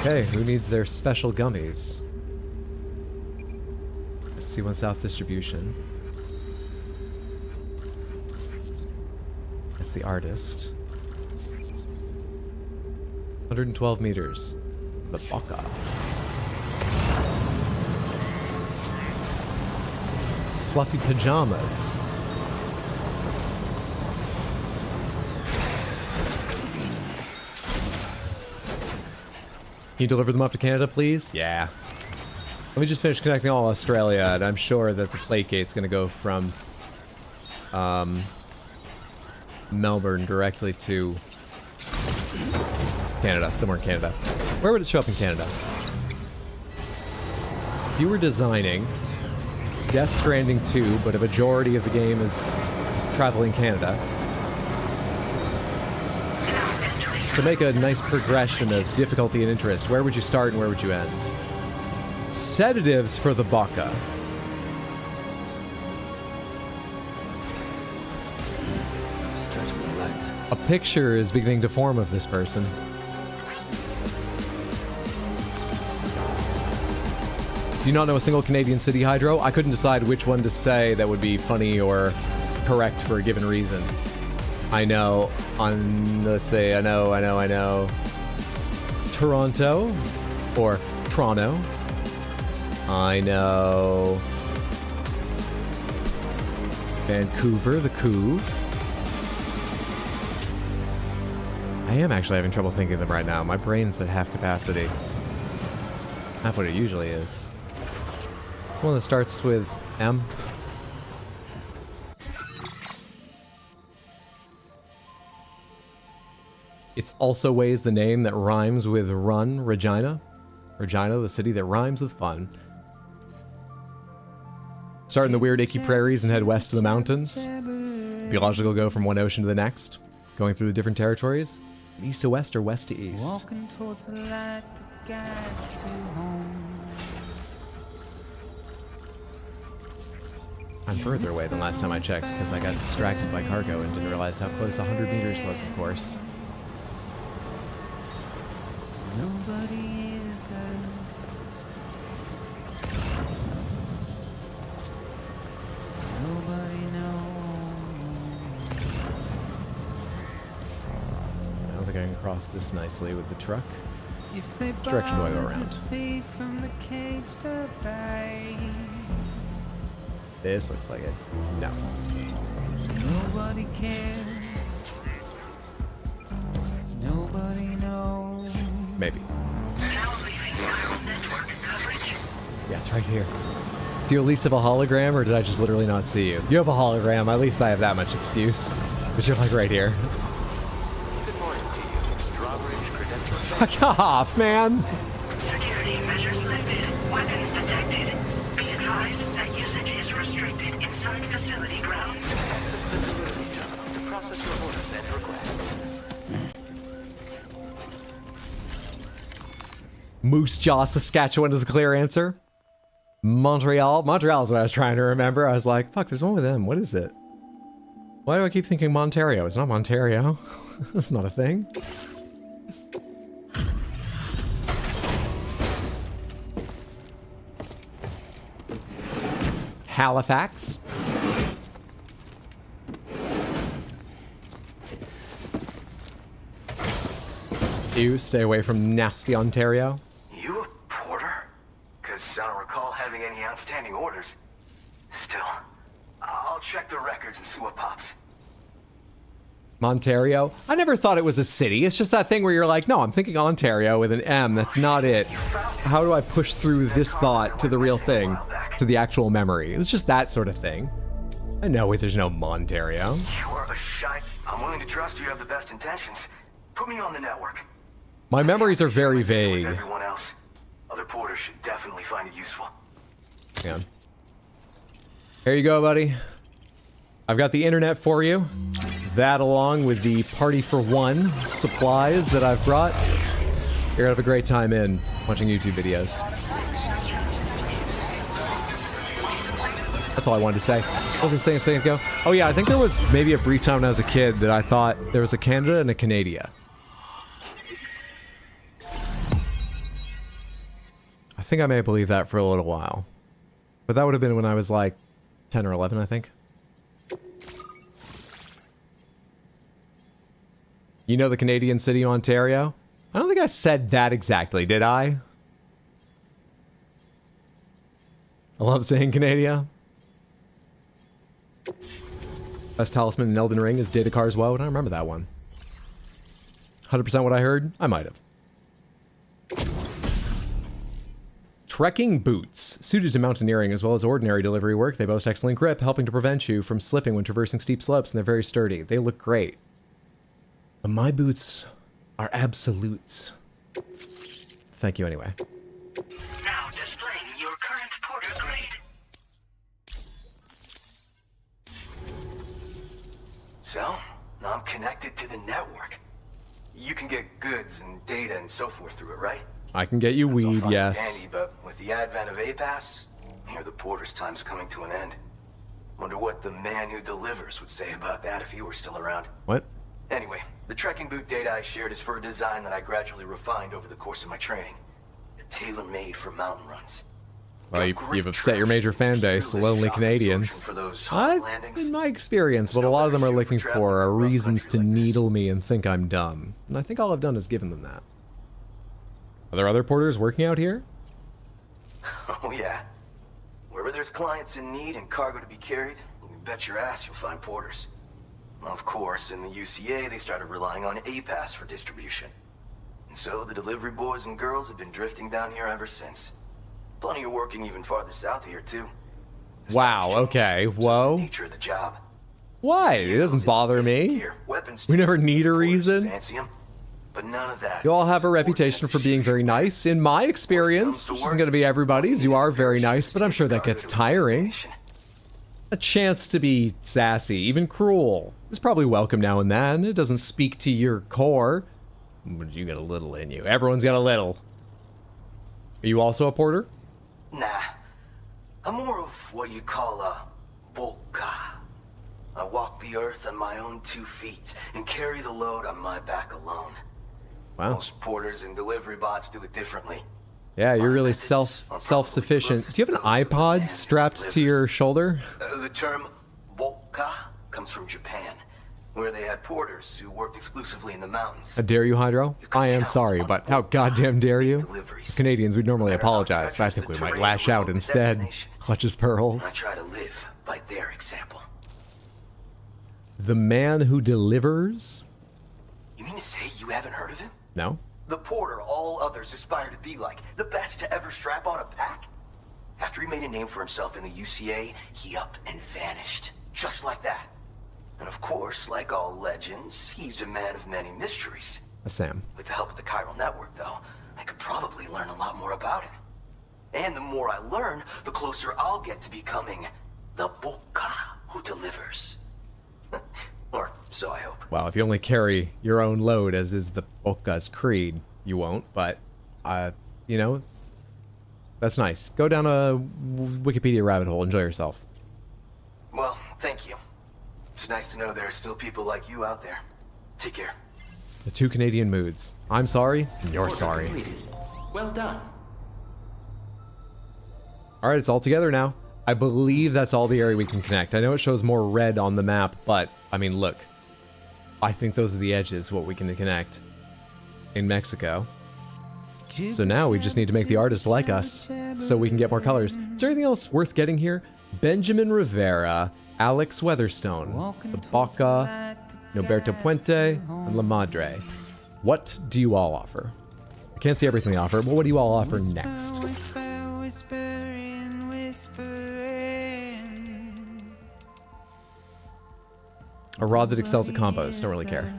Okay, who needs their special gummies? C1 South distribution. That's the artist. 112 meters. The baka. Fluffy pajamas. Can you deliver them up to Canada, please? Yeah. Let me just finish connecting all Australia, and I'm sure that the plategate's gonna go from Melbourne directly to Canada, somewhere in Canada. Where would it show up in Canada? If you were designing Death Stranding 2, but a majority of the game is traveling Canada, to make a nice progression of difficulty and interest, where would you start and where would you end? Sedatives for the baka. Stretch my legs. A picture is beginning to form of this person. Do you not know a single Canadian city, Hydro? I couldn't decide which one to say that would be funny or correct for a given reason. I know, let's say, I know. Toronto, or Toronto. I know Vancouver, the Couve. I am actually having trouble thinking of them right now. My brain's at half capacity. Half what it usually is. It's one that starts with M. It's also ways the name that rhymes with run, Regina. Regina, the city that rhymes with fun. Start in the weird icky prairies and head west to the mountains. It'd be logical to go from one ocean to the next, going through the different territories. East to west or west to east. Walking towards the light that guides you home. I'm further away than last time I checked because I got distracted by cargo and didn't realize how close 100 meters was, of course. Nobody is Nobody knows. I don't think I can cross this nicely with the truck. If they Which direction do I go borrowed around? the sea from the caged bay. This looks like it. No. Nobody cares. Nobody knows. Maybe. Yeah, it's right here. Do you at least have a hologram, or did I just literally not see you? You have a hologram. At least I have that much excuse. But you're like right here. Good morning to you. Drawbridge credentials. Fuck off, man. Security measures lifted. Weapons detected. Be advised that usage is restricted inside facility grounds. Access the delivery terminal to process your orders and requests. Moose Jaw, Saskatchewan is the clear answer. Montreal. Montreal is what I was trying to remember. I was like, fuck, there's one with M. What is it? Why do I keep thinking Montario? It's not Montario. That's not a thing. Halifax. You stay away from nasty Ontario. You a porter? Because I don't recall having any outstanding orders. Still, I'll check the records and see what pops. Ontario. I never thought it was a city. It's just that thing where you're like, no, I'm thinking Ontario with an M. That's not it. How do I push through this thought to the real thing, to the actual memory? It was just that sort of thing. I know there's no Montario. You are a shite. I'm willing to trust you have the best intentions. Put me on the network. My memories are very With vague. everyone else, other porters should definitely find it useful. Hang on. Here you go, buddy. I've got the internet for you. That along with the Party for One supplies that I've brought. You're gonna have a great time in watching YouTube videos. That's all I wanted to say. What was I saying a second ago? Oh yeah, I think there was maybe a brief time when I was a kid that I thought there was a Canada and a Canada. I think I may have believed that for a little while. But that would have been when I was like 10 or 11, I think. You know the Canadian city, Ontario? I don't think I said that exactly, did I? I love saying Canada. Best talisman in Elden Ring is Data Car's Woe, and I remember that one. 100% what I heard? I might have. Trekking boots. Suited to mountaineering as well as ordinary delivery work, they boast excellent grip, helping to prevent you from slipping when traversing steep slopes, and they're very sturdy. They look great. But my boots are absolutes. Thank you anyway. Now displaying your current porter grade. So, now I'm connected to the network. You can get goods and data and so forth through it, right? I can get you That's all weed, fine and yes. dandy, but with the advent of A-Pass, here the porter's time's coming to an end. Wonder what the man who delivers would say about that if he were still around. What? Anyway, the trekking boot data I shared is for a design that I gradually refined over the course of my training. Tailor-made for mountain runs. Well, you've upset your major fan base, the lonely Canadians. In my experience, what a lot of them are looking for are reasons to needle me and think I'm dumb. And I think all I've done is given them that. Are there other porters working out here? Oh yeah. Wherever there's clients in need and cargo to be carried, you bet your ass you'll find porters. Of course, in the UCA, they started relying on A-Pass for distribution. And so the delivery boys and girls have been drifting down here ever since. Plenty of working even farther south here, too. Wow, okay, whoa. Nature of the job. Why? It doesn't bother me. We never need a reason. Fancy 'em, but none of that. You all have a reputation for being very nice. In my experience, which isn't going to be everybody's, you are very nice, but I'm sure that gets tiring. A chance to be sassy, even cruel, is probably welcome now and then. It doesn't speak to your core. But you got a little in you. Everyone's got a little. Are you also a porter? Nah. I'm more of what you call a boka. I walk the earth on my own 2 feet and carry the load on my back alone. Wow. Most porters and delivery bots do it differently. Yeah, you're really self-sufficient. Do you have an iPod strapped to your shoulder? The term boka comes from Japan, where they had porters who worked exclusively in the mountains. How dare you, Hydro? I am sorry, but how goddamn dare you? As Canadians, we'd normally apologize, but I think we might lash out instead. Clutch his pearls. I try to live by their example. The man who delivers? You mean to say you haven't heard of him? No. The porter all others aspire to be like, the best to ever strap on a pack. After he made a name for himself in the UCA, he up and vanished. Just like that. And of course, like all legends, he's a man of many mysteries. Sam. With the help of the chiral network, though, I could probably learn a lot more about him. And the more I learn, the closer I'll get to becoming the boka who delivers. Or so I hope. Well, if you only carry your own load, as is the Boka's creed, you won't, but, you know, that's nice. Go down a Wikipedia rabbit hole. Enjoy yourself. Well, thank you. It's nice to know there are still people like you out there. Take care. The 2 Canadian moods. I'm sorry, and you're sorry. Well done. Alright, it's all together now. I believe that's all the area we can connect. I know it shows more red on the map, but, I mean, look. I think those are the edges, what we can connect in Mexico. So now we just need to make the artist like us, so we can get more colors. Is there anything else worth getting here? Benjamin Rivera, Alex Weatherstone, the Boca, Noberto Puente, and La Madre. What do you all offer? I can't see everything they offer, but what do you all offer next? A rod that excels at combos. Don't really care.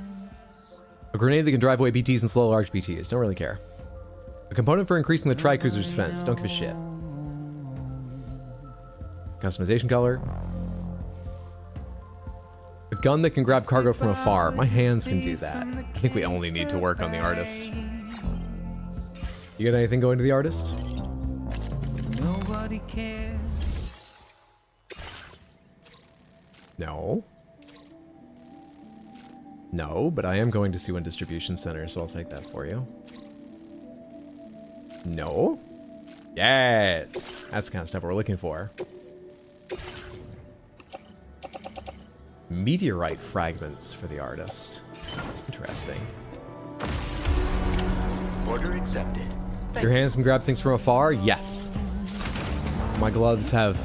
A grenade that can drive away BTs and slow large BTs. Don't really care. A component for increasing the Tri-Cruiser's defense. Don't give a shit. Customization color. A gun that can grab cargo from afar. My hands can do that. I think we only need to work on the artist. You got anything going to the artist? Nobody cares. No. No, but I am going to C1 Distribution Center, so I'll take that for you. No. Yes! That's the kind of stuff we're looking for. Meteorite fragments for the artist. Interesting. Order accepted. Your hands can grab things from afar? Yes. My gloves have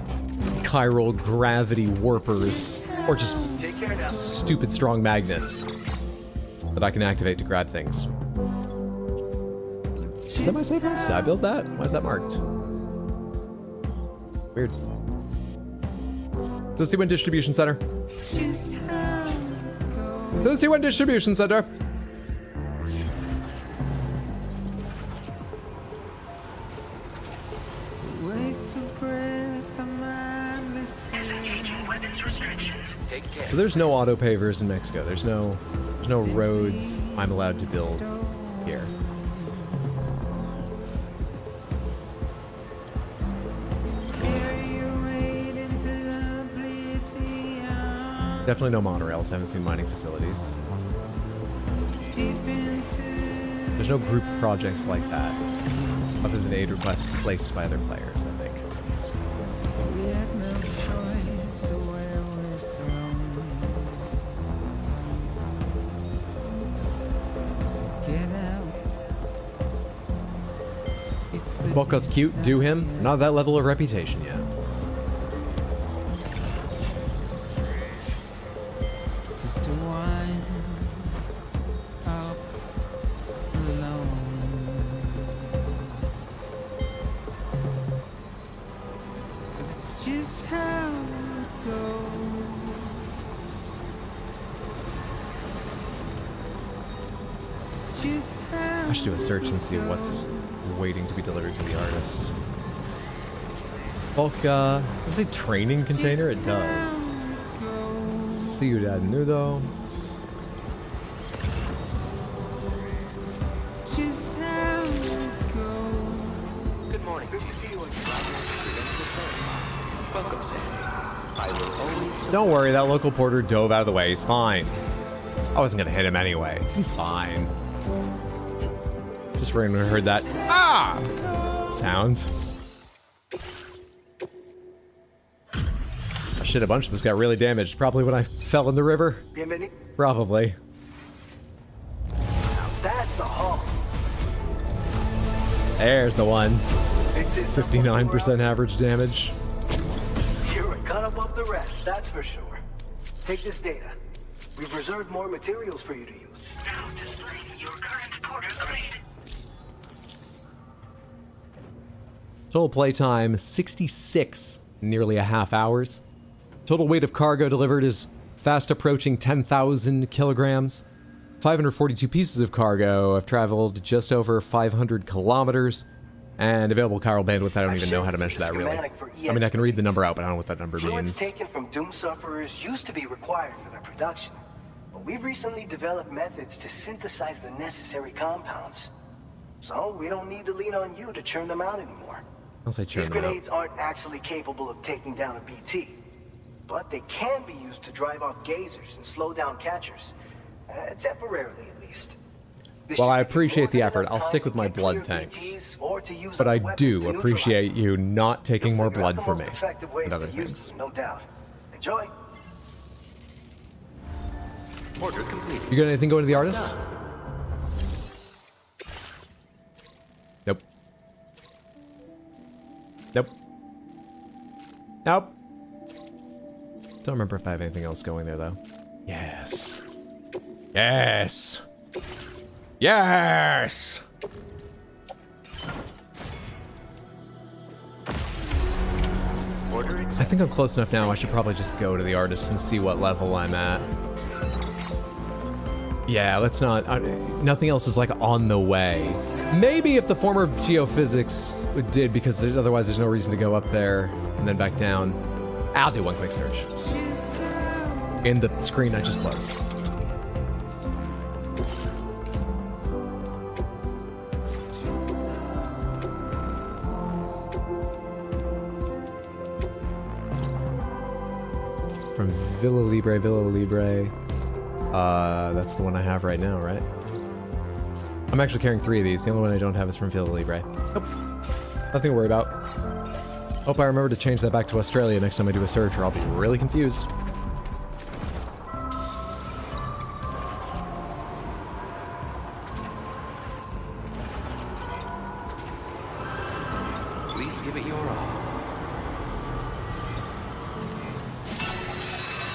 chiral gravity warpers, or just stupid strong magnets that I can activate to grab things. Is that my safe house? Did I build that? Why is that marked? Weird. Let's see one distribution center. Let's see one distribution center. So there's no auto pavers in Mexico. There's no roads I'm allowed to build here. Definitely no monorails. I haven't seen mining facilities. There's no group projects like that, other than aid requests placed by other players, I think. Boca's cute, do him. Not that level of reputation yet. I should do a search and see what's waiting to be delivered to the artist. Bulk, does it say training container? It does. Ciudad Nudo. Good morning. Good to see you. Welcome, Sandy. I will always. Don't worry, that local porter dove out of the way. He's fine. I wasn't gonna hit him anyway. He's fine. Just randomly heard that sound. Oh, shit, a bunch of this got really damaged. Probably when I fell in the river. Probably. Now that's a haul. There's the one. 59% average damage. You're a cut above the rest, that's for sure. Take this data. We've reserved more materials for you to use. Now displaying your current porter grade. Total playtime, 66, nearly a half hours. Total weight of cargo delivered is fast approaching 10,000 kilograms. 542 pieces of cargo have traveled just over 500 kilometers. And available chiral bandwidth, I don't even know how to measure that, really. I mean, I can read the number out, but I don't know what that number Fluids means. taken from Doom sufferers used to be required for their production. But we've recently developed methods to synthesize the necessary compounds. So we don't need to lean on you to churn them out anymore. I'll say churn These them out. grenades aren't actually capable of taking down a BT, but they can be used to drive off gazers and slow down catchers. Temporarily, at least. Well, I appreciate the effort. I'll stick with my blood, thanks. But I do appreciate you not taking more blood from me and other things. No doubt. Enjoy. Order complete. You got anything going to the artist? Nope. Nope. Nope. Don't remember if I have anything else going there, though. Yes. Yes. Yes! I think I'm close enough now. I should probably just go to the artist and see what level I'm at. Yeah, let's not. Nothing else is like on the way. Maybe if the former geophysics did, because otherwise there's no reason to go up there and then back down. I'll do one quick search. In the screen I just closed. From Villa Libre. That's the one I have right now, right? I'm actually carrying 3 of these. The only one I don't have is from Villa Libre. Nope. Nothing to worry about. Hope I remember to change that back to Australia next time I do a search, or I'll be really confused. Please give it your all.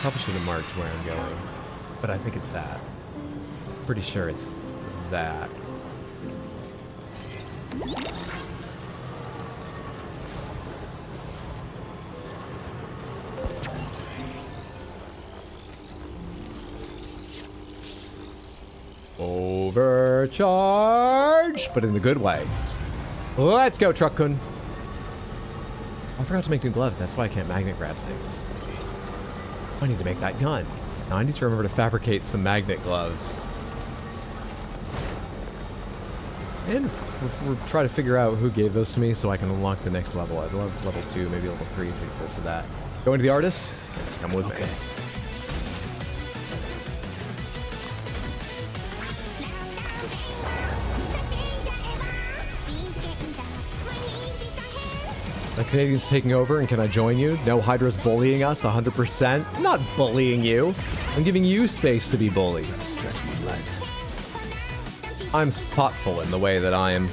Probably should have marked where I'm going, but I think it's that. Pretty sure it's that. Overcharge, but in the good way. Let's go, Truck-kun. I forgot to make new gloves. That's why I can't magnet grab things. I need to make that gun. Now I need to remember to fabricate some magnet gloves. And we'll try to figure out who gave those to me so I can unlock the next level. I'd love level 2, maybe level 3 if it exists of that. Going to the artist? Come with me. The Canadians taking over, and can I join you? No, Hydra's bullying us 100%. I'm not bullying you. I'm giving you space to be bullies. I'm thoughtful in the way that I am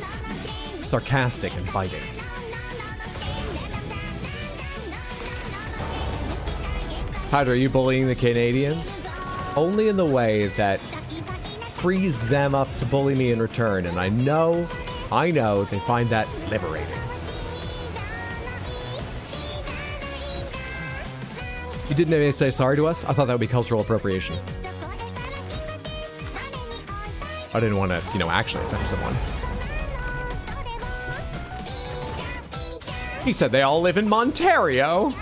sarcastic and biting. Hydra, are you bullying the Canadians? Only in the way that frees them up to bully me in return, and I know they find that liberating. You didn't even say sorry to us? I thought that would be cultural appropriation. I didn't want to, actually offend someone. He said they all live in Ontario.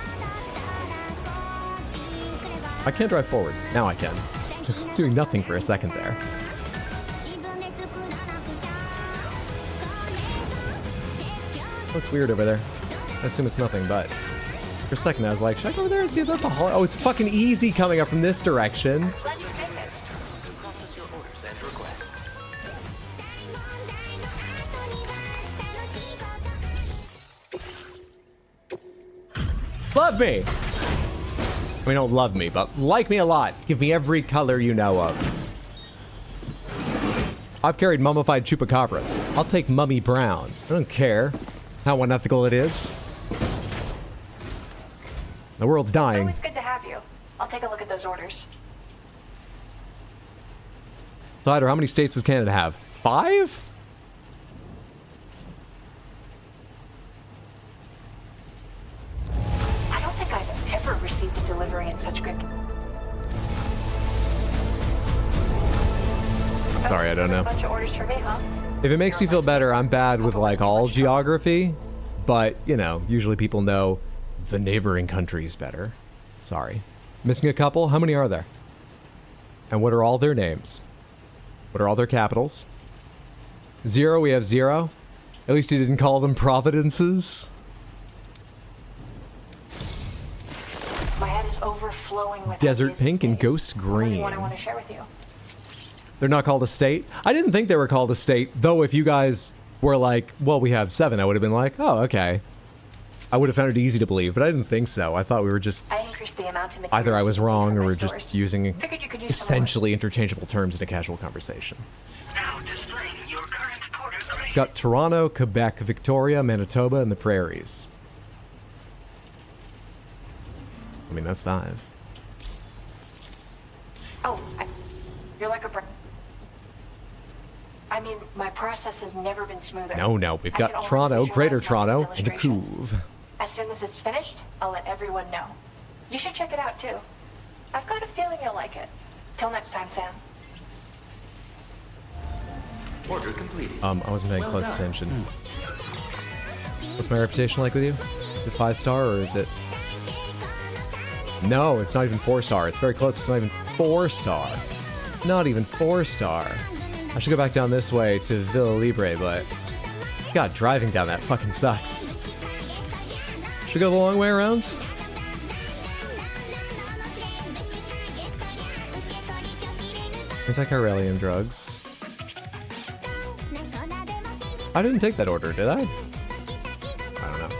I can't drive forward. Now I can. It's doing nothing for a second there. Looks weird over there. I assume it's nothing, but for a second I was like, should I go over there and see if that's a hall? Oh, it's fucking easy coming up from this direction. Love me! I mean, don't love me, but like me a lot. Give me every color you know of. I've carried mummified chupacabras. I'll take mummy brown. I don't care how unethical it is. The world's dying. It's always good to have you. I'll take a look at those orders. So, Hydra, how many states does Canada have? 5? I don't think I've ever received a delivery in such good... I'm sorry, I don't know. A bunch of orders for me, huh? If it makes you feel better, I'm bad with like all geography, but usually people know the neighboring countries better. Sorry. Missing a couple? How many are there? And what are all their names? What are all their capitals? 0, we have 0. At least you didn't call them providences. My head is overflowing with Desert ideas Pink these and days. Ghost Green. What I want to share with you. They're not called a state? I didn't think they were called a state, though if you guys were like, well, we have 7, I would have been like, oh, okay. I would have found it easy to believe, but I didn't think so. I thought we were just... I increased the amount of either I was wrong or we're stores. just using Figured you could use essentially interchangeable terms in a casual conversation. Now displaying your current porter grade. It's got Toronto, Quebec, Victoria, Manitoba, and the Prairies. I mean, that's 5. Oh, you're like a... I mean, my process has never been smoother. No, we've I got can only Toronto, visualize Greater my next Toronto, and the illustration. Couve. As soon as it's finished, I'll let everyone know. You should check it out, too. I've got a feeling you'll like it. Till next time, Sam. Order completed. I wasn't paying Well close done. attention. What's my reputation like with you? Is it 5-star or is it... No, it's not even 4-star. It's very close. It's not even 4-star. Not even 4-star. I should go back down this way to Villa Libre, but... God, driving down that fucking sucks. Should we go the long way around? Anti-chiralium drugs. I didn't take that order, did I? I don't know.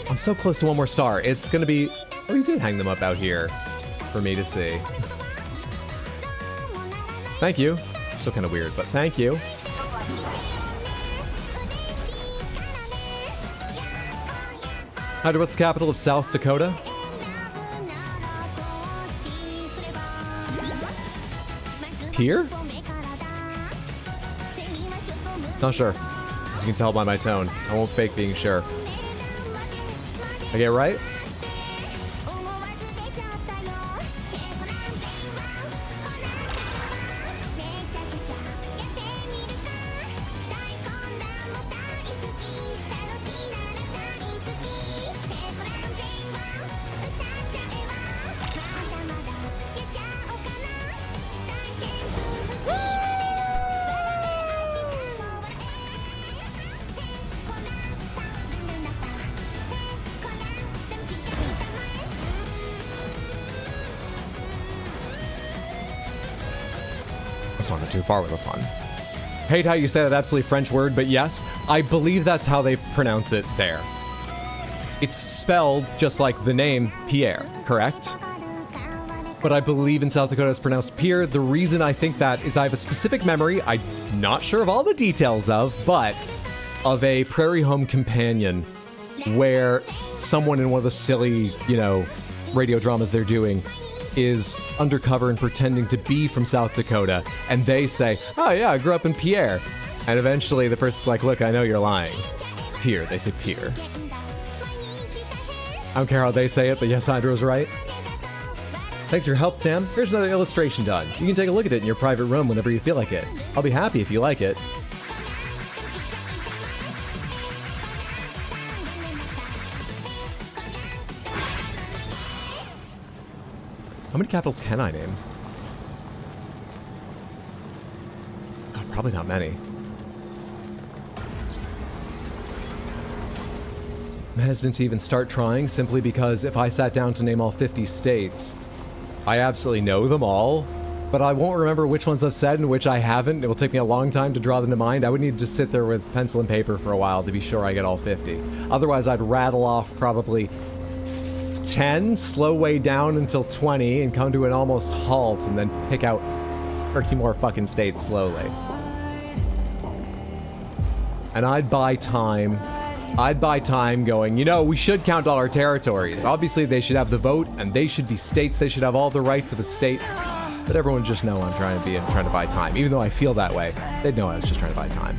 I'm so close to 1 more star. It's gonna be... Oh, you did hang them up out here for me to see. Thank you. Still kind of weird, but thank you. What's the capital of South Dakota? Here? Not sure. As you can tell by my tone, I won't fake being sure. I get it right? Not too far with the fun. Hate how you say that absolutely French word, but yes, I believe that's how they pronounce it there. It's spelled just like the name Pierre, correct? But I believe in South Dakota it's pronounced Pierre. The reason I think that is I have a specific memory, I'm not sure of all the details of, but of a Prairie Home Companion where someone in one of the silly, radio dramas they're doing is undercover and pretending to be from South Dakota, and they say, oh yeah, I grew up in Pierre. And eventually the person's like, look, I know you're lying. Pierre, they say Pierre. I don't care how they say it, but yes, Andrew's right. Thanks for your help, Sam. Here's another illustration done. You can take a look at it in your private room whenever you feel like it. I'll be happy if you like it. How many capitals can I name? God, probably not many. I'm hesitant to even start trying simply because if I sat down to name all 50 states, I absolutely know them all, but I won't remember which ones I've said and which I haven't. It will take me a long time to draw them to mind. I would need to just sit there with pencil and paper for a while to be sure I get all 50. Otherwise, I'd rattle off probably 10, slow way down until 20, and come to an almost halt, and then pick out 30 more fucking states slowly. And I'd buy time going, we should count all our territories. Obviously, they should have the vote, and they should be states. They should have all the rights of a state. But everyone just know I'm trying to buy time. Even though I feel that way, they'd know I was just trying to buy time.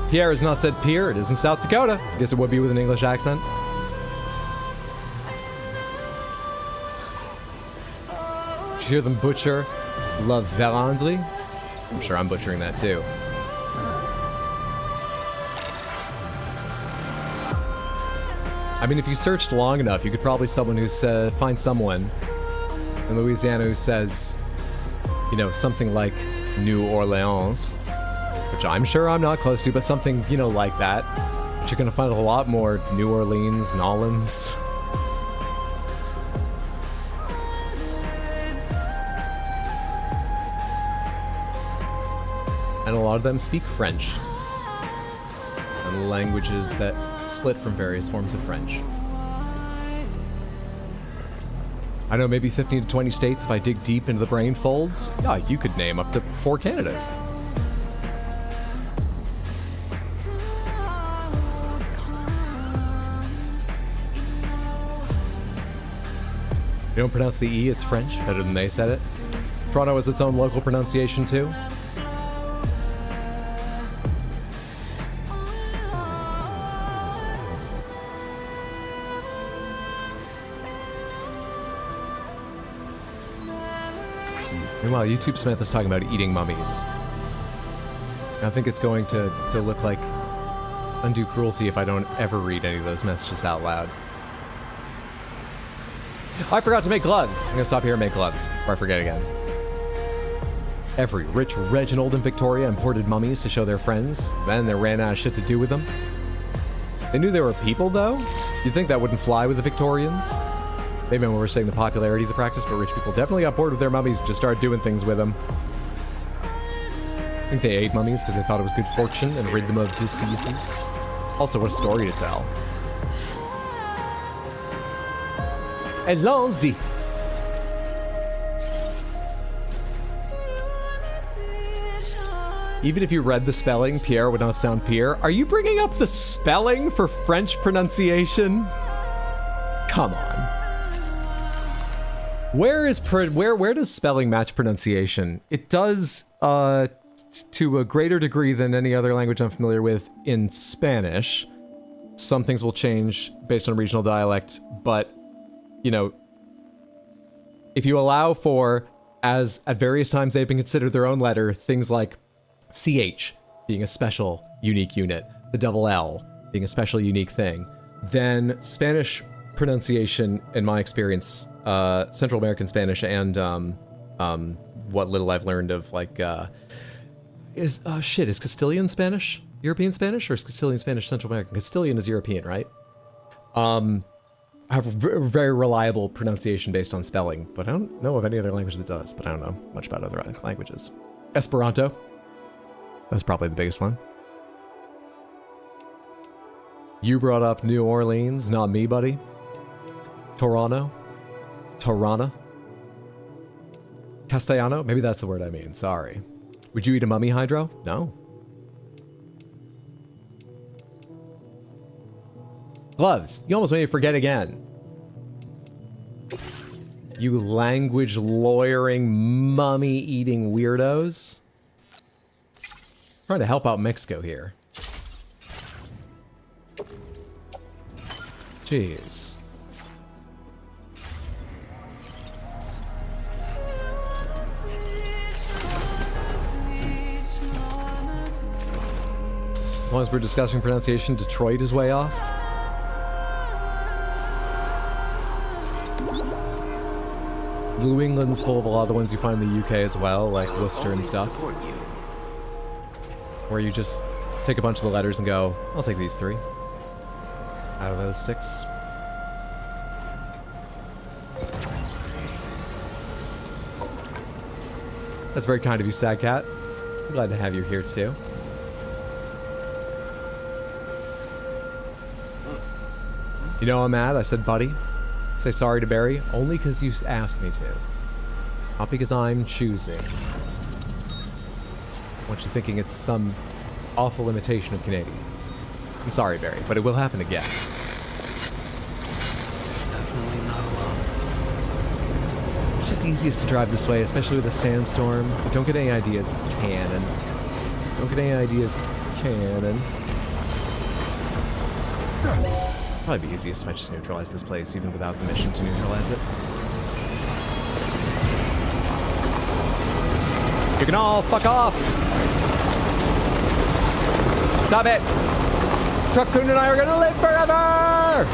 Pierre has not said Pierre. It is in South Dakota. I guess it would be with an English accent. Did you hear them butcher La Vérandrie? I'm sure I'm butchering that too. I mean, if you searched long enough, you could probably find someone in Louisiana who says, something like New Orleans. Which I'm sure I'm not close to, but something, like that. But you're going to find a lot more New Orleans, Nolans. And a lot of them speak French. And languages that split from various forms of French. I know maybe 15 to 20 states if I dig deep into the brain folds. Yeah, you could name up to 4 Canadas. You don't pronounce the E, it's French, better than they said it. Toronto has its own local pronunciation too. Meanwhile, YouTube Samantha's talking about eating mummies. I think it's going to look like undue cruelty if I don't ever read any of those messages out loud. I forgot to make gloves. I'm gonna stop here and make gloves before I forget again. Every rich Reginald and Victoria imported mummies to show their friends. Then they ran out of shit to do with them. They knew they were people, though. You'd think that wouldn't fly with the Victorians. Maybe I'm overstating the popularity of the practice, but rich people definitely got bored with their mummies and just started doing things with them. I think they ate mummies because they thought it was good fortune and rid them of diseases. Also, what a story to tell. Allons-y! Even if you read the spelling, Pierre would not sound Pierre. Are you bringing up the spelling for French pronunciation? Come on. Where does spelling match pronunciation? It does, to a greater degree than any other language I'm familiar with in Spanish. Some things will change based on regional dialect, but, you know, if you allow for, as at various times they've been considered their own letter, things like CH being a special, unique unit, the double L being a special, unique thing, then Spanish pronunciation, in my experience, Central American Spanish and what little I've learned of, like, is Castilian Spanish European Spanish, or is Castilian Spanish Central American? Castilian is European, right? Have very reliable pronunciation based on spelling, but I don't know of any other language that does, but I don't know much about other languages. Esperanto. That's probably the biggest one. You brought up New Orleans, not me, buddy. Toronto. Tirana. Castellano? Maybe that's the word I mean, sorry. Would you eat a mummy, Hydro? No. Gloves. You almost made me forget again. You language lawyering, mummy eating weirdos. Trying to help out Mexico here. Jeez. As long as we're discussing pronunciation, Detroit is way off. New England's full of a lot of the ones you find in the UK as well, like Worcester and stuff. Where you just take a bunch of the letters and go, I'll take these 3 out of those 6. That's very kind of you, Sad Cat. I'm glad to have you here too. You know I'm mad? I said, buddy. Say sorry to Barry, only because you asked me to. Not because I'm choosing. I want you thinking it's some awful imitation of Canadians. I'm sorry, Barry, but it will happen again. It's just easiest to drive this way, especially with a sandstorm. Don't get any ideas, Cannon. Don't get any ideas, Cannon. Probably be easiest if I just neutralize this place, even without the mission to neutralize it. You can all fuck off! Stop it! Truck-kun and I are gonna live forever!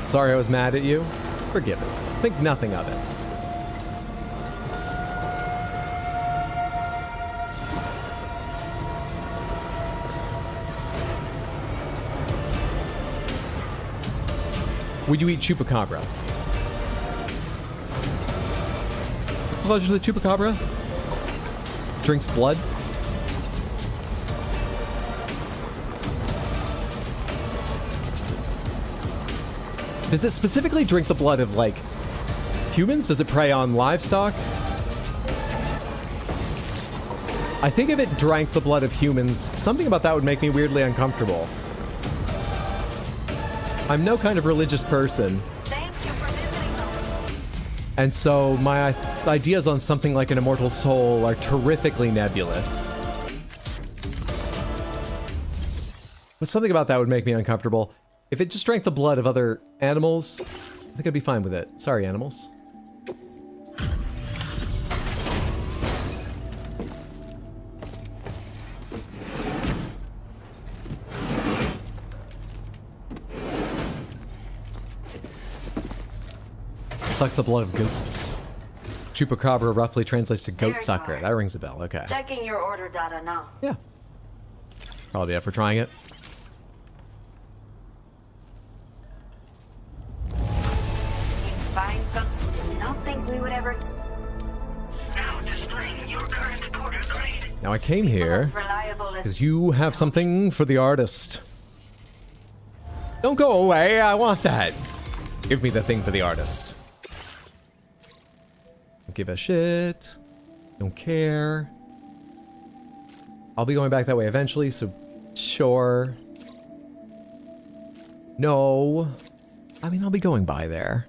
Sorry I was mad at you. Forgive it. Think nothing of it. Would you eat chupacabra? What's the legend of the chupacabra? Drinks blood? Does it specifically drink the blood of, like, humans? Does it prey on livestock? I think if it drank the blood of humans, something about that would make me weirdly uncomfortable. I'm no kind of religious person. Thank you for visiting us. And so my ideas on something like an immortal soul are terrifically nebulous. But something about that would make me uncomfortable. If it just drank the blood of other animals, I think I'd be fine with it. Sorry, animals. Sucks the blood of goats. Chupacabra roughly translates to goat sucker. That rings a bell. Okay. Checking your order data now. Yeah. Probably up for trying it. Fine. Did not think we would ever. Now displaying your current porter grade. Now I came here because you have something for the artist. Don't go away. I want that. Give me the thing for the artist. Don't give a shit. Don't care. I'll be going back that way eventually, so sure. No. I mean, I'll be going by there.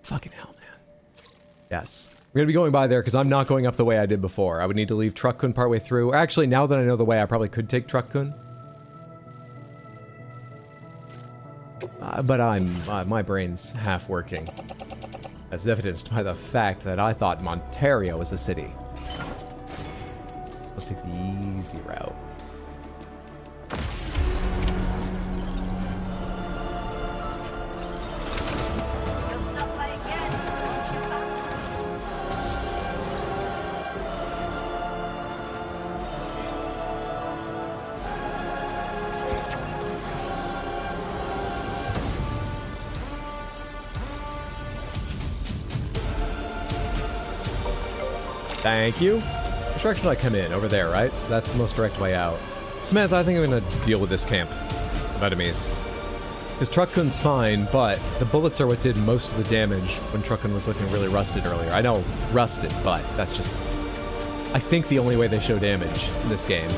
Fucking hell, man. Yes. We're gonna be going by there because I'm not going up the way I did before. I would need to leave Truck-kun partway through. Actually, now that I know the way, I probably could take Truck-kun. But my brain's half working. As evidenced by the fact that I thought Monterio was a city. Let's take the easy route. Thank you. Which direction do I come in? Over there, right? So that's the most direct way out. Samantha, I think I'm gonna deal with this camp of enemies. Because Truck-kun's fine, but the bullets are what did most of the damage when Truck-kun was looking really rusted earlier. I know rusted, but that's just, I think, the only way they show damage in this game.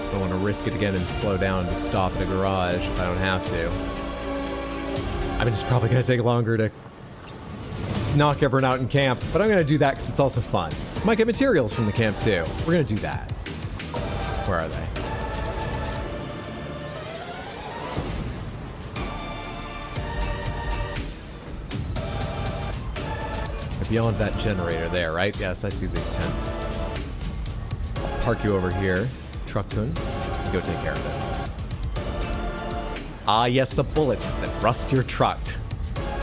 I don't want to risk it again and slow down to stop at a garage if I don't have to. I mean, it's probably going to take longer to knock everyone out in camp, but I'm going to do that because it's also fun. Might get materials from the camp too. We're going to do that. Where are they? They're beyond that generator there, right? Yes, I see the tent. I'll park you over here, Truck-kun, and go take care of it. Ah, yes, the bullets that rust your truck.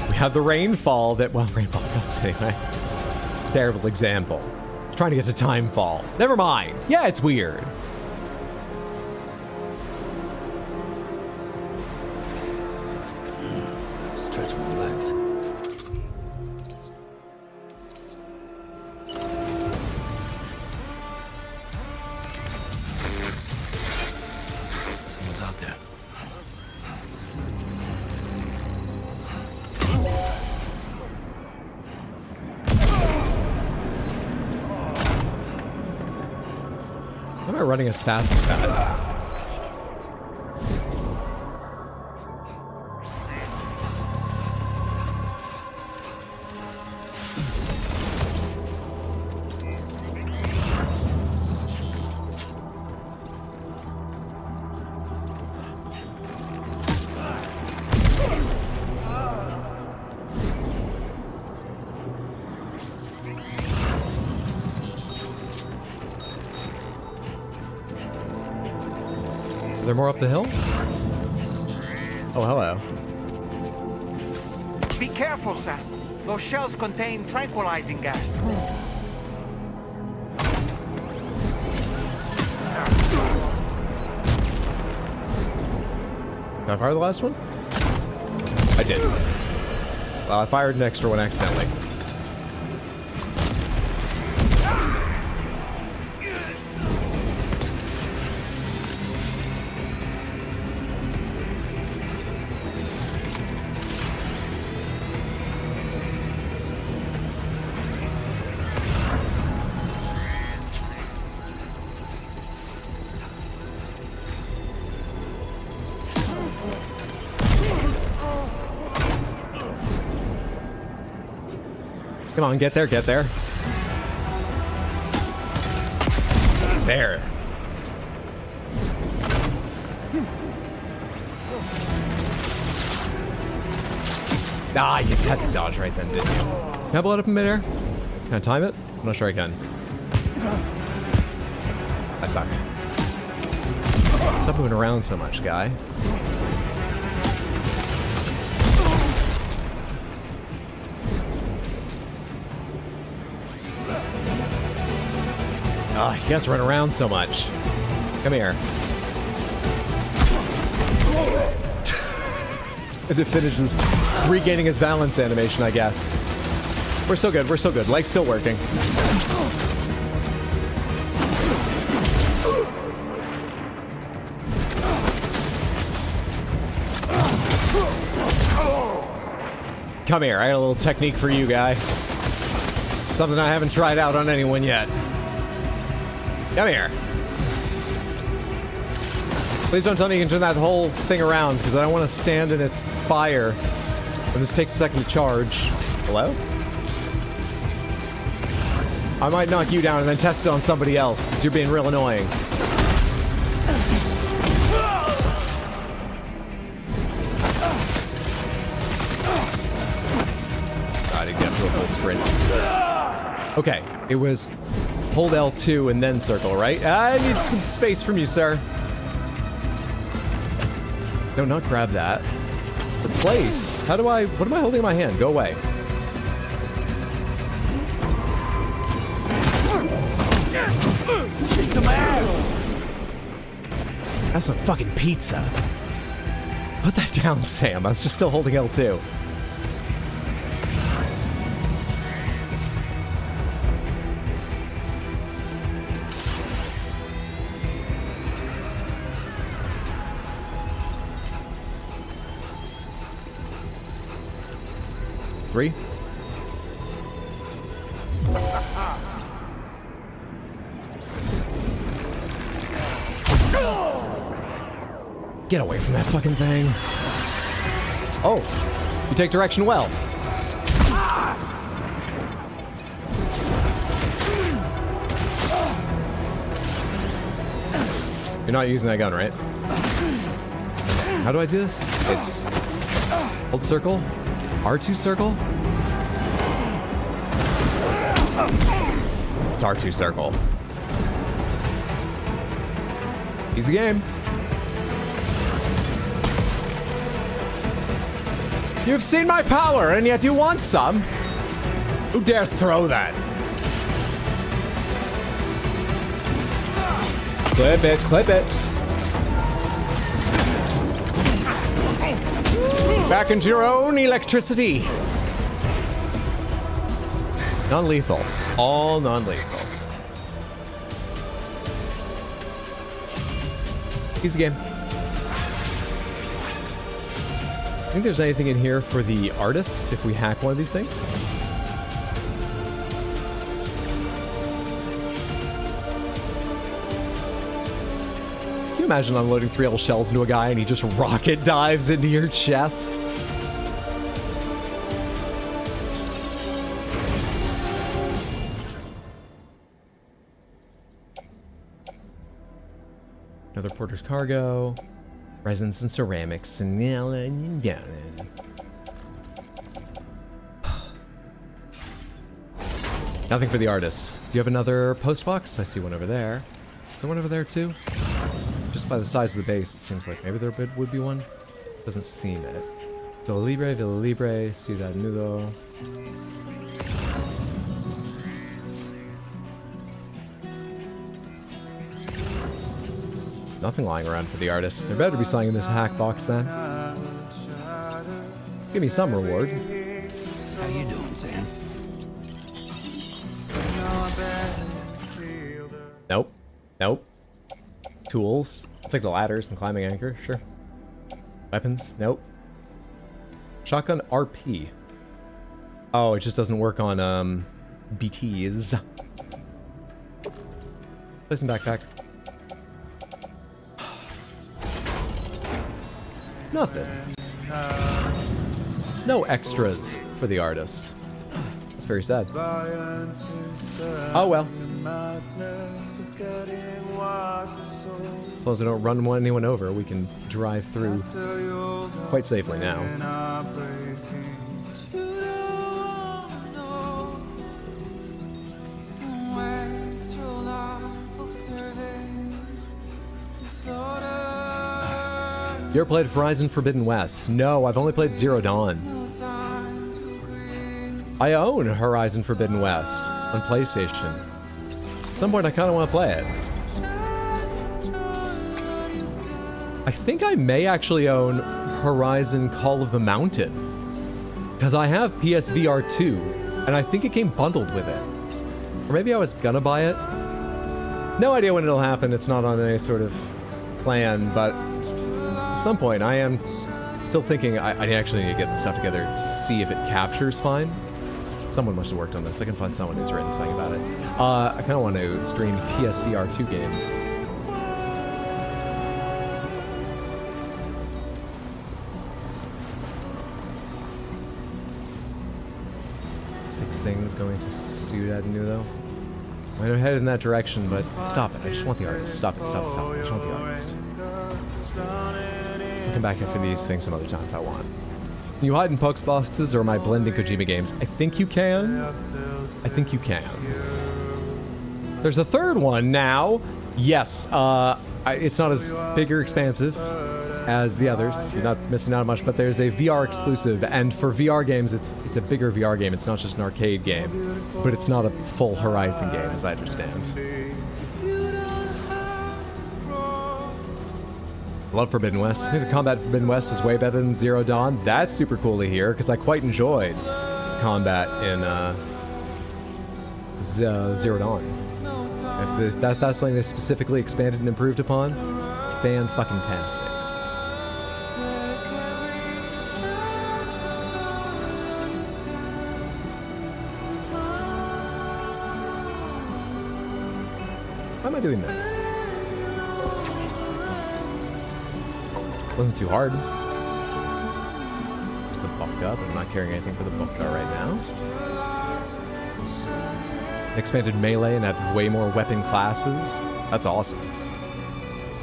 We have the rainfall that, well, rainfall rusts anyway. Terrible example. Trying to get to timefall. Never mind. Yeah, it's weird. Stretch my legs. Someone's out there. Why am I running as fast as that? Is there more up the hill? Oh, hello. Be careful, Sam. Those shells contain tranquilizing gas. Did I fire the last one? I did. Well, I fired an extra one accidentally. Come on, get there, get there. There. Ah, you had to dodge right then, didn't you? Can I blow it up in midair? Can I time it? I'm not sure I can. I suck. Stop moving around so much, guy. Ah, you guys run around so much. Come here. And it finishes regaining his balance animation, I guess. We're so good, we're so good. Leg's still working. Come here, I got a little technique for you, guy. Something I haven't tried out on anyone yet. Come here. Please don't tell me you can turn that whole thing around, because I don't want to stand in its fire. And this takes a second to charge. Hello? I might knock you down and then test it on somebody else, because you're being real annoying. I didn't get to a full sprint. Okay, it was hold L2 and then circle, right? I need some space from you, sir. No, not grab that. Replace. How do I... What am I holding in my hand? Go away. That's some fucking pizza. Put that down, Sam. I was just still holding L2. Three. Get away from that fucking thing. Oh, you take direction well. You're not using that gun, right? How do I do this? It's hold circle. R2 circle? It's R2 circle. Easy game. You've seen my power, and yet you want some? Who dares throw that? Clip it, clip it. Back into your own electricity. Non-lethal. All non-lethal. Easy game. I think there's anything in here for the artist if we hack one of these things. Can you imagine unloading 3L shells into a guy and he just rocket dives into your chest? Another porter's cargo. Resins and ceramics and nothing for the artist. Do you have another post box? I see one over there. Is there one over there too? Just by the size of the base, it seems like maybe there would be one. Doesn't seem it. Villa Libre, Ciudad Nudo. Nothing lying around for the artist. There better be something in this hack box then. Give me some reward. How you doing, Sam? Nope. Nope. Tools. I'll take the ladders and climbing anchor. Sure. Weapons. Nope. Shotgun RP. Oh, it just doesn't work on BTs. Place in backpack. Nothing. No extras for the artist. It's very sad. Oh well. As long as we don't run anyone over, we can drive through quite safely now. You ever played Horizon Forbidden West? No, I've only played Zero Dawn. I own Horizon Forbidden West on PlayStation. At some point I kind of want to play it. I think I may actually own Horizon Call of the Mountain. Because I have PSVR 2, and I think it came bundled with it. Or maybe I was gonna buy it. No idea when it'll happen, it's not on any sort of plan, but at some point I am still thinking I actually need to get the stuff together to see if it captures fine. Someone must have worked on this. I can find someone who's written something about it. I kind of want to stream PSVR 2 games. Six things going to Ciudad Nudo. I know headed in that direction, but stop it. I just want the artist. Stop it, stop it, stop it. I just want the artist. I'll come back for these things some other time if I want. Can you hide in Pokes boxes or am I blending Kojima games? I think you can. I think you can. There's a third one now. Yes, it's not as big or expansive as the others. You're not missing out on much, but there's a VR exclusive, and for VR games, it's a bigger VR game. It's not just an arcade game, but it's not a full Horizon game, as I understand. Love Forbidden West. I think the combat in Forbidden West is way better than Zero Dawn. That's super cool to hear, because I quite enjoyed combat in Zero Dawn. If that's something they specifically expanded and improved upon, fan-fucking-tastic. Why am I doing this? Wasn't too hard. Just the buck up. I'm not carrying anything for the buck car right now. Expanded melee and had way more weapon classes. That's awesome.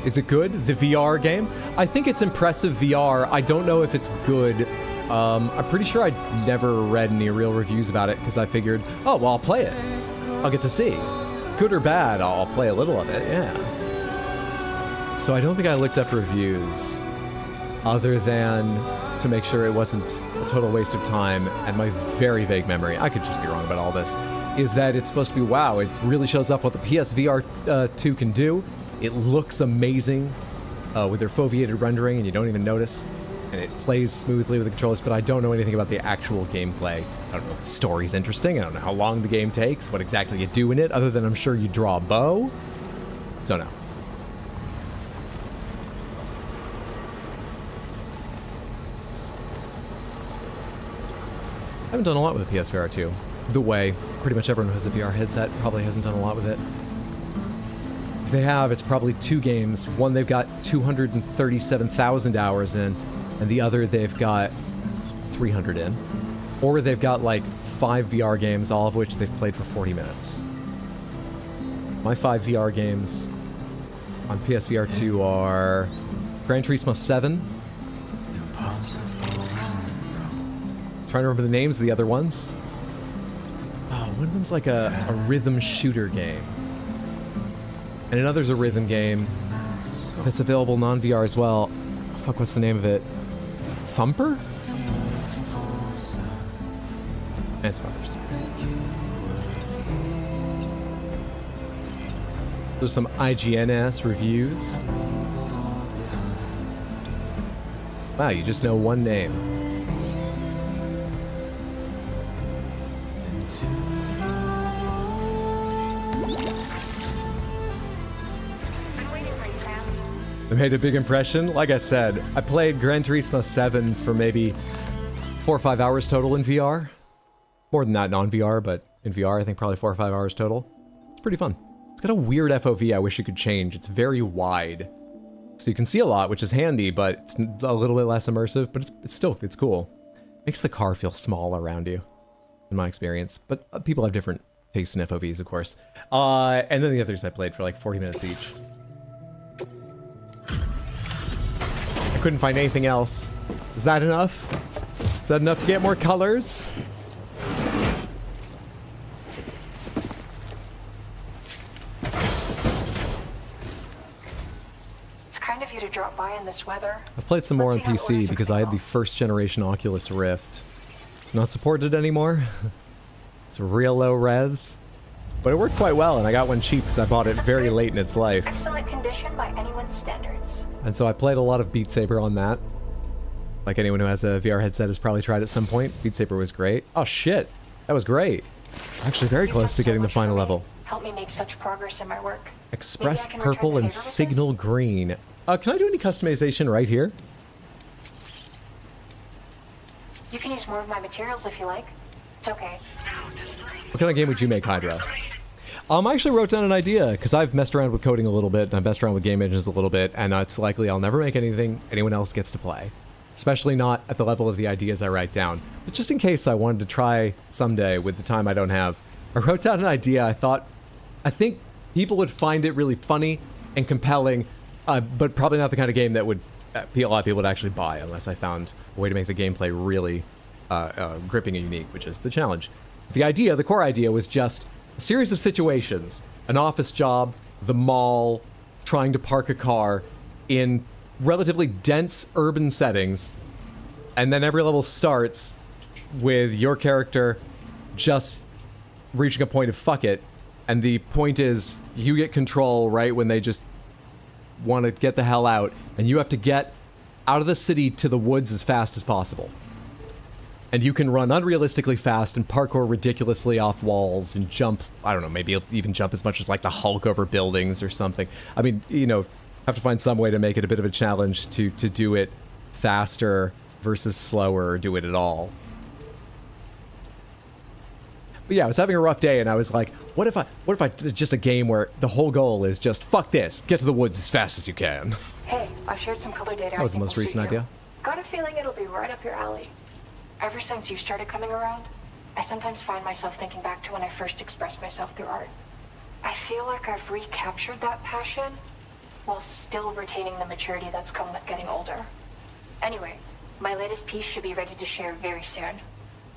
Is it good? The VR game? I think it's impressive VR. I don't know if it's good. I'm pretty sure I never read any real reviews about it because I figured, oh, well, I'll play it. I'll get to see. Good or bad, I'll play a little of it, yeah. So I don't think I looked up reviews other than to make sure it wasn't a total waste of time, and my very vague memory, I could just be wrong about all this, is that it's supposed to be, wow, it really shows off what the PSVR 2 can do. It looks amazing with their foveated rendering, and you don't even notice, and it plays smoothly with the controllers, but I don't know anything about the actual gameplay. I don't know if the story's interesting, I don't know how long the game takes, what exactly you do in it, other than I'm sure you draw a bow. Don't know. I haven't done a lot with the PSVR 2. The way pretty much everyone who has a VR headset probably hasn't done a lot with it. If they have, it's probably two games. One they've got 237,000 hours in, and the other they've got 300 in. Or they've got like 5 VR games, all of which they've played for 40 minutes. My 5 VR games on PSVR 2 are Gran Turismo 7. Trying to remember the names of the other ones. Oh, one of them's like a rhythm shooter game. And another's a rhythm game that's available non-VR as well. Fuck, what's the name of it? Thumper? And some others. There's some IGN-ass reviews. Wow, you just know one name. It made a big impression. Like I said, I played Gran Turismo 7 for maybe 4 or 5 hours total in VR. More than that non-VR, but in VR I think probably 4 or 5 hours total. It's pretty fun. It's got a weird FOV I wish you could change. It's very wide. So you can see a lot, which is handy, but it's a little bit less immersive, but it's cool. Makes the car feel small around you. in my experience. But people have different tastes in FOVs, of course. And then the others I played for like 40 minutes each. I couldn't find anything else. Is that enough? Is that enough to get more colors? It's kind of you to drop by in this weather. I've played some more on PC because I had the first generation Oculus Rift. It's not supported anymore. It's real low res. But it worked quite well, and I got one cheap because I bought it very late in its life. Excellent condition by anyone's standards. And so I played a lot of Beat Saber on that. Like anyone who has a VR headset has probably tried at some point. Beat Saber was great. Oh shit, that was great. Actually very close to getting the final level. Help me make such progress in my work. Express Purple and Signal Green. Can I do any customization right here? You can use more of my materials if you like. It's okay. What kind of game would you make, Hydra? I actually wrote down an idea, because I've messed around with coding a little bit, and I've messed around with game engines a little bit, and it's likely I'll never make anything anyone else gets to play. Especially not at the level of the ideas I write down. But just in case I wanted to try someday with the time I don't have, I wrote down an idea I think people would find it really funny and compelling, but probably not the kind of game that would a lot of people would actually buy unless I found a way to make the gameplay really gripping and unique, which is the challenge. The core idea was just a series of situations, an office job, the mall, trying to park a car in relatively dense urban settings, and then every level starts with your character just reaching a point of fuck it, and the point is you get control right when they just want to get the hell out, and you have to get out of the city to the woods as fast as possible. And you can run unrealistically fast and parkour ridiculously off walls and jump, I don't know, maybe even jump as much as like the Hulk over buildings or something. I mean, you know, have to find some way to make it a bit of a challenge to do it faster versus slower or do it at all. But yeah, I was having a rough day and I was like, what if I did just a game where the whole goal is just, fuck this, get to the woods as fast as you can. Hey, I've shared some color data. That was the most recent idea. Got a feeling it'll be right up your alley. Ever since you started coming around, I sometimes find myself thinking back to when I first expressed myself through art. I feel like I've recaptured that passion while still retaining the maturity that's come with getting older. Anyway, my latest piece should be ready to share very soon.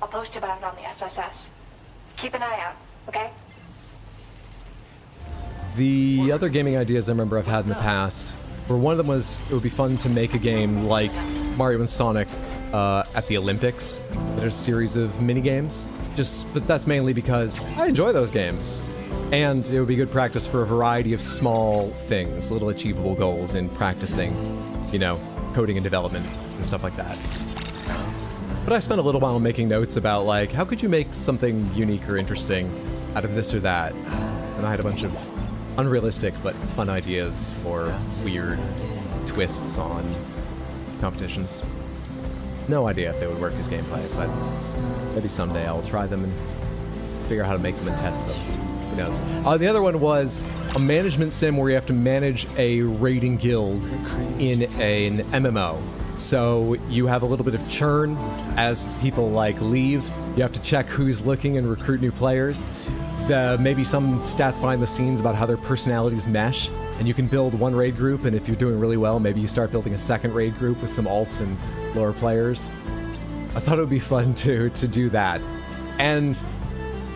I'll post about it on the SSS. Keep an eye out, okay? The other gaming ideas I remember I've had in the past, where one of them was it would be fun to make a game like Mario and Sonic at the Olympics. There's a series of mini games. But that's mainly because I enjoy those games. And it would be good practice for a variety of small things, little achievable goals in practicing, you know, coding and development and stuff like that. But I spent a little while making notes about, like, how could you make something unique or interesting out of this or that? And I had a bunch of unrealistic but fun ideas for weird twists on competitions. No idea if they would work as gameplay, but maybe someday I'll try them and figure out how to make them and test them. Who knows? The other one was a management sim where you have to manage a raiding guild in an MMO. So you have a little bit of churn as people like leave. You have to check who's looking and recruit new players. Maybe some stats behind the scenes about how their personalities mesh. And you can build one raid group, and if you're doing really well, maybe you start building a second raid group with some alts and lower players. I thought it would be fun to do that. And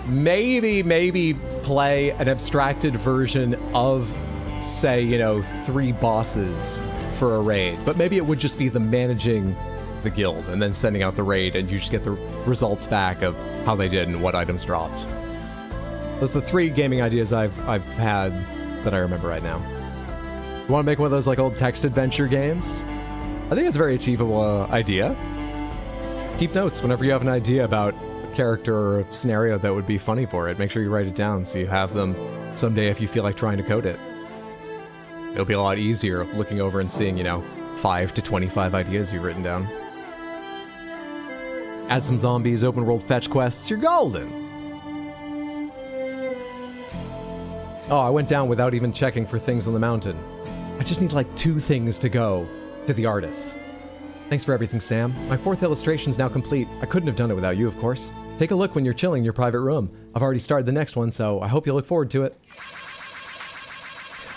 maybe play an abstracted version of, say, you know, 3 bosses for a raid. But maybe it would just be the managing the guild and then sending out the raid, and you just get the results back of how they did and what items dropped. Those are the 3 gaming ideas I've had that I remember right now. You want to make one of those like old text adventure games? I think it's a very achievable idea. Keep notes whenever you have an idea about a character or a scenario that would be funny for it. Make sure you write it down so you have them someday if you feel like trying to code it. It'll be a lot easier looking over and seeing, you know, 5 to 25 ideas you've written down. Add some zombies, open world fetch quests, you're golden! Oh, I went down without even checking for things on the mountain. I just need like 2 things to go to the artist. Thanks for everything, Sam. My 4th illustration's now complete. I couldn't have done it without you, of course. Take a look when you're chilling in your private room. I've already started the next one, so I hope you look forward to it.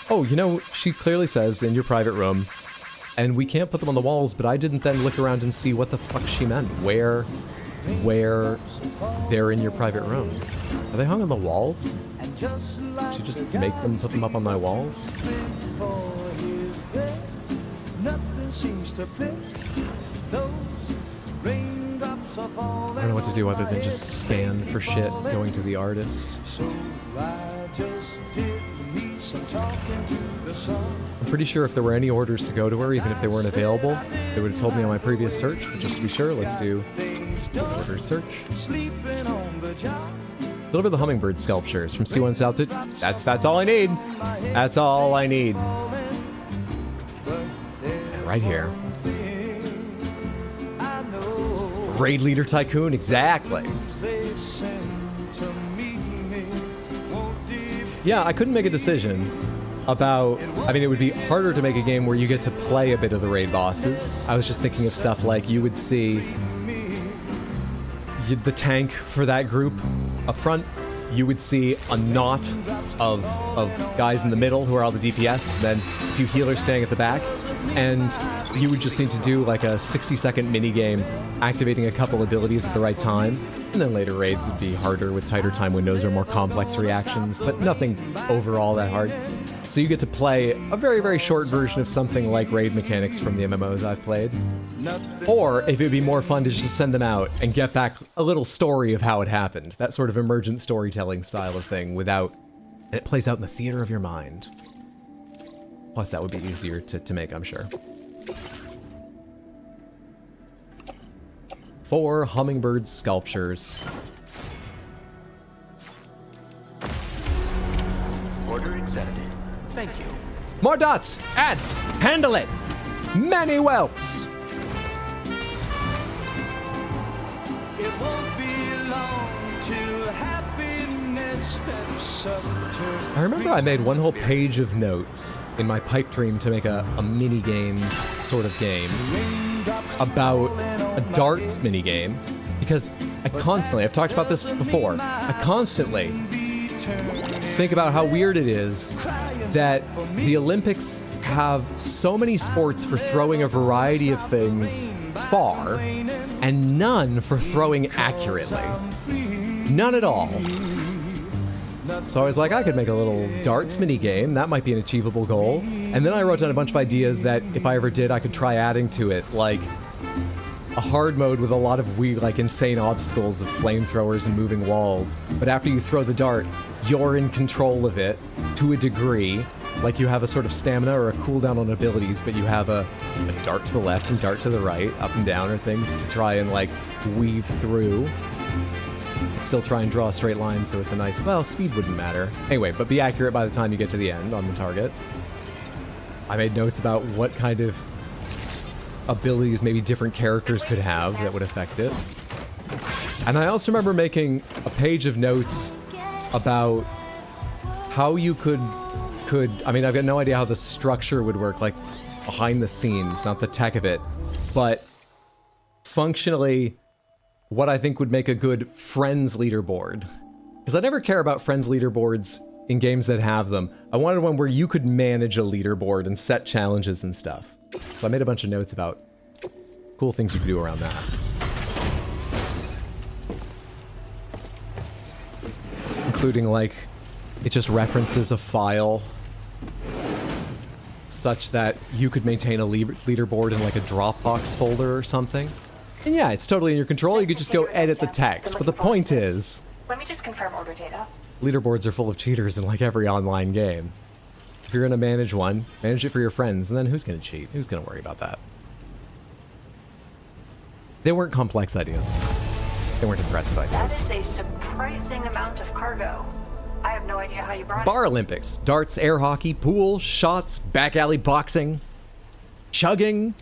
Oh, you know, she clearly says in your private room, and we can't put them on the walls, but I didn't then look around and see what the fuck she meant. Where they're in your private room. Are they hung on the walls? She just make them put them up on my walls? I don't know what to do other than just scan for shit going to the artist. I'm pretty sure if there were any orders to go to her, even if they weren't available, they would have told me on my previous search, but just to be sure, let's do order search. Deliver the hummingbird sculptures from C1 South to... That's all I need. That's all I need. And right here. Raid Leader Tycoon, exactly. Yeah, I couldn't make a decision about... I mean, it would be harder to make a game where you get to play a bit of the raid bosses. I was just thinking of stuff like you would see the tank for that group up front. You would see a knot of guys in the middle who are all the DPS, then a few healers staying at the back, and you would just need to do like a 60-second mini-game activating a couple abilities at the right time, and then later raids would be harder with tighter time windows or more complex reactions, but nothing overall that hard. So you get to play a very, very short version of something like raid mechanics from the MMOs I've played. Or if it would be more fun to just send them out and get back a little story of how it happened. That sort of emergent storytelling style of thing without... And it plays out in the theater of your mind. Plus that would be easier to make, I'm sure. 4 hummingbird sculptures. Order accepted. Thank you. More dots! Ads! Handle it! Many whelps! It won't be long till happiness steps up to... I remember I made one whole page of notes in my pipe dream to make a mini-games sort of game about a darts mini-game, because I constantly, I've talked about this before, I constantly think about how weird it is that the Olympics have so many sports for throwing a variety of things far, and none for throwing accurately. None at all. So I was like, I could make a little darts mini-game. That might be an achievable goal. And then I wrote down a bunch of ideas that if I ever did, I could try adding to it, like a hard mode with a lot of weird, like insane obstacles of flamethrowers and moving walls. But after you throw the dart, you're in control of it to a degree. Like you have a sort of stamina or a cooldown on abilities, but you have a dart to the left and dart to the right, up and down, or things to try and like weave through. Still try and draw a straight line so it's a nice, well, speed wouldn't matter. Anyway, but be accurate by the time you get to the end on the target. I made notes about what kind of abilities maybe different characters could have that would affect it. And I also remember making a page of notes about how you could, I mean, I've got no idea how the structure would work, like behind the scenes, not the tech of it, but functionally what I think would make a good friends leaderboard. Because I never care about friends leaderboards in games that have them. I wanted one where you could manage a leaderboard and set challenges and stuff. So I made a bunch of notes about cool things you could do around that. Including like, it just references a file such that you could maintain a leaderboard in like a Dropbox folder or something. And yeah, it's totally in your control. You could just go edit the text. But the point is, Let me just confirm order data. leaderboards are full of cheaters in like every online game. If you're gonna manage one, manage it for your friends, and then who's gonna cheat? Who's gonna worry about that? They weren't complex ideas. They weren't impressive That ideas. is a surprising amount of cargo. I have no idea how you brought Bar Olympics, darts, air hockey, pool, shots, back alley boxing, chugging.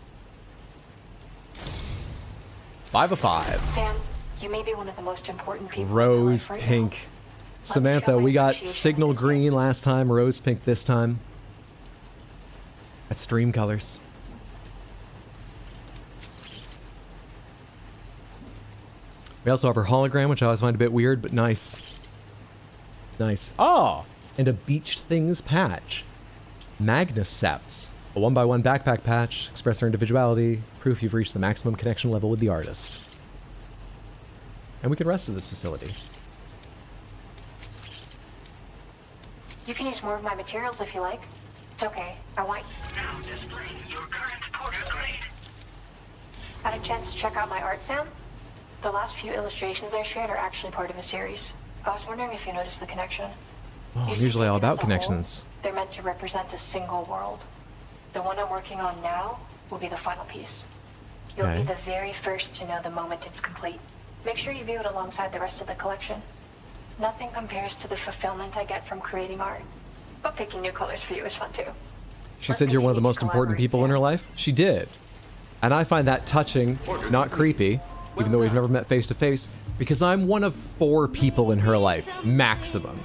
5 of 5. Sam, you may be one of the most important people. Rose pink. Samantha, we got signal green last time, rose pink this time. That's stream colors. We also have our hologram, which I always find a bit weird, but nice. Nice. Oh! And a Beached Things patch. Magniceps. A 1x1 backpack patch. Express their individuality. Proof you've reached the maximum connection level with the artist. And we can rest at this facility. You can use more of my materials if you like. It's okay. I want Now displaying your current porter grade. Had a chance to check out my art, Sam? The last few illustrations I shared are actually part of a series. I was wondering if you noticed the connection. Oh, I'm You see, usually all taken about as a whole, connections. they're meant to represent a single world. The one I'm working on now will be the final piece. You'll Okay. be the very first to know the moment it's complete. Make sure you view it alongside the rest of the collection. Nothing compares to the fulfillment I get from creating art. But picking new colors for you is fun too. She said you're one of the most important people in her life. She did. And I find that touching, not creepy, even though we've never met face to face, because I'm one of 4 people in her life, maximum.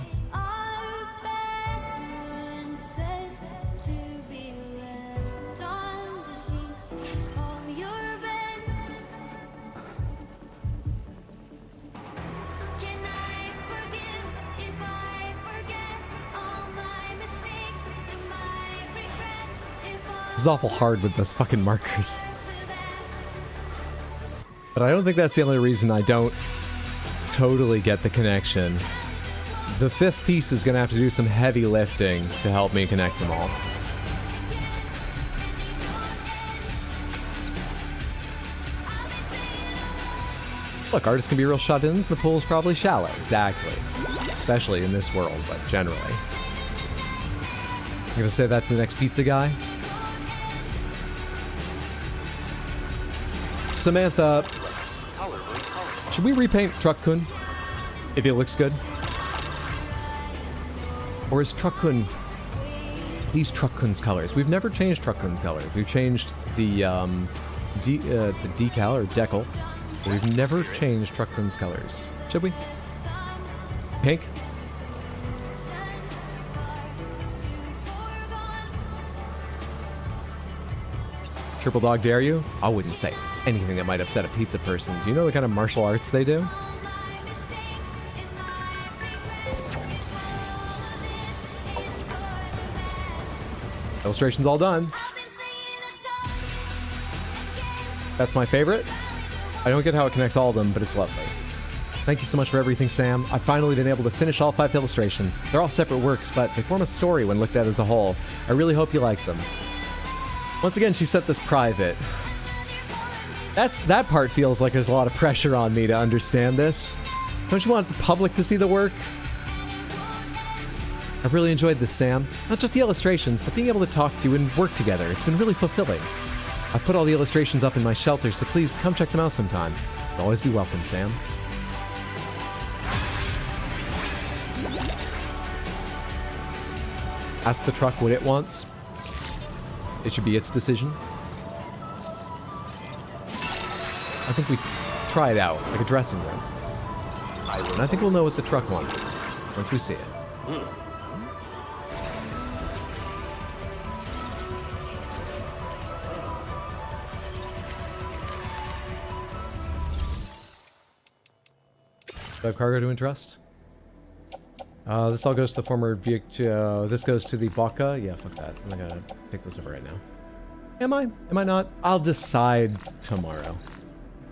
This is awful hard with those fucking markers. But I don't think that's the only reason I don't totally get the connection. The 5th piece is gonna have to do some heavy lifting to help me connect them all. Look, artists can be real shut-ins, the pool's probably shallow. Exactly. Especially in this world, but generally. You gonna say that to the next pizza guy? Samantha, should we repaint Truck-kun if it looks good? Or is Truck-kun these Truck-kun's colors? We've never changed Truck-kun's colors. We've changed the decal or decal. But we've never changed Truck-kun's colors. Should we? Pink? Triple dog dare you? I wouldn't say anything that might upset a pizza person. Do you know the kind of martial arts they do? Illustration's all done. That's my favorite. I don't get how it connects all of them, but it's lovely. Thank you so much for everything, Sam. I've finally been able to finish all 5 illustrations. They're all separate works, but they form a story when looked at as a whole. I really hope you like them. Once again, she set this private. That part feels like there's a lot of pressure on me to understand this. Don't you want the public to see the work? I've really enjoyed this, Sam. Not just the illustrations, but being able to talk to you and work together. It's been really fulfilling. I've put all the illustrations up in my shelter, so please come check them out sometime. You'll always be welcome, Sam. Ask the truck what it wants. It should be its decision. I think we try it out, like a dressing room. And I think we'll know what the truck wants once we see it. Do I have cargo to entrust? This all goes to the former vehicle. This goes to the Baka. Yeah, fuck that. I'm not gonna take this over right now. Am I? Am I not? I'll decide tomorrow.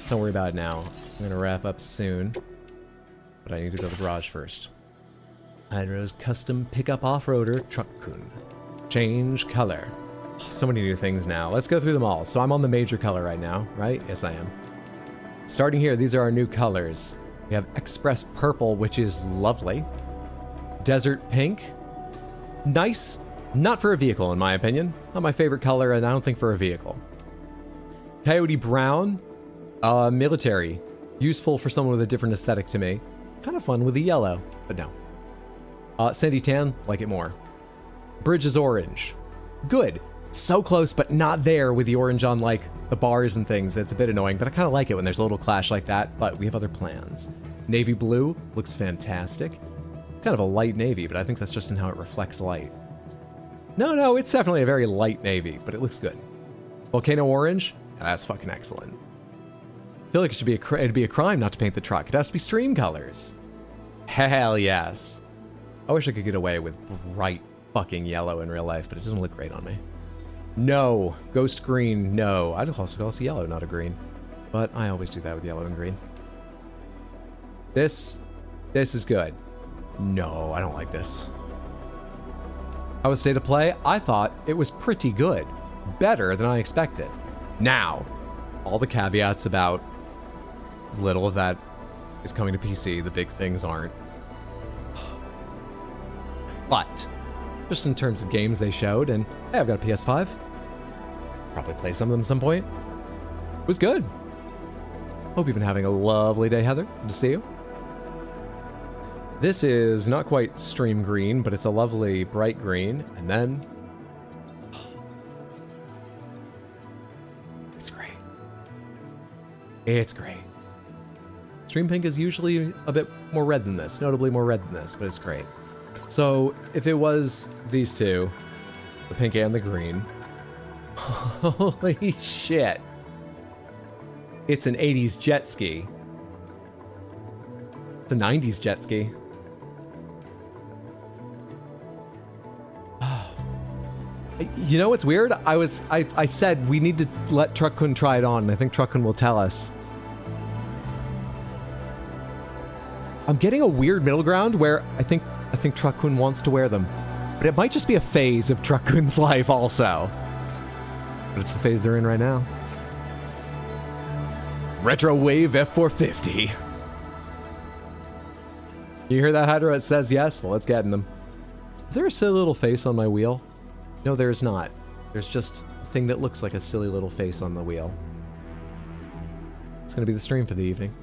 Don't worry about it now. I'm gonna wrap up soon. But I need to go to the garage first. Hydro's custom pickup off-roader Truck-kun. Change color. So many new things now. Let's go through them all. So I'm on the major color right now, right? Yes, I am. Starting here, these are our new colors. We have Express Purple, which is lovely. Desert Pink. Nice. Not for a vehicle, in my opinion. Not my favorite color, and I don't think for a vehicle. Coyote Brown. Military. Useful for someone with a different aesthetic to me. Kind of fun with the yellow, but no. Sandy Tan, like it more. Bridges Orange. Good. So close, but not there with the orange on, like, the bars and things. That's a bit annoying, but I kind of like it when there's a little clash like that, but we have other plans. Navy Blue looks fantastic. Kind of a light navy, but I think that's just in how it reflects light. No, it's definitely a very light navy, but it looks good. Volcano Orange, that's fucking excellent. feel like it'd be a crime not to paint the truck. It has to be stream colors. Hell yes. I wish I could get away with bright fucking yellow in real life, but it doesn't look great on me. No. Ghost green, no. I'd also call this yellow, not a green. But I always do that with yellow and green. This is good. No, I don't like this. How was State of Play? I thought it was pretty good. Better than I expected. Now, all the caveats about little of that is coming to PC, the big things aren't. But, just in terms of games they showed, and hey, I've got a PS5. Probably play some of them at some point. It was good. Hope you've been having a lovely day, Heather. Good to see you. This is not quite stream green, but it's a lovely bright green. And then... it's great. It's great. Stream pink is usually a bit more red than this, notably more red than this, but it's great. So, if it was these two, the pink and the green, holy shit. It's an 80s jet ski. It's a 90s jet ski. You know what's weird? I said we need to let Truck-kun try it on, and I think Truck-kun will tell us. I'm getting a weird middle ground where I think Truck-kun wants to wear them. But it might just be a phase of Truck-kun's life also. But it's the phase they're in right now. Retro Wave F450. You hear that, Hydra? It says yes. Well, let's get in them. Is there a silly little face on my wheel? No, there's not. There's just a thing that looks like a silly little face on the wheel. It's going to be the stream for the evening.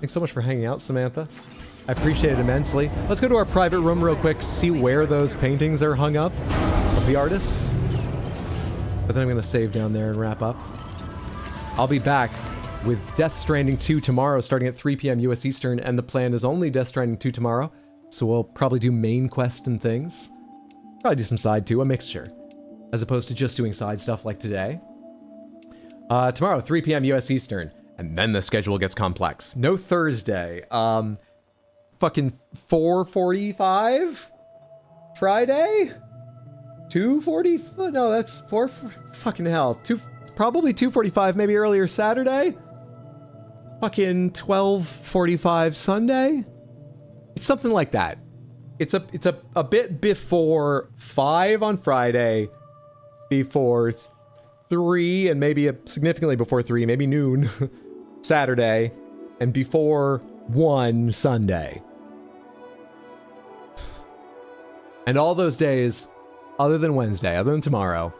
Thanks so much for hanging out, Samantha. I appreciate it immensely. Let's go to our private room real quick, see where those paintings are hung up of the artists. But then I'm going to save down there and wrap up. I'll be back with Death Stranding 2 tomorrow, starting at 3 p.m. US Eastern, and the plan is only Death Stranding 2 tomorrow, so we'll probably do main quest and things. Probably do some side too, a mixture, as opposed to just doing side stuff like today. Tomorrow, 3 p.m. US Eastern, and then the schedule gets complex. No Thursday. Fucking 4:45? Friday? 2:40? No, that's 4... fucking hell. Probably 2:45, maybe earlier Saturday? Fucking 12:45 Sunday? It's something like that. It's a bit before 5 on Friday, before 3, and maybe significantly before 3, maybe noon Saturday, and before 1 Sunday. And all those days, other than Wednesday, other than tomorrow,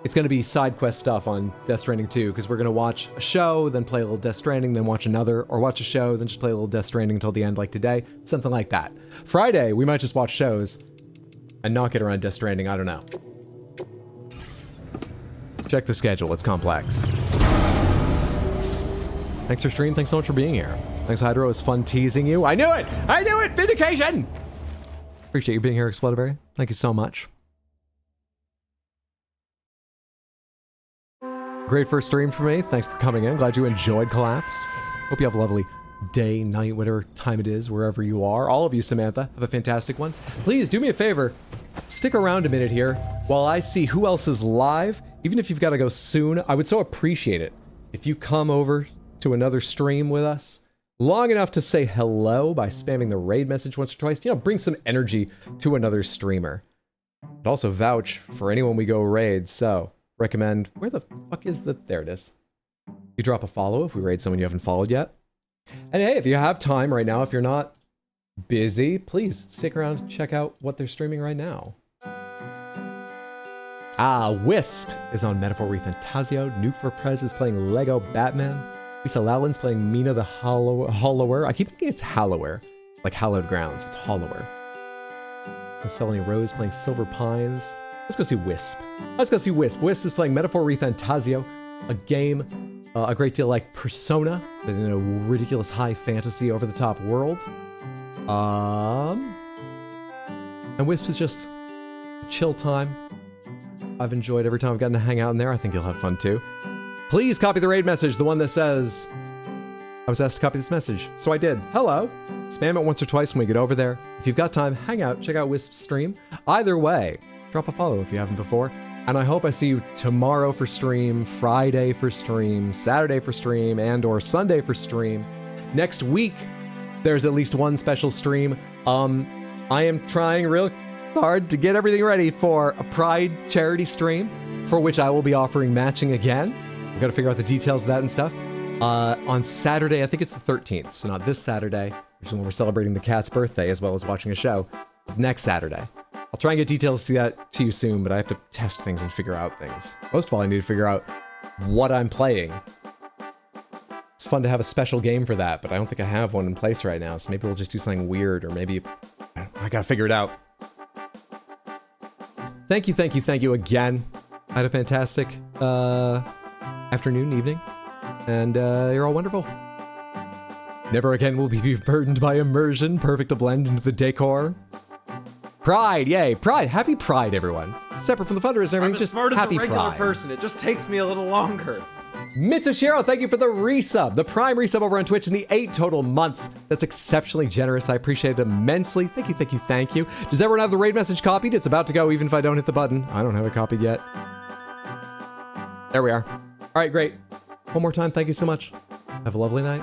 it's going to be side quest stuff on Death Stranding 2, because we're going to watch a show, then play a little Death Stranding, then watch another, or watch a show, then just play a little Death Stranding until the end, like today. Something like that. Friday, we might just watch shows and not get around Death Stranding. I don't know. Check the schedule. It's complex. Thanks for stream. Thanks so much for being here. Thanks, Hydro. It was fun teasing you. I knew it! I knew it! Vindication! Appreciate you being here, Explodaberry. Thank you so much. Great first stream for me. Thanks for coming in. Glad you enjoyed Collapsed. Hope you have a lovely day, night, whatever time it is, wherever you are. All of you, Samantha, have a fantastic one. Please do me a favor. Stick around a minute here while I see who else is live. Even if you've got to go soon, I would so appreciate it if you come over to another stream with us long enough to say hello by spamming the raid message once or twice. You know, bring some energy to another streamer. But also vouch for anyone we go raid, so... recommend, where the fuck is the, there it is. You drop a follow if we raid someone you haven't followed yet. And hey, if you have time right now, if you're not busy, please stick around and check out what they're streaming right now. Wisp is on Metaphor Refantasio. Nuke for Prez is playing Lego Batman. Lisa Lowland's playing Mina the Hollower. I keep thinking it's Hallower, like Hallowed Grounds. It's Hollower. Miss Felony Rose playing Silver Pines. Let's go see Wisp. Let's go see Wisp. Wisp is playing Metaphor Refantasio, a game a great deal like Persona, but in a ridiculous high fantasy over-the-top world. And Wisp is just a chill time. I've enjoyed every time I've gotten to hang out in there. I think you'll have fun too. Please copy the raid message, the one that says, I was asked to copy this message, so I did. Hello. Spam it once or twice when we get over there. If you've got time, hang out, check out Wisp's stream. Either way, drop a follow if you haven't before. And I hope I see you tomorrow for stream, Friday for stream, Saturday for stream, and or Sunday for stream. Next week, there's at least one special stream. I am trying real hard to get everything ready for a Pride charity stream, for which I will be offering matching again. We've got to figure out the details of that and stuff. On Saturday, I think it's the 13th, so not this Saturday, which is when we're celebrating the cat's birthday as well as watching a show. Next Saturday. I'll try and get details to that to you soon, but I have to test things and figure out things. Most of all, I need to figure out what I'm playing. It's fun to have a special game for that, but I don't think I have one in place right now, so maybe we'll just do something weird, or maybe I gotta figure it out. Thank you again. I had a fantastic afternoon, evening, and you're all wonderful. Never again will we be burdened by immersion, perfect to blend into the decor. Pride, yay, Pride, happy Pride, everyone. Separate from the fundraiser and everything, I'm just smart as happy a regular Pride. person. It just takes me a little longer. Mitsushiro, thank you for the resub, the prime resub over on Twitch in the 8 total months. That's exceptionally generous. I appreciate it immensely. Thank you. Does everyone have the raid message copied? It's about to go even if I don't hit the button. I don't have it copied yet. There we are. All right, great. One more time, thank you so much. Have a lovely night.